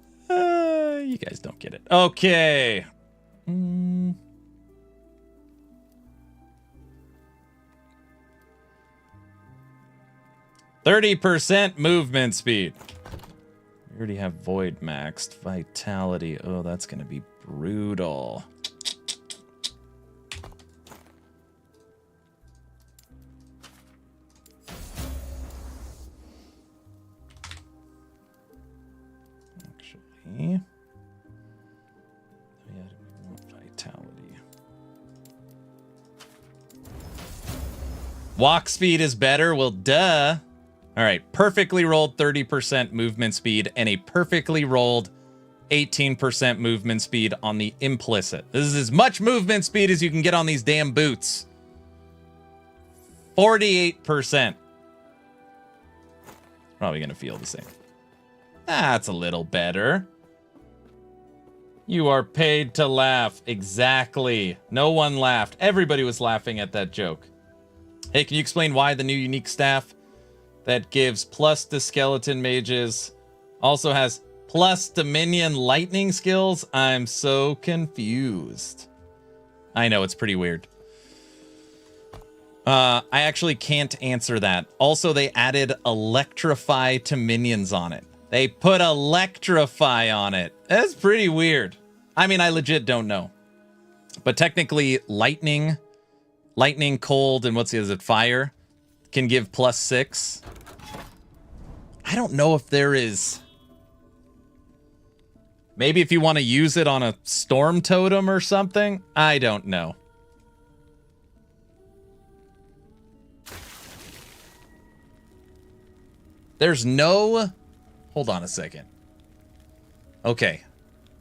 guys don't get it. Okay. 30% movement speed. We already have Void maxed. Vitality. Oh, that's going to be brutal. Actually, yeah, we want vitality. Walk speed is better. Well, duh. All right, perfectly rolled 30% movement speed and a perfectly rolled 18% movement speed on the implicit. This is as much movement speed as you can get on these damn boots. 48%. Probably going to feel the same. That's a little better. You are paid to laugh. Exactly. No one laughed. Everybody was laughing at that joke. Hey, can you explain why the new unique staff that gives plus to skeleton mages also has plus to minion lightning skills? I'm so confused. I know, it's pretty weird. I actually can't answer that. Also, they added electrify to minions on it. They put electrify on it. That's pretty weird. I mean, I legit don't know. But technically, lightning, cold, and what's the other? Fire can give +6. I don't know if there is. Maybe if you want to use it on a storm totem or something. I don't know. There's no... Hold on a second. Okay.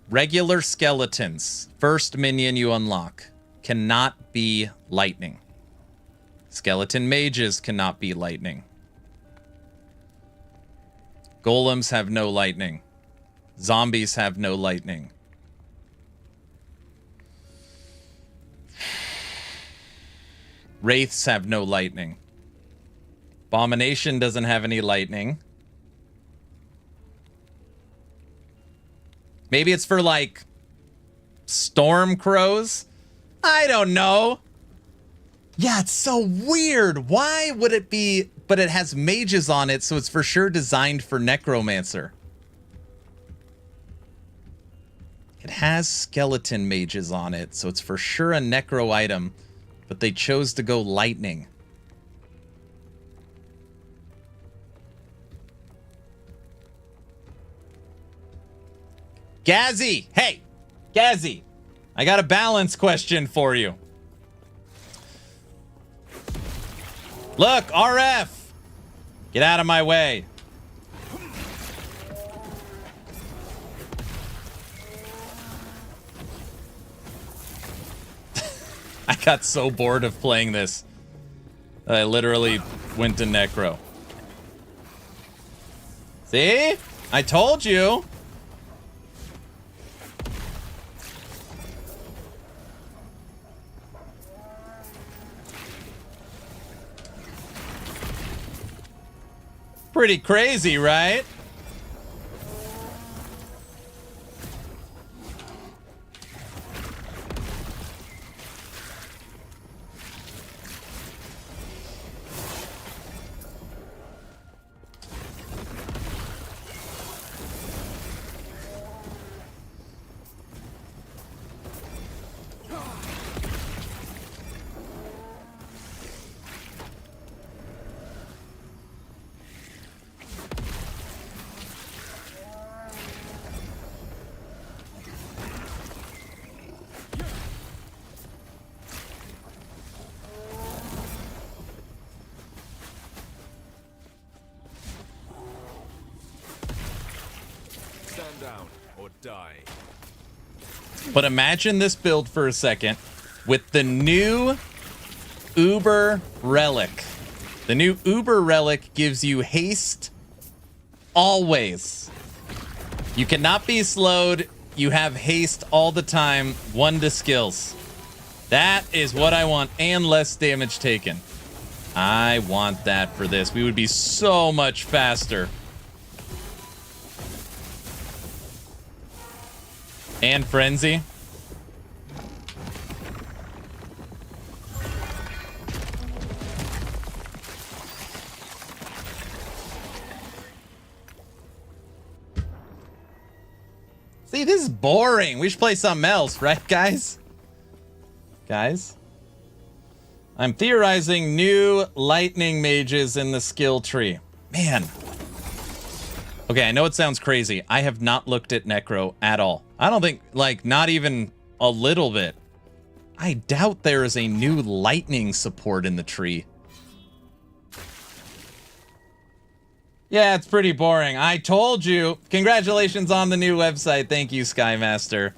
Regular skeletons, first minion you unlock, cannot be lightning. Skeleton mages cannot be lightning. Golems have no lightning. Zombies have no lightning. Wraiths have no lightning. Abomination doesn't have any lightning. Maybe it's for, like, storm crows? I don't know. Yeah, it's so weird. Why would it be... But it has mages on it, so it's for sure designed for Necromancer. It has skeleton mages on it, so it's for sure a Necro item. But they chose to go lightning. Ghazzy! Hey! Ghazzy! I got a balance question for you. Look, RF! Get out of my way. I got so bored of playing this. I literally went to Necro. See? I told you. pretty crazy, right? Stand down or die. But imagine this build for a second with the new Uber Relic. The new Uber Relic gives you haste always. You cannot be slowed. You have haste all the time. 1 to skills. That is what I want, and less damage taken. I want that for this. We would be so much faster. And Frenzy. See, this is boring. We should play something else, right, guys? Guys? I'm theorizing new lightning mages in the skill tree. Man. Okay, I know it sounds crazy. I have not looked at Necro at all. I don't think, like, not even a little bit. I doubt there is a new lightning support in the tree. Yeah, it's pretty boring. I told you. Congratulations on the new website. Thank you, Skymaster.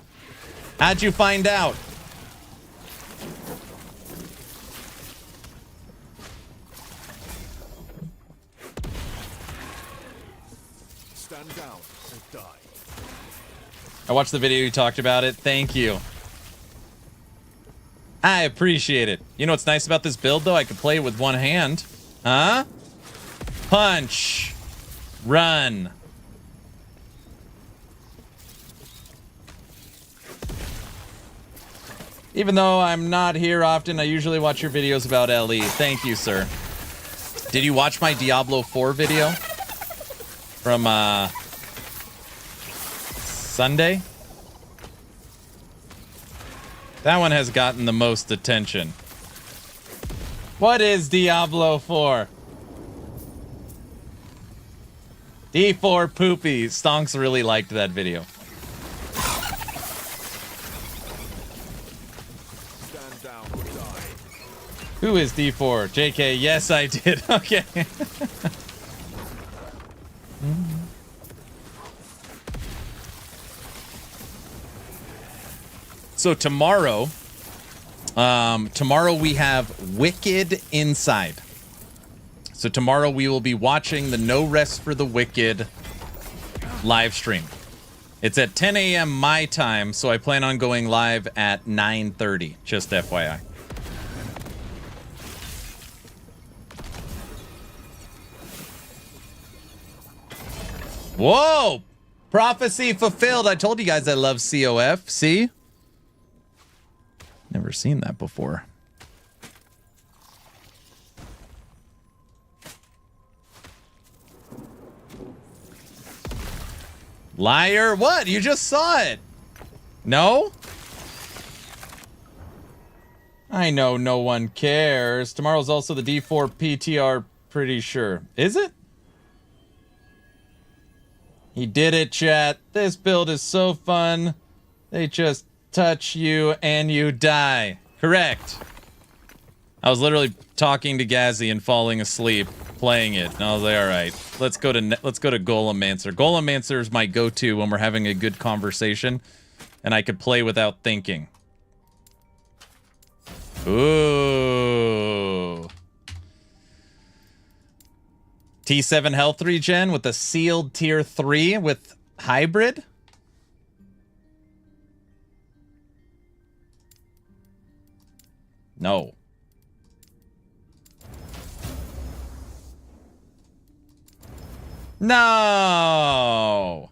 How'd you find out? Stand down or die. I watched the video you talked about it. Thank you. I appreciate it. You know what's nice about this build, though? I can play it with one hand. Huh? Punch. Run. Even though I'm not here often, I usually watch your videos about LE. Thank you, sir. Did you watch my Diablo 4 video? From, Sunday? That one has gotten the most attention. What is Diablo 4? D4 Poopy. Stonks really liked that video. Stand down or die. Who is D4? JK, yes I did. Okay. So tomorrow we have Wicked Inside. So tomorrow we will be watching the No Rest for the Wicked live stream. It's at 10 a.m. my time, so I plan on going live at 9:30, just FYI. Whoa! Prophecy fulfilled. I told you guys I love COF. See? Never seen that before. Liar, what? You just saw it. No? I know no one cares. Tomorrow's also the D4 PTR, pretty sure. Is it? He did it, chat. This build is so fun. They just touch you and you die. Correct. I was literally talking to Ghazzy and falling asleep playing it, and I was like, all right, let's go to Golemancer. Golemancer is my go-to when we're having a good conversation, and I could play without thinking. Ooh. T7 health regen with a sealed tier 3 with hybrid. No. No!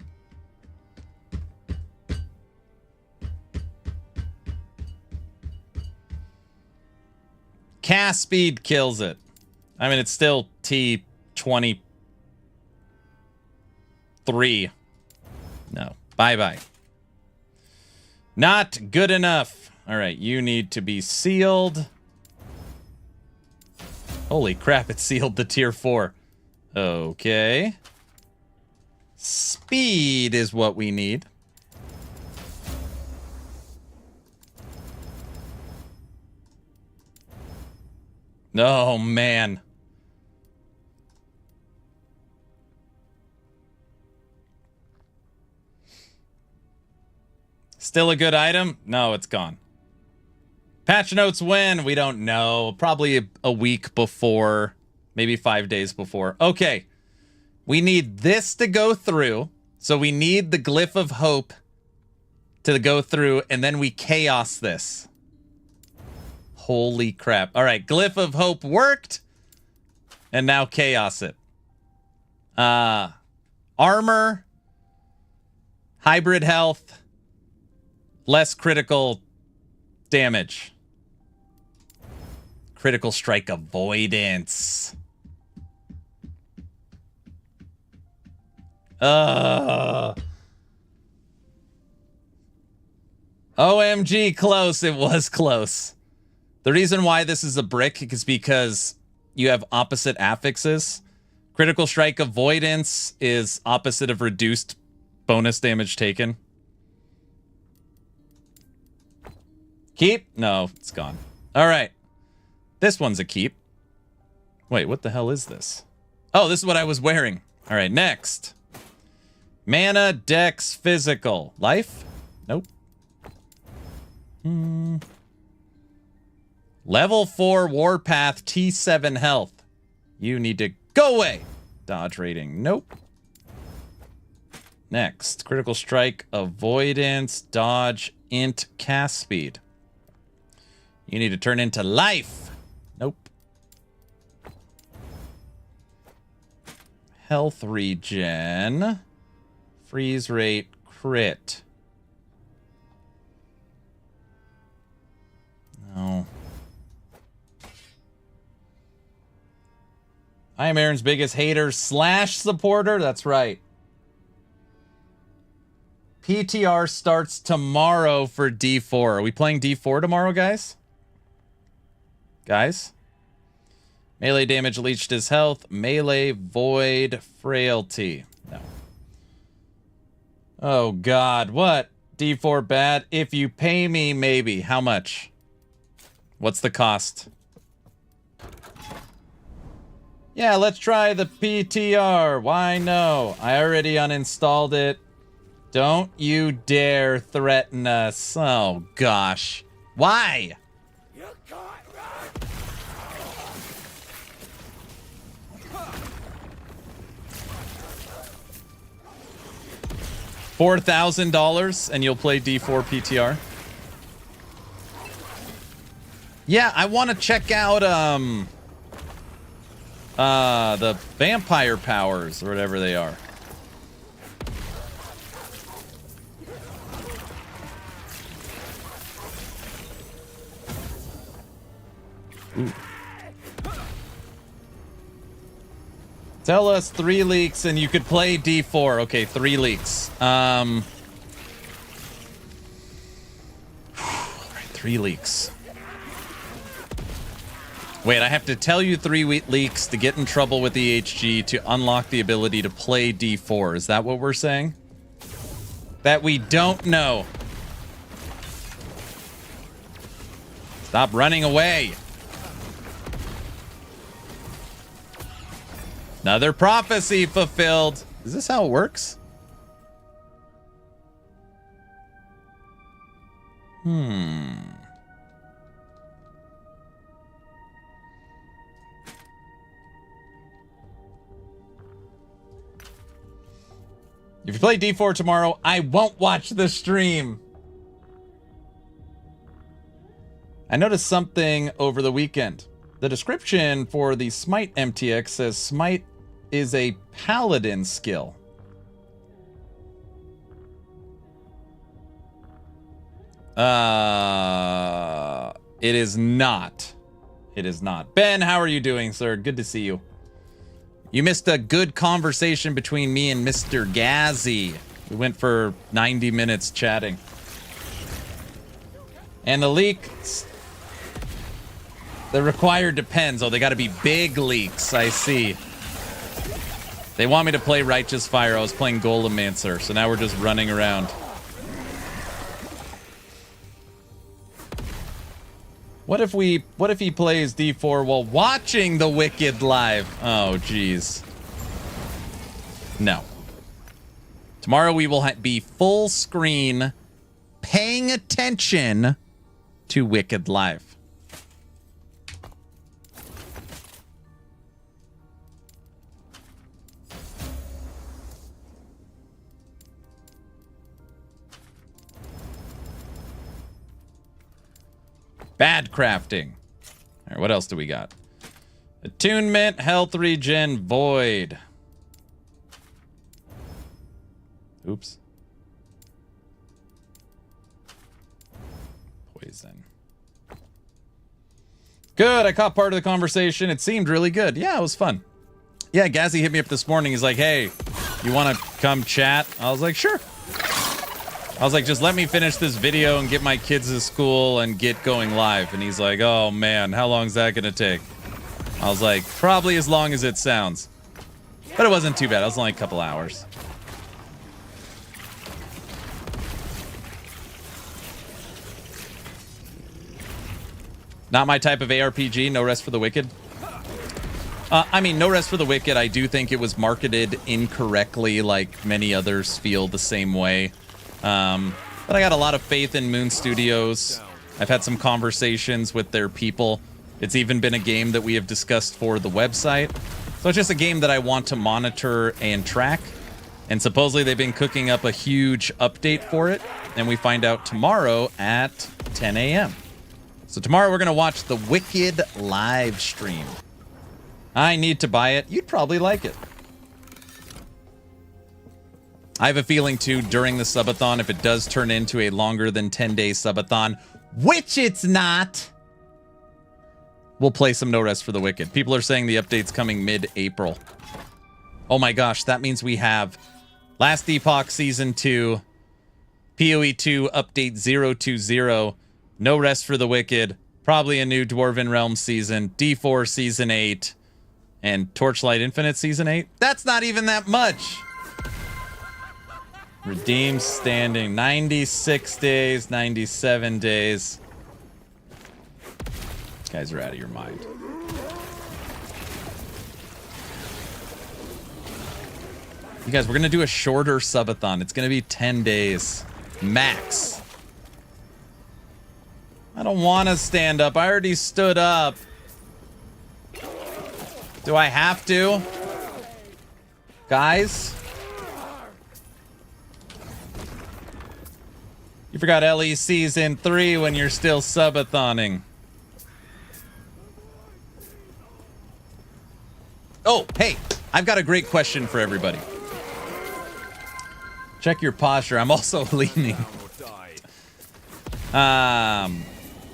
Cast speed kills it. I mean, it's still T23. No. Bye-bye. Not good enough. All right, you need to be sealed. Holy crap, it sealed the tier 4. Okay. Speed is what we need. Oh, man. Still a good item? No, it's gone. Patch notes when? We don't know. Probably a week before. Maybe 5 days before. Okay. We need this to go through. So we need the Glyph of Hope to go through. And then we chaos this. Holy crap. All right. Glyph of Hope worked. And now chaos it. Armor. Hybrid health. Less critical damage. Critical strike avoidance. OMG, close. It was close. The reason why this is a brick is because you have opposite affixes. Critical strike avoidance is opposite of reduced bonus damage taken. Keep? No, it's gone. All right. This one's a keep. Wait, what the hell is this? Oh, this is what I was wearing. All right, next. Mana, Dex, Physical. Life? Nope. Level 4 Warpath, T7 health. You need to go away. Dodge rating. Nope. Next. Critical strike, avoidance, dodge, int, cast speed. You need to turn into life. Nope. Health regen. Freeze rate, crit. No. I am Aaron's biggest hater / supporter. That's right. PTR starts tomorrow for D4. Are we playing D4 tomorrow, guys? Guys? Melee damage leached his health. Melee, void, frailty. No. Oh, God. What? D4 bad? If you pay me, maybe. How much? What's the cost? Yeah, let's try the PTR. Why no? I already uninstalled it. Don't you dare threaten us. Oh, gosh. Why? You can't run! $4,000 and you'll play D4 PTR? Yeah, I want to check out the vampire powers or whatever they are. Ooh. Tell us 3 leaks and you could play D4. Okay, 3 leaks. All right, 3 leaks. Wait, I have to tell you 3 leaks to get in trouble with the HG to unlock the ability to play D4. Is that what we're saying? That we don't know. Stop running away. Another prophecy fulfilled. Is this how it works? If you play D4 tomorrow, I won't watch the stream. I noticed something over the weekend. The description for the Smite MTX says Smite is a Paladin skill. It is not. It is not. Ben, how are you doing, sir? Good to see you. You missed a good conversation between me and Mr. Ghazzy. We went for 90 minutes chatting. And the leaks, the required depends. Oh, they got to be big leaks. I see. They want me to play Righteous Fire. I was playing Golemancer, so now we're just running around. What if he plays D4 while watching the Wicked live? Oh, jeez. No. Tomorrow we will be full screen, paying attention to Wicked live. Bad crafting. All right, what else do we got? Attunement, health regen, void. Oops. Poison. Good, I caught part of the conversation. It seemed really good. Yeah, it was fun. Yeah, Ghazzy hit me up this morning. He's like, hey, you want to come chat? I was like, sure. I was like, just let me finish this video and get my kids to school and get going live. And he's like, oh man, how long is that going to take? I was like, probably as long as it sounds. But it wasn't too bad. It was only a couple hours. Not my type of ARPG, No Rest for the Wicked. I mean, No Rest for the Wicked, I do think it was marketed incorrectly, like many others feel the same way. But I got a lot of faith in Moon Studios. I've had some conversations with their people. It's even been a game that we have discussed for the website. So it's just a game that I want to monitor and track. And supposedly they've been cooking up a huge update for it. And we find out tomorrow at 10 a.m. So tomorrow we're going to watch the Wicked live stream. I need to buy it. You'd probably like it. I have a feeling, too, during the subathon, if it does turn into a longer than 10-day subathon, which it's not, we'll play some No Rest for the Wicked. People are saying the update's coming mid-April. Oh my gosh, that means we have Last Epoch Season 2, PoE 2 Update 020, No Rest for the Wicked, probably a new Dwarven Realms season, D4 Season 8, and Torchlight Infinite Season 8. That's not even that much! Redeem standing, 96 days, 97 days. You guys are out of your mind. You guys, we're going to do a shorter subathon. It's going to be 10 days, max. I don't want to stand up. I already stood up. Do I have to? Guys? You forgot LE Season 3 when you're still subathoning. Oh, hey, I've got a great question for everybody. Check your posture. I'm also leaning. I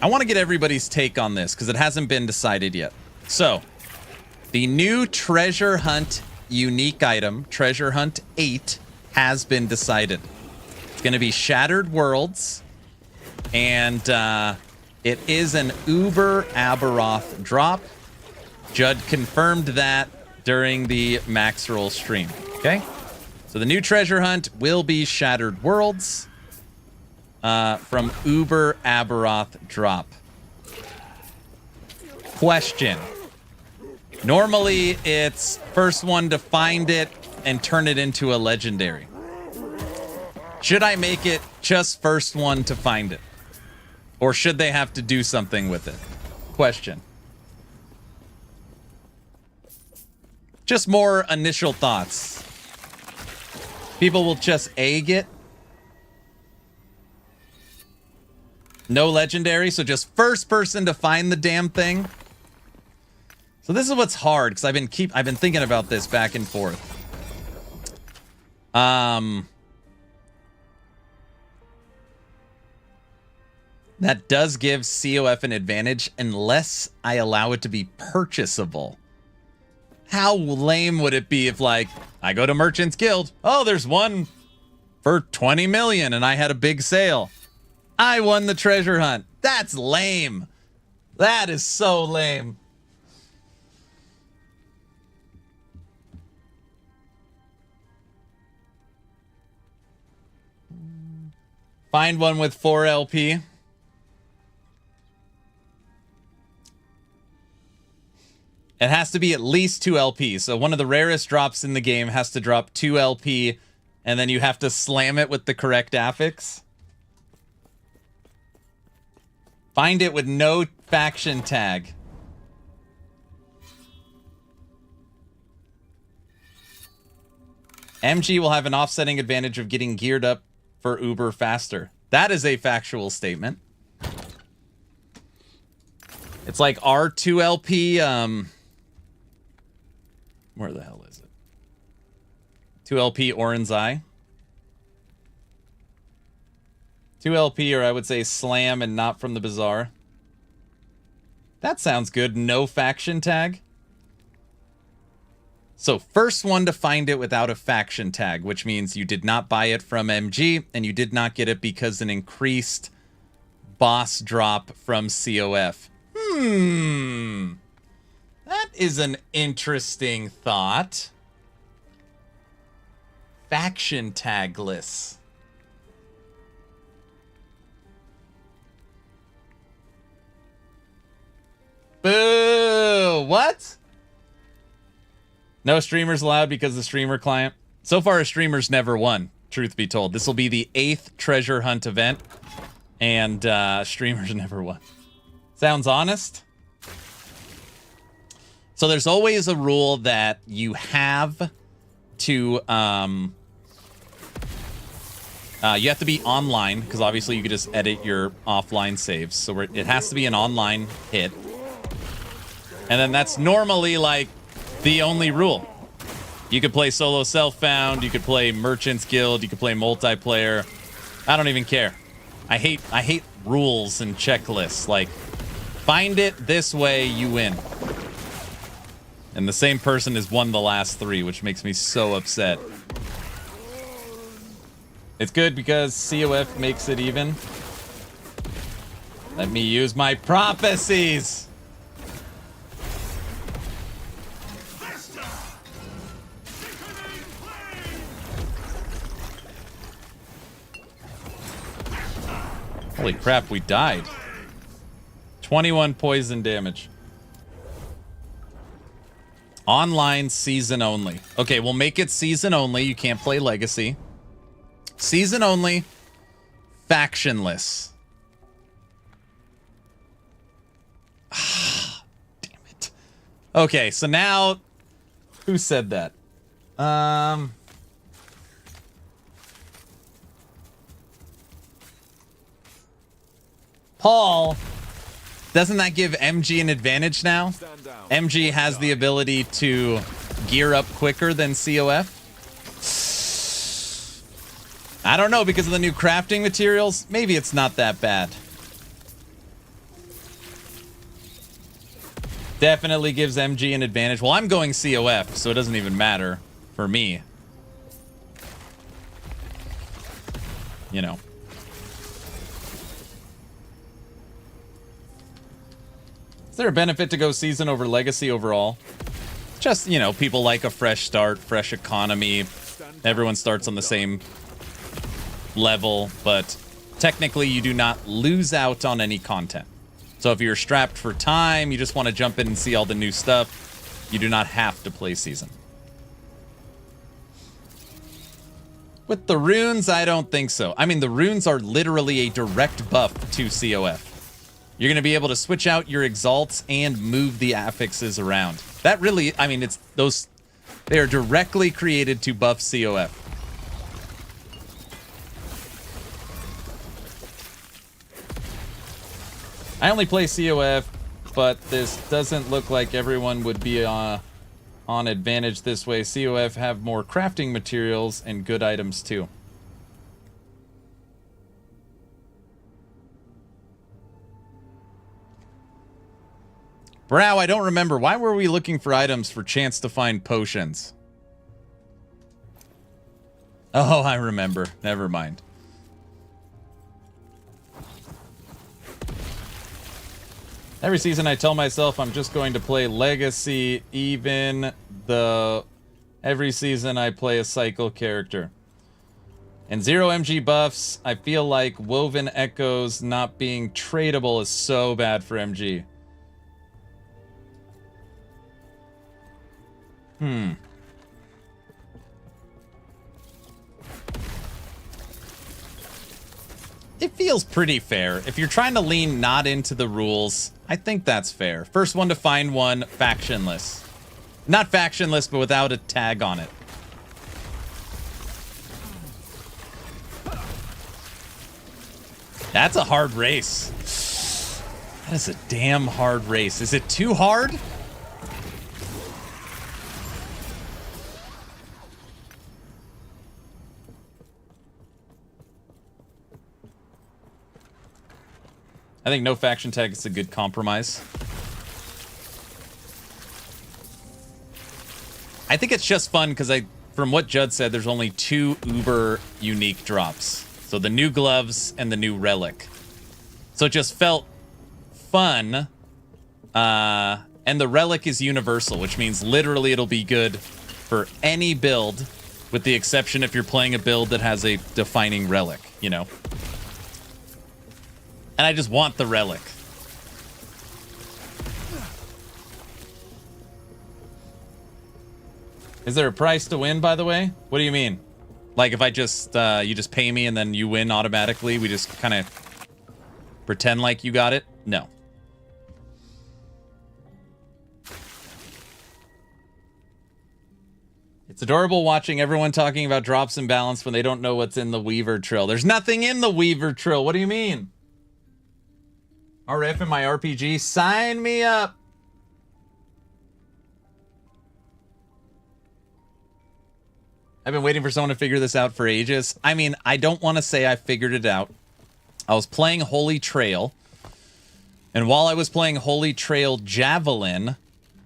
want to get everybody's take on this because it hasn't been decided yet. So, the new Treasure Hunt unique item, Treasure Hunt 8, has been decided. Going to be Shattered Worlds, and it is an Uber Aberoth drop. Judd confirmed that during the Max Roll stream. Okay, so the new treasure hunt will be Shattered Worlds from Uber Aberoth drop. Question: normally it's first one to find it and turn it into a legendary. Should I make it just first one to find it? Or should they have to do something with it? Question. Just more initial thoughts. People will just egg it. No legendary, so just first person to find the damn thing. So this is what's hard, because I've been thinking about this back and forth. That does give COF an advantage unless I allow it to be purchasable. How lame would it be if, like, I go to Merchant's Guild, oh, there's one for 20 million and I had a big sale. I won the treasure hunt. That's lame. That is so lame. Find one with 4 LP. It has to be at least 2 LP. So one of the rarest drops in the game has to drop 2 LP, and then you have to slam it with the correct affix. Find it with no faction tag. MG will have an offsetting advantage of getting geared up for Uber faster. That is a factual statement. It's like R2LP, where the hell is it? 2LP Oranzai. 2LP, or I would say Slam and not from the Bazaar. That sounds good. No faction tag. So first one to find it without a faction tag, which means you did not buy it from MG and you did not get it because an increased boss drop from COF. That is an interesting thought. Faction tagless. Boo! What? No streamers allowed because the streamer client. So far, a streamer's never won, truth be told. This will be the 8th treasure hunt event, and streamers never won. Sounds honest? So there's always a rule that you have to, you have to be online, because obviously you could just edit your offline saves. So it has to be an online hit. And then that's normally, like, the only rule. You could play solo self-found, you could play Merchant's Guild, you could play multiplayer. I don't even care. I hate rules and checklists. Like, find it this way, you win. And the same person has won the last 3, which makes me so upset. It's good because COF makes it even. Let me use my prophecies. Holy crap, we died. 21 poison damage. Online season only. Okay, we'll make it season only. You can't play Legacy. Season only. Factionless. Ah, damn it. Okay, so now... Who said that? Paul, doesn't that give MG an advantage now? MG has the ability to gear up quicker than COF. I don't know, because of the new crafting materials, maybe it's not that bad. Definitely gives MG an advantage. Well, I'm going COF, so it doesn't even matter for me. You know. Is there a benefit to go season over Legacy overall? Just, you know, people like a fresh start, fresh economy. Everyone starts on the same level, but technically you do not lose out on any content. So if you're strapped for time, you just want to jump in and see all the new stuff, you do not have to play season. With the runes, I don't think so. I mean, the runes are literally a direct buff to COF. You're going to be able to switch out your exalts and move the affixes around. That really, I mean, it's those, they are directly created to buff COF. I only play COF but this doesn't look like everyone would be on advantage this way. COF have more crafting materials and good items too. Brow, I don't remember. Why were we looking for items for chance to find potions? Oh, I remember. Never mind. Every season I tell myself I'm just going to play Legacy, even though every season I play a cycle character. And 0 MG buffs, I feel like Woven Echoes not being tradable is so bad for MG. It feels pretty fair. If you're trying to lean not into the rules, I think that's fair. First one to find one, factionless. Not factionless, but without a tag on it. That's a hard race. That is a damn hard race. Is it too hard? I think no faction tag is a good compromise. I think it's just fun because from what Judd said, there's only 2 uber unique drops. So the new gloves and the new relic. So it just felt fun. And the relic is universal, which means literally it'll be good for any build, with the exception if you're playing a build that has a defining relic, you know? And I just want the relic. Is there a price to win, by the way? What do you mean? Like if I just, you just pay me and then you win automatically? We just kind of pretend like you got it? No. It's adorable watching everyone talking about drops and balance when they don't know what's in the Weaver Trill. There's nothing in the Weaver Trill. What do you mean? RF in my RPG, sign me up. I've been waiting for someone to figure this out for ages. I mean, I don't want to say I figured it out. I was playing Holy Trail, and while I was playing Holy Trail Javelin,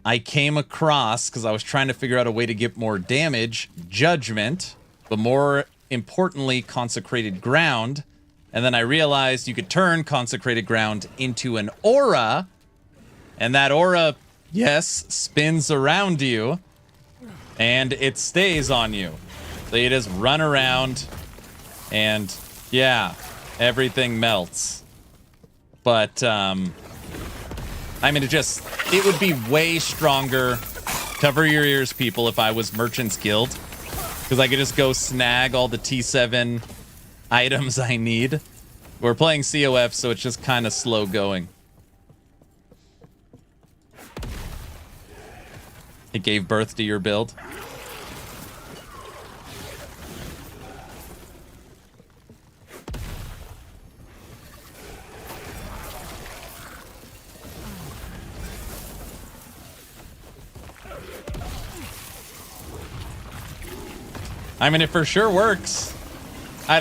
I came across, because I was trying to figure out a way to get more damage, Judgment, but more importantly, Consecrated Ground. And then I realized you could turn Consecrated Ground into an aura. And that aura, yes, spins around you. And it stays on you. So you just run around. And, yeah, everything melts. But, I mean, it would be way stronger. Cover your ears, people, if I was Merchant's Guild. Because I could just go snag all the T7 items I need. We're playing COF, so it's just kind of slow going. It gave birth to your build. I mean, it for sure works. I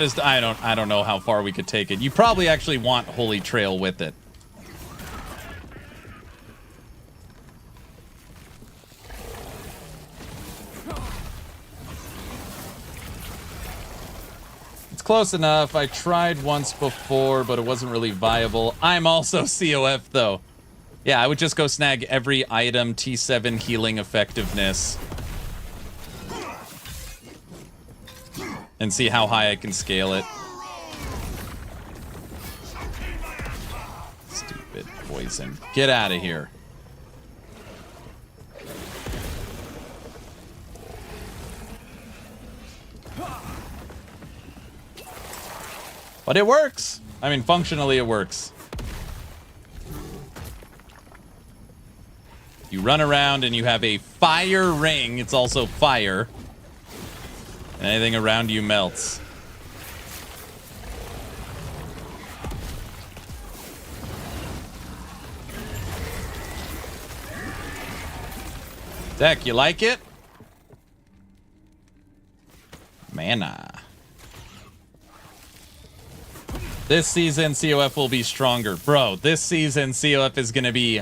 don't know how far we could take it. You probably actually want Holy Trail with it. It's close enough. I tried once before, but it wasn't really viable. I'm also COF, though. Yeah, I would just go snag every item, T7 healing effectiveness, and see how high I can scale it. Stupid poison. Get out of here. But it works. I mean, functionally it works. You run around and you have a fire ring. It's also fire. And anything around you melts. Deck, you like it? Mana. This season, COF will be stronger. Bro, this season, COF is going to be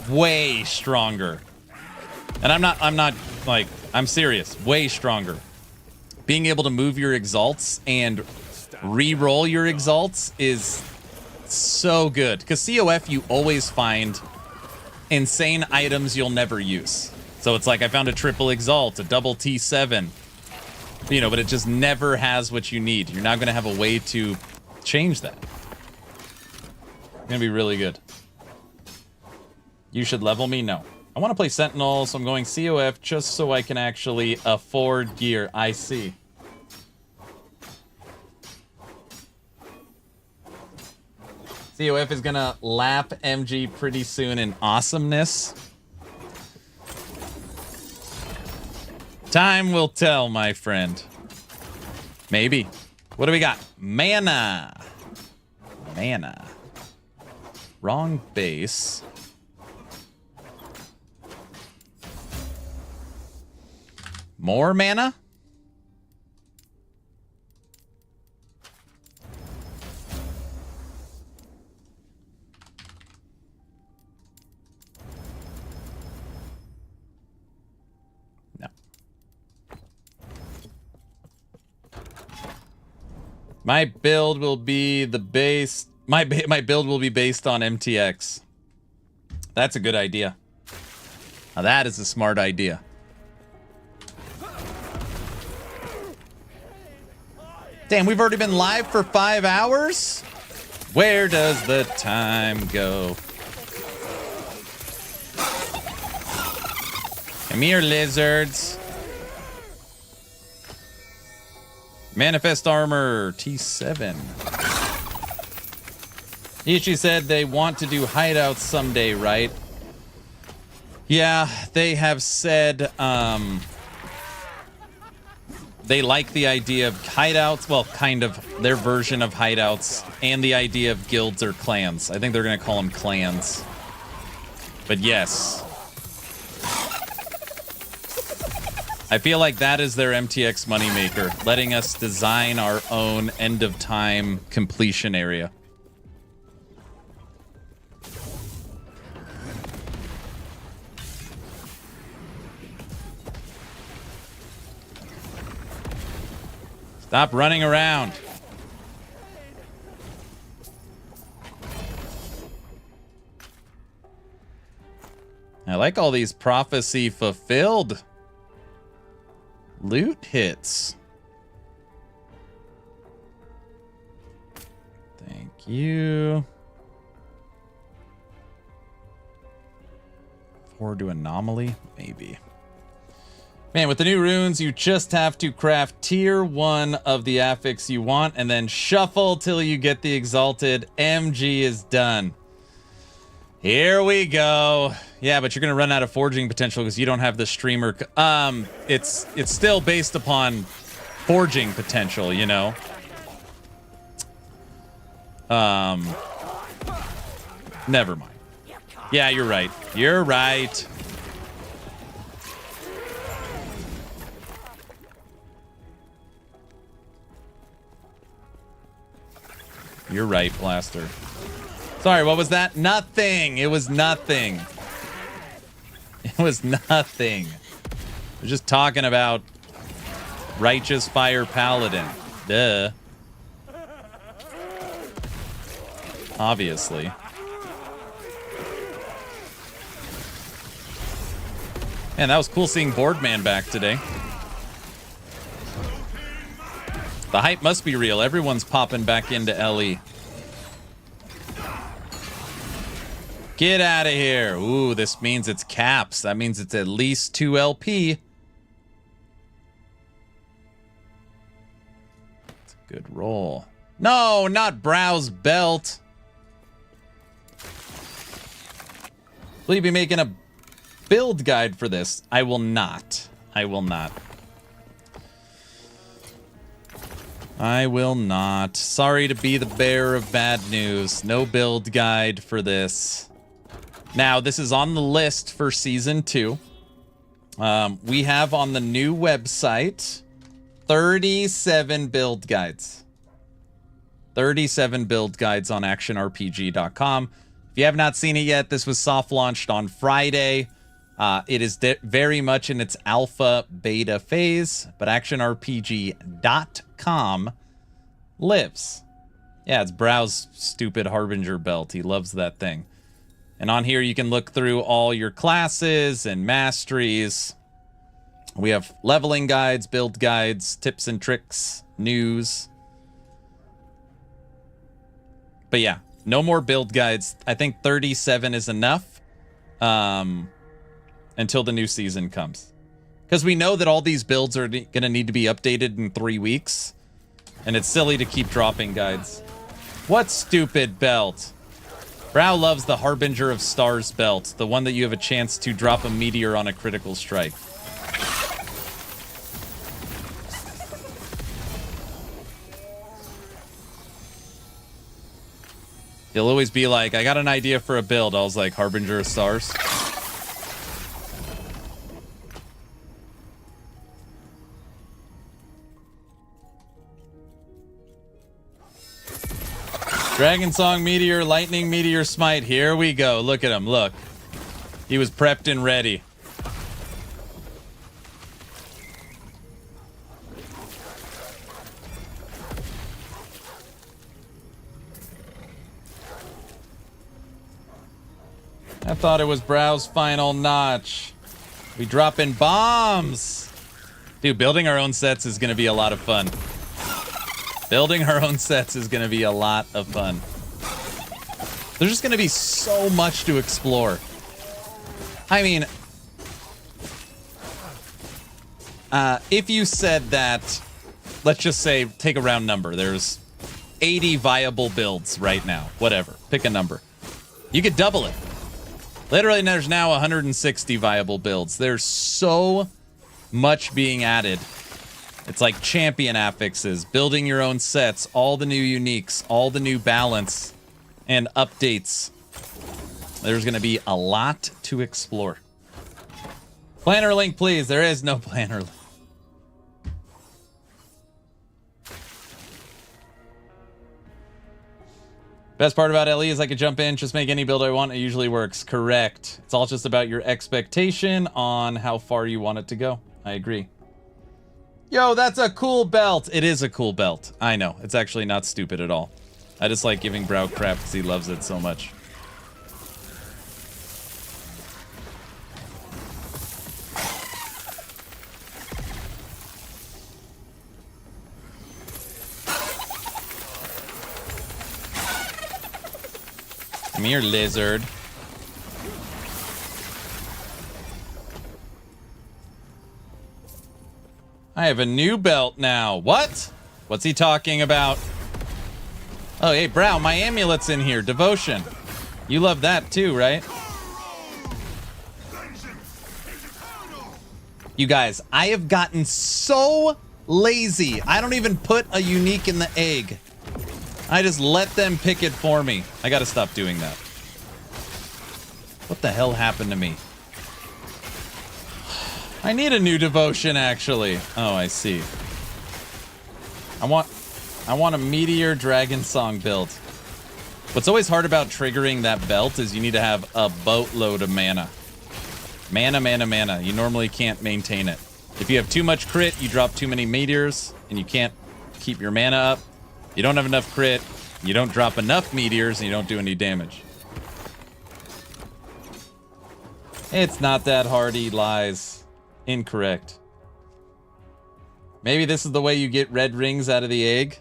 way stronger. And I'm serious. Way stronger. Being able to move your exalts and re-roll your exalts is so good. Because COF, you always find insane items you'll never use. So it's like I found a triple exalt, a double T7. You know, but it just never has what you need. You're not going to have a way to change that. It's going to be really good. You should level me? No. I want to play Sentinel, so I'm going COF just so I can actually afford gear. I see. COF is going to lap MG pretty soon in awesomeness. Time will tell, my friend. Maybe. What do we got? Mana. Mana. Wrong base. More mana? No. My build will be the base. My build will be based on MTX. That's a good idea. Now that is a smart idea. Damn, we've already been live for 5 hours? Where does the time go? Come here, lizards. Manifest armor, T7. Ichi said they want to do hideouts someday, right? Yeah, they have said, they like the idea of hideouts, well, kind of their version of hideouts, and the idea of guilds or clans. I think they're going to call them clans. But yes. I feel like that is their MTX moneymaker, letting us design our own end-of-time completion area. Stop running around. I like all these prophecy fulfilled loot hits. Thank you. Forward to anomaly? Maybe. Man, with the new runes, you just have to craft tier 1 of the affix you want and then shuffle till you get the exalted. MG is done. Here we go. Yeah, but you're going to run out of forging potential because you don't have the streamer. It's still based upon forging potential, you know? Never mind. Yeah, you're right. You're right. You're right, Blaster. Sorry, what was that? Nothing. It was nothing. It was nothing. We're just talking about Righteous Fire Paladin. Duh. Obviously. Man, that was cool seeing Boardman back today. The hype must be real. Everyone's popping back into LE. Get out of here. Ooh, this means it's caps. That means it's at least 2 LP. It's a good roll. No, not Browse Belt. Will you be making a build guide for this? I will not. I will not. I will not. Sorry to be the bearer of bad news. No build guide for this. Now, this is on the list for Season 2. We have on the new website 37 build guides. 37 build guides on actionrpg.com. If you have not seen it yet, this was soft launched on Friday. It is very much in its alpha beta phase, but actionrpg.com lives. Yeah, it's Brow's stupid Harbinger belt. He loves that thing. And on here, you can look through all your classes and masteries. We have leveling guides, build guides, tips and tricks, news. But yeah, no more build guides. I think 37 is enough until the new season comes. Because we know that all these builds are going to need to be updated in 3 weeks. And it's silly to keep dropping guides. What stupid belt? Brow loves the Harbinger of Stars belt, the one that you have a chance to drop a meteor on a critical strike. He'll always be like, I got an idea for a build. I was like, Harbinger of Stars. Dragon Song Meteor, Lightning Meteor Smite. Here we go. Look at him. Look. He was prepped and ready. I thought it was Brow's final notch. We dropping bombs. Dude, building our own sets is going to be a lot of fun. Building our own sets is going to be a lot of fun. There's just going to be so much to explore. I mean, if you said that, let's just say, take a round number. There's 80 viable builds right now. Whatever. Pick a number. You could double it. Literally, there's now 160 viable builds. There's so much being added. It's like champion affixes, building your own sets, all the new uniques, all the new balance and updates. There's going to be a lot to explore. Planner link, please. There is no planner link. Best part about LE is I could jump in, just make any build I want. It usually works. Correct. It's all just about your expectation on how far you want it to go. I agree. Yo, that's a cool belt. It is a cool belt. I know. It's actually not stupid at all. I just like giving Brow crap because he loves it so much. Come here, lizard. I have a new belt now. What? What's he talking about? Oh, hey, Brow, my amulet's in here. Devotion. You love that too, right? You guys, I have gotten so lazy. I don't even put a unique in the egg. I just let them pick it for me. I gotta stop doing that. What the hell happened to me? I need a new devotion, actually. Oh, I see. I want a Meteor Dragon Song build. What's always hard about triggering that belt is you need to have a boatload of mana. Mana. You normally can't maintain it. If you have too much crit, you drop too many meteors, and you can't keep your mana up. You don't have enough crit, you don't drop enough meteors, and you don't do any damage. It's not that hard, he lies. Incorrect. Maybe this is the way you get red rings out of the egg?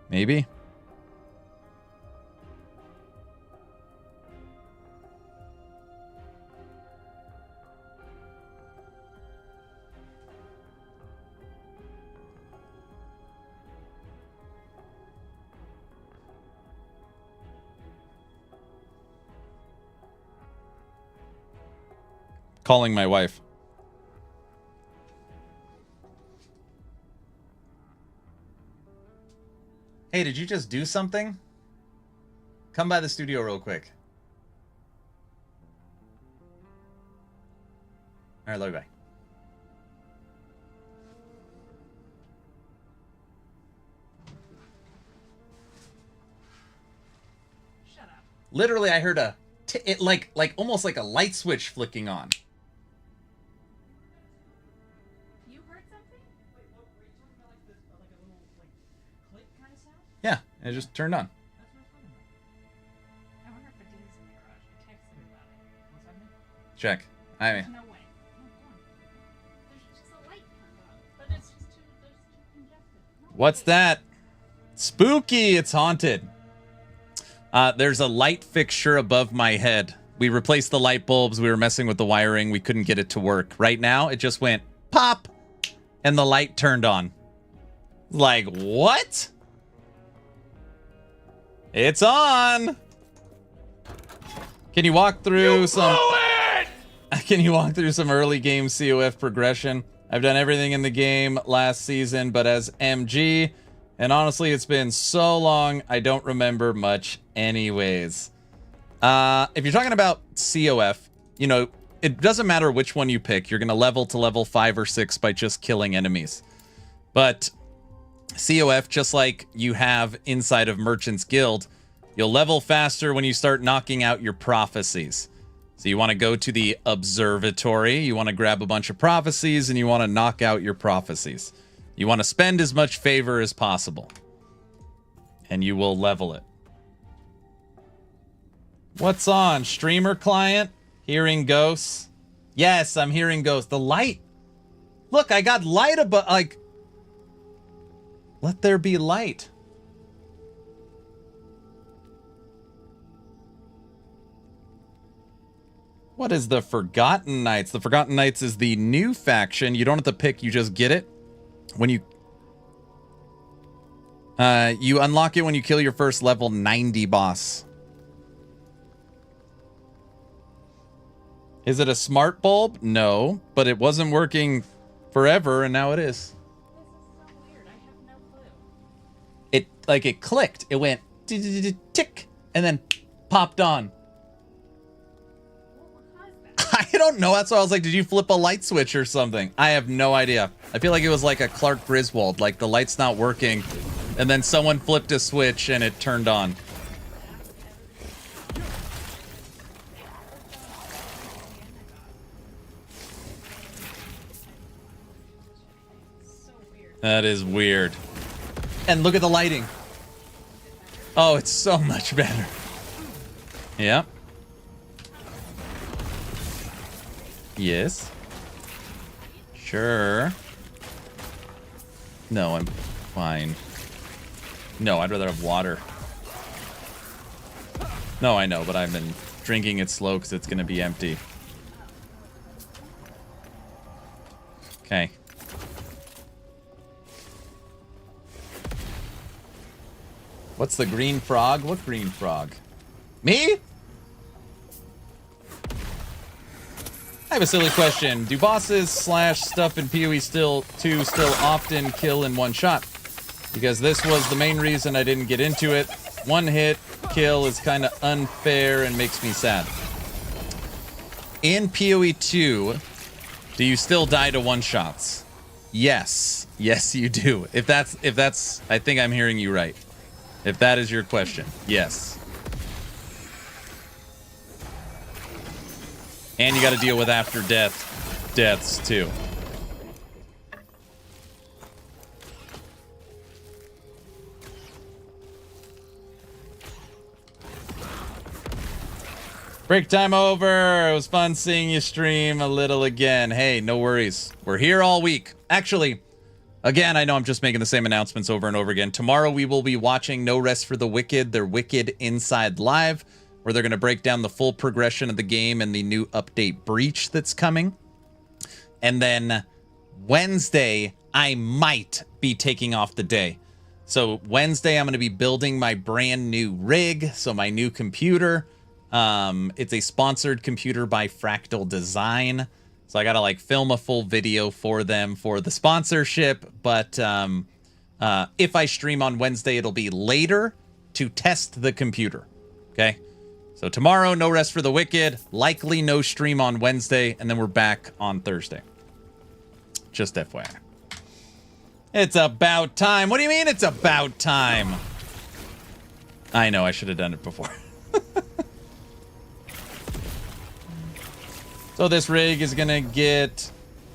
Maybe? Calling my wife. Hey, did you just do something? Come by the studio real quick. All right, love you, bye. Shut up. Literally, I heard it like almost like a light switch flicking on. You heard something? Wait, what were you talking about? Like this, like a little click kind of sound? Yeah, it just turned on. That's what I was talking about. I wonder if it is in the garage. I texted him about it. What's happening? Check. I mean, There's no way. No, go on. There's just a light turned on, but it's just too congested. No what's way. that? Spooky. It's haunted. There's a light fixture above my head. We replaced the light bulbs. We were messing with the wiring. We couldn't get it to work. Right now, it just went pop, and the light turned on. Like, what? It's on. Can you walk through some... Can you walk through some early game COF progression? I've done everything in the game last season, but as MG, and honestly, it's been so long, I don't remember much anyways. If you're talking about COF, you know, it doesn't matter which one you pick. You're going to level to level 5 or 6 by just killing enemies. But COF, just like you have inside of Merchant's Guild, you'll level faster when you start knocking out your prophecies. So you want to go to the observatory, you want to grab a bunch of prophecies, and you want to knock out your prophecies. You want to spend as much favor as possible. And you will level it. What's on? Streamer client? Hearing ghosts? Yes, I'm hearing ghosts. The light. Look, I got light above, like... Let there be light. What is the Forgotten Knights? The Forgotten Knights is the new faction. You don't have to pick, you just get it. When you unlock it when you kill your first level 90 boss. Is it a smart bulb? No, but it wasn't working forever and now it is. This is so weird. I have no clue. It clicked. It went tick and then popped on. What caused that? I don't know. That's why I was like, did you flip a light switch or something? I have no idea. I feel like it was like a Clark Griswold, like the light's not working, and then someone flipped a switch and it turned on. So weird. That is weird. And look at the lighting. Oh, it's so much better. Yeah. Yes. Sure. No, I'm fine. No, I'd rather have water. No, I know, but I've been drinking it slow because it's going to be empty. Okay. What's the green frog? What green frog? Me? I have a silly question. Do bosses / stuff in PoE still often kill in one shot? Because this was the main reason I didn't get into it. One hit kill is kind of unfair and makes me sad. In PoE 2, do you still die to one shots? Yes. Yes, you do. If that's I think I'm hearing you right. If that is your question. Yes. And you got to deal with after deaths too. Break time over. It was fun seeing you stream a little again. Hey, no worries. We're here all week. Actually, again, I know I'm just making the same announcements over and over again. Tomorrow we will be watching No Rest for the Wicked, their Wicked Inside Live, where they're going to break down the full progression of the game and the new update Breach that's coming. And then Wednesday, I might be taking off the day. So Wednesday, I'm going to be building my brand new rig, so my new computer. It's a sponsored computer by Fractal Design. So I got to like film a full video for them for the sponsorship. But if I stream on Wednesday, it'll be later to test the computer. Okay. So tomorrow, no rest for the wicked. Likely no stream on Wednesday, and then we're back on Thursday. Just FYI. It's about time. What do you mean it's about time? I know, I should have done it before. So this rig is gonna get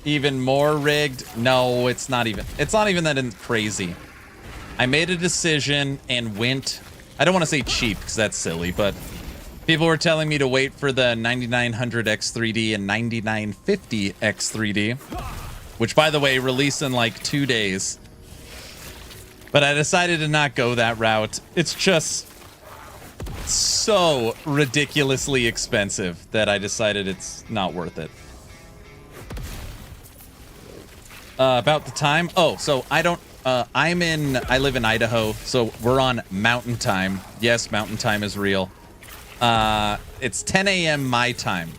even more rigged. No, it's not even that crazy. I made a decision and went, I don't want to say cheap because that's silly, but people were telling me to wait for the 9900X3D and 9950X3D, which by the way, release in like 2 days. But I decided to not go that route. It's just so ridiculously expensive that I decided it's not worth it. About the time. Oh, so I live in Idaho, so we're on mountain time. Yes, mountain time is real. It's 10 a.m. my time.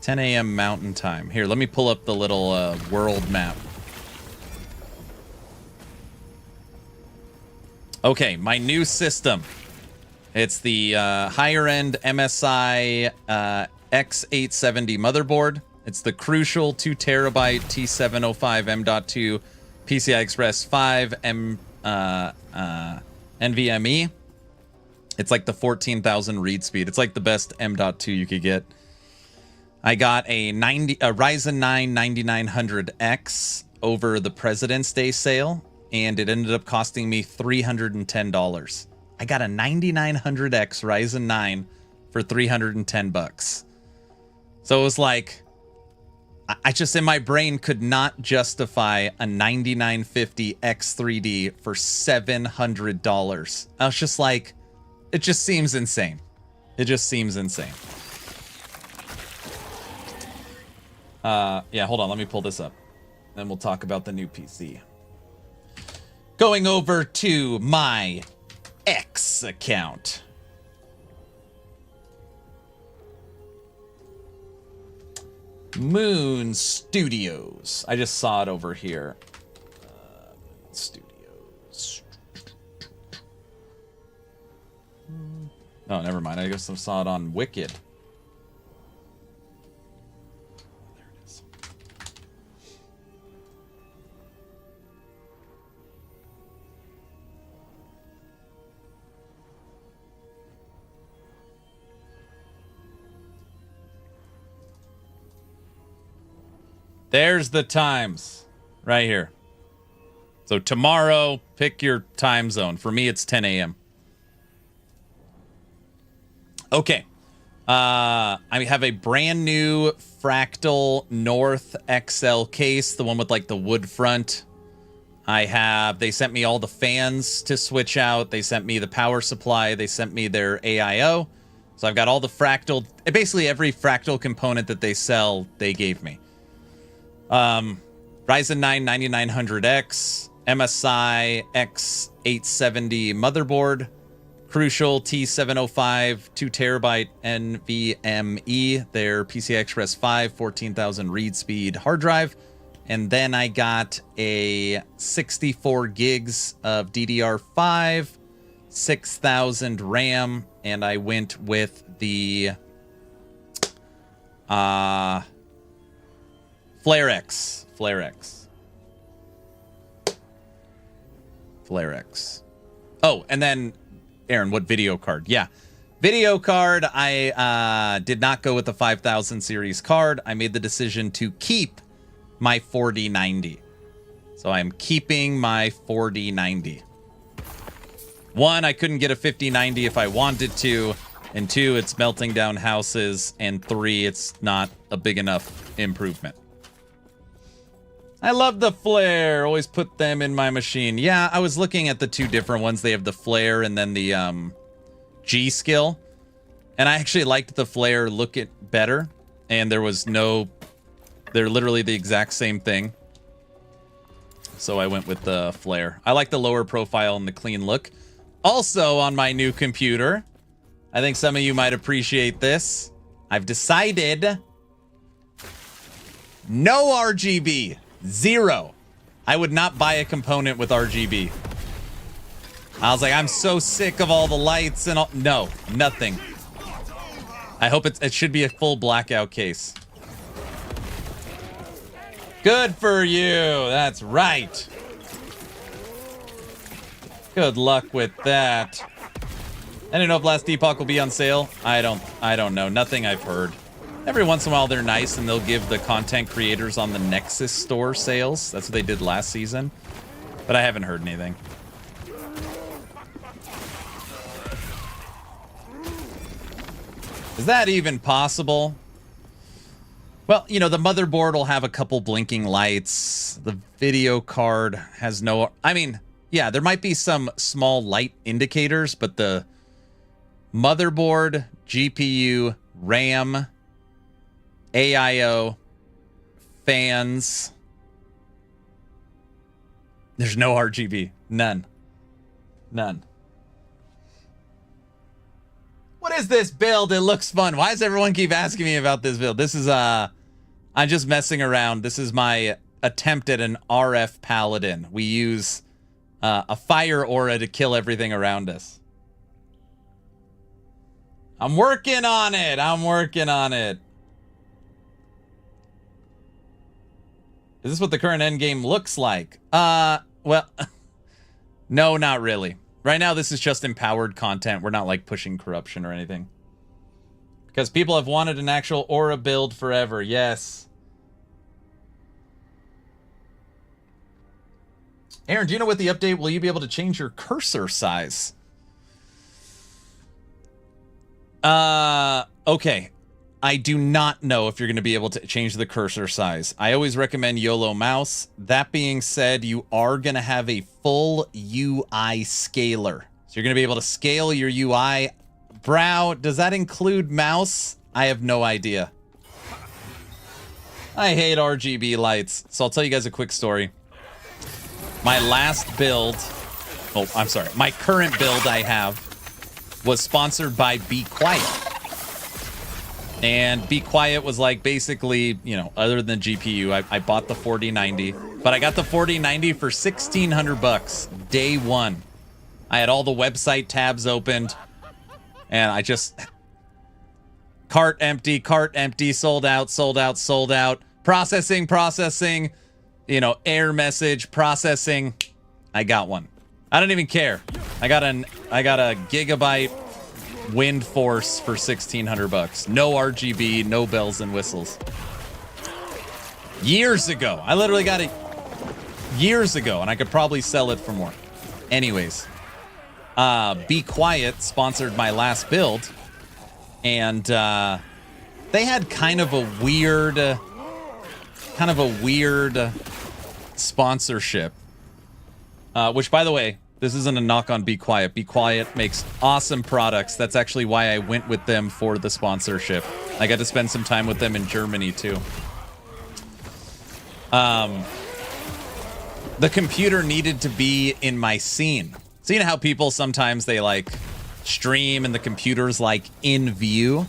10 a.m. mountain time. Here, let me pull up the little world map. Okay, my new system. It's the higher end MSI X870 motherboard. It's the crucial 2 terabyte T705 M.2 PCI Express 5 NVMe. It's like the 14,000 read speed. It's like the best M.2 you could get. I got a Ryzen 9 9900X over the President's Day sale, and it ended up costing me $310. I got a 9900X Ryzen 9 for $310. So it was like, I just in my brain could not justify a 9950 X3D for $700. I was just like, it just seems insane. It just seems insane. Yeah, hold on, let me pull this up. Then we'll talk about the new PC. Going over to my X account. Moon Studios. I just saw it over here. Studios. Oh, never mind. I guess I saw it on Wicked. There it is. There's the times right here. So tomorrow, pick your time zone. For me, it's 10 a.m. Okay. I have a brand new Fractal North XL case, the one with like the wood front. They sent me all the fans to switch out. They sent me the power supply. They sent me their AIO. So I've got all the Fractal, basically every Fractal component that they sell, they gave me. Ryzen 9 9900X, MSI X870 motherboard, Crucial T705 2 terabyte NVMe, their PCI Express 5 14,000 read speed hard drive, and then I got a 64 gigs of DDR5, 6,000 RAM, and I went with the FlareX. Oh, and then, Aaron, what video card? Yeah. Video card, I did not go with the 5000 series card. I made the decision to keep my 4090. So I'm keeping my 4090. One, I couldn't get a 5090 if I wanted to. And two, it's melting down houses. And three, it's not a big enough improvement. I love the flare. Always put them in my machine. Yeah, I was looking at the two different ones. They have the flare and then the G skill. And I actually liked the flare look it better. And they're literally the exact same thing. So I went with the flare. I like the lower profile and the clean look. Also on my new computer, I think some of you might appreciate this. I've decided no RGB. Zero. I would not buy a component with RGB. I was like, I'm so sick of all the lights and all. No, nothing. I hope it should be a full blackout case. Good for you. That's right. Good luck with that. I don't know if last Epoch will be on sale. I don't know. Nothing I've heard. Every once in a while they're nice and they'll give the content creators on the Nexus store sales. That's what they did last season. But I haven't heard anything. Is that even possible? Well, you know, the motherboard will have a couple blinking lights. The video card has no... I mean, yeah, there might be some small light indicators, but the motherboard, GPU, RAM, AIO, fans... There's no RGB. None. None. What is this build? It looks fun. Why does everyone keep asking me about this build? This is, I'm just messing around. This is my attempt at an RF Paladin. We use a fire aura to kill everything around us. I'm working on it. I'm working on it. Is this what the current endgame looks like? Well, no, not really. Right now, this is just empowered content. We're not, like, pushing corruption or anything. Because people have wanted an actual aura build forever. Yes. Aaron, do you know with the update, will you be able to change your cursor size? Okay. I do not know if you're going to be able to change the cursor size. I always recommend YOLO mouse. That being said, you are going to have a full UI scaler. So you're going to be able to scale your UI. Brow, does that include mouse? I have no idea. I hate RGB lights. So I'll tell you guys a quick story. My last build... Oh, I'm sorry. My current build I have was sponsored by Be Quiet. And Be Quiet was like basically, you know, other than GPU, I bought the 4090, but I got the 4090 for $1,600 day one. I had all the website tabs opened and I just cart empty, sold out, sold out, sold out, processing, you know, error message, processing. I got one. I don't even care. I got a gigabyte Wind Force for $1,600. No RGB, no bells and whistles. Years ago. I literally got it years ago, and I could probably sell it for more. Anyways, Be Quiet sponsored my last build, and they had kind of a weird sponsorship. Which, by the way, this isn't a knock on Be Quiet. Be Quiet makes awesome products. That's actually why I went with them for the sponsorship. I got to spend some time with them in Germany, too. The computer needed to be in my scene. So you know how people sometimes they, like, stream and the computer's, like, in view?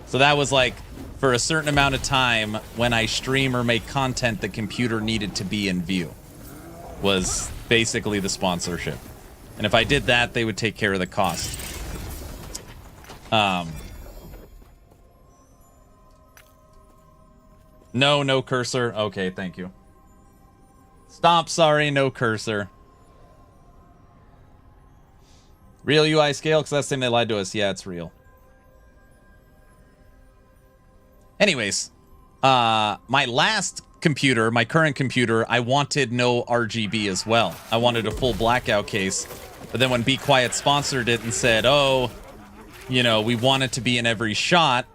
So that was, like, for a certain amount of time, when I stream or make content, the computer needed to be in view. Was basically the sponsorship. And if I did that, they would take care of the cost. No cursor. Okay, thank you. Stop, sorry, no cursor. Real UI scale, because last time they lied to us. Yeah, it's real. Anyways, my last computer, my current computer, I wanted no RGB as well. I wanted a full blackout case. But then when Be Quiet sponsored it and said, oh, you know, we want it to be in every shot.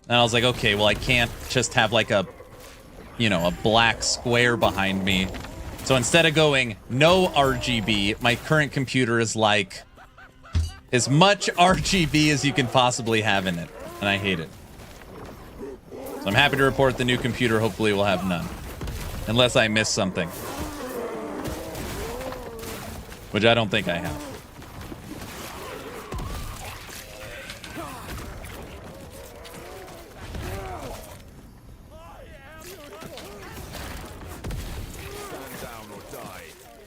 And I was like, okay, well, I can't just have like a, you know, a black square behind me. So instead of going no RGB, my current computer is like as much RGB as you can possibly have in it. And I hate it. So I'm happy to report the new computer hopefully will have none. Unless I miss something. Which I don't think I have.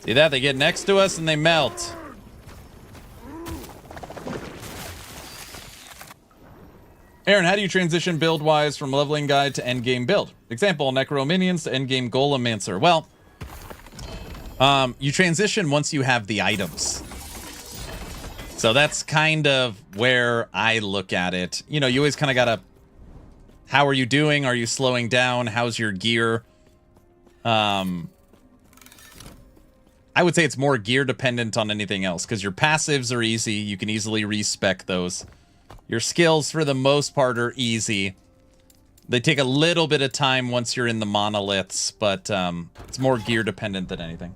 See that? They get next to us and they melt. Aaron, how do you transition build-wise from leveling guide to endgame build? Example, Necro Minions to endgame Golemancer. Well, you transition once you have the items. So that's kind of where I look at it. You know, you always kind of gotta... How are you doing? Are you slowing down? How's your gear? I would say it's more gear dependent on anything else, because your passives are easy. You can easily respec those. Your skills, for the most part, are easy. They take a little bit of time once you're in the monoliths, but it's more gear dependent than anything.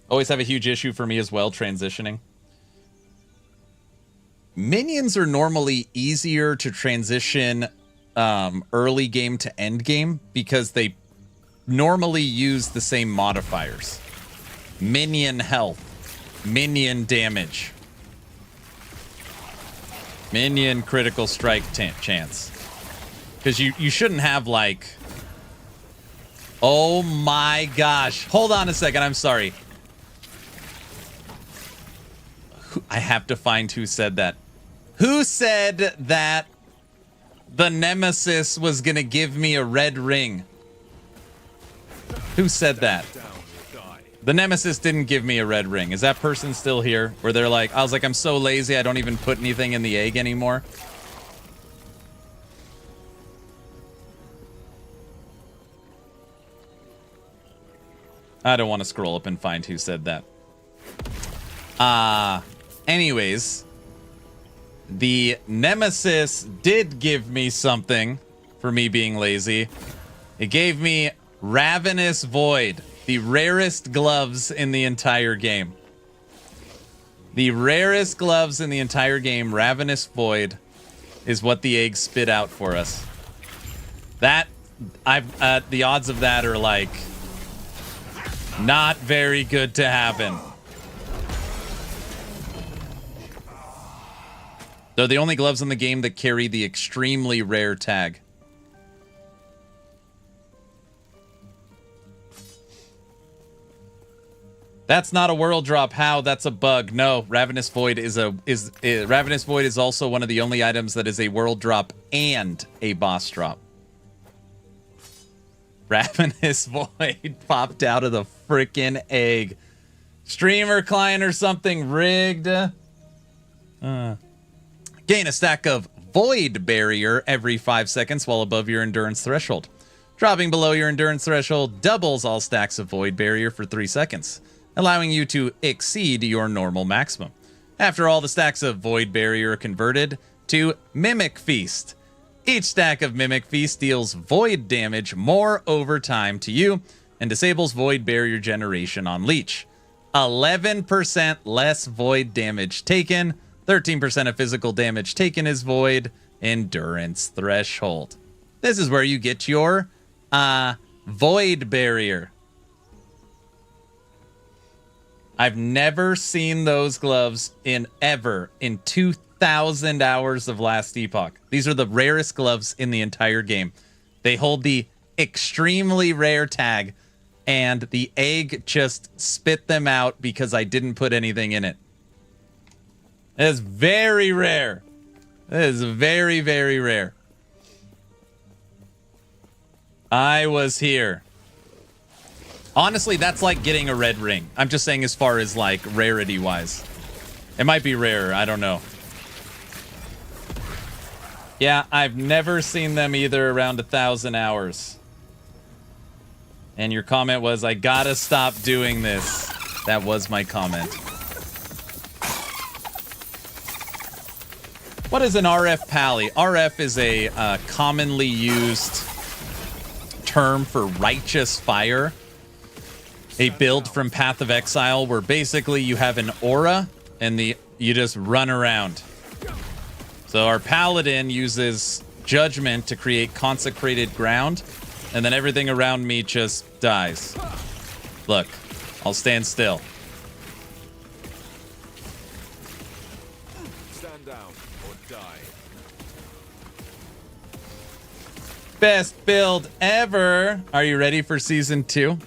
Always have a huge issue for me as well, transitioning. Minions are normally easier to transition early game to end game because they normally use the same modifiers. Minion health, minion damage, minion critical strike chance. Because you shouldn't have like... Oh my gosh. Hold on a second, I'm sorry. I have to find who said that. Who said that the Nemesis was gonna give me a red ring? Who said that? The Nemesis didn't give me a red ring. Is that person still here? Where they're like, I was like, I'm so lazy, I don't even put anything in the egg anymore. I don't want to scroll up and find who said that. Anyways, the Nemesis did give me something for me being lazy. It gave me Ravenous Void, the rarest gloves in the entire game. The rarest gloves in the entire game, Ravenous Void, is what the egg spit out for us. That, the odds of that are like not very good to happen. They're the only gloves in the game that carry the extremely rare tag. That's not a world drop. How? That's a bug. No, Ravenous Void is Ravenous Void is also one of the only items that is a world drop and a boss drop. Ravenous Void popped out of the freaking egg. Streamer client or something rigged. Gain a stack of Void Barrier every 5 seconds while above your endurance threshold. Dropping below your endurance threshold doubles all stacks of Void Barrier for 3 seconds, allowing you to exceed your normal maximum. After all the stacks of Void Barrier are converted to Mimic Feast. Each stack of Mimic Feast deals Void damage more over time to you and disables Void Barrier generation on Leech. 11% less Void damage taken. 13% of physical damage taken is Void endurance threshold. This is where you get your Void Barrier. I've never seen those gloves in 2,000 hours of Last Epoch. These are the rarest gloves in the entire game. They hold the extremely rare tag, and the egg just spit them out because I didn't put anything in it. It is very rare. It is very, very rare. I was here. Honestly, that's like getting a red ring. I'm just saying as far as like rarity wise. It might be rarer, I don't know. Yeah, I've never seen them either around 1,000 hours. And your comment was, I gotta stop doing this. That was my comment. What is an RF Pally? RF is a commonly used term for Righteous Fire. A build from Path of Exile where basically you have an aura and you just run around. So our Paladin uses Judgment to create consecrated ground, and then everything around me just dies. Look, I'll stand still. Stand down or die. Best build ever. Are you ready for season 2?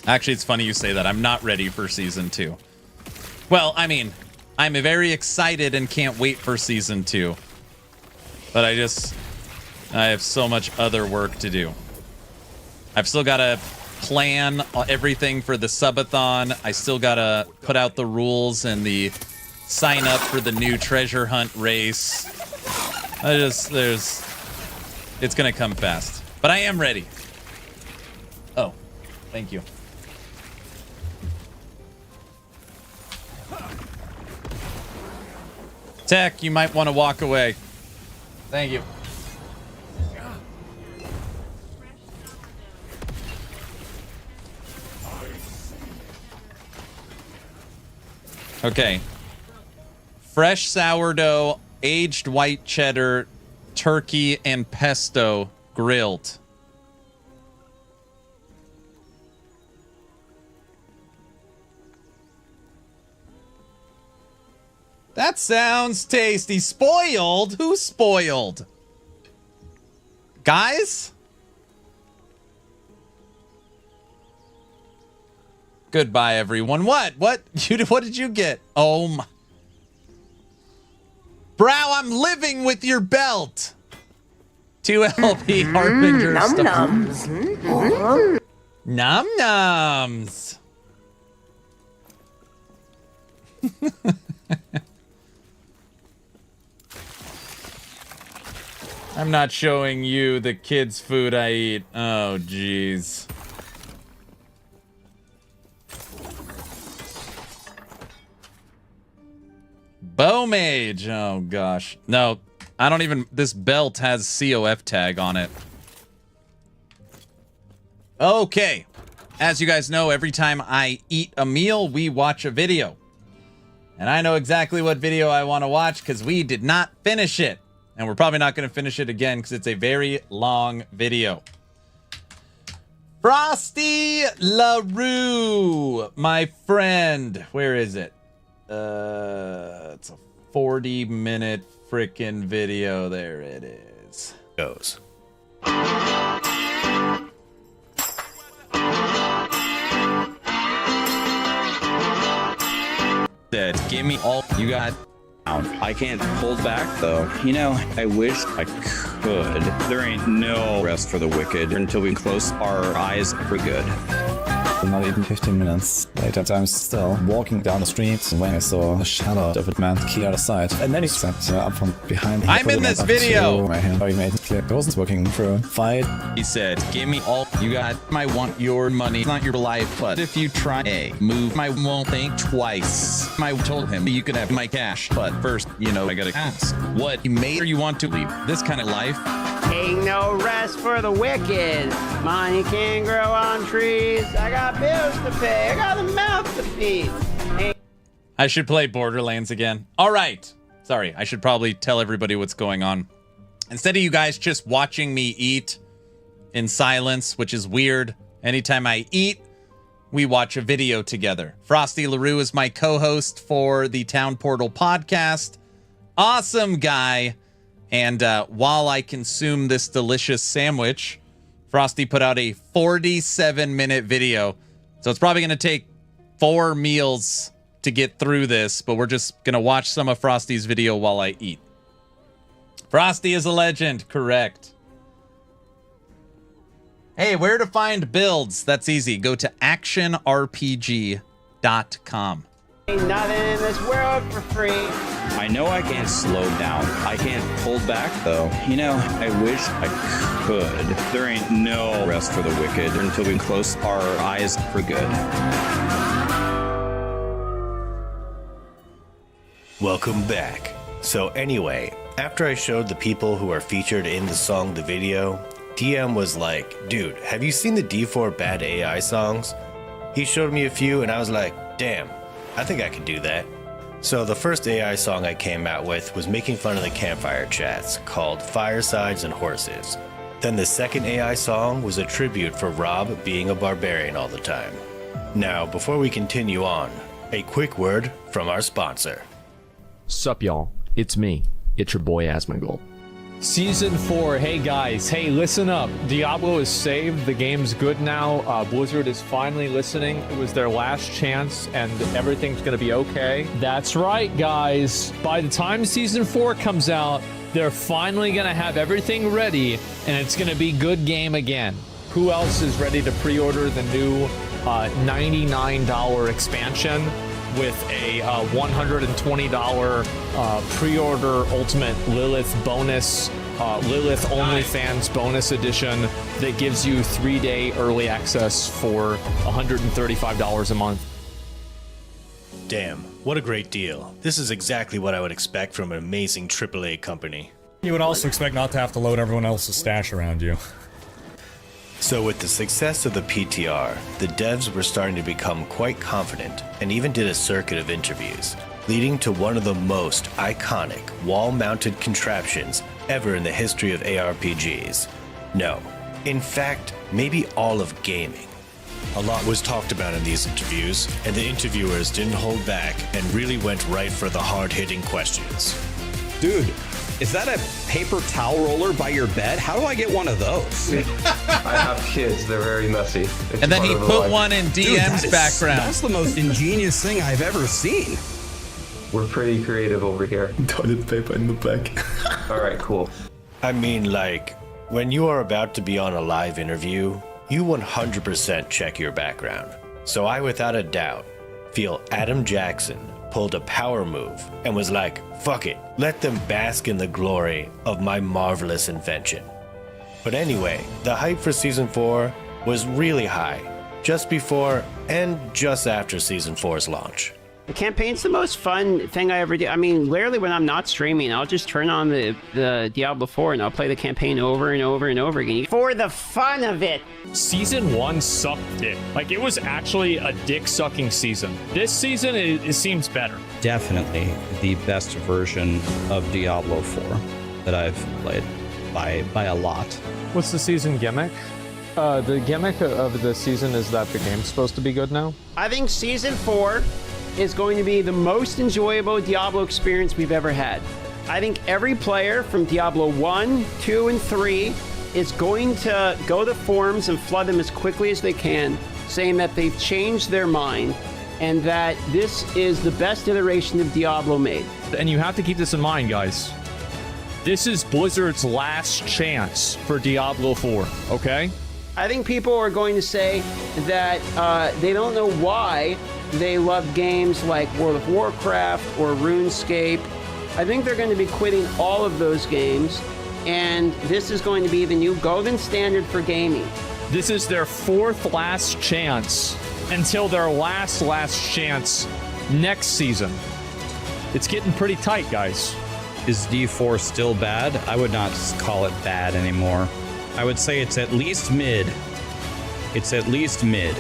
Actually, it's funny you say that. I'm not ready for season 2. Well, I mean, I'm very excited and can't wait for season 2. But I have so much other work to do. I've still got to plan everything for the subathon. I still got to put out the rules and the sign up for the new treasure hunt race. It's going to come fast. But I am ready. Oh, thank you. Tech, you might want to walk away. Thank you. Okay. Fresh sourdough, aged white cheddar, turkey, and pesto grilled. That sounds tasty. Spoiled? Who's spoiled? Guys? Goodbye, everyone. What? What did you get? Oh my. Brow, I'm living with your belt. 2 LP Harbinger stuff. Num nums. I'm not showing you the kids' food I eat. Oh, jeez. Bow Mage. Oh, gosh. No, I don't even... This belt has COF tag on it. Okay. As you guys know, every time I eat a meal, we watch a video. And I know exactly what video I want to watch because we did not finish it. And we're probably not going to finish it again because it's a very long video. Frosty LaRue, my friend. Where is it? It's a 40-minute freaking video. There it is. Goes. Said, give me all you got. I can't hold back though. You know, I wish I could. There ain't no rest for the wicked until we close our eyes for good. Not even 15 minutes later, I'm still walking down the street when I saw the shadow of a man key out of sight. And then he stepped up from behind. I'm in this video! My hand. He made it clear it wasn't working through. Fight. He said, give me all you got. I want your money, not your life. But if you try a move, I won't think twice. I told him you could have my cash. But first, you know, I gotta ask, what you made or you want to leave this kind of life? Ain't no rest for the wicked. Money can't grow on trees. I got bills to pay. I got a mouth to feed. I should play Borderlands again. All right. Sorry, I should probably tell everybody what's going on. Instead of you guys just watching me eat in silence, which is weird. Anytime I eat, we watch a video together. Frosty LaRue is my co-host for the Town Portal podcast. Awesome guy. And while I consume this delicious sandwich, Frosty put out a 47-minute video. So it's probably going to take 4 meals to get through this, but we're just going to watch some of Frosty's video while I eat. Frosty is a legend, correct. Hey, where to find builds? That's easy. Go to actionrpg.com. Ain't nothing in this world for free. I know I can't slow down. I can't hold back though. You know, I wish I could. There ain't no rest for the wicked until we close our eyes for good. Welcome back. So anyway, after I showed the people who are featured in the song the video, DM was like, dude, have you seen the D4 Bad AI songs? He showed me a few and I was like, damn, I think I could do that. So the first AI song I came out with was making fun of the campfire chats, called Firesides and Horses. Then the second AI song was a tribute for Rob being a barbarian all the time. Now, before we continue on, a quick word from our sponsor. Sup y'all, it's me. It's your boy Asmongold. Season 4, hey guys, hey, listen up. Diablo is saved, the game's good now. Blizzard is finally listening. It was their last chance, and everything's gonna be okay. That's right, guys. By the time Season 4 comes out, they're finally gonna have everything ready, and it's gonna be good game again. Who else is ready to pre-order the new $99 expansion with a $120 pre-order Ultimate Lilith bonus, Lilith OnlyFans bonus edition that gives you 3-day early access for $135 a month. Damn, what a great deal. This is exactly what I would expect from an amazing AAA company. You would also expect not to have to load everyone else's stash around you. So with the success of the PTR, the devs were starting to become quite confident and even did a circuit of interviews, leading to one of the most iconic wall-mounted contraptions ever in the history of ARPGs. No, in fact, maybe all of gaming. A lot was talked about in these interviews, and the interviewers didn't hold back and really went right for the hard-hitting questions. Dude, is that a paper towel roller by your bed? How do I get one of those? I have kids, they're very messy. It's And then he part of put life. one in DM's background. That's the most ingenious thing I've ever seen. We're pretty creative over here. Toilet paper in the back. Alright, cool. I mean, like, when you are about to be on a live interview, you 100% check your background. So I, without a doubt, feel Adam Jackson pulled a power move and was like, fuck it, let them bask in the glory of my marvelous invention. But anyway, the hype for Season 4 was really high, just before and just after Season 4's launch. The campaign's the most fun thing I ever do. I mean, literally when I'm not streaming, I'll just turn on the Diablo 4 and I'll play the campaign over and over and over again for the fun of it. Season 1 sucked dick. Like, it was actually a dick-sucking season. This season, it seems better. Definitely the best version of Diablo 4 that I've played by a lot. What's the season gimmick? The gimmick of the season is that the game's supposed to be good now? I think Season 4 is going to be the most enjoyable Diablo experience we've ever had. I think every player from Diablo 1, 2, and 3 is going to go to forums and flood them as quickly as they can, saying that they've changed their mind and that this is the best iteration of Diablo made. And you have to keep this in mind, guys. This is Blizzard's last chance for Diablo 4, okay? I think people are going to say that they don't know why they love games like World of Warcraft or RuneScape. I think they're going to be quitting all of those games, and this is going to be the new golden standard for gaming. This is their fourth last chance until their last chance next season. It's getting pretty tight, guys. Is D4 still bad? I would not call it bad anymore. I would say it's at least mid. It's at least mid.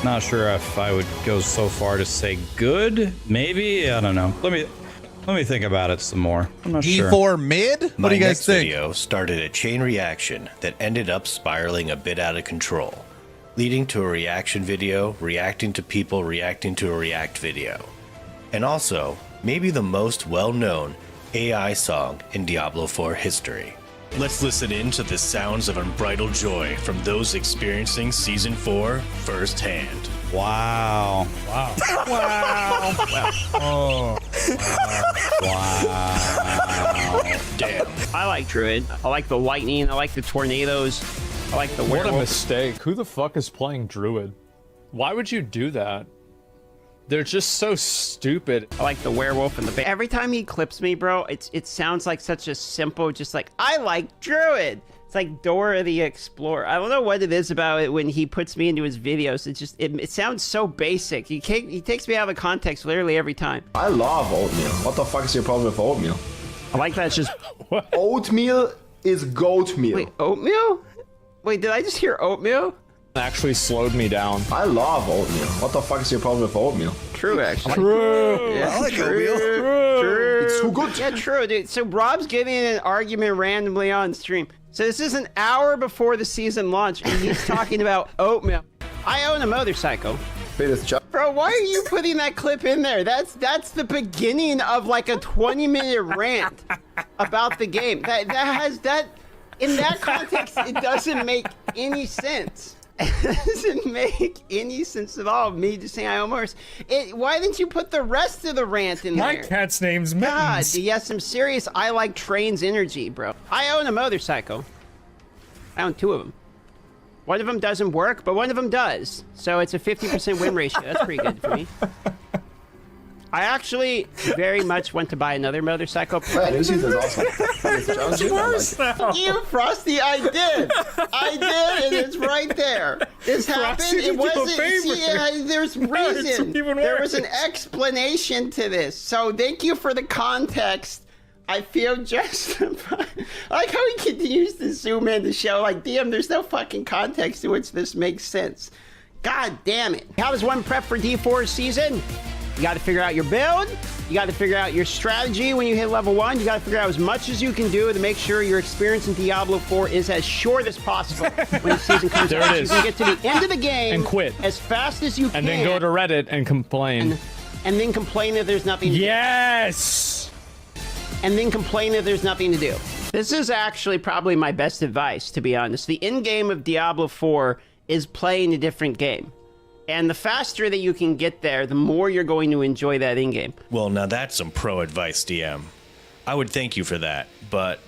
Not sure if I would go so far to say good. Maybe, I don't know. Let me think about it some more. I'm not sure. D4 mid? What do you guys think? My next video started a chain reaction that ended up spiraling a bit out of control, leading to a reaction video reacting to people reacting to a react video. And also, maybe the most well-known AI song in Diablo 4 history. Let's listen in to the sounds of unbridled joy from those experiencing Season 4 firsthand. Wow. Wow. Wow. Oh. Wow. Damn. I like Druid. I like the lightning. I like the tornadoes. I like the werewolf. What a mistake. Who the fuck is playing Druid? Why would you do that? They're just so stupid. I like the werewolf and the bear. Every time he clips me, bro, it sounds like such a simple, just like, I like Druid. It's like Dora the Explorer. I don't know what it is about it when he puts me into his videos. It's just, it sounds so basic. He takes me out of context literally every time. I love oatmeal. What the fuck is your problem with oatmeal? I like that it's just... Oatmeal is goat meal. Wait, oatmeal? Wait, did I just hear oatmeal? Actually slowed me down. I love oatmeal. What the fuck is your problem with oatmeal? True, actually. True. Yeah, I like true. oatmeal. True. It's too good. Yeah, true, dude. So Rob's getting in an argument randomly on stream. So this is an hour before the season launch, and he's talking about oatmeal. I own a motorcycle. Wait, it's just... Bro, why are you putting that clip in there? That's the beginning of like a 20-minute rant about the game. That has that in that context, it doesn't make any sense. It doesn't make any sense at all. Me just saying I almost. Why didn't you put the rest of the rant in there? My cat's name's God, Mittens. yes, I'm serious. I like trains energy, bro. I own a motorcycle. I own 2 of them. One of them doesn't work, but one of them does. So it's a 50% win ratio. That's pretty good for me. I actually very much want to buy another motorcycle. This is awesome. It's worse now. You, Frosty, I did, and it's right there. This happened. Frosty, It wasn't. favor. See, there's reason. even There was worse. an explanation to this. So thank you for the context. I feel justified. I like how he continues to zoom in to show, like, damn, there's no fucking context to which this makes sense. God damn it. How does one prep for D4 season? You got to figure out your build. You got to figure out your strategy when you hit level 1. You got to figure out as much as you can do to make sure your experience in Diablo 4 is as short as possible when the season comes There out. it is. You can get to the end of the game And quit. as fast as you can. And then go to Reddit and complain. And then complain that there's nothing to Yes! and then complain that there's nothing to do. This is actually probably my best advice, to be honest. The end game of Diablo 4 is playing a different game. And the faster that you can get there, the more you're going to enjoy that end game. Well, now that's some pro advice, DM. I would thank you for that, but,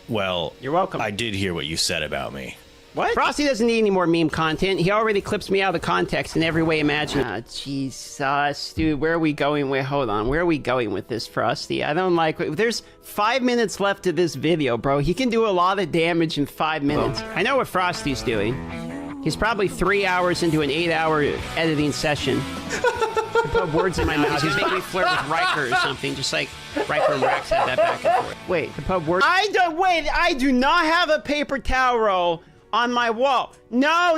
well... You're welcome. I did hear what you said about me. What? Frosty doesn't need any more meme content. He already clips me out of the context in every way imaginable. Ah, Jesus, dude, where are we going? Wait, hold on. Where are we going with this, Frosty? I don't like... There's 5 minutes left of this video, bro. He can do a lot of damage in 5 minutes. I know what Frosty's doing. He's probably 3 hours into an 8-hour editing session. I put words in my mouth. He's making me flirt with Riker or something, just like Riker and Rax had that back and forth. Wait, to put words... I do not have a paper towel roll on my wall. No.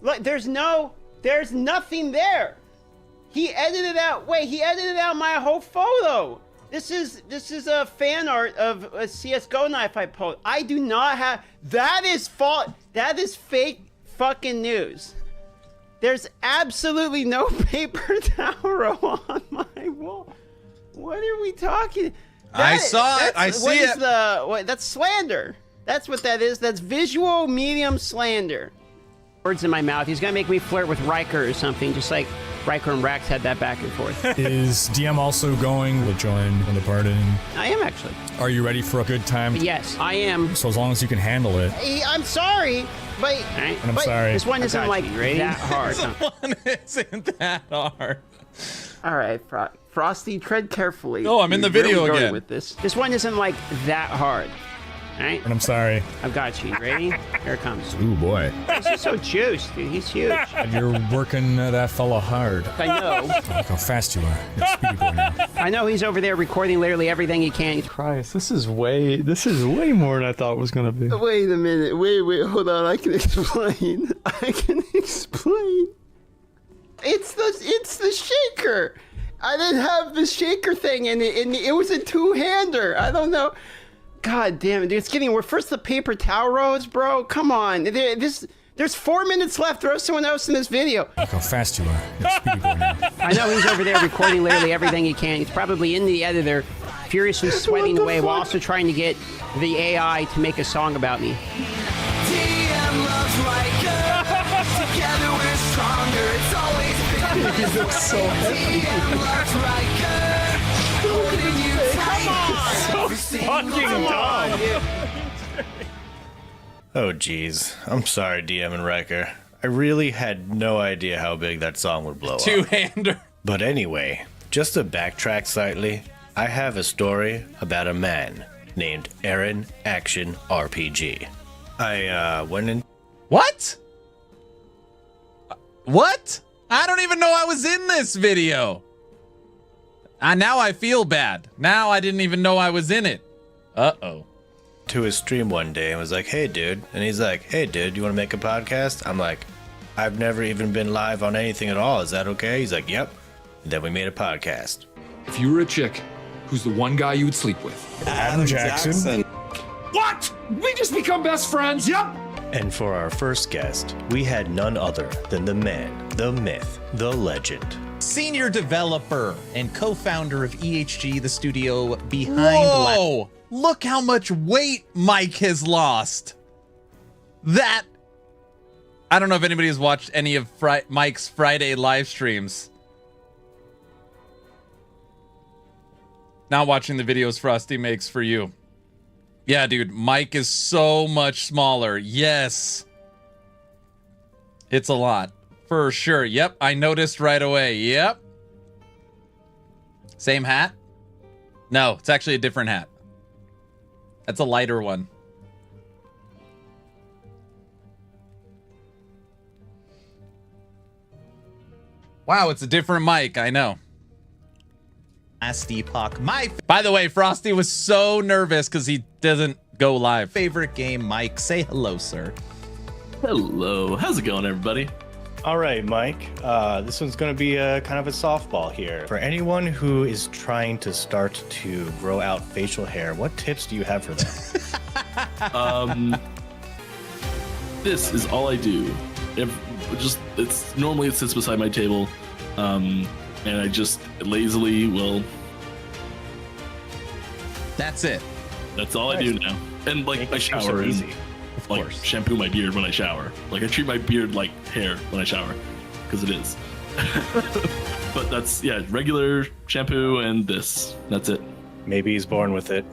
Look, there's nothing there. He edited out my whole photo. This is a fan art of a CSGO knife I posted. I do not have, that is fake fucking news. There's absolutely no paper towel roll on my wall. What are we talking? I saw it. I see it. That's slander. That's what that is. That's visual medium slander. Words in my mouth. He's gonna make me flirt with Riker or something, just like Riker and Rax had that back and forth. Is DM also going to join in the party? I am actually. Are you ready for a good time? Yes, I am. So as long as you can handle it. Hey, I'm sorry, but, And I'm sorry. This one isn't like that hard. This one isn't that hard. All right, Frosty, tread carefully. Oh, I'm in the video going again. with this. This one isn't like that hard. All right. And I'm sorry. I've got you. Ready? Here it comes. Ooh, boy. This is so juiced, dude. He's huge. You're working that fella hard. I know. Look how fast you are. You're a speedy boy now. I know he's over there recording literally everything he can. Christ, this is way more than I thought it was gonna be. Wait a minute. Wait, hold on. I can explain. It's the shaker. I didn't have the shaker thing in it, and it was a two-hander. I don't know. God damn it, dude. It's getting worse. First the paper towel rolls, bro. Come on. There's 4 minutes left. Throw someone else in this video. Look how fast you are. You're a speedy boy now. I know he's over there recording literally everything he can. He's probably in the editor, furiously sweating away while also trying to get the AI to make a song about me. DM loves Riker. Together we're stronger. It's always been He looks so heavy. DM loves Riker. Holding you tight. So fucking dumb. Oh, geez. I'm sorry, DM and Riker. I really had no idea how big that song would blow up. Two-hander. But anyway, just to backtrack slightly, I have a story about a man named Aaron Action RPG. I went in... What? What? I don't even know I was in this video. Now I feel bad. Now I didn't even know I was in it. Uh-oh. To his stream one day and was like, hey, dude. And he's like, hey, dude, you want to make a podcast? I'm like, I've never even been live on anything at all. Is that okay? He's like, yep. And then we made a podcast. If you were a chick, who's the one guy you would sleep with? Adam Jackson. What? We just become best friends? Yep. And for our first guest, we had none other than the man, the myth, the legend. Senior developer and co-founder of EHG, the studio behind... Whoa! Look how much weight Mike has lost. That... I don't know if anybody has watched any of Mike's Friday live streams. Not watching the videos Frosty makes for you. Yeah, dude, Mike is so much smaller. Yes. It's a lot. For sure. Yep, I noticed right away. Yep. Same hat? No, it's actually a different hat. That's a lighter one. Wow, it's a different mic, I know. Last Epoch. By the way, Frosty was so nervous because he doesn't go live. Favorite game, Mike. Say hello, sir. Hello. How's it going, everybody? All right, Mike. This one's going to be kind of a softball here. For anyone who is trying to start to grow out facial hair, what tips do you have for them? This is all I do. Normally it sits beside my table, and I just lazily will. That's it. That's all I do now. And like I shower so and easy. Of like course. shampoo my beard when I shower. Like I treat my beard like hair when I shower, because it is. But that's regular shampoo and this. That's it. Maybe he's born with it.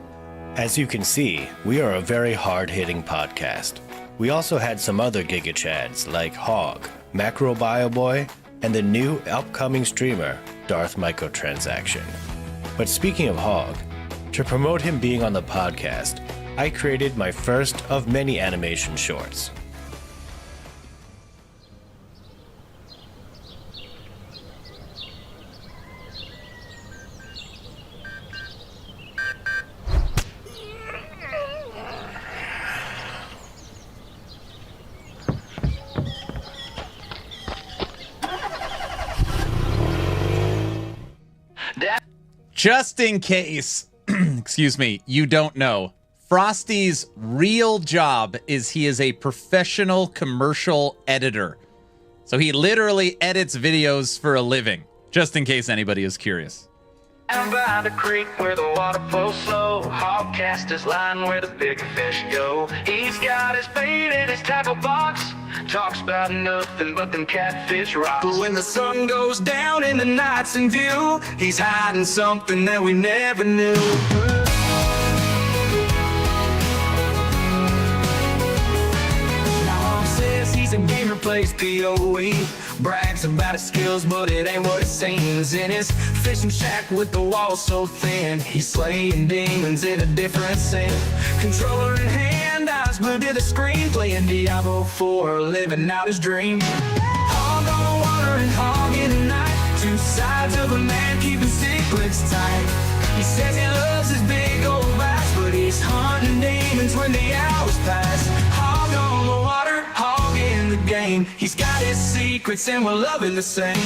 As you can see, we are a very hard-hitting podcast. We also had some other Giga Chads like Hog, Macro Bio Boy, and the new upcoming streamer, Darth Microtransaction. But speaking of Hog, to promote him being on the podcast, I created my first of many animation shorts. Just in case, excuse me, you don't know, Frosty's real job is he is a professional commercial editor. So he literally edits videos for a living, just in case anybody is curious. Down by the creek where the water flows slow, Hog cast his line where the big fish go. He's got his bait in his tackle box, talks about nothing but them catfish rocks. But when the sun goes down and the night's in view, he's hiding something that we never knew. Now Hog says he's a gamer, plays PoE, brags about his skills, but it ain't what it seems. In his fishing shack with the walls so thin, he's slaying demons in a different sin. Controller in hand, eyes glued to the screen, playing Diablo 4, living out his dream. Hog on the water and hog in the night, two sides of a man keeping secrets tight. He says he loves his big old bass, but he's hunting demons when the hours pass. Hog on the water, hog in the game. He's got his secrets and we're loving the same.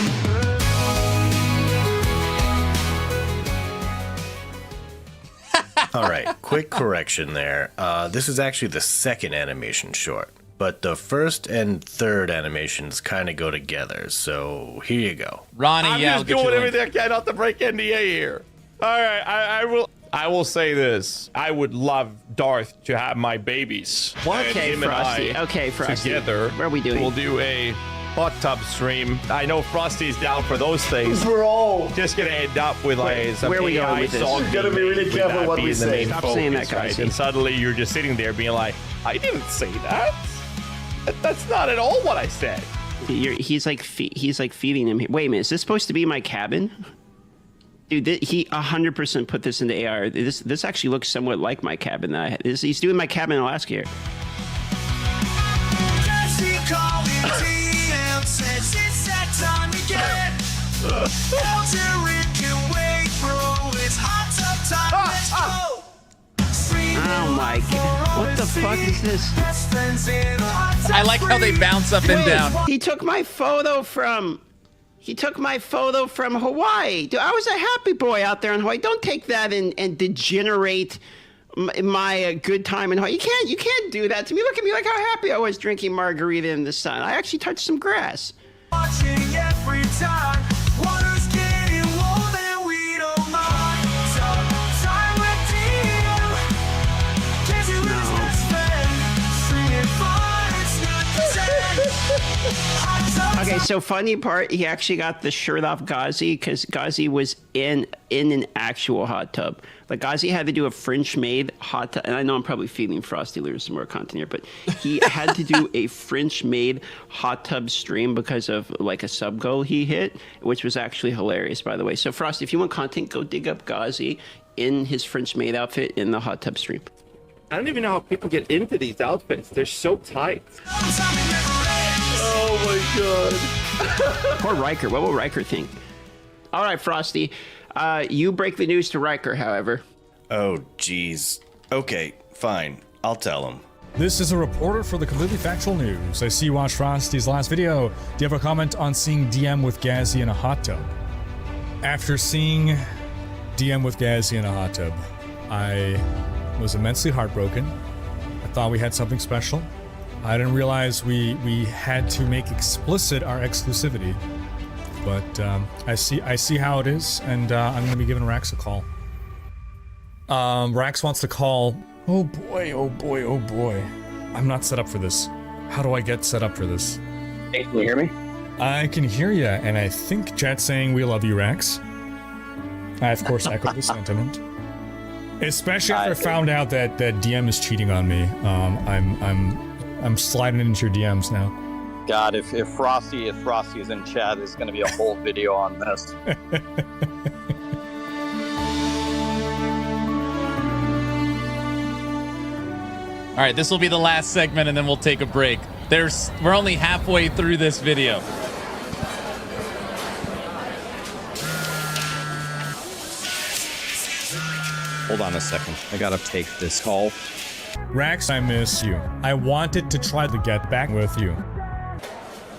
All right, quick correction there. This is actually the second animation short, but the first and third animations kind of go together, so here you go. Ronnie, I'm just doing everything I can not to break NDA here. All right, I will say this. I would love Darth to have my babies. Okay, And him and Frosty. I Okay, Frosty. Together. What are we doing? We'll do a hot tub stream. I know Frosty's down for those things. Bro. Just gonna end up with like some where are we going AI with this? song. You gotta be really with careful that what we being the say. main Stop focus, saying that, right? Ghazzy. And suddenly you're just sitting there being like, I didn't say that. That's not at all what I said. He's like feeding him. Wait a minute, is this supposed to be my cabin? Dude, he 100% put this into AR. This actually looks somewhat like my cabin. He's doing my cabin in Alaska here. Oh my god. What the fuck is this? I like how they bounce up and down. He took my photo from Hawaii. Dude, I was a happy boy out there in Hawaii. Don't take that and degenerate my good time and you can't do that to me. Look at me, like how happy I was drinking margarita in the sun. I actually touched some grass. Watching every time. Water's getting low, then we don't mind. So, time with DM. Can't you lose best friend? Singing fun, it's not the same. Okay, so funny part, he actually got the shirt off Ghazzy because Ghazzy was in an actual hot tub. Like Ghazzy had to do a French-made hot tub, and I know I'm probably feeding Frosty Lures some more content here, but he had to do a French-made hot tub stream because of like a sub goal he hit, which was actually hilarious, by the way. So Frosty, if you want content, go dig up Ghazzy in his French-made outfit in the hot tub stream. I don't even know how people get into these outfits. They're so tight. Oh my god. Poor Riker. What will Riker think? All right, Frosty. You break the news to Riker, however. Oh, jeez. Okay, fine. I'll tell him. This is a reporter for the Completely Factual News. I see you watched Frosty's last video. Do you have a comment on seeing DM with Ghazzy in a hot tub? After seeing DM with Ghazzy in a hot tub, I was immensely heartbroken. I thought we had something special. I didn't realize we had to make explicit our exclusivity. But I see how it is, and I'm gonna be giving Rax a call. Rax wants to call. Oh boy, oh boy, oh boy. I'm not set up for this. How do I get set up for this? Hey, can you hear me? I can hear you, and I think chat's saying we love you, Rax. I of course echo the sentiment. Especially after I found out that DM is cheating on me. I'm sliding into your DMs now. God, if Frosty is in chat, there's going to be a whole video on this. All right, this will be the last segment, and then we'll take a break. We're only halfway through this video. Hold on a second. I gotta take this call. Rax, I miss you. I wanted to try to get back with you.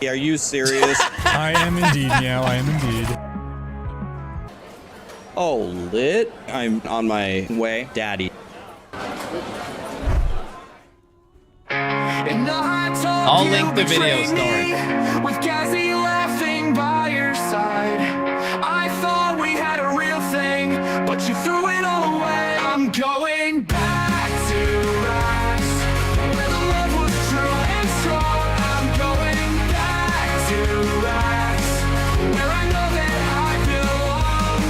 Are you serious? I am indeed, Meow. I am indeed. Oh, lit. I'm on my way. Daddy. I'll link the video story. With Ghazzy laughing by your side. I thought we had a real thing, but you threw it all away. I'm going back to Rax, where the love was true and strong. I'm going back to Rax, where I know that I belong.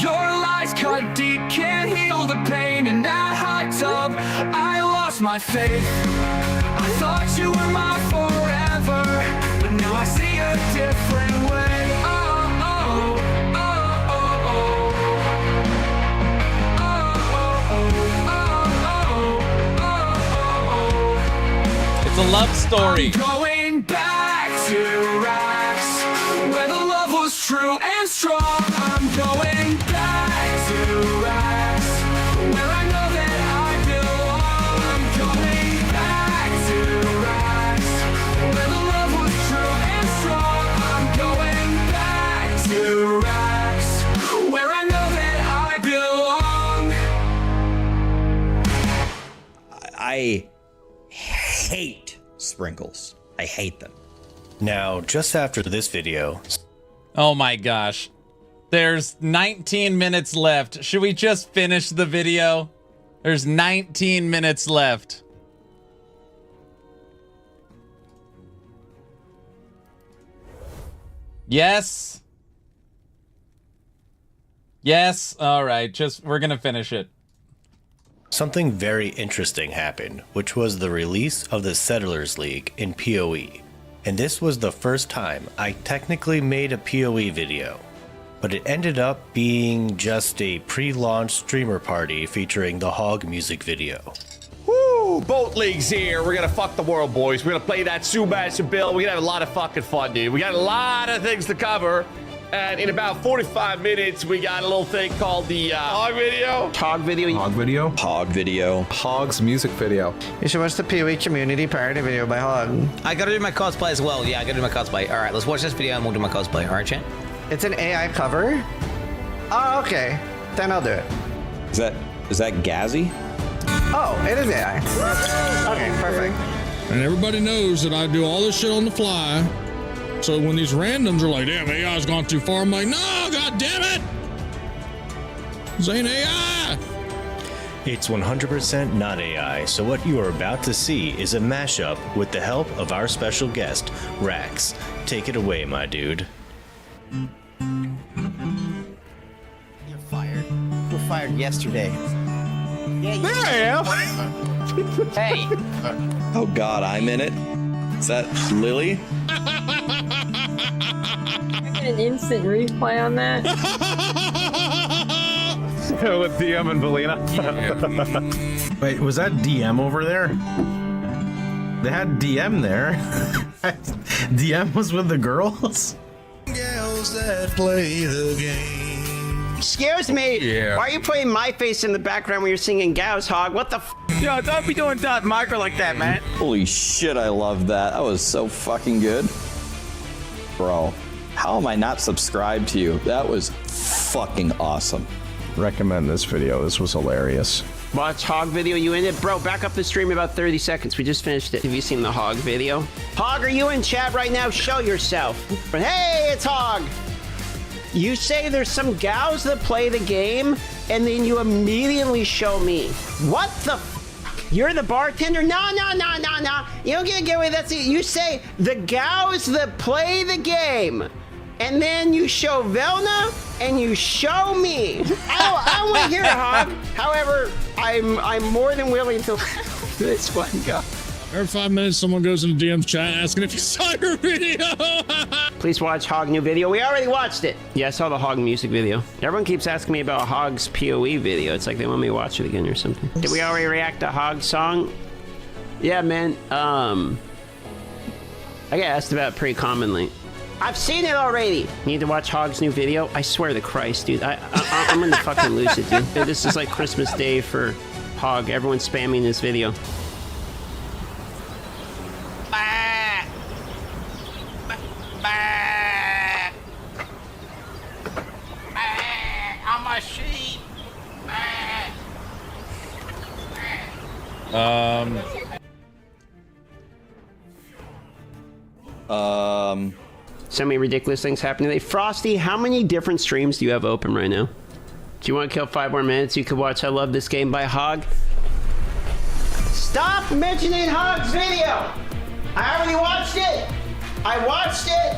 Your lies cut deep, can't heal the pain in that hot tub. I lost my faith. I thought you were my forever, but now I see a different way. Oh, oh, oh, oh, oh. It's a love story. I'm going back to Rax, where the love was true and strong. I'm going back to Rax, where I know that I belong. I'm going back to Rax, where the love was true and strong. I'm going back to Rax, where I know that I belong. I hate sprinkles. I hate them. Now, just after this video... Oh my gosh. There's 19 minutes left. Should we just finish the video? There's 19 minutes left. Yes. Yes. All right. We're going to finish it. Something very interesting happened, which was the release of the Settlers League in PoE. And this was the first time I technically made a PoE video, but it ended up being just a pre-launch streamer party featuring the Hog music video. Woo! Boat League's here. We're gonna fuck the world, boys. We're gonna play that Subasa build. We're gonna have a lot of fucking fun, dude. We got a lot of things to cover. And in about 45 minutes, we got a little thing called the Hog video. Hog video. Hog video. Hog video. Hog's music video. You should watch the PoE community parody video by Hog. I gotta do my cosplay as well. Yeah, I gotta do my cosplay. All right, let's watch this video and we'll do my cosplay. All right, chat? It's an AI cover? Oh, okay. Then I'll do it. Is that Is that Ghazzy? Oh, it is AI. Okay, perfect. And everybody knows that I do all this shit on the fly. So when these randoms are like, damn, AI's gone too far, I'm like, no, god damn it! This ain't AI! It's 100% not AI, so what you are about to see is a mashup with the help of our special guest, Rax. Take it away, my dude. You're fired. You were fired yesterday. Yeah, There I am! Hey! Oh god, I'm in it. Is that Lily? I get an instant replay on that. With DM and Belina. Wait, was that DM over there? They had DM there. DM was with the girls. Girls that play the game. Excuse me. Yeah. Why are you putting my face in the background when you're singing Gauss Hog? What the f? Yo, don't be doing dot micro like that, man. Holy shit, I love that. That was so fucking good. Bro, how am I not subscribed to you? That was fucking awesome. Recommend this video. This was hilarious. Watch Hog video. You in it? Bro, back up the stream about 30 seconds. We just finished it. Have you seen the Hog video? Hog, are you in chat right now? Show yourself. But hey, it's Hog. You say there's some gals that play the game, and then you immediately show me. What the f? You're the bartender? No. You don't get away. That's it. You say the gals that play the game, and then you show Velna, and you show me. I want to hear it, Hog. However, I'm more than willing to let this one go. Every 5 minutes, someone goes into DM's chat asking if you saw your video. Please watch Hog new video. We already watched it. Yeah, I saw the Hog music video. Everyone keeps asking me about Hog's PoE video. It's like they want me to watch it again or something. Did we already react to Hog's song? Yeah, man. I get asked about it pretty commonly. I've seen it already. Need to watch Hog's new video? I swear to Christ, dude. I'm gonna fucking lose it, dude. This is like Christmas Day for Hog. Everyone's spamming this video. I'm a sheep. So many ridiculous things happening today. Frosty, how many different streams do you have open right now? Do you want to kill 5 more minutes? You could watch I Love This Game by Hog. Stop mentioning Hog's video! I already watched it! I watched it!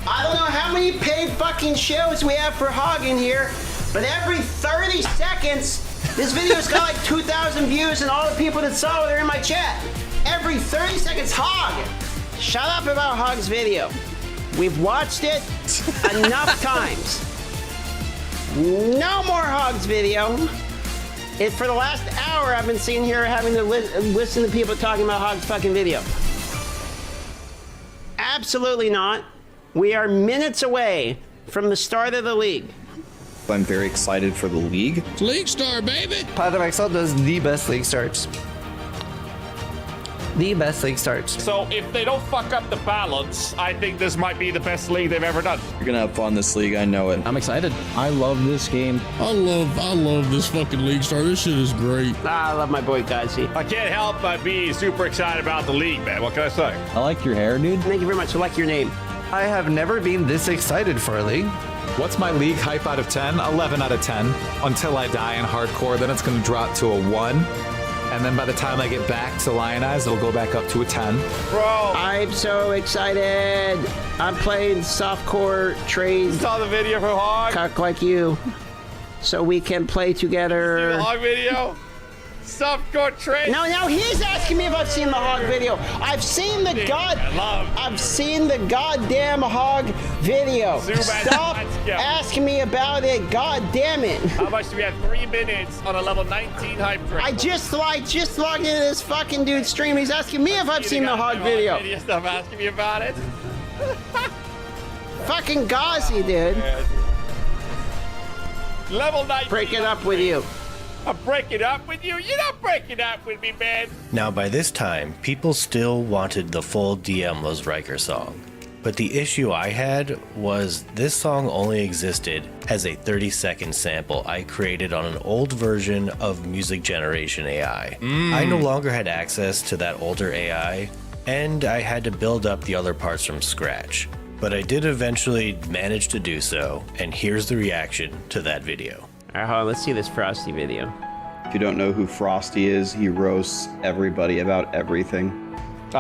I don't know how many paid fucking shows we have for Hog in here, but every 30 seconds, this video's got like 2,000 views and all the people that saw it are in my chat. Every 30 seconds, Hog! Shut up about Hog's video. We've watched it enough times. No more Hog's video. For the last hour, I've been sitting here having to listen to people talking about Hog's fucking video. Absolutely not. We are minutes away from the start of the league. I'm very excited for the league. League Star, baby! Paladin does the best league starts. The best league starts. So if they don't fuck up the balance, I think this might be the best league they've ever done. You're gonna have fun this league, I know it. I'm excited. I love this game. I love this fucking League Star. This shit is great. I love my boy Ghazzy. I can't help but be super excited about the league, man. What can I say? I like your hair, dude. Thank you very much. I like your name. I have never been this excited for a league. What's my league hype out of 10? 11 out of 10. Until I die in hardcore, then it's going to drop to a 1. And then by the time I get back to Lionize, it'll go back up to a 10. Bro! I'm so excited. I'm playing softcore trades. Saw the video from Hog? Cock like you. So we can play together. See the Hog video? Softcore trade. No, he's asking me if I've seen the Hog video. I've seen the I've seen the goddamn Hog video. Stop asking me about it. God damn it. How much do we have? 3 minutes on a level 19 hype train. I just logged into this fucking dude's stream. He's asking me if I've seen the Hog video. Stop asking me about it. Fucking Ghazzy, dude. Level 19. Break it up with you. I'm breaking up with you? You're not breaking up with me, man. Now, by this time, people still wanted the full DM Los Riker song. But the issue I had was this song only existed as a 30-second sample I created on an old version of Music Generation AI. I no longer had access to that older AI, and I had to build up the other parts from scratch. But I did eventually manage to do so, and here's the reaction to that video. Alright, hold on, let's see this Frosty video. If you don't know who Frosty is, he roasts everybody about everything.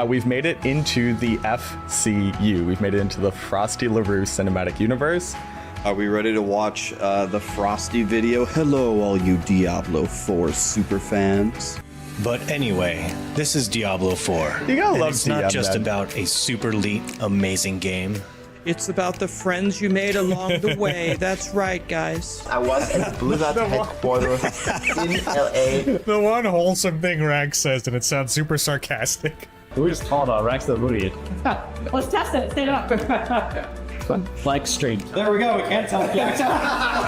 We've made it into the FCU. We've made it into the Frosty LaRue cinematic universe. Are we ready to watch the Frosty video? Hello, all you Diablo 4 super fans. But anyway, this is Diablo 4. You gotta love it's not DM, just man. about a super elite, amazing game. It's about the friends you made along the way. That's right, guys. I was at Blizzard headquarters in LA. The one wholesome thing Rax says, and it sounds super sarcastic. We just called Rax the idiot. Let's test it. Stand up. Like straight. There we go. We can't tell.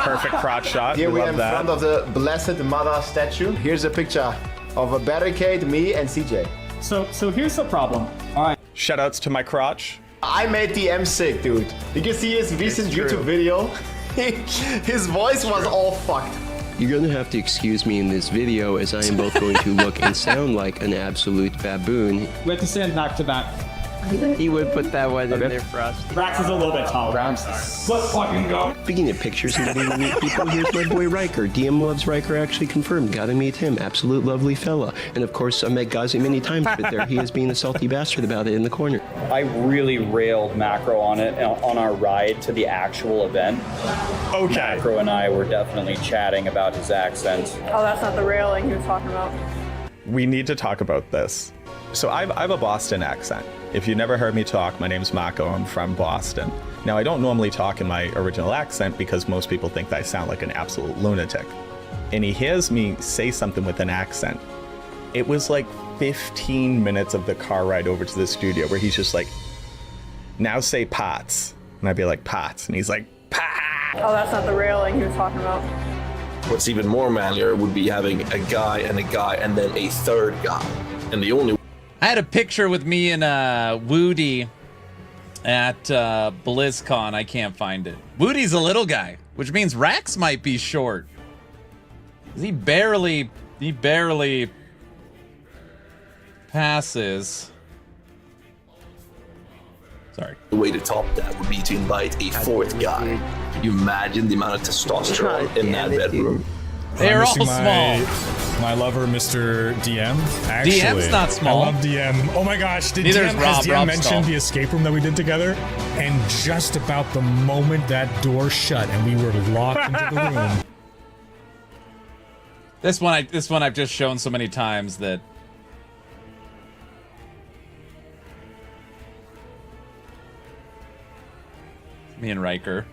Perfect crotch shot. Here we are love in that. front of the Blessed Mother statue. Here's a picture of a barricade, me and CJ. So here's the problem. All right. Shoutouts to my crotch. I made DM sick, dude. You can see his recent YouTube video. His voice was all fucked. You're going to have to excuse me in this video as I am both going to look and sound like an absolute baboon. We have to stand back to back. He would put that one in there for us. Rax is a little bit taller. Let's fucking go. Speaking of pictures and getting to meet people, here's my boy Riker. DM loves Riker, actually confirmed. Gotta meet him. Absolute lovely fella. And of course, I met Ghazzy many times, but there he is being a salty bastard about it in the corner. I really railed Macro on it on our ride to the actual event. Okay. Macro and I were definitely chatting about his accent. Oh, that's not the railing he was talking about. We need to talk about this. So I have a Boston accent. If you never heard me talk, my name's Mako. I'm from Boston. Now, I don't normally talk in my original accent because most people think I sound like an absolute lunatic. And he hears me say something with an accent. It was like 15 minutes of the car ride over to the studio where he's just like, now say pots. And I'd be like, pots. And he's like, Oh, that's not the railing he was talking about. What's even more manlier would be having a guy and then a third guy. And the only I had a picture with me and Woody at BlizzCon. I can't find it. Woody's a little guy, which means Rax might be short. He barely passes. Sorry. The way to top that would be to invite a fourth guy. You imagine the amount of testosterone in that bedroom. They're all small. My lover, Mr. DM. Actually, DM's not small. I love DM. Oh my gosh, did Neither DM, is Rob. has DM Rob's mentioned tall. the escape room that we did together? And just about the moment that door shut and we were locked into the room. This one I've just shown so many times that me and Riker.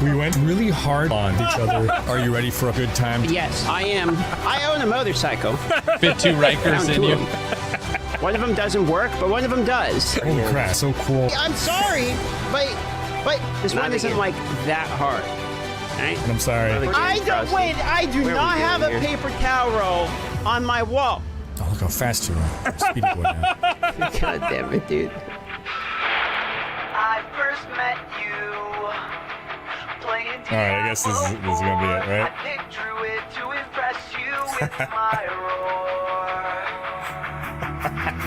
We went really hard on each other. Are you ready for a good time? Yes, I am. I own a motorcycle. Fit two Rikers in you. One of them doesn't work, but one of them does. Holy crap, so cool. I'm sorry, but this one isn't like that hard. Right? I'm sorry. I do not have a paper towel roll on my wall. Oh, look how fast you are. Speedy boy now. God damn it, dude. I first met you playing Alright, I guess this is gonna be it, right? I picked Druid to impress you with my roar.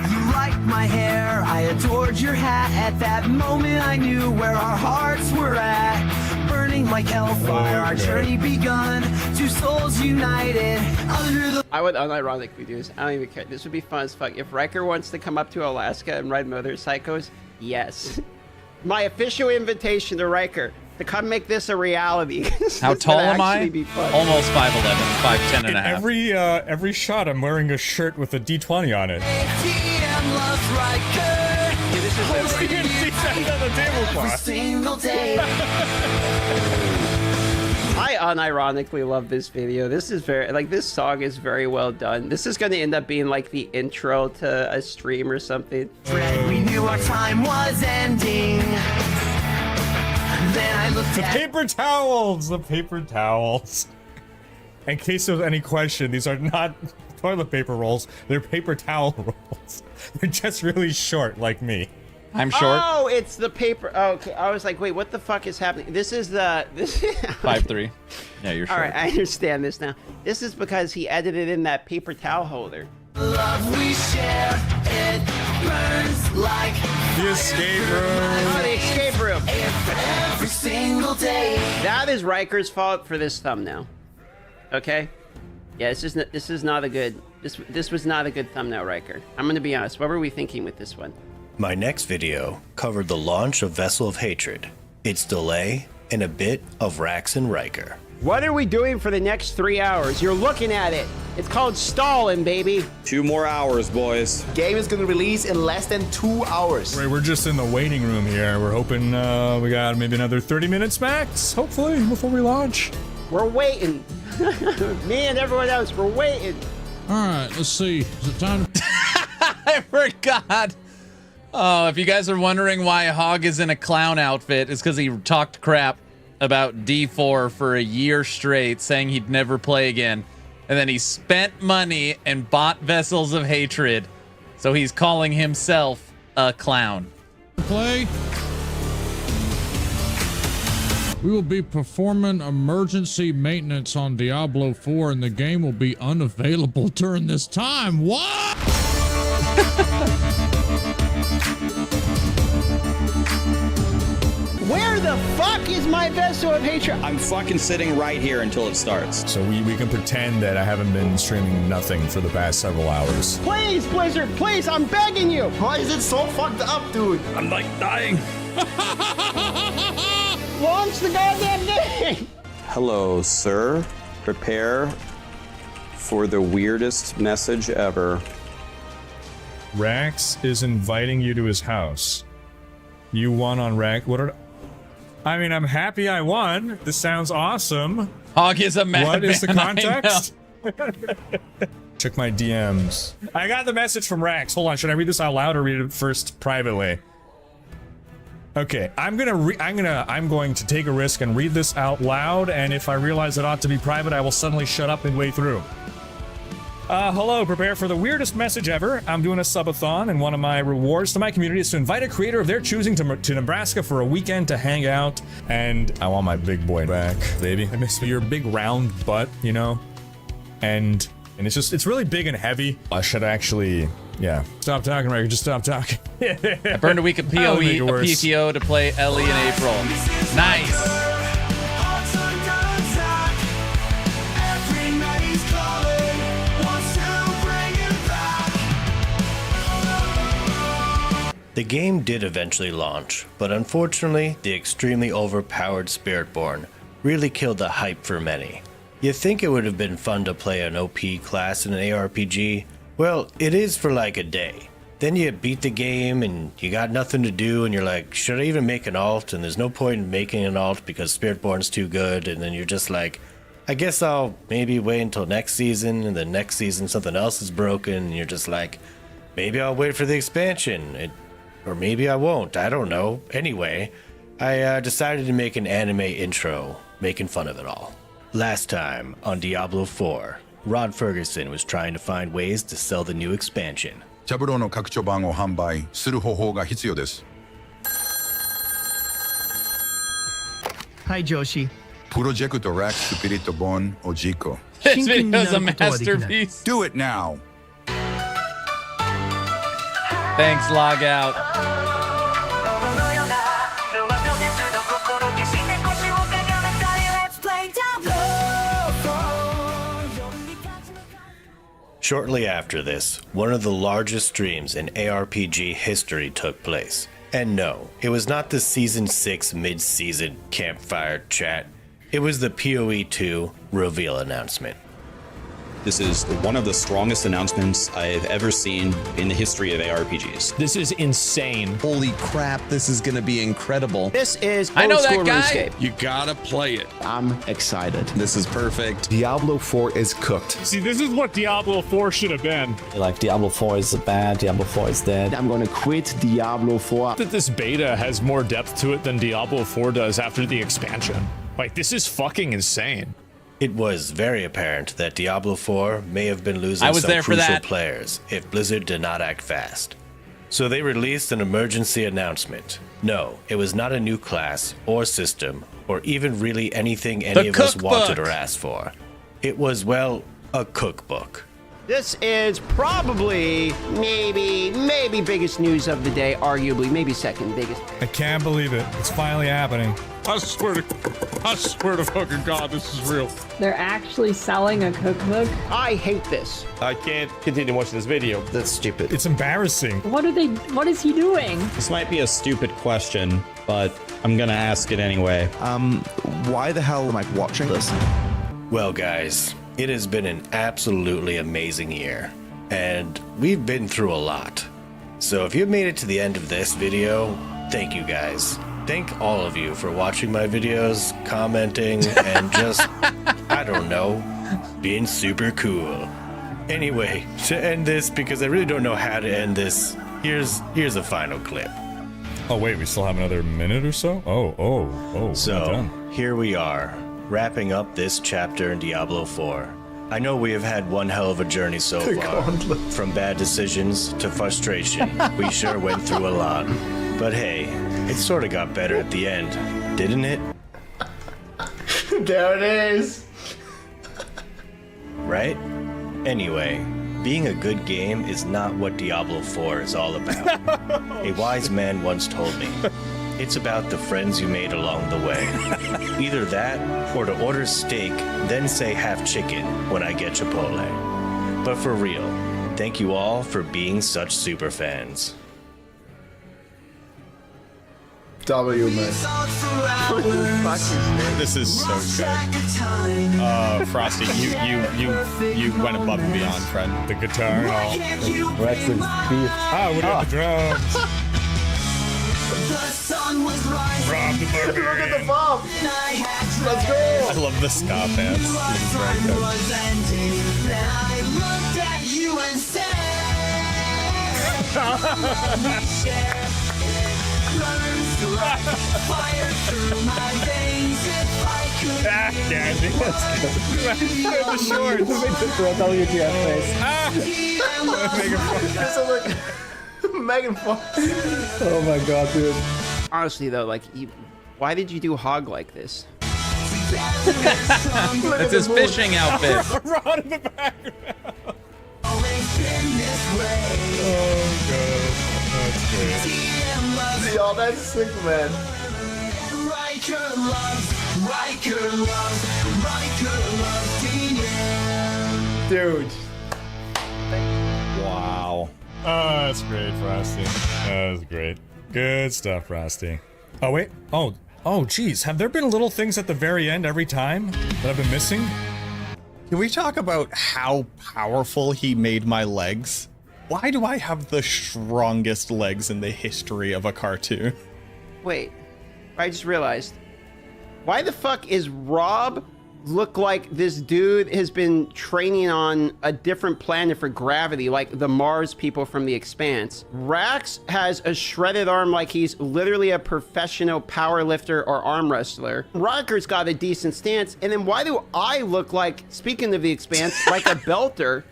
You liked my hair, I adored your hat. At that moment I knew where our hearts were at. Burning like hellfire, our journey begun. Two souls united under the... I would unironically do this. I don't even care. This would be fun as fuck. If Riker wants to come up to Alaska and ride motorcycles, yes. My official invitation to Riker to come make this a reality. How tall am I? Almost 5'11", 5'10 and a half. Every shot, I'm wearing a shirt with a D20 on it. DM loves Riker. This is on the tablecloth. Every single day. I unironically love this video. This is this song is very well done. This is going to end up being like the intro to a stream or something. We knew our time was ending. Then I looked The paper towels! The paper towels. In case there's any question, these are not toilet paper rolls. They're paper towel rolls. They're just really short, like me. I'm short. Oh, it's the paper. Oh, okay, I was like, wait, what the fuck is happening? This is the... This 5'3". Yeah, you're short. All right, I understand this now. This is because he edited in that paper towel holder. Love we share, it burns like the escape room. Oh, the escape room. Every single day. That is Riker's fault for this thumbnail. Okay? Yeah, this is not a good... This was not a good thumbnail, Riker. I'm gonna be honest. What were we thinking with this one? My next video covered the launch of Vessel of Hatred, its delay, and a bit of Rax and Riker. What are we doing for the next 3 hours? You're looking at it. It's called stalling, baby. 2 more hours, boys. Game is gonna release in less than 2 hours. Right, we're just in the waiting room here. We're hoping we got maybe another 30 minutes max, hopefully, before we launch. We're waiting. Me and everyone else, we're waiting. All right, let's see. Is it time to... I forgot. Oh, if you guys are wondering why Hog is in a clown outfit, it's because he talked crap about D4 for a year straight, saying he'd never play again. And then he spent money and bought Vessels of Hatred. So he's calling himself a clown. Play. We will be performing emergency maintenance on Diablo 4 and the game will be unavailable during this time. What? Where the fuck is my Vessel of Hatred? I'm fucking sitting right here until it starts. So we can pretend that I haven't been streaming nothing for the past several hours. Please, Blizzard, please, I'm begging you. Why is it so fucked up, dude? I'm like dying. Launch the goddamn game. Hello, sir. Prepare for the weirdest message ever. Rax is inviting you to his house. You won on Rax. I mean, I'm happy I won. This sounds awesome. Hog is a madman. What is the context? Check my DMs. I got the message from Rax. Hold on, should I read this out loud or read it first privately? Okay, I'm going to take a risk and read this out loud, and if I realize it ought to be private, I will suddenly shut up midway through. Hello, prepare for the weirdest message ever. I'm doing a subathon, and one of my rewards to my community is to invite a creator of their choosing to Nebraska for a weekend to hang out. And I want my big boy back, baby. I miss your big round butt, you know? And it's really big and heavy. I should actually, yeah. Stop talking, Riker, just stop talking. I burned a week of PTO to play Ellie in April. Nice. The game did eventually launch, but unfortunately, the extremely overpowered Spiritborn really killed the hype for many. You'd think it would have been fun to play an OP class in an ARPG? Well, it is for like a day. Then you beat the game and you got nothing to do and you're like, should I even make an alt? And there's no point in making an alt because Spiritborn's too good, and then you're just like, I guess I'll maybe wait until next season, and then next season something else is broken, and you're just like, maybe I'll wait for the expansion. Or maybe I won't, I don't know. Anyway, I decided to make an anime intro, making fun of it all. Last time, on Diablo 4, Rod Ferguson was trying to find ways to sell the new expansion. ジャブローの拡張版を販売する方法が必要です。Hi, Joshi. プロジェクト Rax Spirit Born を実行。 This video is a masterpiece. Do it now. Thanks, log out. Shortly after this, one of the largest streams in ARPG history took place. And no, it was not the Season 6 mid-season campfire chat. It was the PoE 2 reveal announcement. This is one of the strongest announcements I've ever seen in the history of ARPGs. This is insane. Holy crap, this is gonna be incredible. This is I know that old-school guy. RuneScape. You gotta play it. I'm excited. This is perfect. Diablo 4 is cooked. See, this is what Diablo 4 should have been. Like, Diablo 4 is bad, Diablo 4 is dead. I'm gonna quit Diablo 4. That this beta has more depth to it than Diablo 4 does after the expansion. Like, this is fucking insane. It was very apparent that Diablo 4 may have been losing some crucial players if Blizzard did not act fast. So they released an emergency announcement. No, it was not a new class or system or even really anything any of us wanted or asked for. It was, well, a cookbook. This is probably, maybe biggest news of the day, arguably, maybe second biggest. I can't believe it. It's finally happening. I swear to fucking God, this is real. They're actually selling a cookbook? I hate this. I can't continue watching this video. That's stupid. It's embarrassing. What is he doing? This might be a stupid question, but I'm gonna ask it anyway. Why the hell am I watching this? Well, guys, it has been an absolutely amazing year, and we've been through a lot. So if you've made it to the end of this video, thank you guys. Thank all of you for watching my videos, commenting, and just, I don't know, being super cool. Anyway, to end this, because I really don't know how to end this, here's a final clip. Oh wait, we still have another minute or so? Oh. So, here we are, wrapping up this chapter in Diablo 4. I know we have had one hell of a journey so far. From bad decisions to frustration, we sure went through a lot. But hey, it sort of got better at the end, didn't it? There it is. Right? Anyway, being a good game is not what Diablo 4 is all about. A wise man once told me, it's about the friends you made along the way. Either that, or to order steak, then say half chicken when I get Chipotle. But for real, thank you all for being such super fans. W, man. This is so good. Frosty, you went above and beyond, friend. The guitar and all. Rex's beef. We got the drums. Rob the Look at the bomb. Let's go. I love the ska pants. Ghazzy, let's go. The shorts. Throw WTF face. Megan Fox. Oh my God, dude. Honestly, though, like, why did you do Hog like this? That's his fishing outfit. Rod in the background. Oh, God. That's great. Yo, that's sick, man. Dude. Wow. Oh, that's great, Frosty. That was great. Good stuff, Frosty. Oh, wait. Oh, geez. Have there been little things at the very end every time that I've been missing? Can we talk about how powerful he made my legs? Why do I have the strongest legs in the history of a cartoon? Wait, I just realized. Why the fuck is Rob look like this dude has been training on a different planet for gravity, like the Mars people from The Expanse? Rax has a shredded arm like he's literally a professional power lifter or arm wrestler. Rocker's got a decent stance. And then why do I look like, speaking of The Expanse, like a belter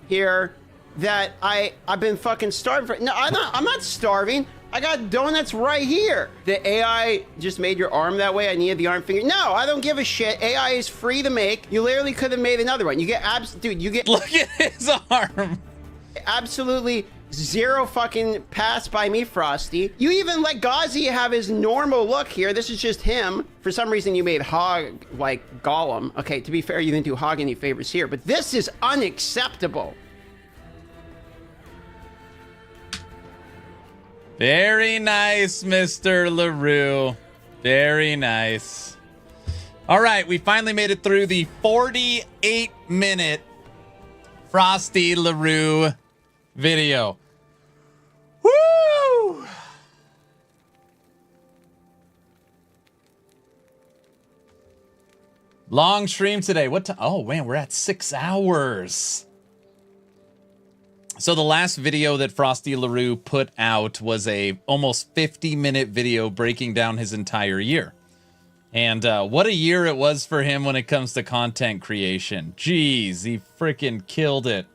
here that I've been fucking starving for? No, I'm not starving. I got donuts right here. The AI just made your arm that way. I needed the arm finger. No, I don't give a shit. AI is free to make. You literally could have made another one. You get dude, you get look at his arm. Absolutely zero fucking pass by me, Frosty. You even let Ghazzy have his normal look here. This is just him. For some reason, you made Hog like Gollum. Okay, to be fair, you didn't do Hog any favors here, but this is unacceptable. Very nice, Mr. LaRue. Very nice. All right, we finally made it through the 48-minute Frosty LaRue video. Woo! Long stream today. What time? Oh, man, we're at 6 hours. So the last video that Frosty LaRue put out was a almost 50-minute video breaking down his entire year. And what a year it was for him when it comes to content creation. Jeez, he freaking killed it.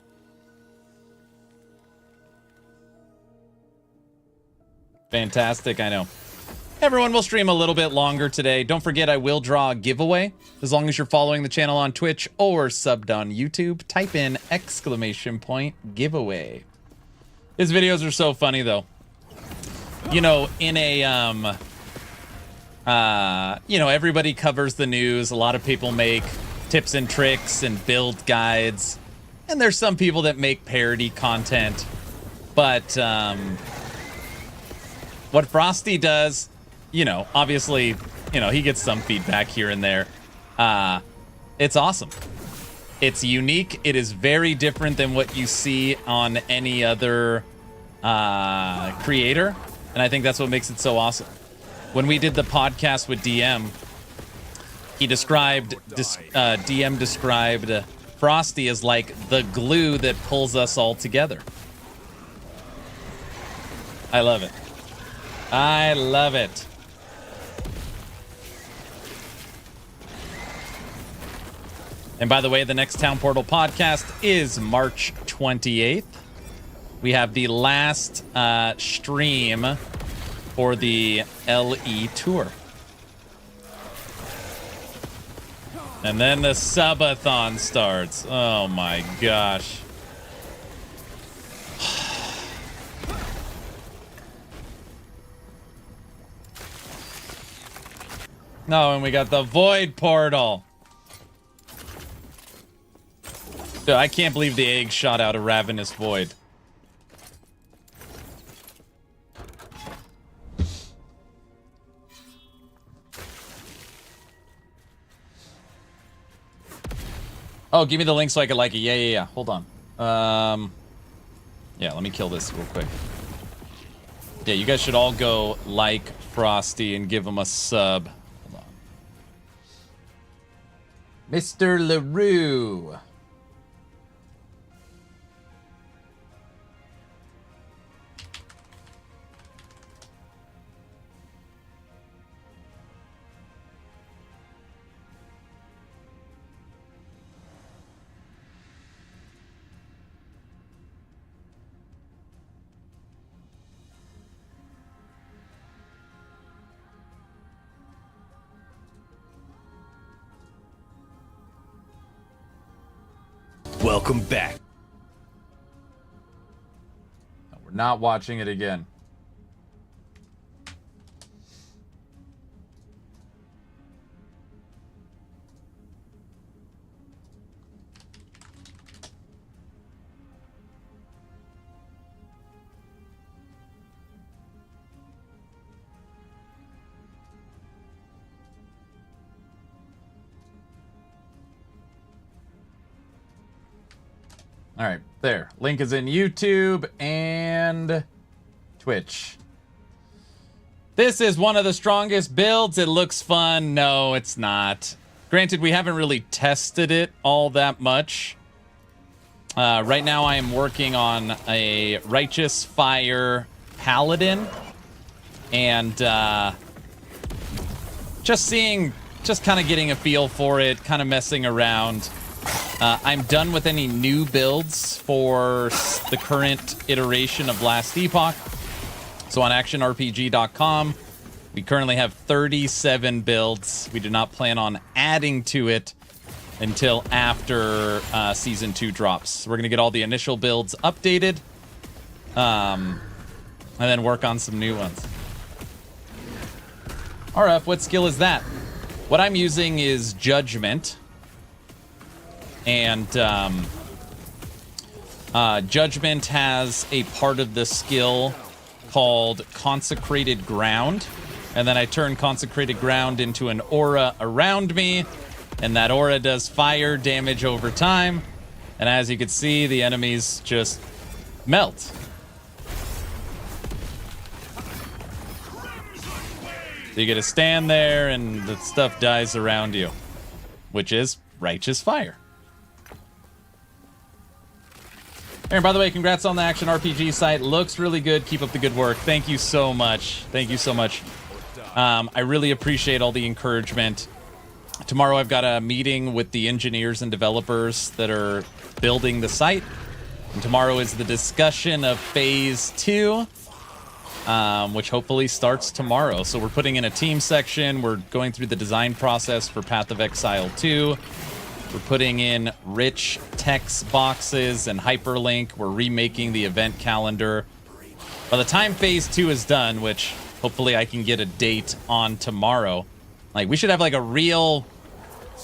Fantastic, I know. Everyone will stream a little bit longer today. Don't forget, I will draw a giveaway. As long as you're following the channel on Twitch or subbed on YouTube, type in !giveaway. His videos are so funny, though. You know, in a, you know, everybody covers the news. A lot of people make tips and tricks and build guides. And there's some people that make parody content. But, what Frosty does, you know, obviously, you know, he gets some feedback here and there. It's awesome. It's unique. It is very different than what you see on any other creator. And I think that's what makes it so awesome. When we did the podcast with DM, he described, DM described Frosty as like the glue that pulls us all together. I love it. I love it. And by the way, the next Town Portal podcast is March 28th. We have the last stream for the LE tour. And then the subathon starts. Oh my gosh. No, and we got the Void Portal. Dude, I can't believe the egg shot out a Ravenous Void. Oh, give me the link so I can like it. Yeah. Hold on. Yeah, let me kill this real quick. Yeah, you guys should all go like Frosty and give him a sub. Hold on. Mr. LaRue. Welcome back. No, we're not watching it again. All right, there. Link is in YouTube and Twitch. This is one of the strongest builds. It looks fun. No, it's not. Granted, we haven't really tested it all that much. Right now, I am working on a Righteous Fire Paladin. And just kind of getting a feel for it, kind of messing around. I'm done with any new builds for the current iteration of Last Epoch. So on actionrpg.com, we currently have 37 builds. We do not plan on adding to it until after Season 2 drops. We're going to get all the initial builds updated, and then work on some new ones. RF, what skill is that? What I'm using is Judgment. And Judgment has a part of the skill called Consecrated Ground. And then I turn Consecrated Ground into an aura around me. And that aura does fire damage over time. And as you can see, the enemies just melt. So you get to stand there and the stuff dies around you, which is Righteous Fire. And by the way, congrats on the Action RPG site. Looks really good. Keep up the good work. Thank you so much. Thank you so much. I really appreciate all the encouragement. Tomorrow I've got a meeting with the engineers and developers that are building the site. And tomorrow is the discussion of Phase 2, which hopefully starts tomorrow. So we're putting in a team section. We're going through the design process for Path of Exile 2. We're putting in rich text boxes and hyperlink. We're remaking the event calendar. By the time Phase 2 is done, which hopefully I can get a date on tomorrow, like we should have like a real,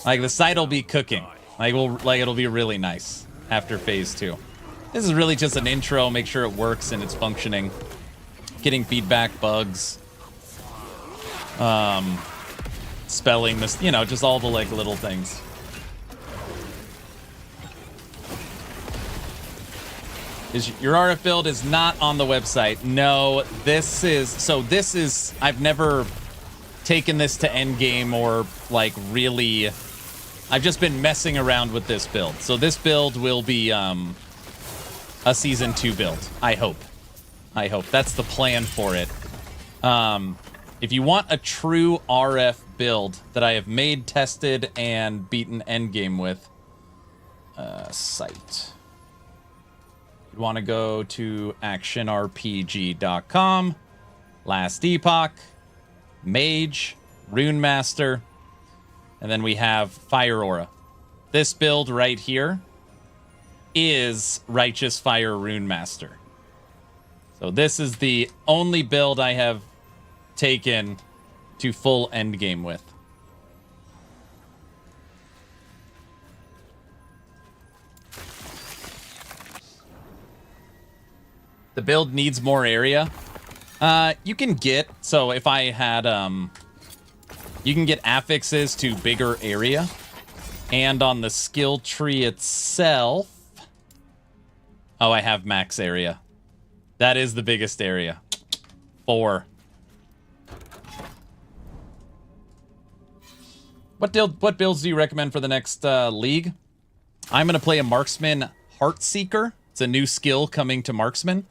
like the site will be cooking. Like it'll be really nice after Phase 2. This is really just an intro, make sure it works and it's functioning. Getting feedback, bugs, spelling, just all the like little things. Your RF build is not on the website. No, this is, I've never taken this to endgame or like really, I've just been messing around with this build. So this build will be a Season 2 build, I hope. That's the plan for it. If you want a true RF build that I have made, tested, and beaten endgame with, site. You want to go to actionrpg.com, Last Epoch, Mage, Rune Master, and then we have Fire Aura. This build right here is Righteous Fire Rune Master. So this is the only build I have taken to full endgame with. The build needs more area. You can get, so if I had, you can get affixes to bigger area. And on the skill tree itself, oh, I have max area. That is the biggest area. 4. What builds do you recommend for the next league? I'm going to play a Marksman Heartseeker. It's a new skill coming to Marksman.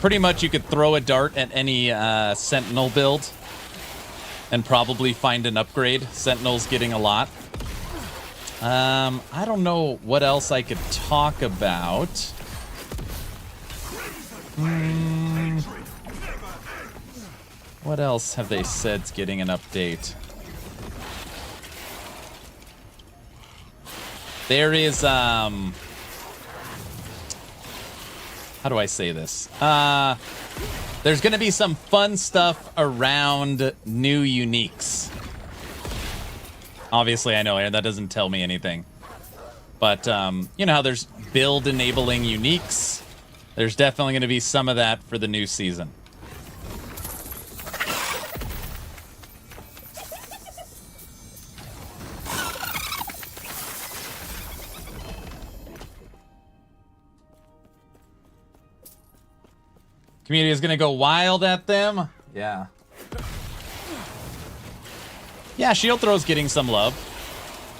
Pretty much you could throw a dart at any Sentinel build and probably find an upgrade. Sentinel's getting a lot. I don't know what else I could talk about. What else have they said's getting an update? There is, how do I say this? There's going to be some fun stuff around new uniques. Obviously, I know that doesn't tell me anything. But, you know how there's build-enabling uniques? There's definitely going to be some of that for the new season. Community is going to go wild at them. Yeah. Yeah, Shield Throw's getting some love.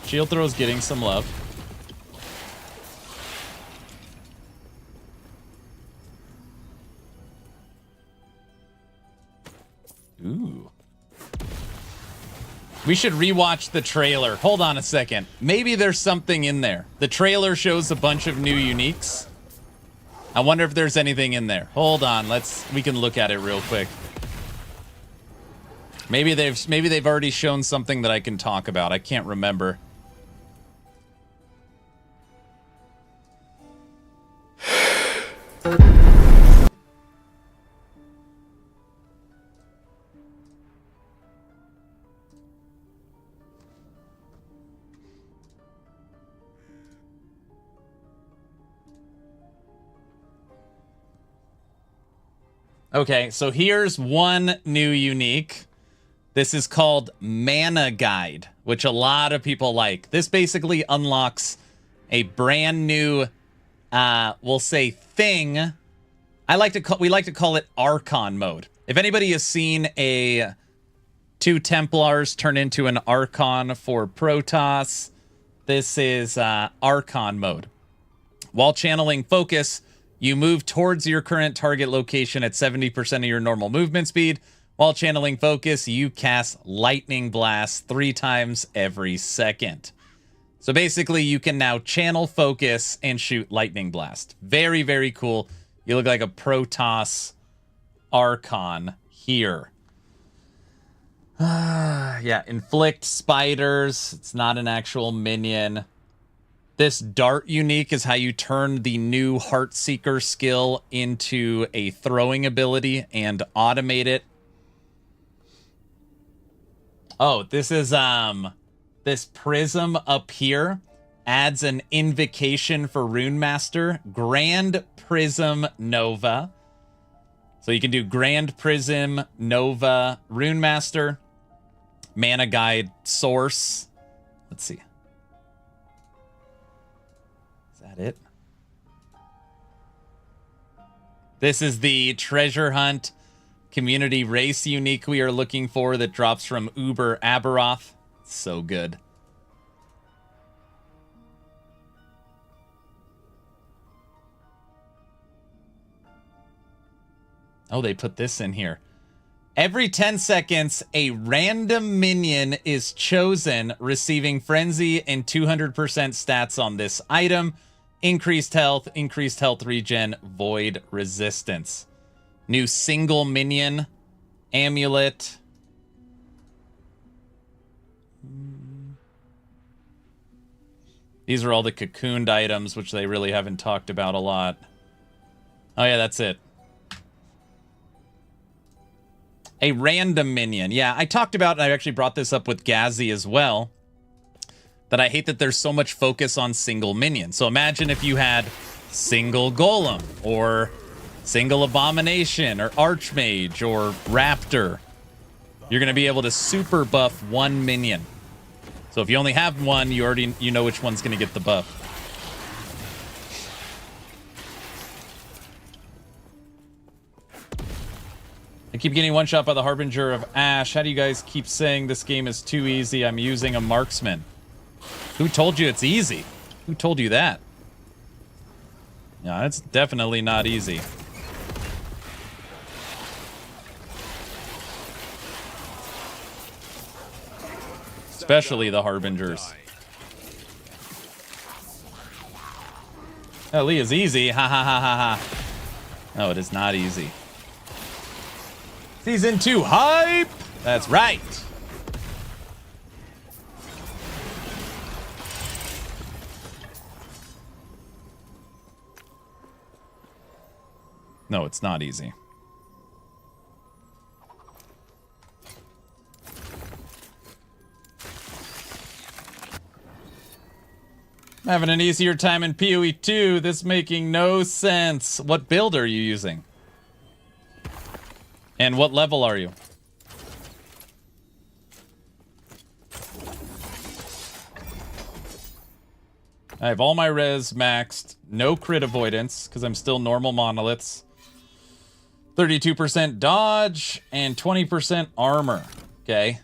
Shield Throw's getting some love. Ooh. We should rewatch the trailer. Hold on a second. Maybe there's something in there. The trailer shows a bunch of new uniques. I wonder if there's anything in there. Hold on, we can look at it real quick. Maybe they've already shown something that I can talk about. I can't remember. Okay, so here's one new unique. This is called Mana Guide, which a lot of people like. This basically unlocks a brand new, we'll say, thing. We like to call it Archon mode. If anybody has seen two Templars turn into an Archon for Protoss, this is Archon mode. While channeling focus, you move towards your current target location at 70% of your normal movement speed. While channeling focus, you cast Lightning Blast 3 times every second. So basically, you can now channel focus and shoot Lightning Blast. Very, very cool. You look like a Protoss Archon here. Yeah, inflict spiders. It's not an actual minion. This dart unique is how you turn the new Heartseeker skill into a throwing ability and automate it. Oh, this is this prism up here adds an invocation for Rune Master, Grand Prism Nova. So you can do Grand Prism Nova Rune Master, Mana Guide Source. Let's see. Is that it? This is the treasure hunt community race unique we are looking for that drops from Uber Aberoth. So good. Oh, they put this in here. Every 10 seconds, a random minion is chosen, receiving Frenzy and 200% stats on this item. Increased health regen, void resistance. New single minion, amulet. These are all the cocooned items, which they really haven't talked about a lot. Oh yeah, that's it. A random minion. Yeah, I talked about, and I actually brought this up with Ghazzy as well, that I hate that there's so much focus on single minions. So imagine if you had single golem, or single abomination, or archmage, or raptor. You're going to be able to super buff one minion. So if you only have one, you know which one's going to get the buff. I keep getting one shot by the Harbinger of Ash. How do you guys keep saying this game is too easy? I'm using a marksman. Who told you it's easy? Who told you that? No, it's definitely not easy. Especially the Harbingers. Oh, Lee is easy. Ha ha ha ha ha. No, it is not easy. Season 2 hype! That's right. No, it's not easy. I'm having an easier time in PoE 2. This making no sense. What build are you using? And what level are you? I have all my res maxed. No crit avoidance, because I'm still normal monoliths. 32% dodge and 20% armor. Okay.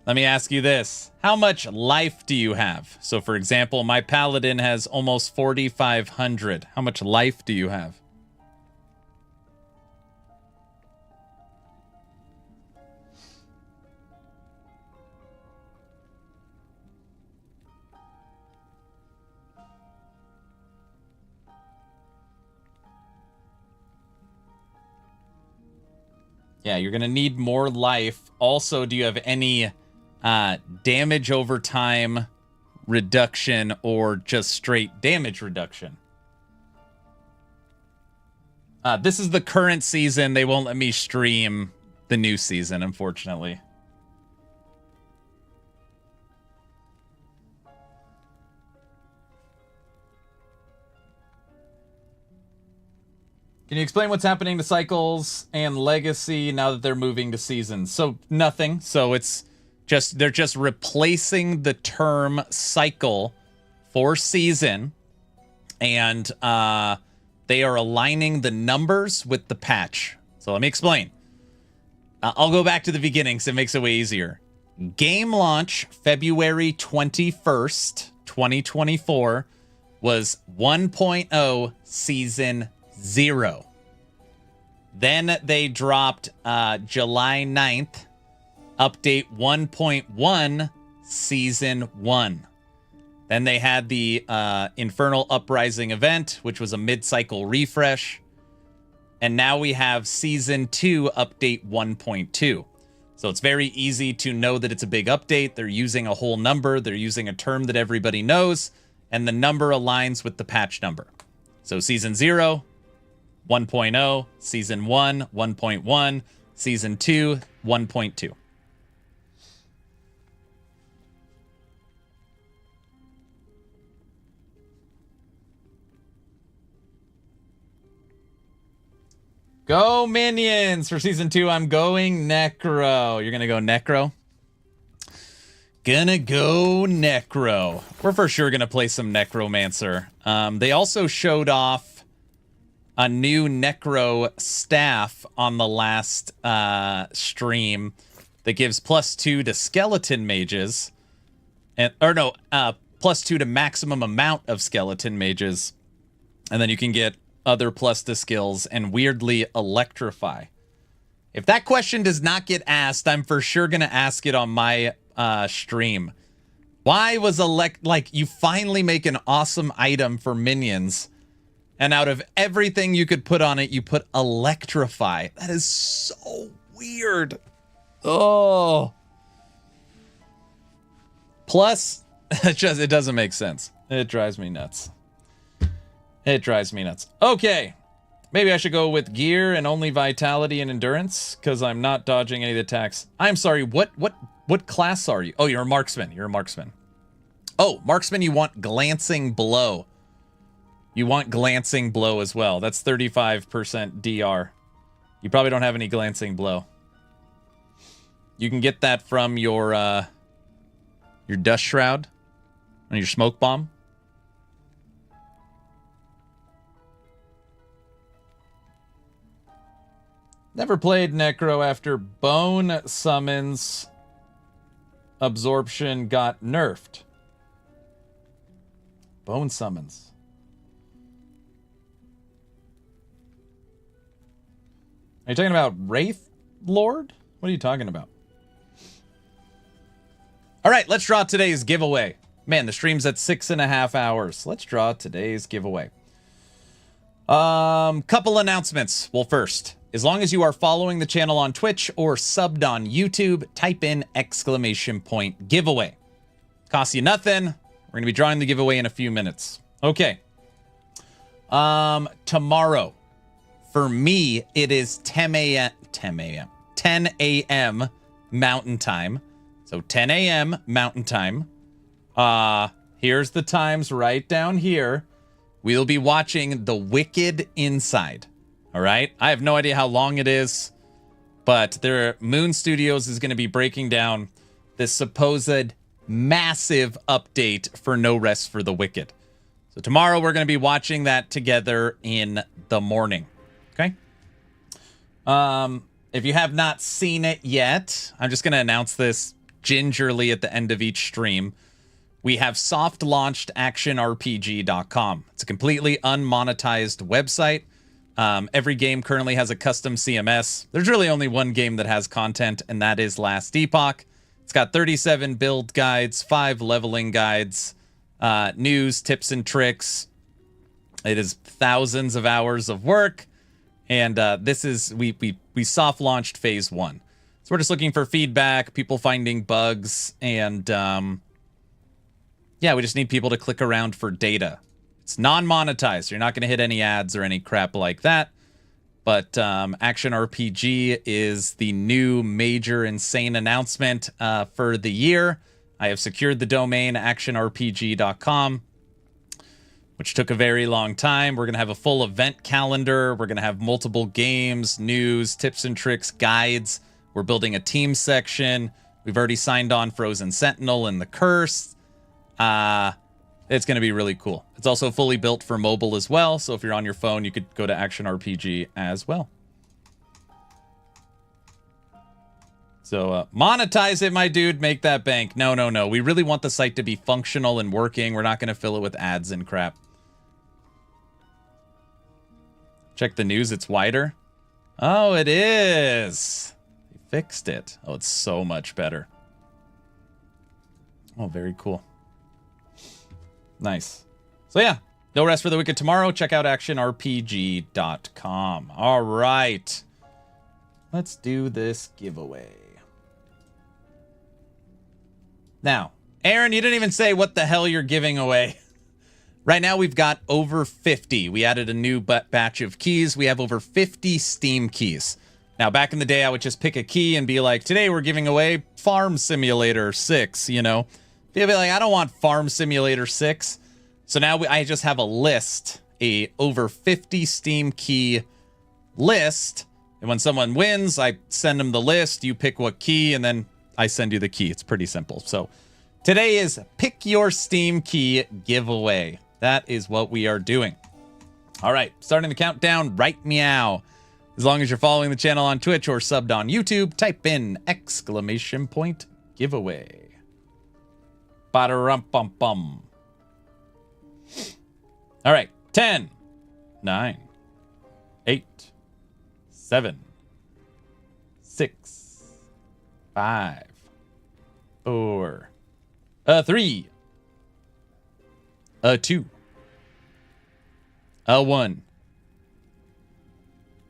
Let me ask you this. How much life do you have? So, for example, my Paladin has almost 4,500. How much life do you have? Yeah, you're going to need more life. Also, do you have any damage over time reduction or just straight damage reduction? This is the current season. They won't let me stream the new season, unfortunately. Can you explain what's happening to Cycles and Legacy now that they're moving to Seasons? So, nothing. So, it's just, they're just replacing the term cycle for season. And they are aligning the numbers with the patch. So, let me explain. I'll go back to the beginning because it makes it way easier. Game launch, February 21st, 2024, was 1.0 Season 0. Then they dropped July 9th, update 1.1, season 1. Then they had the Infernal Uprising event, which was a mid-cycle refresh. And now we have season 2, update 1.2. So it's very easy to know that it's a big update. They're using a whole number. They're using a term that everybody knows. And the number aligns with the patch number. So season 0, 1.0, season 1, 1.1, season 2, 1.2. Go minions! For season 2, I'm going Necro. You're gonna go Necro? Gonna go Necro. We're for sure gonna play some Necromancer. They also showed off a new Necro staff on the last stream that gives +2 to skeleton mages. +2 to maximum amount of skeleton mages. And then you can get other plus to skills and weirdly electrify. If that question does not get asked, I'm for sure gonna ask it on my stream. Why was you finally make an awesome item for minions, and out of everything you could put on it, you put electrify? That is so weird. Oh. Plus, it doesn't make sense. It drives me nuts. It drives me nuts. Okay. Maybe I should go with gear and only vitality and endurance, because I'm not dodging any of the attacks. I'm sorry, what class are you? Oh, you're a marksman. You're a marksman. Oh, marksman, you want glancing blow. You want glancing blow as well. That's 35% DR. You probably don't have any glancing blow. You can get that from your dust shroud and your smoke bomb. Never played Necro after Bone Summons Absorption got nerfed. Bone Summons. Are you talking about Wraith Lord? What are you talking about? All right, let's draw today's giveaway. Man, the stream's at 6.5 hours. Let's draw today's giveaway. Couple announcements. Well, first, as long as you are following the channel on Twitch or subbed on YouTube, type in !giveaway. Costs you nothing. We're gonna be drawing the giveaway in a few minutes. Okay. Tomorrow, for me, it is 10 a.m. Mountain Time. So 10 a.m. Mountain Time. Here's the times right down here. We'll be watching The Wicked Inside. All right? I have no idea how long it is, but Moon Studios is going to be breaking down this supposed massive update for No Rest for the Wicked. So tomorrow we're going to be watching that together in the morning. Okay? If you have not seen it yet, I'm just going to announce this gingerly at the end of each stream. We have soft launched actionrpg.com. It's a completely unmonetized website. Every game currently has a custom CMS. There's really only one game that has content, and that is Last Epoch. It's got 37 build guides, 5 leveling guides, news, tips, and tricks. It is thousands of hours of work, and we soft launched phase 1. So we're just looking for feedback, people finding bugs, and yeah, we just need people to click around for data. It's non-monetized. You're not going to hit any ads or any crap like that. But Action RPG is the new major insane announcement for the year. I have secured the domain actionrpg.com, which took a very long time. We're going to have a full event calendar. We're going to have multiple games, news, tips and tricks, guides. We're building a team section. We've already signed on Frozen Sentinel and the Curse. It's going to be really cool. It's also fully built for mobile as well, so if you're on your phone, you could go to Action RPG as well. So monetize it, my dude. Make that bank. No. We really want the site to be functional and working. We're not going to fill it with ads and crap. Check the news. It's wider. Oh, it is. They fixed it. Oh, it's so much better. Oh, very cool. Nice. So yeah, no rest for the wicked tomorrow. Check out actionrpg.com. All right. Let's do this giveaway. Now, Aaron, you didn't even say what the hell you're giving away. Right now, we've got over 50. We added a new batch of keys. We have over 50 Steam keys. Now, back in the day, I would just pick a key and be like, today we're giving away Farm Simulator 6, you know? People be like, I don't want Farm Simulator 6. So now I just have a list, a over 50 Steam key list. And when someone wins, I send them the list. You pick what key, and then I send you the key. It's pretty simple. So today is Pick Your Steam Key giveaway. That is what we are doing. All right, starting the countdown right meow. As long as you're following the channel on Twitch or subbed on YouTube, type in !giveaway. Ba-da-rum-bum-bum. All right, 10, 9, 8, 7, 6, 5, 4, 3, 2, 1.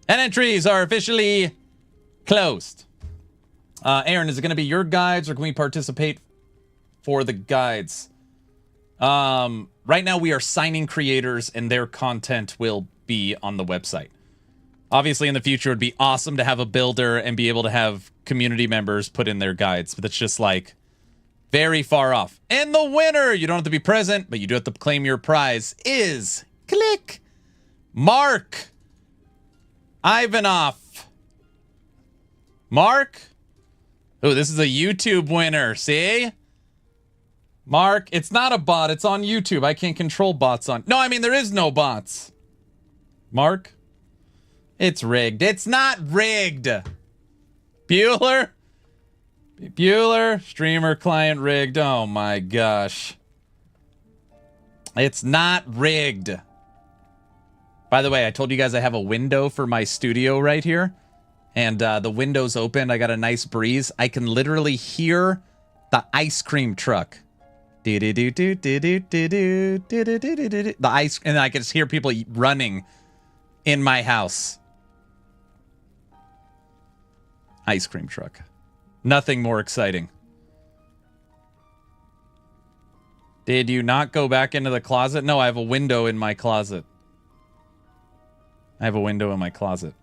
And entries are officially closed. Aaron, is it going to be your guides, or can we participate for the guides? Right now we are signing creators, and their content will be on the website. Obviously, in the future, it'd be awesome to have a builder and be able to have community members put in their guides, but it's just like very far off. And the winner, you don't have to be present, but you do have to claim your prize, is click Mark Ivanov. Mark? Oh, this is a YouTube winner. See? Mark, it's not a bot. It's on YouTube. I can't control bots on... No, I mean, there is no bots. Mark? It's rigged. It's not rigged. Bueller? Bueller? Streamer client rigged. Oh my gosh. It's not rigged. By the way, I told you guys I have a window for my studio right here. And the window's open. I got a nice breeze. I can literally hear the ice cream truck. The ice, and I can just hear people running in my house. Ice cream truck. Nothing more exciting. Did you not go back into the closet? No, I have a window in my closet. I have a window in my closet.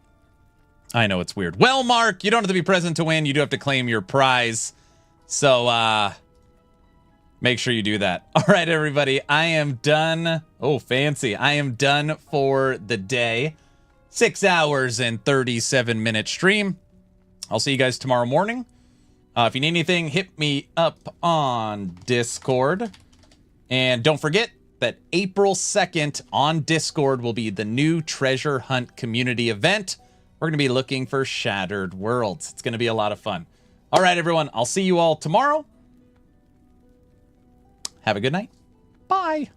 I know it's weird. Well, Mark, you don't have to be present to win. You do have to claim your prize. So, make sure you do that. All right, everybody. I am done. Oh, fancy. I am done for the day. 6 hours and 37-minute stream. I'll see you guys tomorrow morning. If you need anything, hit me up on Discord. And don't forget that April 2nd on Discord will be the new treasure hunt community event. We're going to be looking for Shattered Worlds. It's going to be a lot of fun. All right, everyone. I'll see you all tomorrow. Have a good night. Bye.